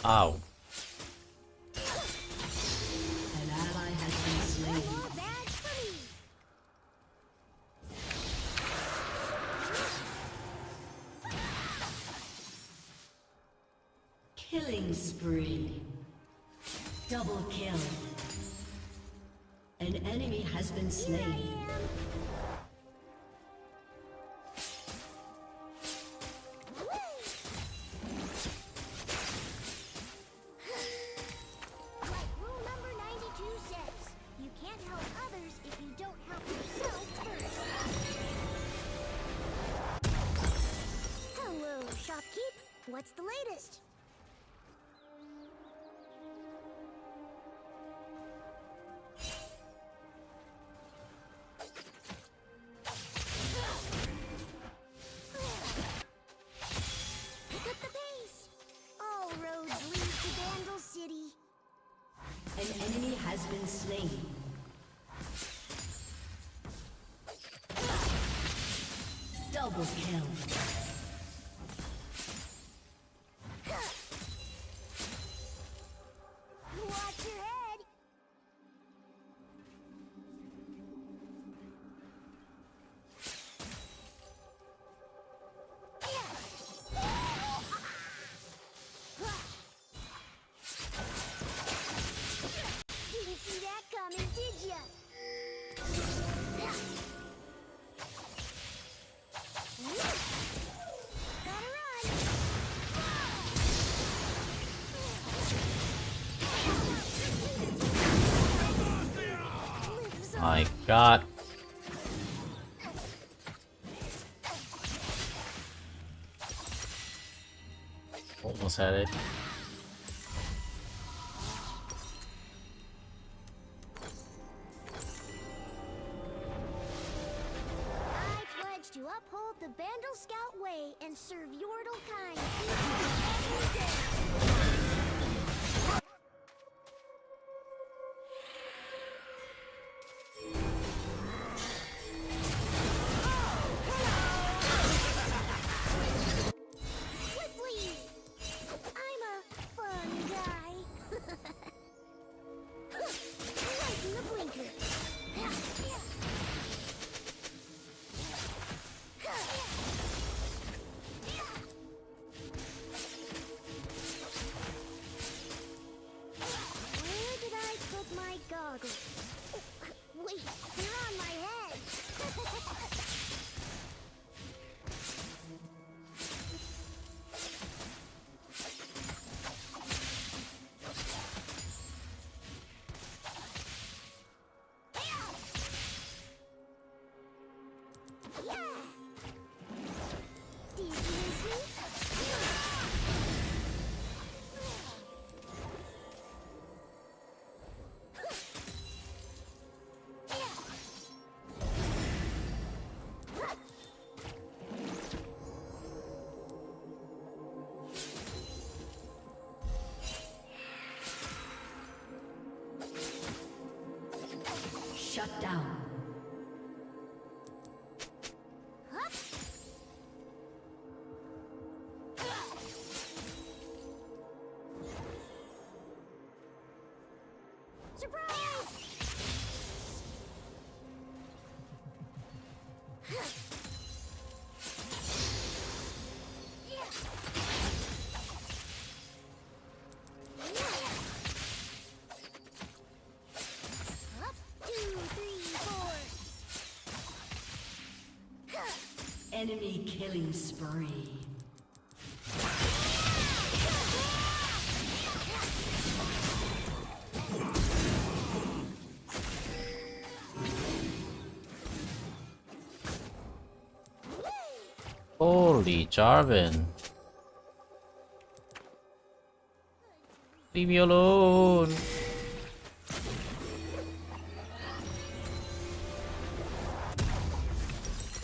Ow. An ally has been slain. More bags for me. Killing spree. Double kill. An enemy has been slain. Like rule number 92 says, you can't help others if you don't help yourself first. Hello, shopkeep. What's the latest? Pick up the pace. All roads lead to Vandal City. An enemy has been slain. Double kill. Watch your head. Didn't see that coming, did ya? Gotta run. Lives on. My god. Almost had it. I pledge to uphold the Bandle Scout way and serve Yordle kind. Swiftly! I'm a fun guy. Lighten the blinker. Where did I put my goggles? Oh, wait, they're on my head. Yeah! Do you miss me? Shut down. Hup. Surprise! Up, 2, 3, 4. Enemy killing spree. Holy Jarvan. Leave me alone. Have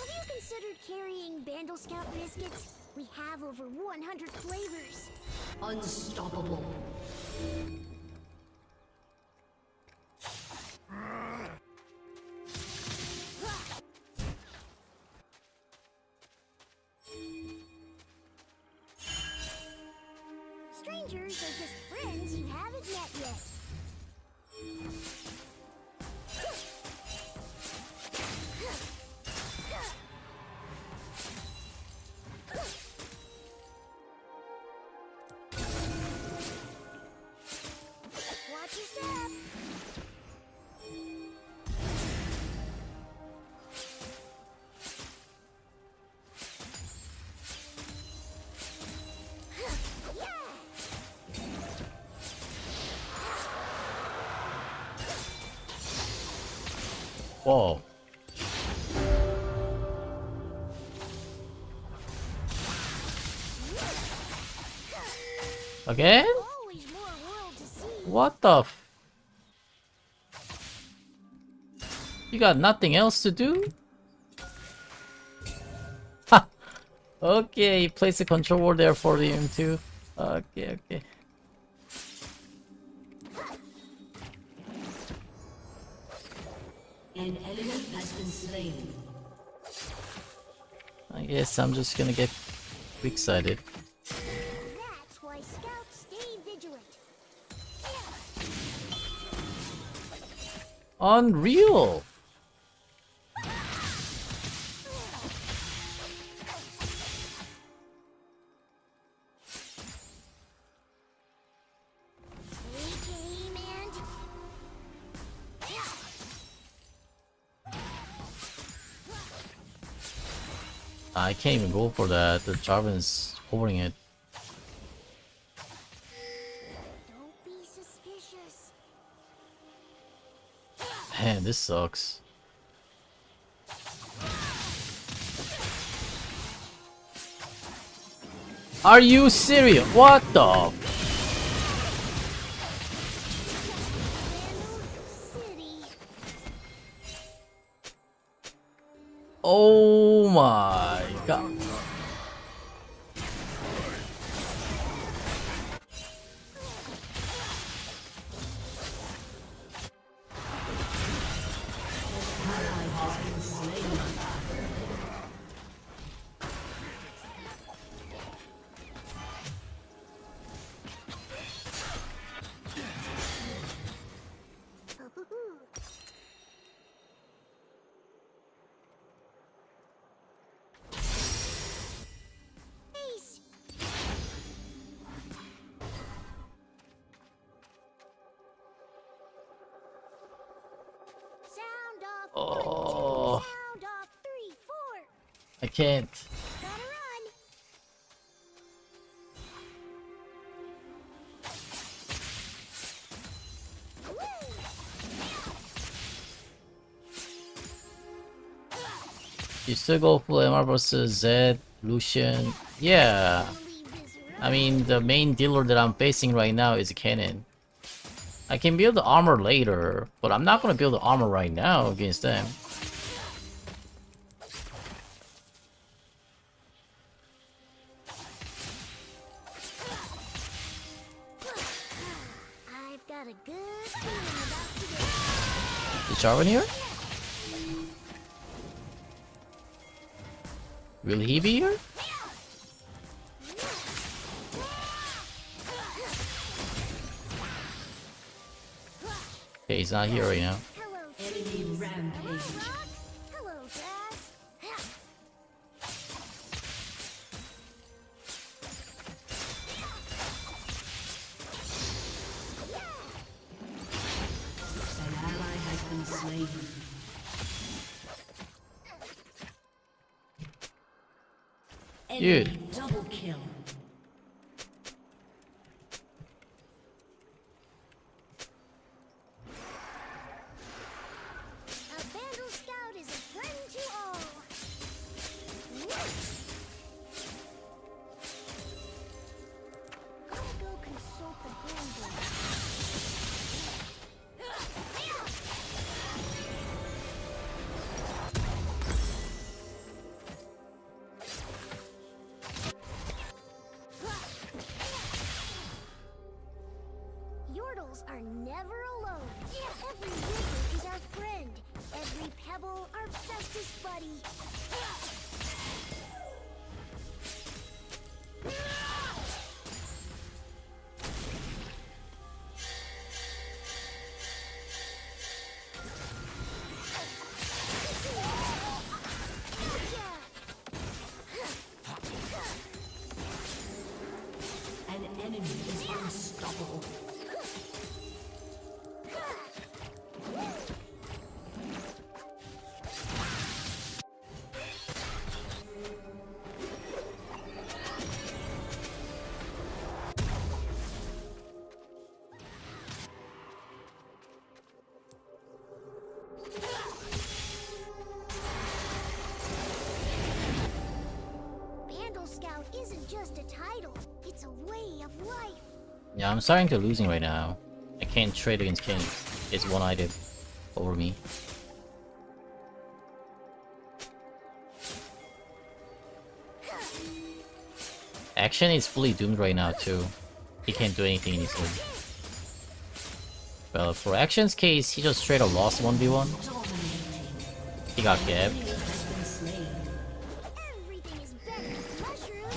you considered carrying Bandle Scout biscuits? We have over 100 flavors. Unstoppable. Strangers are just Whoa. Again? Always more world to see. What the f- You got nothing else to do? Ha! Okay, place a controller there for him too. Okay, okay. An enemy has been slain. I guess I'm just gonna get excited. That's why scouts stay vigilant. Unreal! Take aim and... I can't even go for that. The Jarvan's holding it. Don't be suspicious. Man, this sucks. Are you serious? What the? City. Oh my god. Ace. Sound off. Oh. Sound off. 3, 4. I can't. Gotta run. You still go full MR versus Zed, Lucian. Yeah. I mean, the main dealer that I'm facing right now is a cannon. I can build the armor later, but I'm not gonna build the armor right now against them. I've got a good feeling about today. Is Jarvan here? Will he be here? Okay, he's not here right now. Hello, Enemy rampage. hello, grass. An ally has been slain. Dude. Enemy double kill. A Vandal Scout is a friend to all. Gotta go consult the Grandeur. Yordles are never alone. Every river is our friend. Every pebble our bestest buddy. An enemy is unstoppable. Yeah, I'm starting to losing right now. I can't trade against King. It's one item over me. Action is fully doomed right now too. He can't do anything in his game. Well, for Action's case, he just straight up lost 1v1. He got gabbed. Everything is better with mushrooms.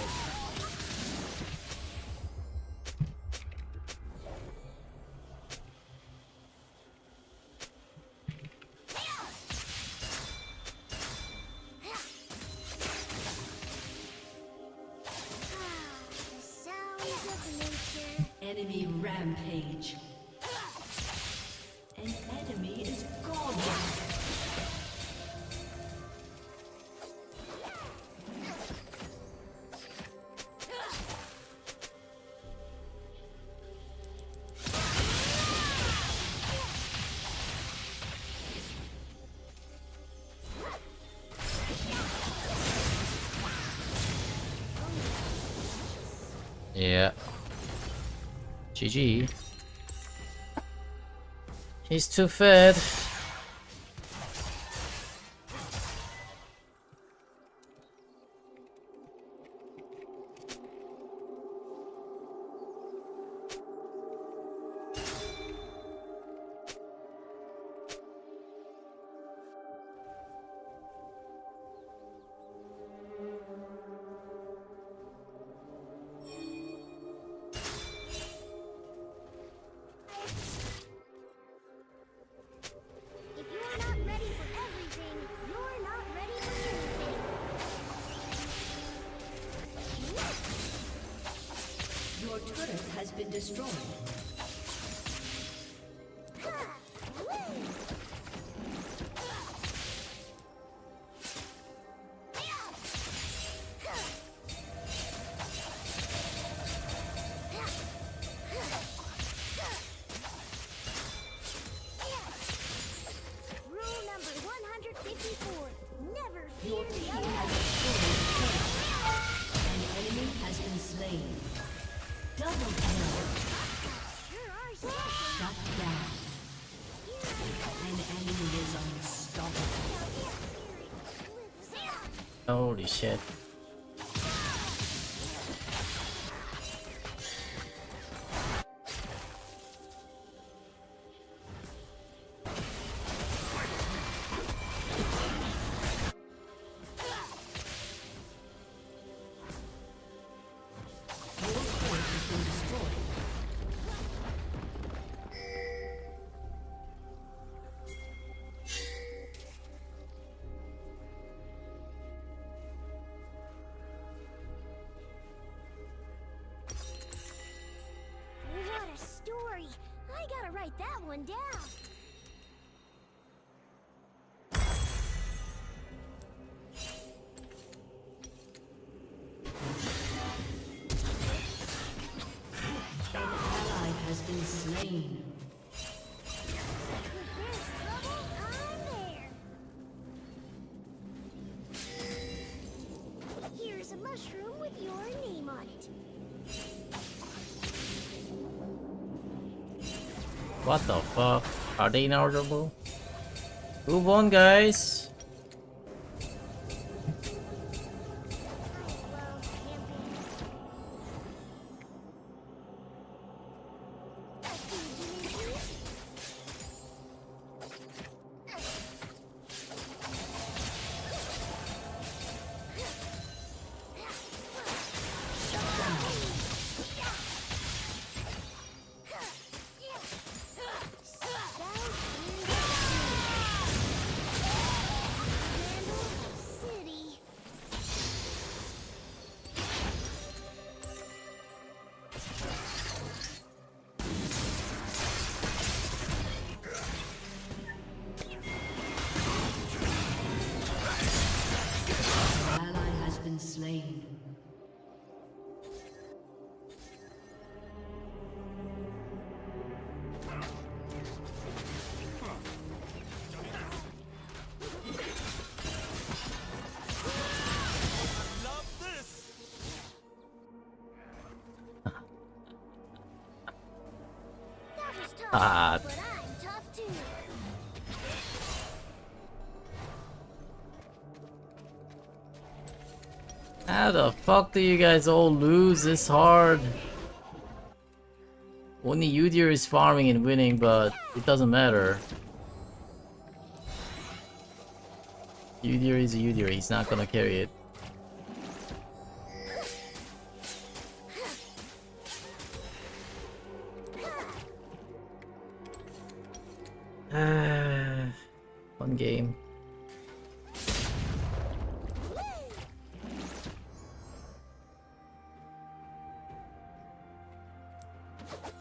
The sounds of nature. Enemy rampage. An enemy is gone. Yeah. GG. He's too fed. If you're not ready for everything, you're not ready for anything. Your turret has been destroyed. Rule number 154. Never Your fear team the other. has destroyed a turret. An enemy has been slain. Double kill. Sure are special. Shut down. An enemy is unstoppable. Holy shit. Your turret has been destroyed. What a story. I gotta write that one down. An ally has been slain. If there's trouble, I'm there. Here's a mushroom with your name on it. What the fuck? Are they ineligible? Move on, guys. I love camping. I feed you into it. Ah. But I'm tough too. How the fuck do you guys all lose this hard? Only Udyr is farming and winning, but it doesn't matter. Udyr is Udyr, he's not gonna carry it. Fun game.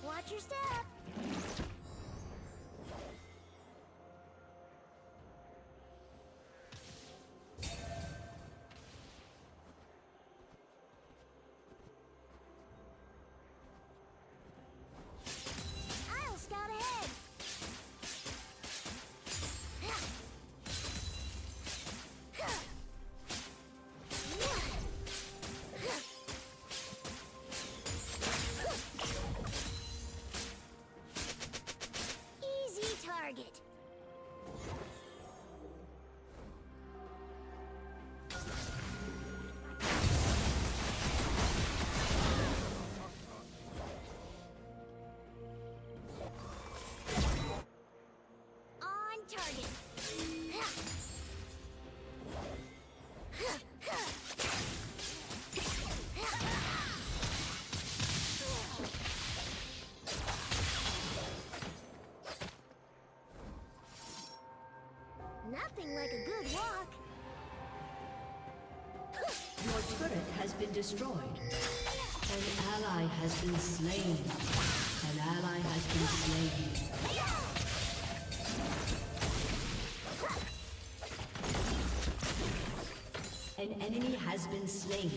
Watch your step. I'll scout ahead. Easy target. On target. Nothing like a good walk. Your turret has been destroyed. An ally has been slain. An ally has been slain. An enemy has been slain.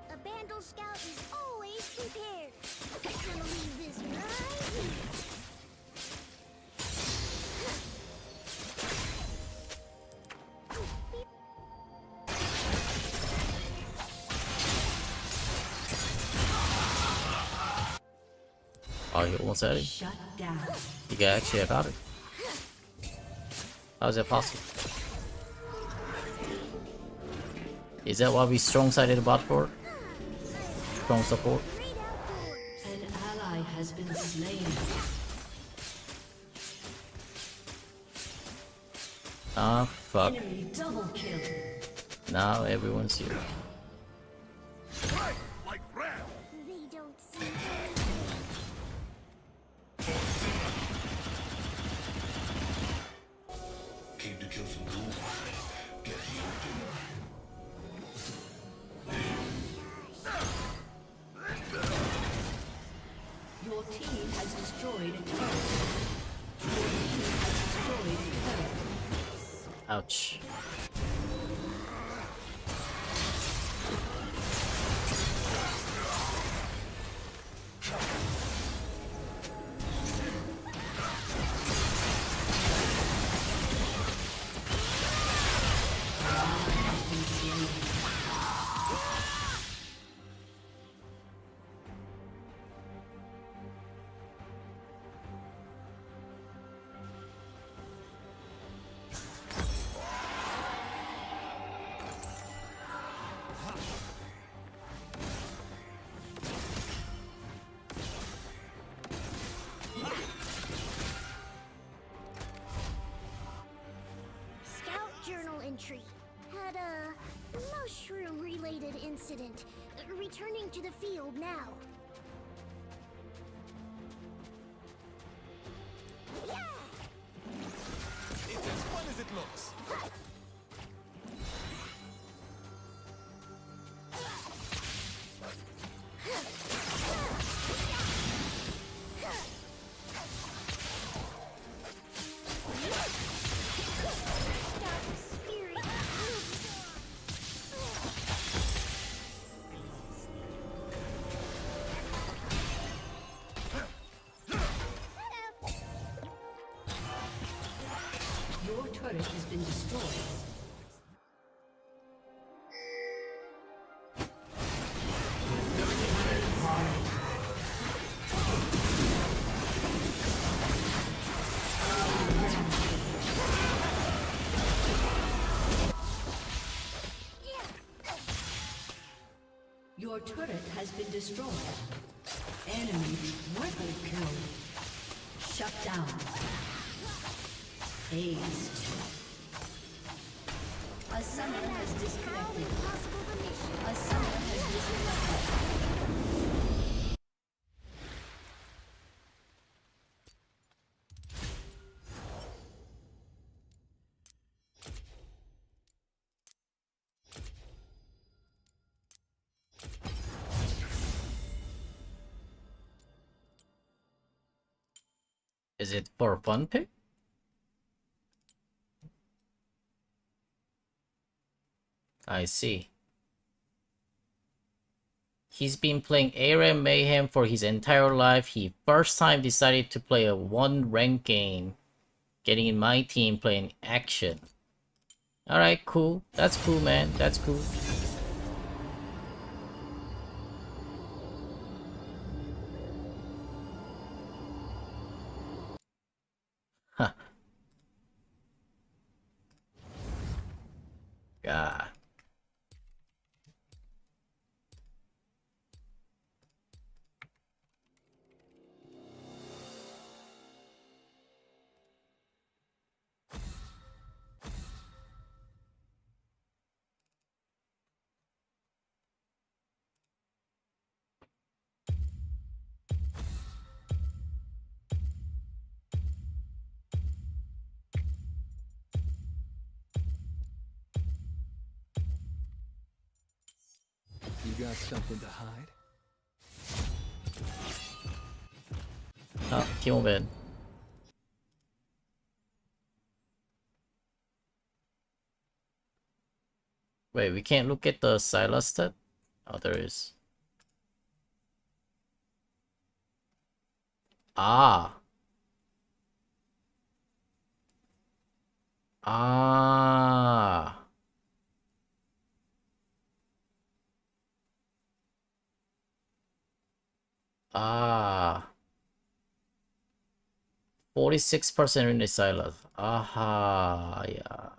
A Bandle Scout is always prepared. Gonna leave this right here. Oh, you almost had it? Shut down. You actually got it. How is that possible? Is that why we strong-sided bot for? Strong support? Great outdoors. An ally has been slain. Ah, fuck. Enemy double kill. Now everyone's here. They don't see. Came to kill some ghouls. Guess you dinner. Your team has destroyed a turret. Your team has destroyed a turret. Ouch. Scout journal entry. Had a mushroom-related incident. Returning to the field now. Yeah! It's as fun as it looks. turret has been destroyed. Your turret has been destroyed. Enemy triple kill. Shut down. Ace. A summoner has disconnected. A summoner has disconnected. Is it for fun pick? I see. He's been playing ARAM Mayhem for his entire life. He first time decided to play a one rank game, getting in my team playing action. Alright, cool. That's cool, man. That's cool. Huh. God. You got something to hide? Team win. Wait, we can't look at the Silas stat? Oh, there is. Ah. Ah. Ah. 46% in the Silas. Aha. Yeah.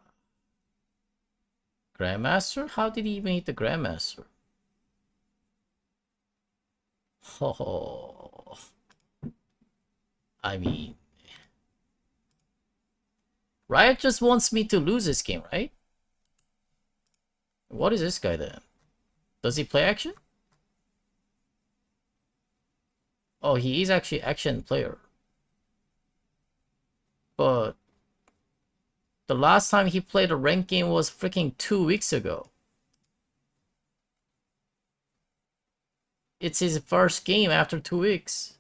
Grandmaster? How did he even hit the Grandmaster? Oh. I mean, Riot just wants me to lose this game, right? What is this guy then? Does he play action? Oh, he is actually action player. But the last time he played a ranked game was freaking 2 weeks ago. It's his first game after 2 weeks.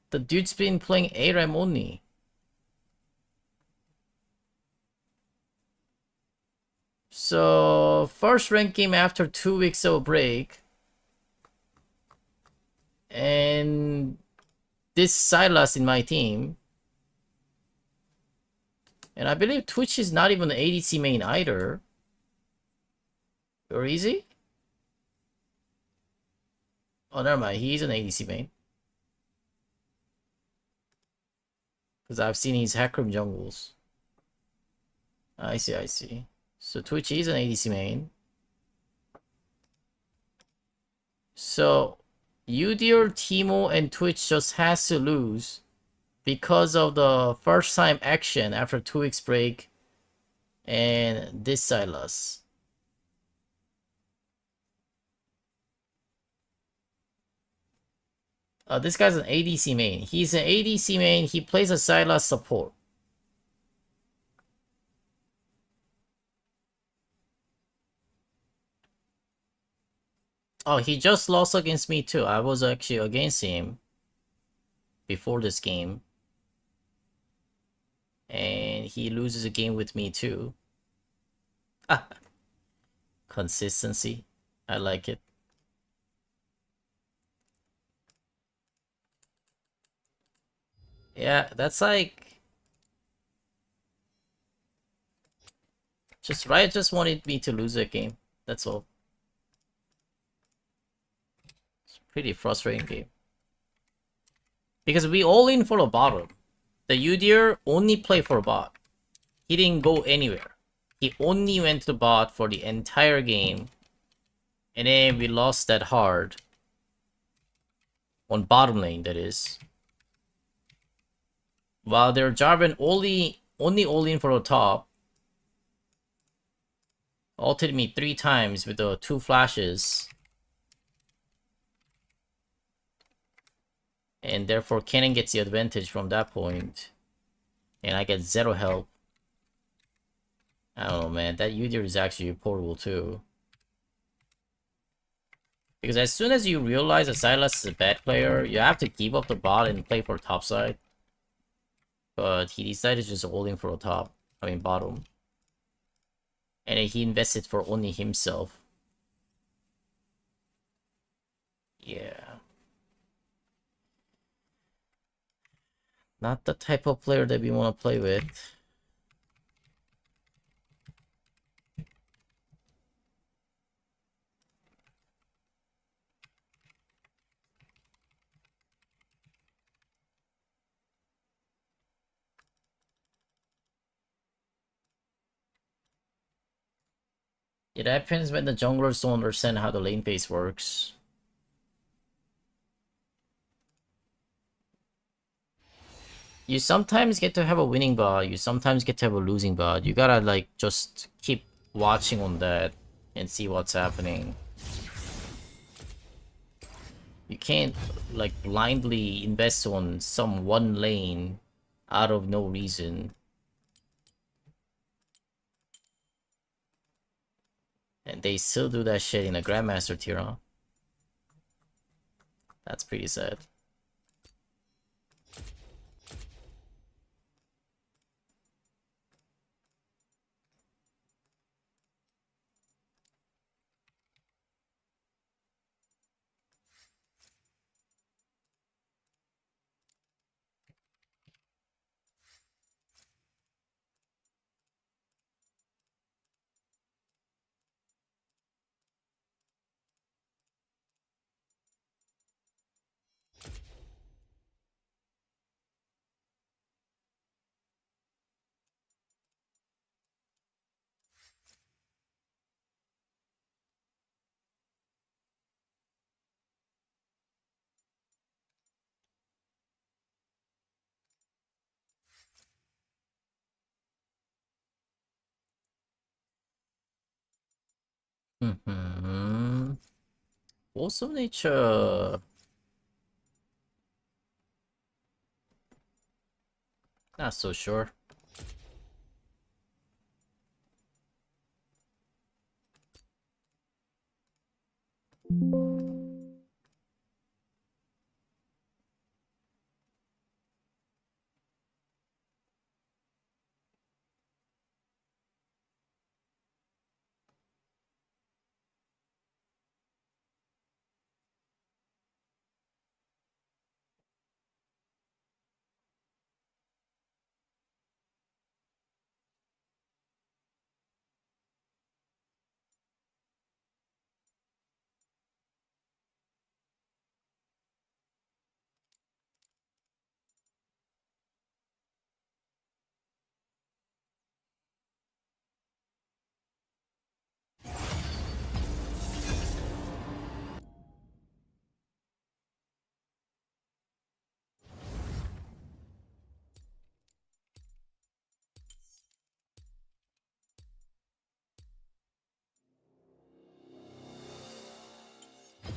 The dude's been playing ARAM only. So, first ranked game after 2 weeks of break. And this Silas in my team. And I believe Twitch is not even an ADC main either. Or is he? Oh, never mind. He's an ADC main. Because I've seen his Hackroom jungles. I see, I see. So Twitch is an ADC main. So Udyr, Teemo, and Twitch just has to lose because of the first time action after 2 weeks break and this Silas. This guy's an ADC main. He's an ADC main. He plays a Silas support. Oh, he just lost against me too. I was actually against him before this game. And he loses a game with me too. Ah. Consistency. I like it. Yeah, that's like... Riot just wanted me to lose that game. That's all. It's a pretty frustrating game. Because we all in for a bottom. The Udyr only played for a bot. He didn't go anywhere. He only went to the bot for the entire game. And then we lost that hard. On bottom lane, that is. While their Jarvan only all in for the top. Ulted me 3 times with the 2 flashes. And therefore Kennen gets the advantage from that point. And I get 0 help. I don't know, man. That Udyr is actually portable too. Because as soon as you realize that Sylas is a bad player, you have to give up the bot and play for top side. But he decided to just all in for the top. I mean bottom. And he invested for only himself. Yeah. Not the type of player that we want to play with. It happens when the junglers don't understand how the lane pace works. You sometimes get to have a winning bot, you sometimes get to have a losing bot. You gotta like just keep watching on that and see what's happening. You can't like blindly invest on some one lane out of no reason. And they still do that shit in a Grandmaster tier, huh? That's pretty sad. Force of Nature. Not so sure.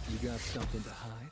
You got something to hide?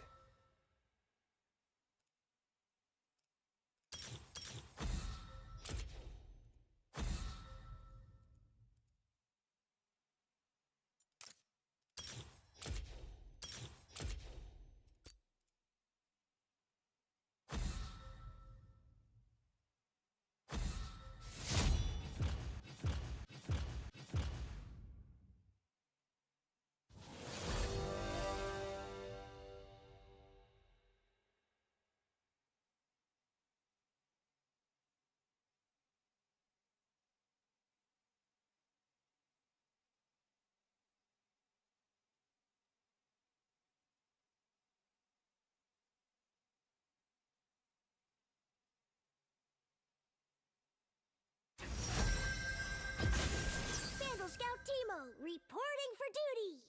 Reporting for duty!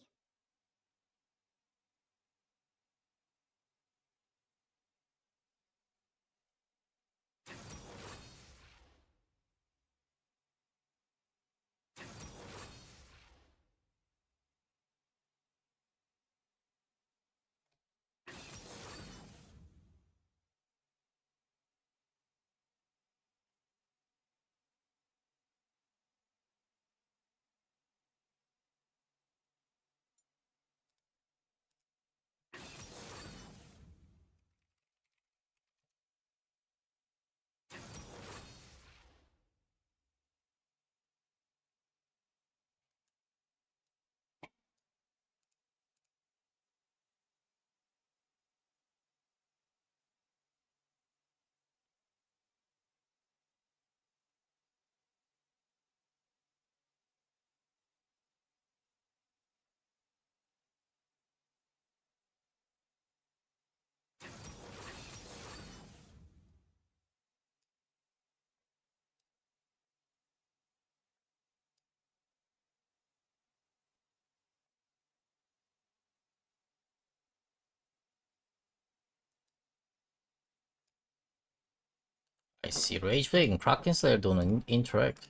I see Rage Blade and Kraken Slayer don't interact.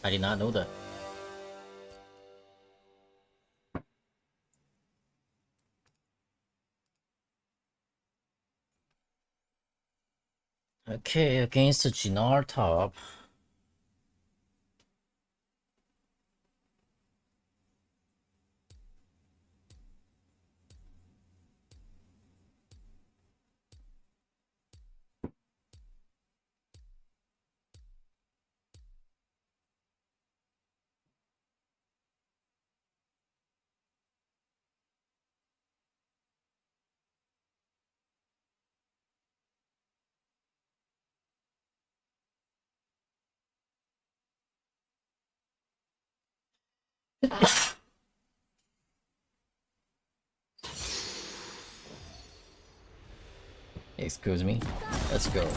I did not know that. Okay, against the Gnar top. Excuse me. Let's go.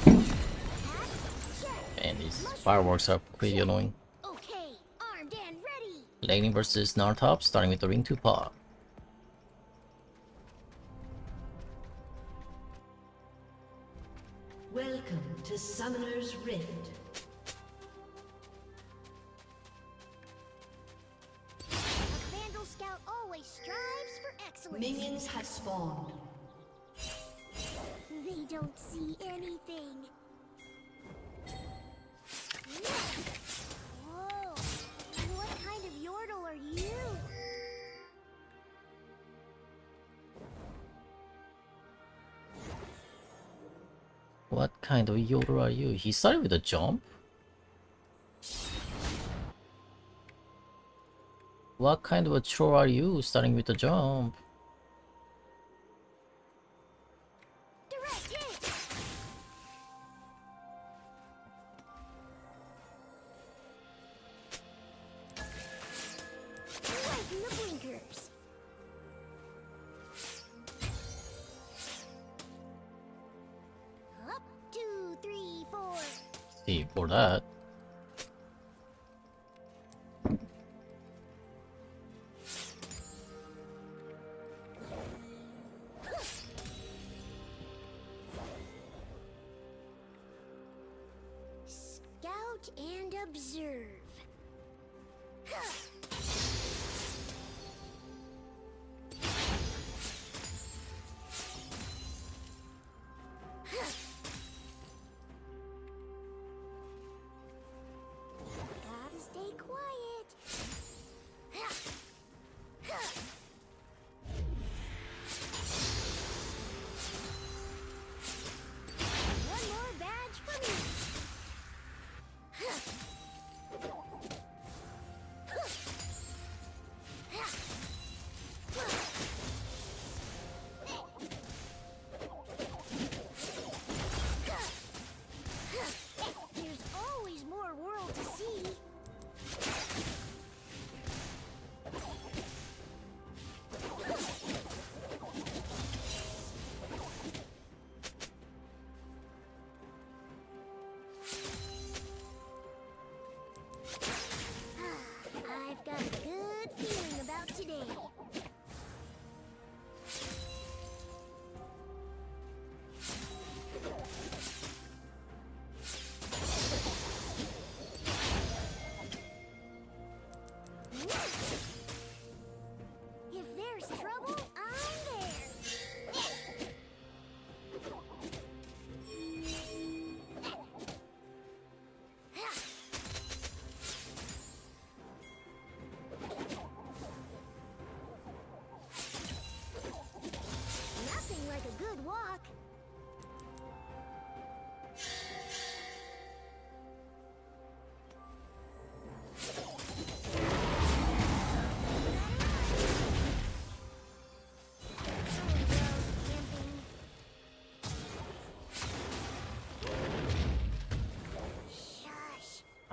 And these fireworks are pretty annoying. Okay, armed and ready! Laning versus Gnar top, starting with the ring 2 pot. Welcome to Summoner's Rift. A Vandal Scout always strives for excellence. Minions have spawned. They don't see anything. Whoa! What kind of yordle are you? What kind of Yoda are you? He started with a jump? What kind of a troll are you starting with a jump? Direct hit! Lighten the blinkers. Up, 2, 3, 4. See, for that. Scout and observe. Gotta stay quiet. One more badge for me.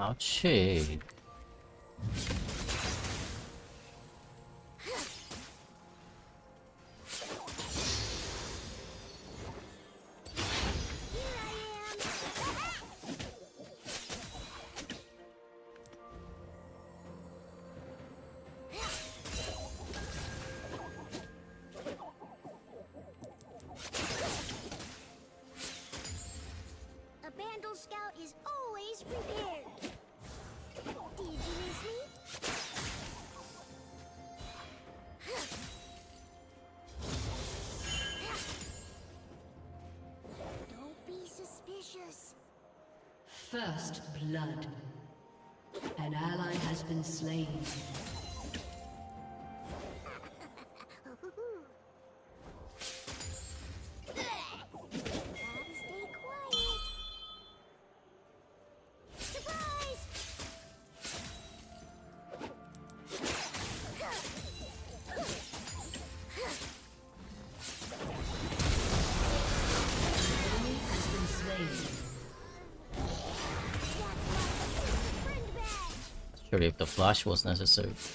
Ouchie. A Bandle Scout is always prepared. Did you miss me? Don't be suspicious. First blood. An ally has been slain. Gotta stay quiet. Surprise! Enemy has been slain. Friend badge. Surely if the flash was necessary. It's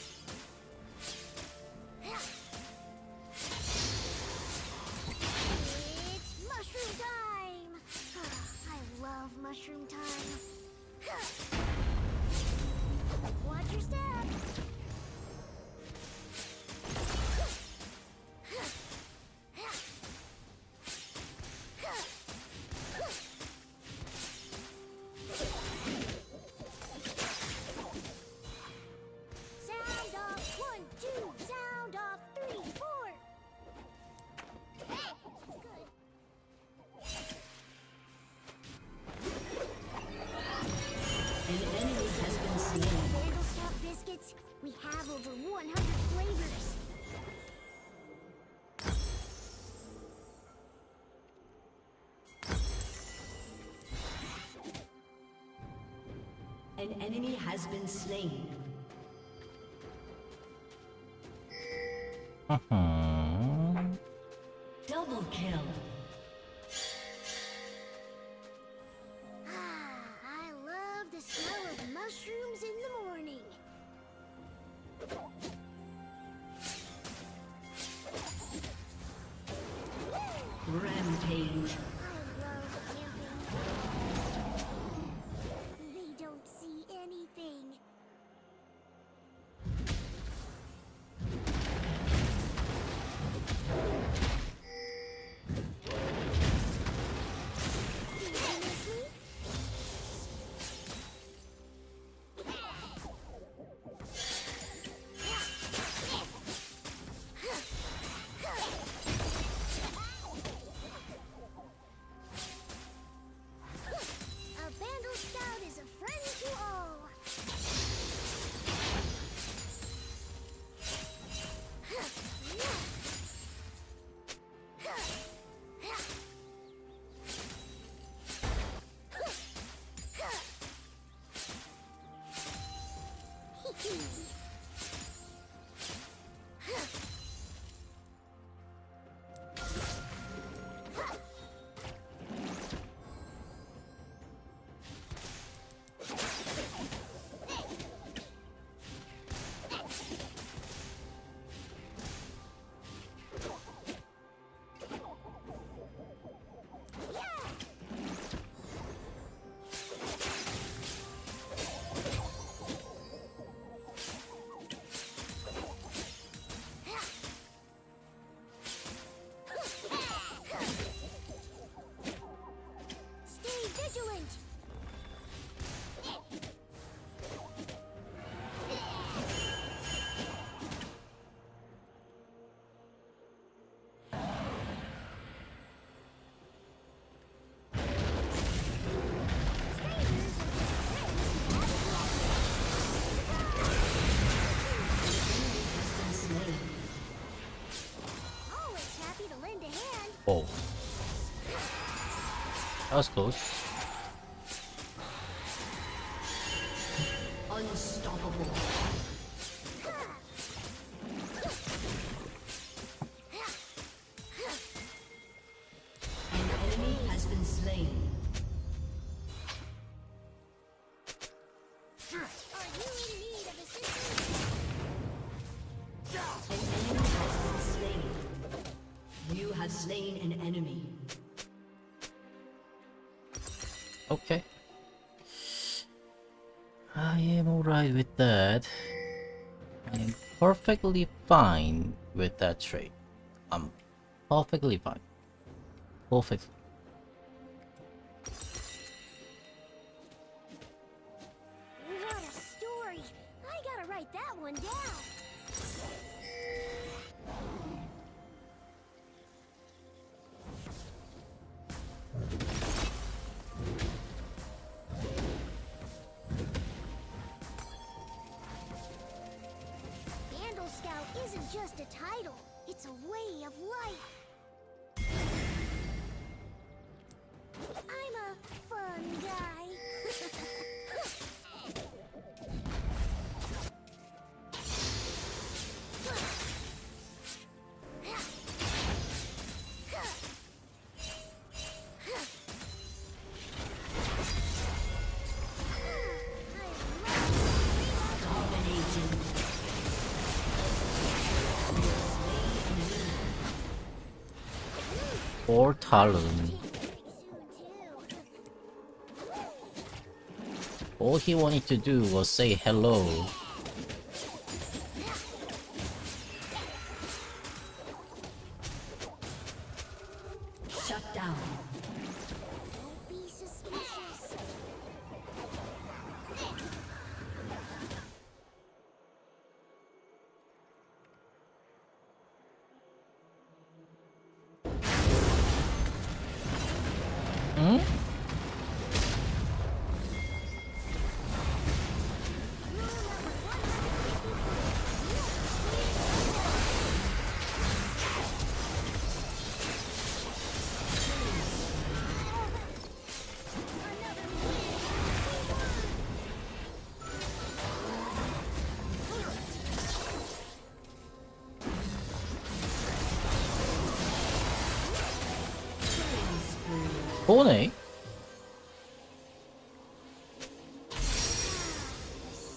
mushroom time! I love mushroom time. Watch your step! Sound off 1, 2, sound off 3, 4. Good. An enemy has been slain. Vandal Scout biscuits, we have over 100 flavors. An enemy has been slain. Double kill. I love the smell of mushrooms in the morning. Rampage. I love camping. They don't see anything. Did you miss me? A Bandle Scout is a friend to all. Stay vigilant. Always happy to lend a hand. Oh. That was close. Unstoppable. An enemy has been slain. has slain an enemy. Okay. I am alright with that. I am perfectly fine with that trade. I'm perfectly fine. Perfect. What a story! I gotta write that one down. Vandal Scout isn't just a title, it's a way of life. I'm a fun guy. Or Talon. All he wanted to do was say hello. Shut down. Don't be suspicious. Hmm? Pony?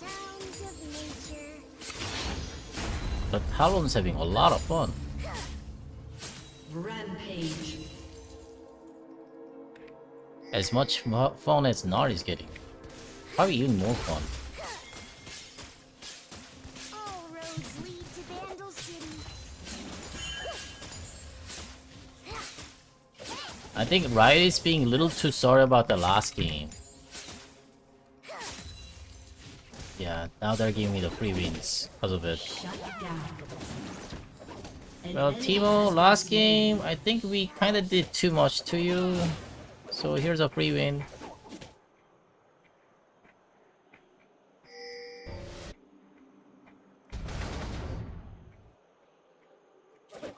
Sounds of nature. But Talon's having a lot of fun. Rampage. As much fun as Nari's getting. Probably even more fun. All roads lead to Vandal City. I think Riot is being a little too sorry about the last game. Yeah, now they're giving me the free wins because of it. Shut down. An Well, enemy Timo, has last been game, I think we kinda did too much to you. So here's a free win. Pick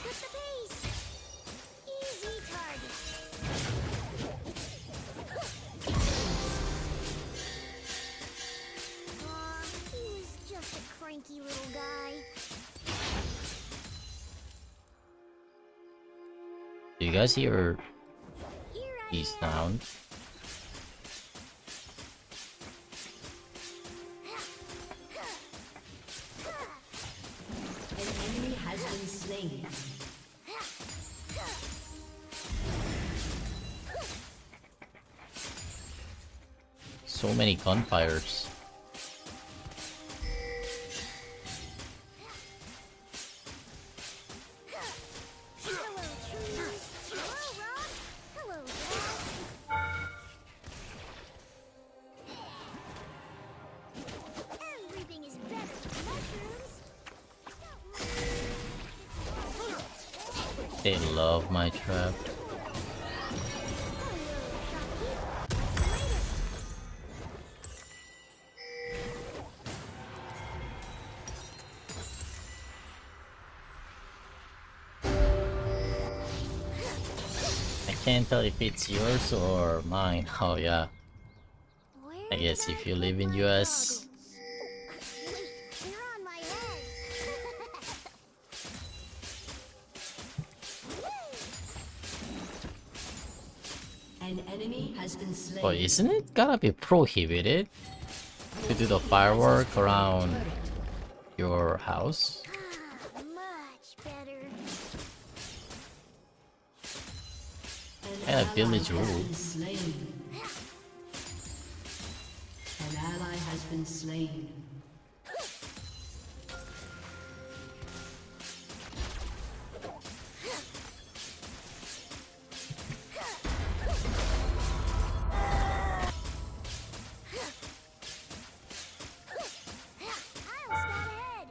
up the pace. Easy target. Aw, he was just a cranky little guy. Do you guys hear Here I these am. sounds? An enemy has been slain. So many gunfires. Hello, trees. Hello, rock. Hello, grass. Everything is better with mushrooms. They love my trap. I can't tell if it's yours or mine. Oh yeah. I guess if you live in US. Wait, they're on my head. An enemy has been slain. But isn't it gotta be prohibited to do the firework around your house? Much better. And a village ally has rule. been slain. An ally has been slain. I'll scout ahead.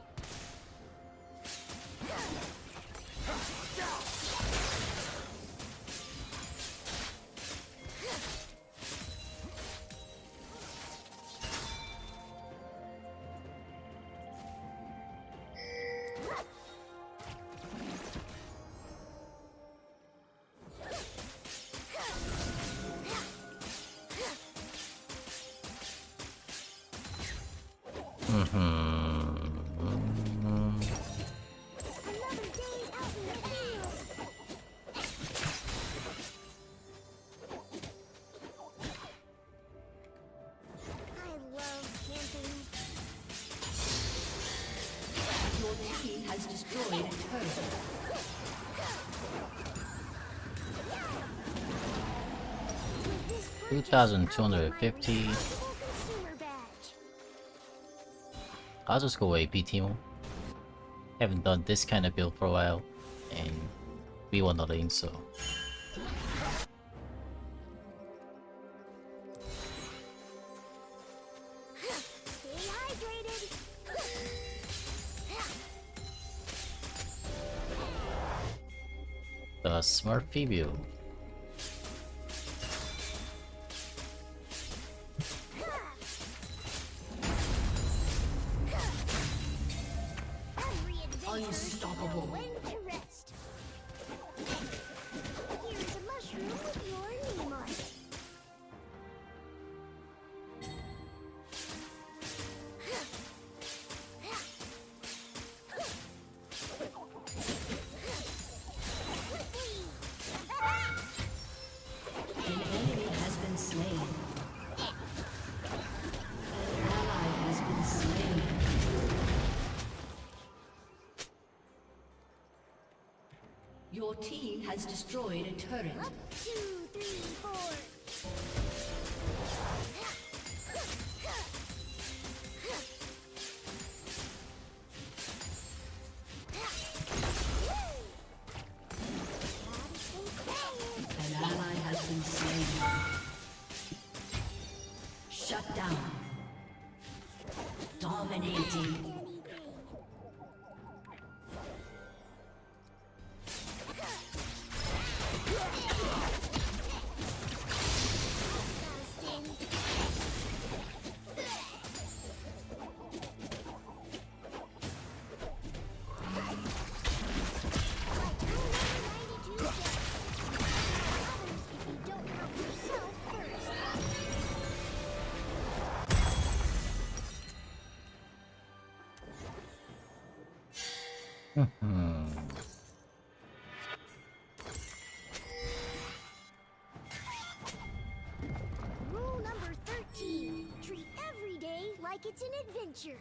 Another day out in the field. I love camping. Your team has destroyed a turret. With this purchase, 2,250. I'll get my respectable consumer badge. I'll just go AP team. Haven't done this kind of build for a while, and we won the lane, so Stay hydrated. the smart preview. Every adventure Unstoppable. when to rest. Here's a mushroom with your name on it. An enemy has been slain. An ally has been slain. Your team has destroyed a turret. 2, 3, 4. An ally has been slain. Shut down. Dominating. Rule number 13. Treat every day like it's an adventure.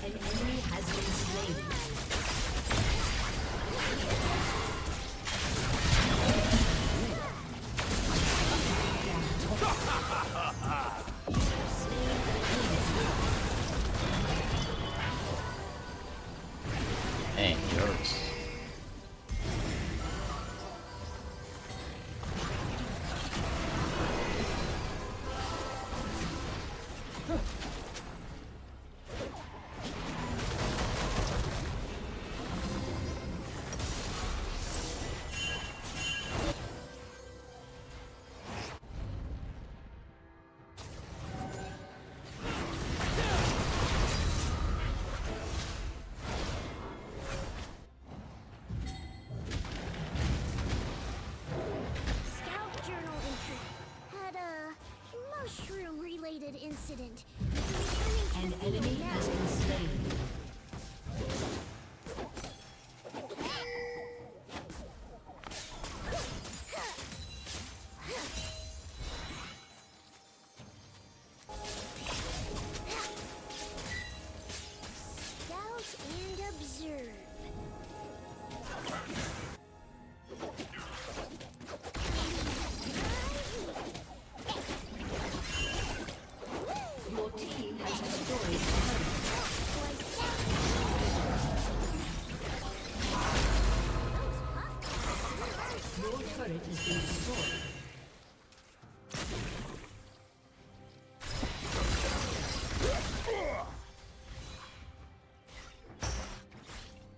An enemy has been slain. Hey, yours. Scout journal entry. Had a mushroom-related incident. An enemy has been slain. turret has been destroyed.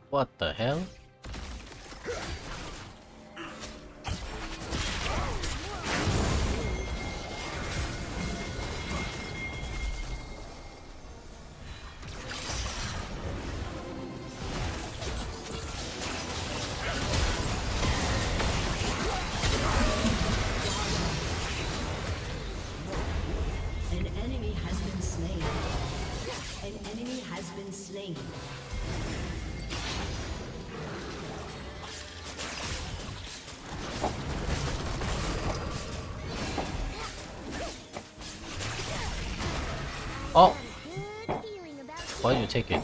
What the hell? An enemy has been slain. An enemy has been slain. Oh, Good feeling about why did you take it?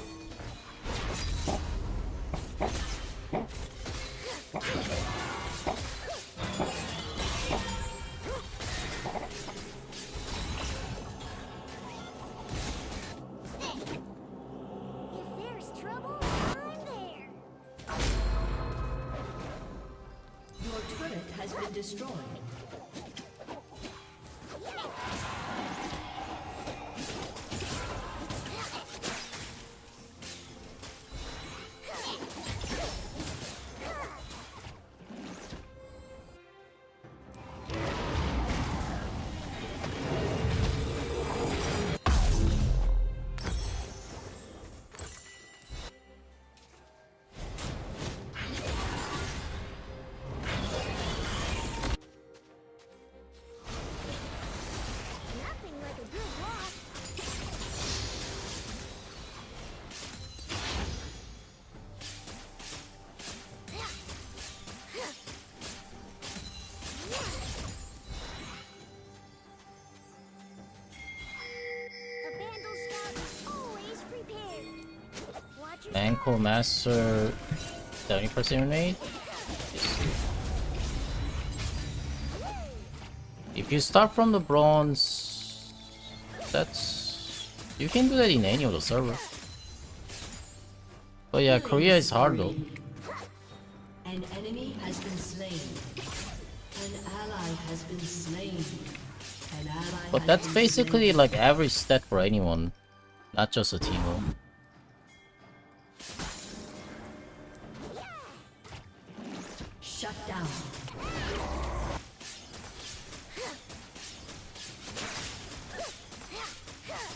if there's trouble, I'm there. Your turret has been destroyed. Nothing like a good walk. A Vandal Scout is always prepared. Watch your Ankle Master 70% rate? If you start from the bronze, that's... You can do that in any of the server. But yeah, Korea is hard though. An enemy has been slain. An ally has been slain. An ally But has that's been basically slain. like average stat for anyone, not just a Teemo. Shut down.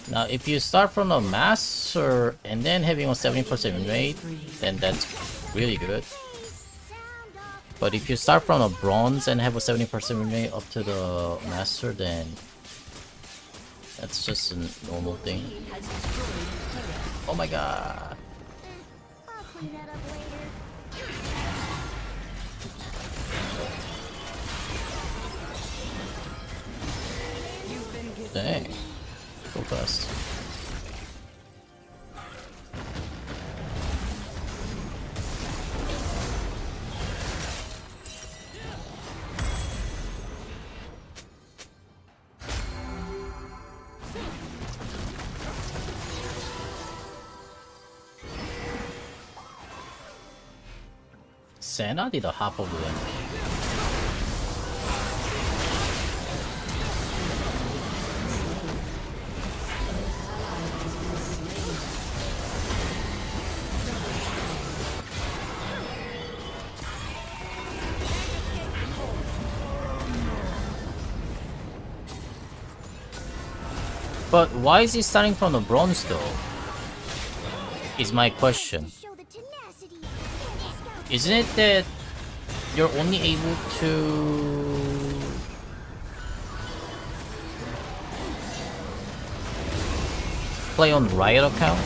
Now, if you start from a master and then having a 70% rate, then that's really good. But if you start from a bronze and have a 70% rate up to the master, then that's just a normal thing. Team has destroyed a turret. Oh my god. I'll clean that up later. Dang. So fast. Senna did a half of them. But why is he starting from the bronze though? Is my question. Show the tenacity. Vandal Scout Isn't it that you're only able to play on Riot account?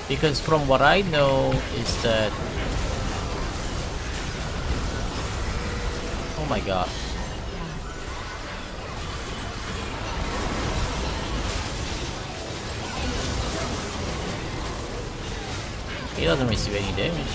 Because from what I know is that... Oh my god. He doesn't receive any damage.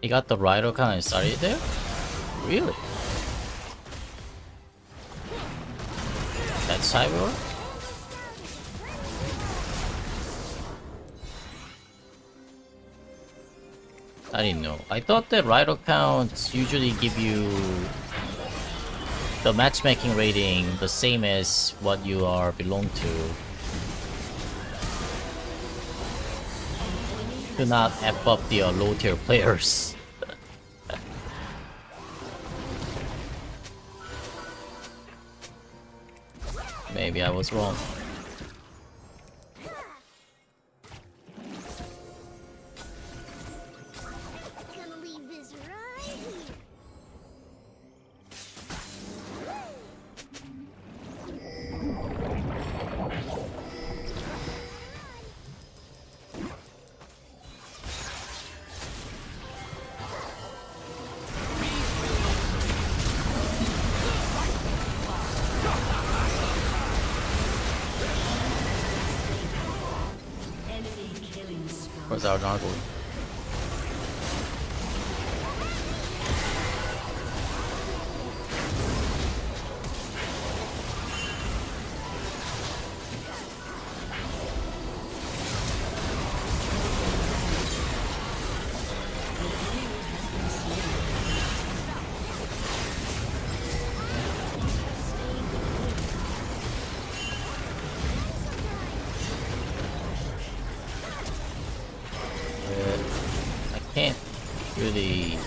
He got the rider kind of started there? Really? That's cyber? I didn't know. I thought that rider counts usually give you the matchmaking rating the same as what you are belong to not F up the low tier players. Maybe I was wrong. Gonna leave this right here. Where's our Nargle? Can't really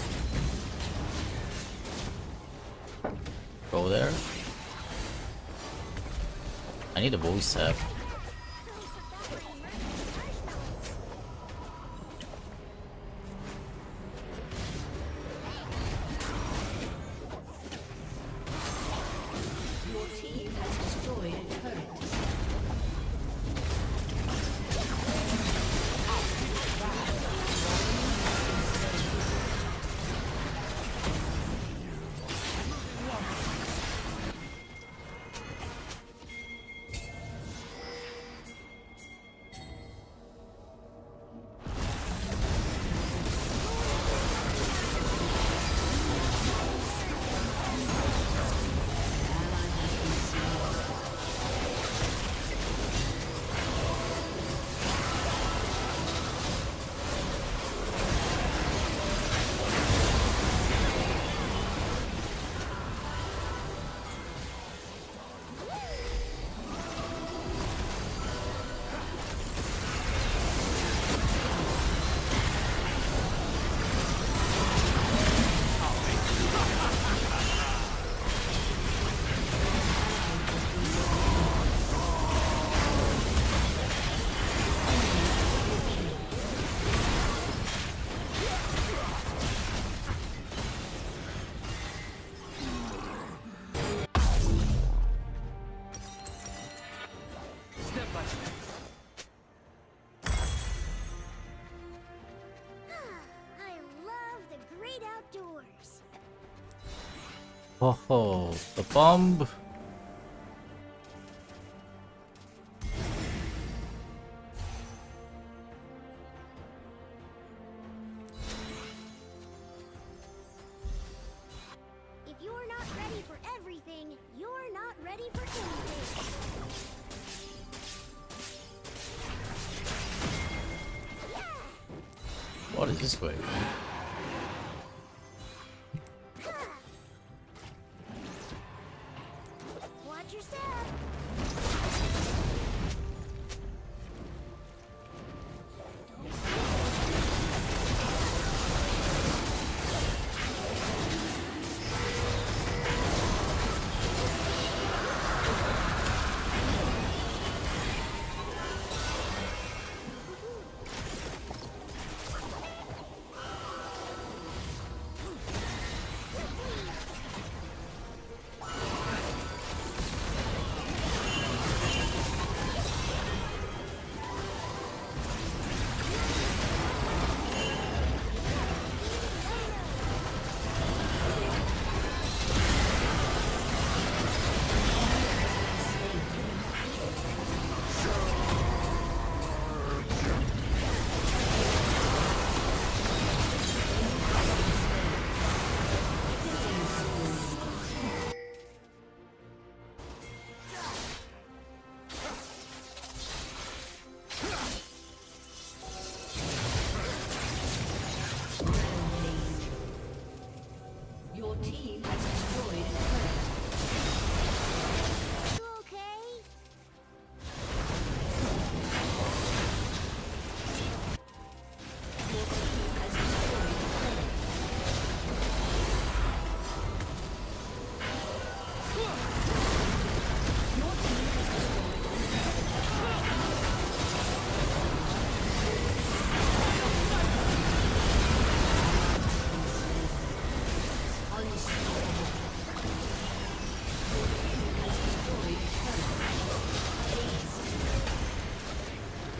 go there. I need a voice set. Your team has destroyed a turret. I love the great outdoors. Oh, the bomb. If you're not ready for everything, you're not ready for anything. What is this way? Watch your step.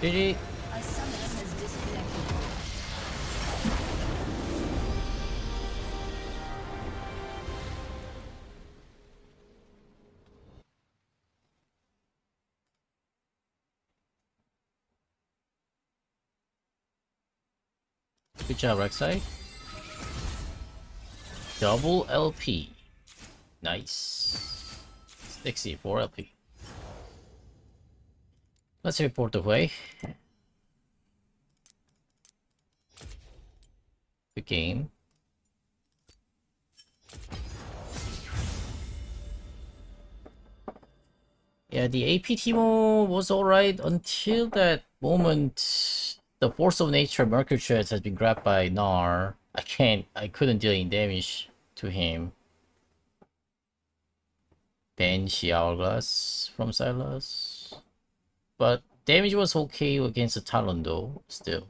GG. A summoner has disconnected. Good job, Rek'Sai. Double LP. Nice. 64 LP. Let's report the way. Good game. Yeah, the AP Teemo was alright until that moment. The Force of Nature Mercury Shreds has been grabbed by Gnar. I couldn't deal any damage to him. Banshee Hourglass from Silas. But damage was okay against the Talon though, still.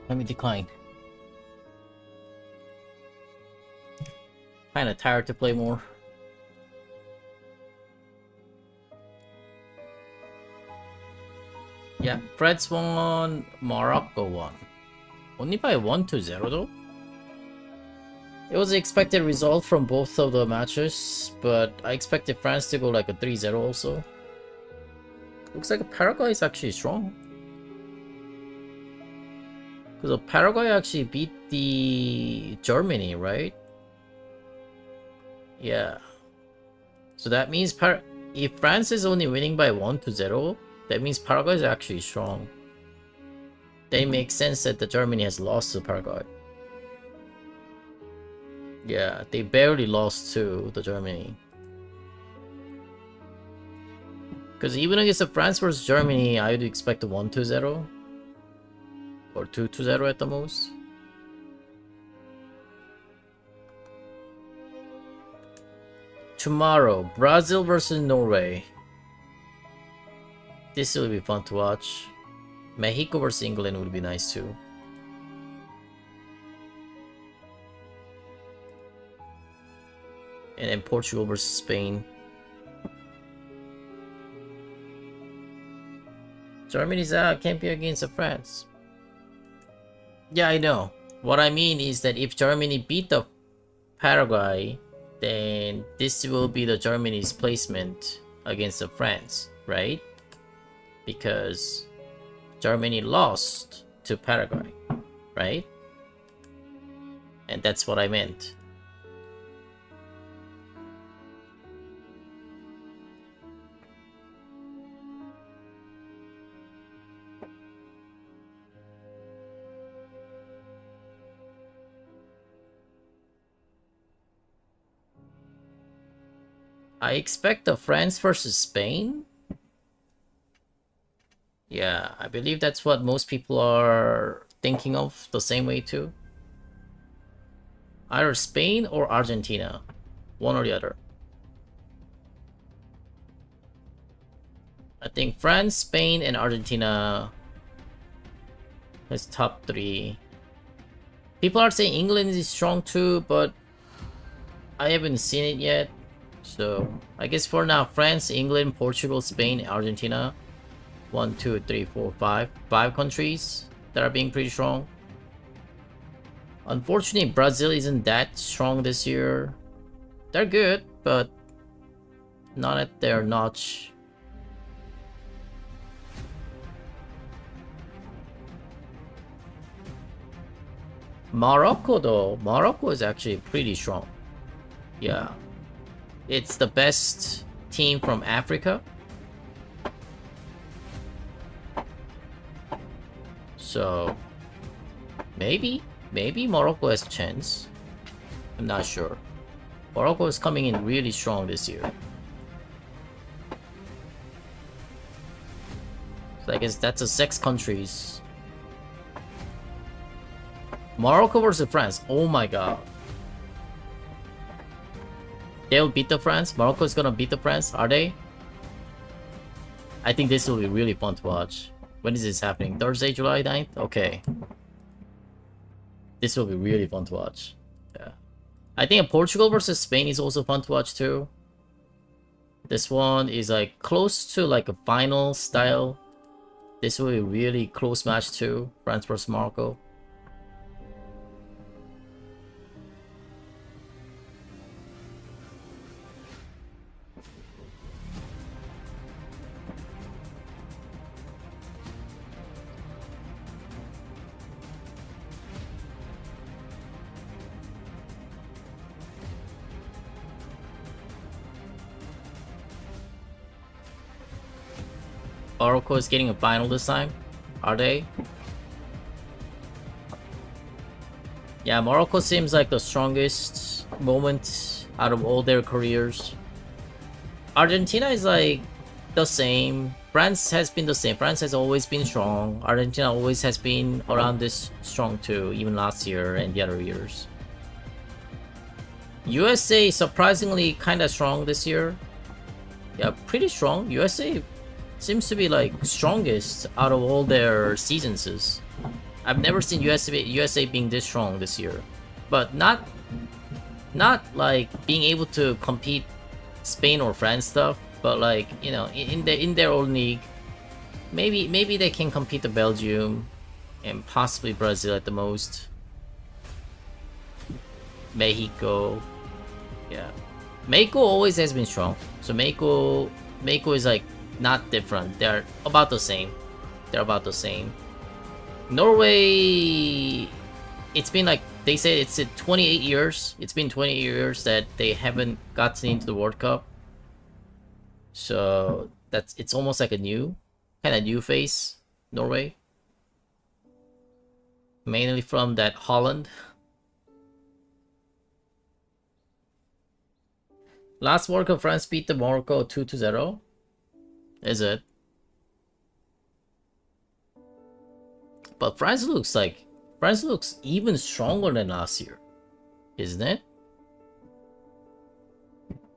Let me decline. Kinda tired to play more. Yeah, Fred's won, Morocco won. Only by 1-0 though? It was the expected result from both of the matches, but I expected France to go like a 3-0 also. Looks like Paraguay is actually strong. Because Paraguay actually beat the Germany, right? Yeah. So that means if France is only winning by 1-0, that means Paraguay is actually strong. Then it makes sense that the Germany has lost to Paraguay. Yeah, they barely lost to the Germany. Because even against the France versus Germany, I would expect a 1-0. Or 2-0 at the most. Tomorrow, Brazil versus Norway. This will be fun to watch. Mexico versus England would be nice too. And then Portugal versus Spain. Germany's out, can't be against France. Yeah, I know. What I mean is that if Germany beat the Paraguay, then this will be the Germany's placement against the France, right? Because Germany lost to Paraguay, right? And that's what I meant. I expect the France versus Spain. Yeah, I believe that's what most people are thinking of the same way too. Either Spain or Argentina. One or the other. I think France, Spain, and Argentina is top 3. People are saying England is strong too, but I haven't seen it yet. So I guess for now, France, England, Portugal, Spain, Argentina. 1, 2, 3, 4, 5. 5 countries that are being pretty strong. Unfortunately, Brazil isn't that strong this year. They're good, but not at their notch. Morocco though, Morocco is actually pretty strong. Yeah. It's the best team from Africa. So maybe Morocco has a chance. I'm not sure. Morocco is coming in really strong this year. So I guess that's a 6 countries. Morocco versus France. Oh my god. They'll beat the France? Morocco is gonna beat the France? Are they? I think this will be really fun to watch. When is this happening? Thursday, July 9th? Okay. This will be really fun to watch. Yeah. I think Portugal versus Spain is also fun to watch too. This one is like close to like a final style. This will be a really close match too. France versus Morocco. Morocco is getting a final this time? Are they? Yeah, Morocco seems like the strongest moment out of all their careers. Argentina is like the same. France has been the same. France has always been strong. Argentina always has been around this strong too, even last year and the other years. USA surprisingly kind of strong this year. Yeah, pretty strong. USA seems to be like strongest out of all their seasons. I've never seen USA being this strong this year, but not like being able to compete Spain or France stuff, but like, you know, in their own league, maybe they can compete the Belgium and possibly Brazil at the most. Mexico, yeah, Mexico always has been strong. So Mexico is like not different. They're about the same. Norway, it's been like, they say it's 28 years. It's been 28 years that they haven't gotten into the World Cup. So it's almost like a new face, Norway. Mainly from that Holland. Last World Cup, France beat the Morocco 2-0. Is it? But France looks even stronger than last year, isn't it?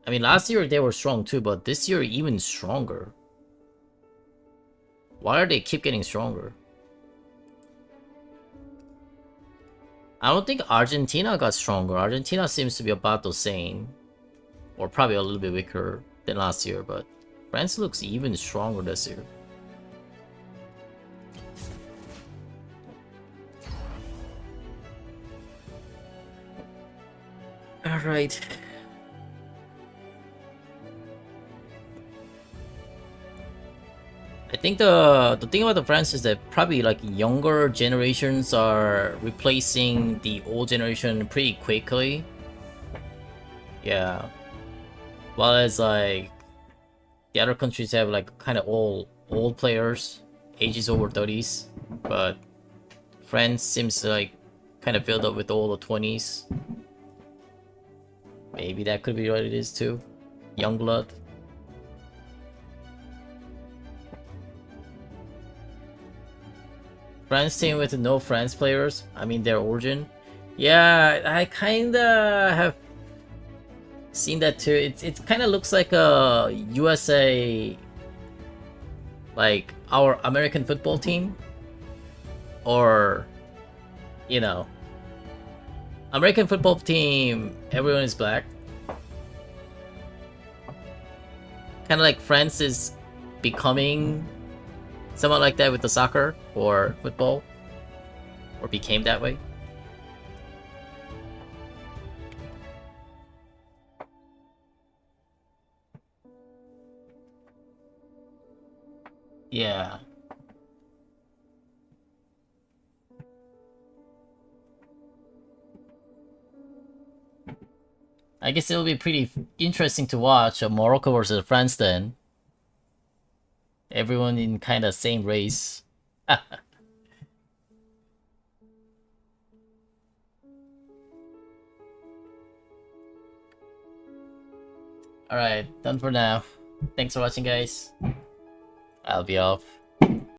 I mean, last year they were strong too, but this year even stronger. Why are they keep getting stronger? I don't think Argentina got stronger. Argentina seems to be about the same, or probably a little bit weaker than last year, but France looks even stronger this year. Alright. I think the thing about the France is that probably like younger generations are replacing the old generation pretty quickly. Yeah. While as like the other countries have like kind of old players, ages over 30s, but France seems to like kind of filled up with all the 20s. Maybe that could be what it is too. Youngblood. France team with no France players. I mean their origin. Yeah, I kinda have seen that too. It kind of looks like a USA, like our American football team, or you know, American football team. Everyone is black. Kind of like France is becoming somewhat like that with the soccer or football, or became that way. Yeah. I guess it'll be pretty interesting to watch Morocco versus France then. Everyone in kind of same race. Alright, done for now. Thanks for watching, guys. I'll be off.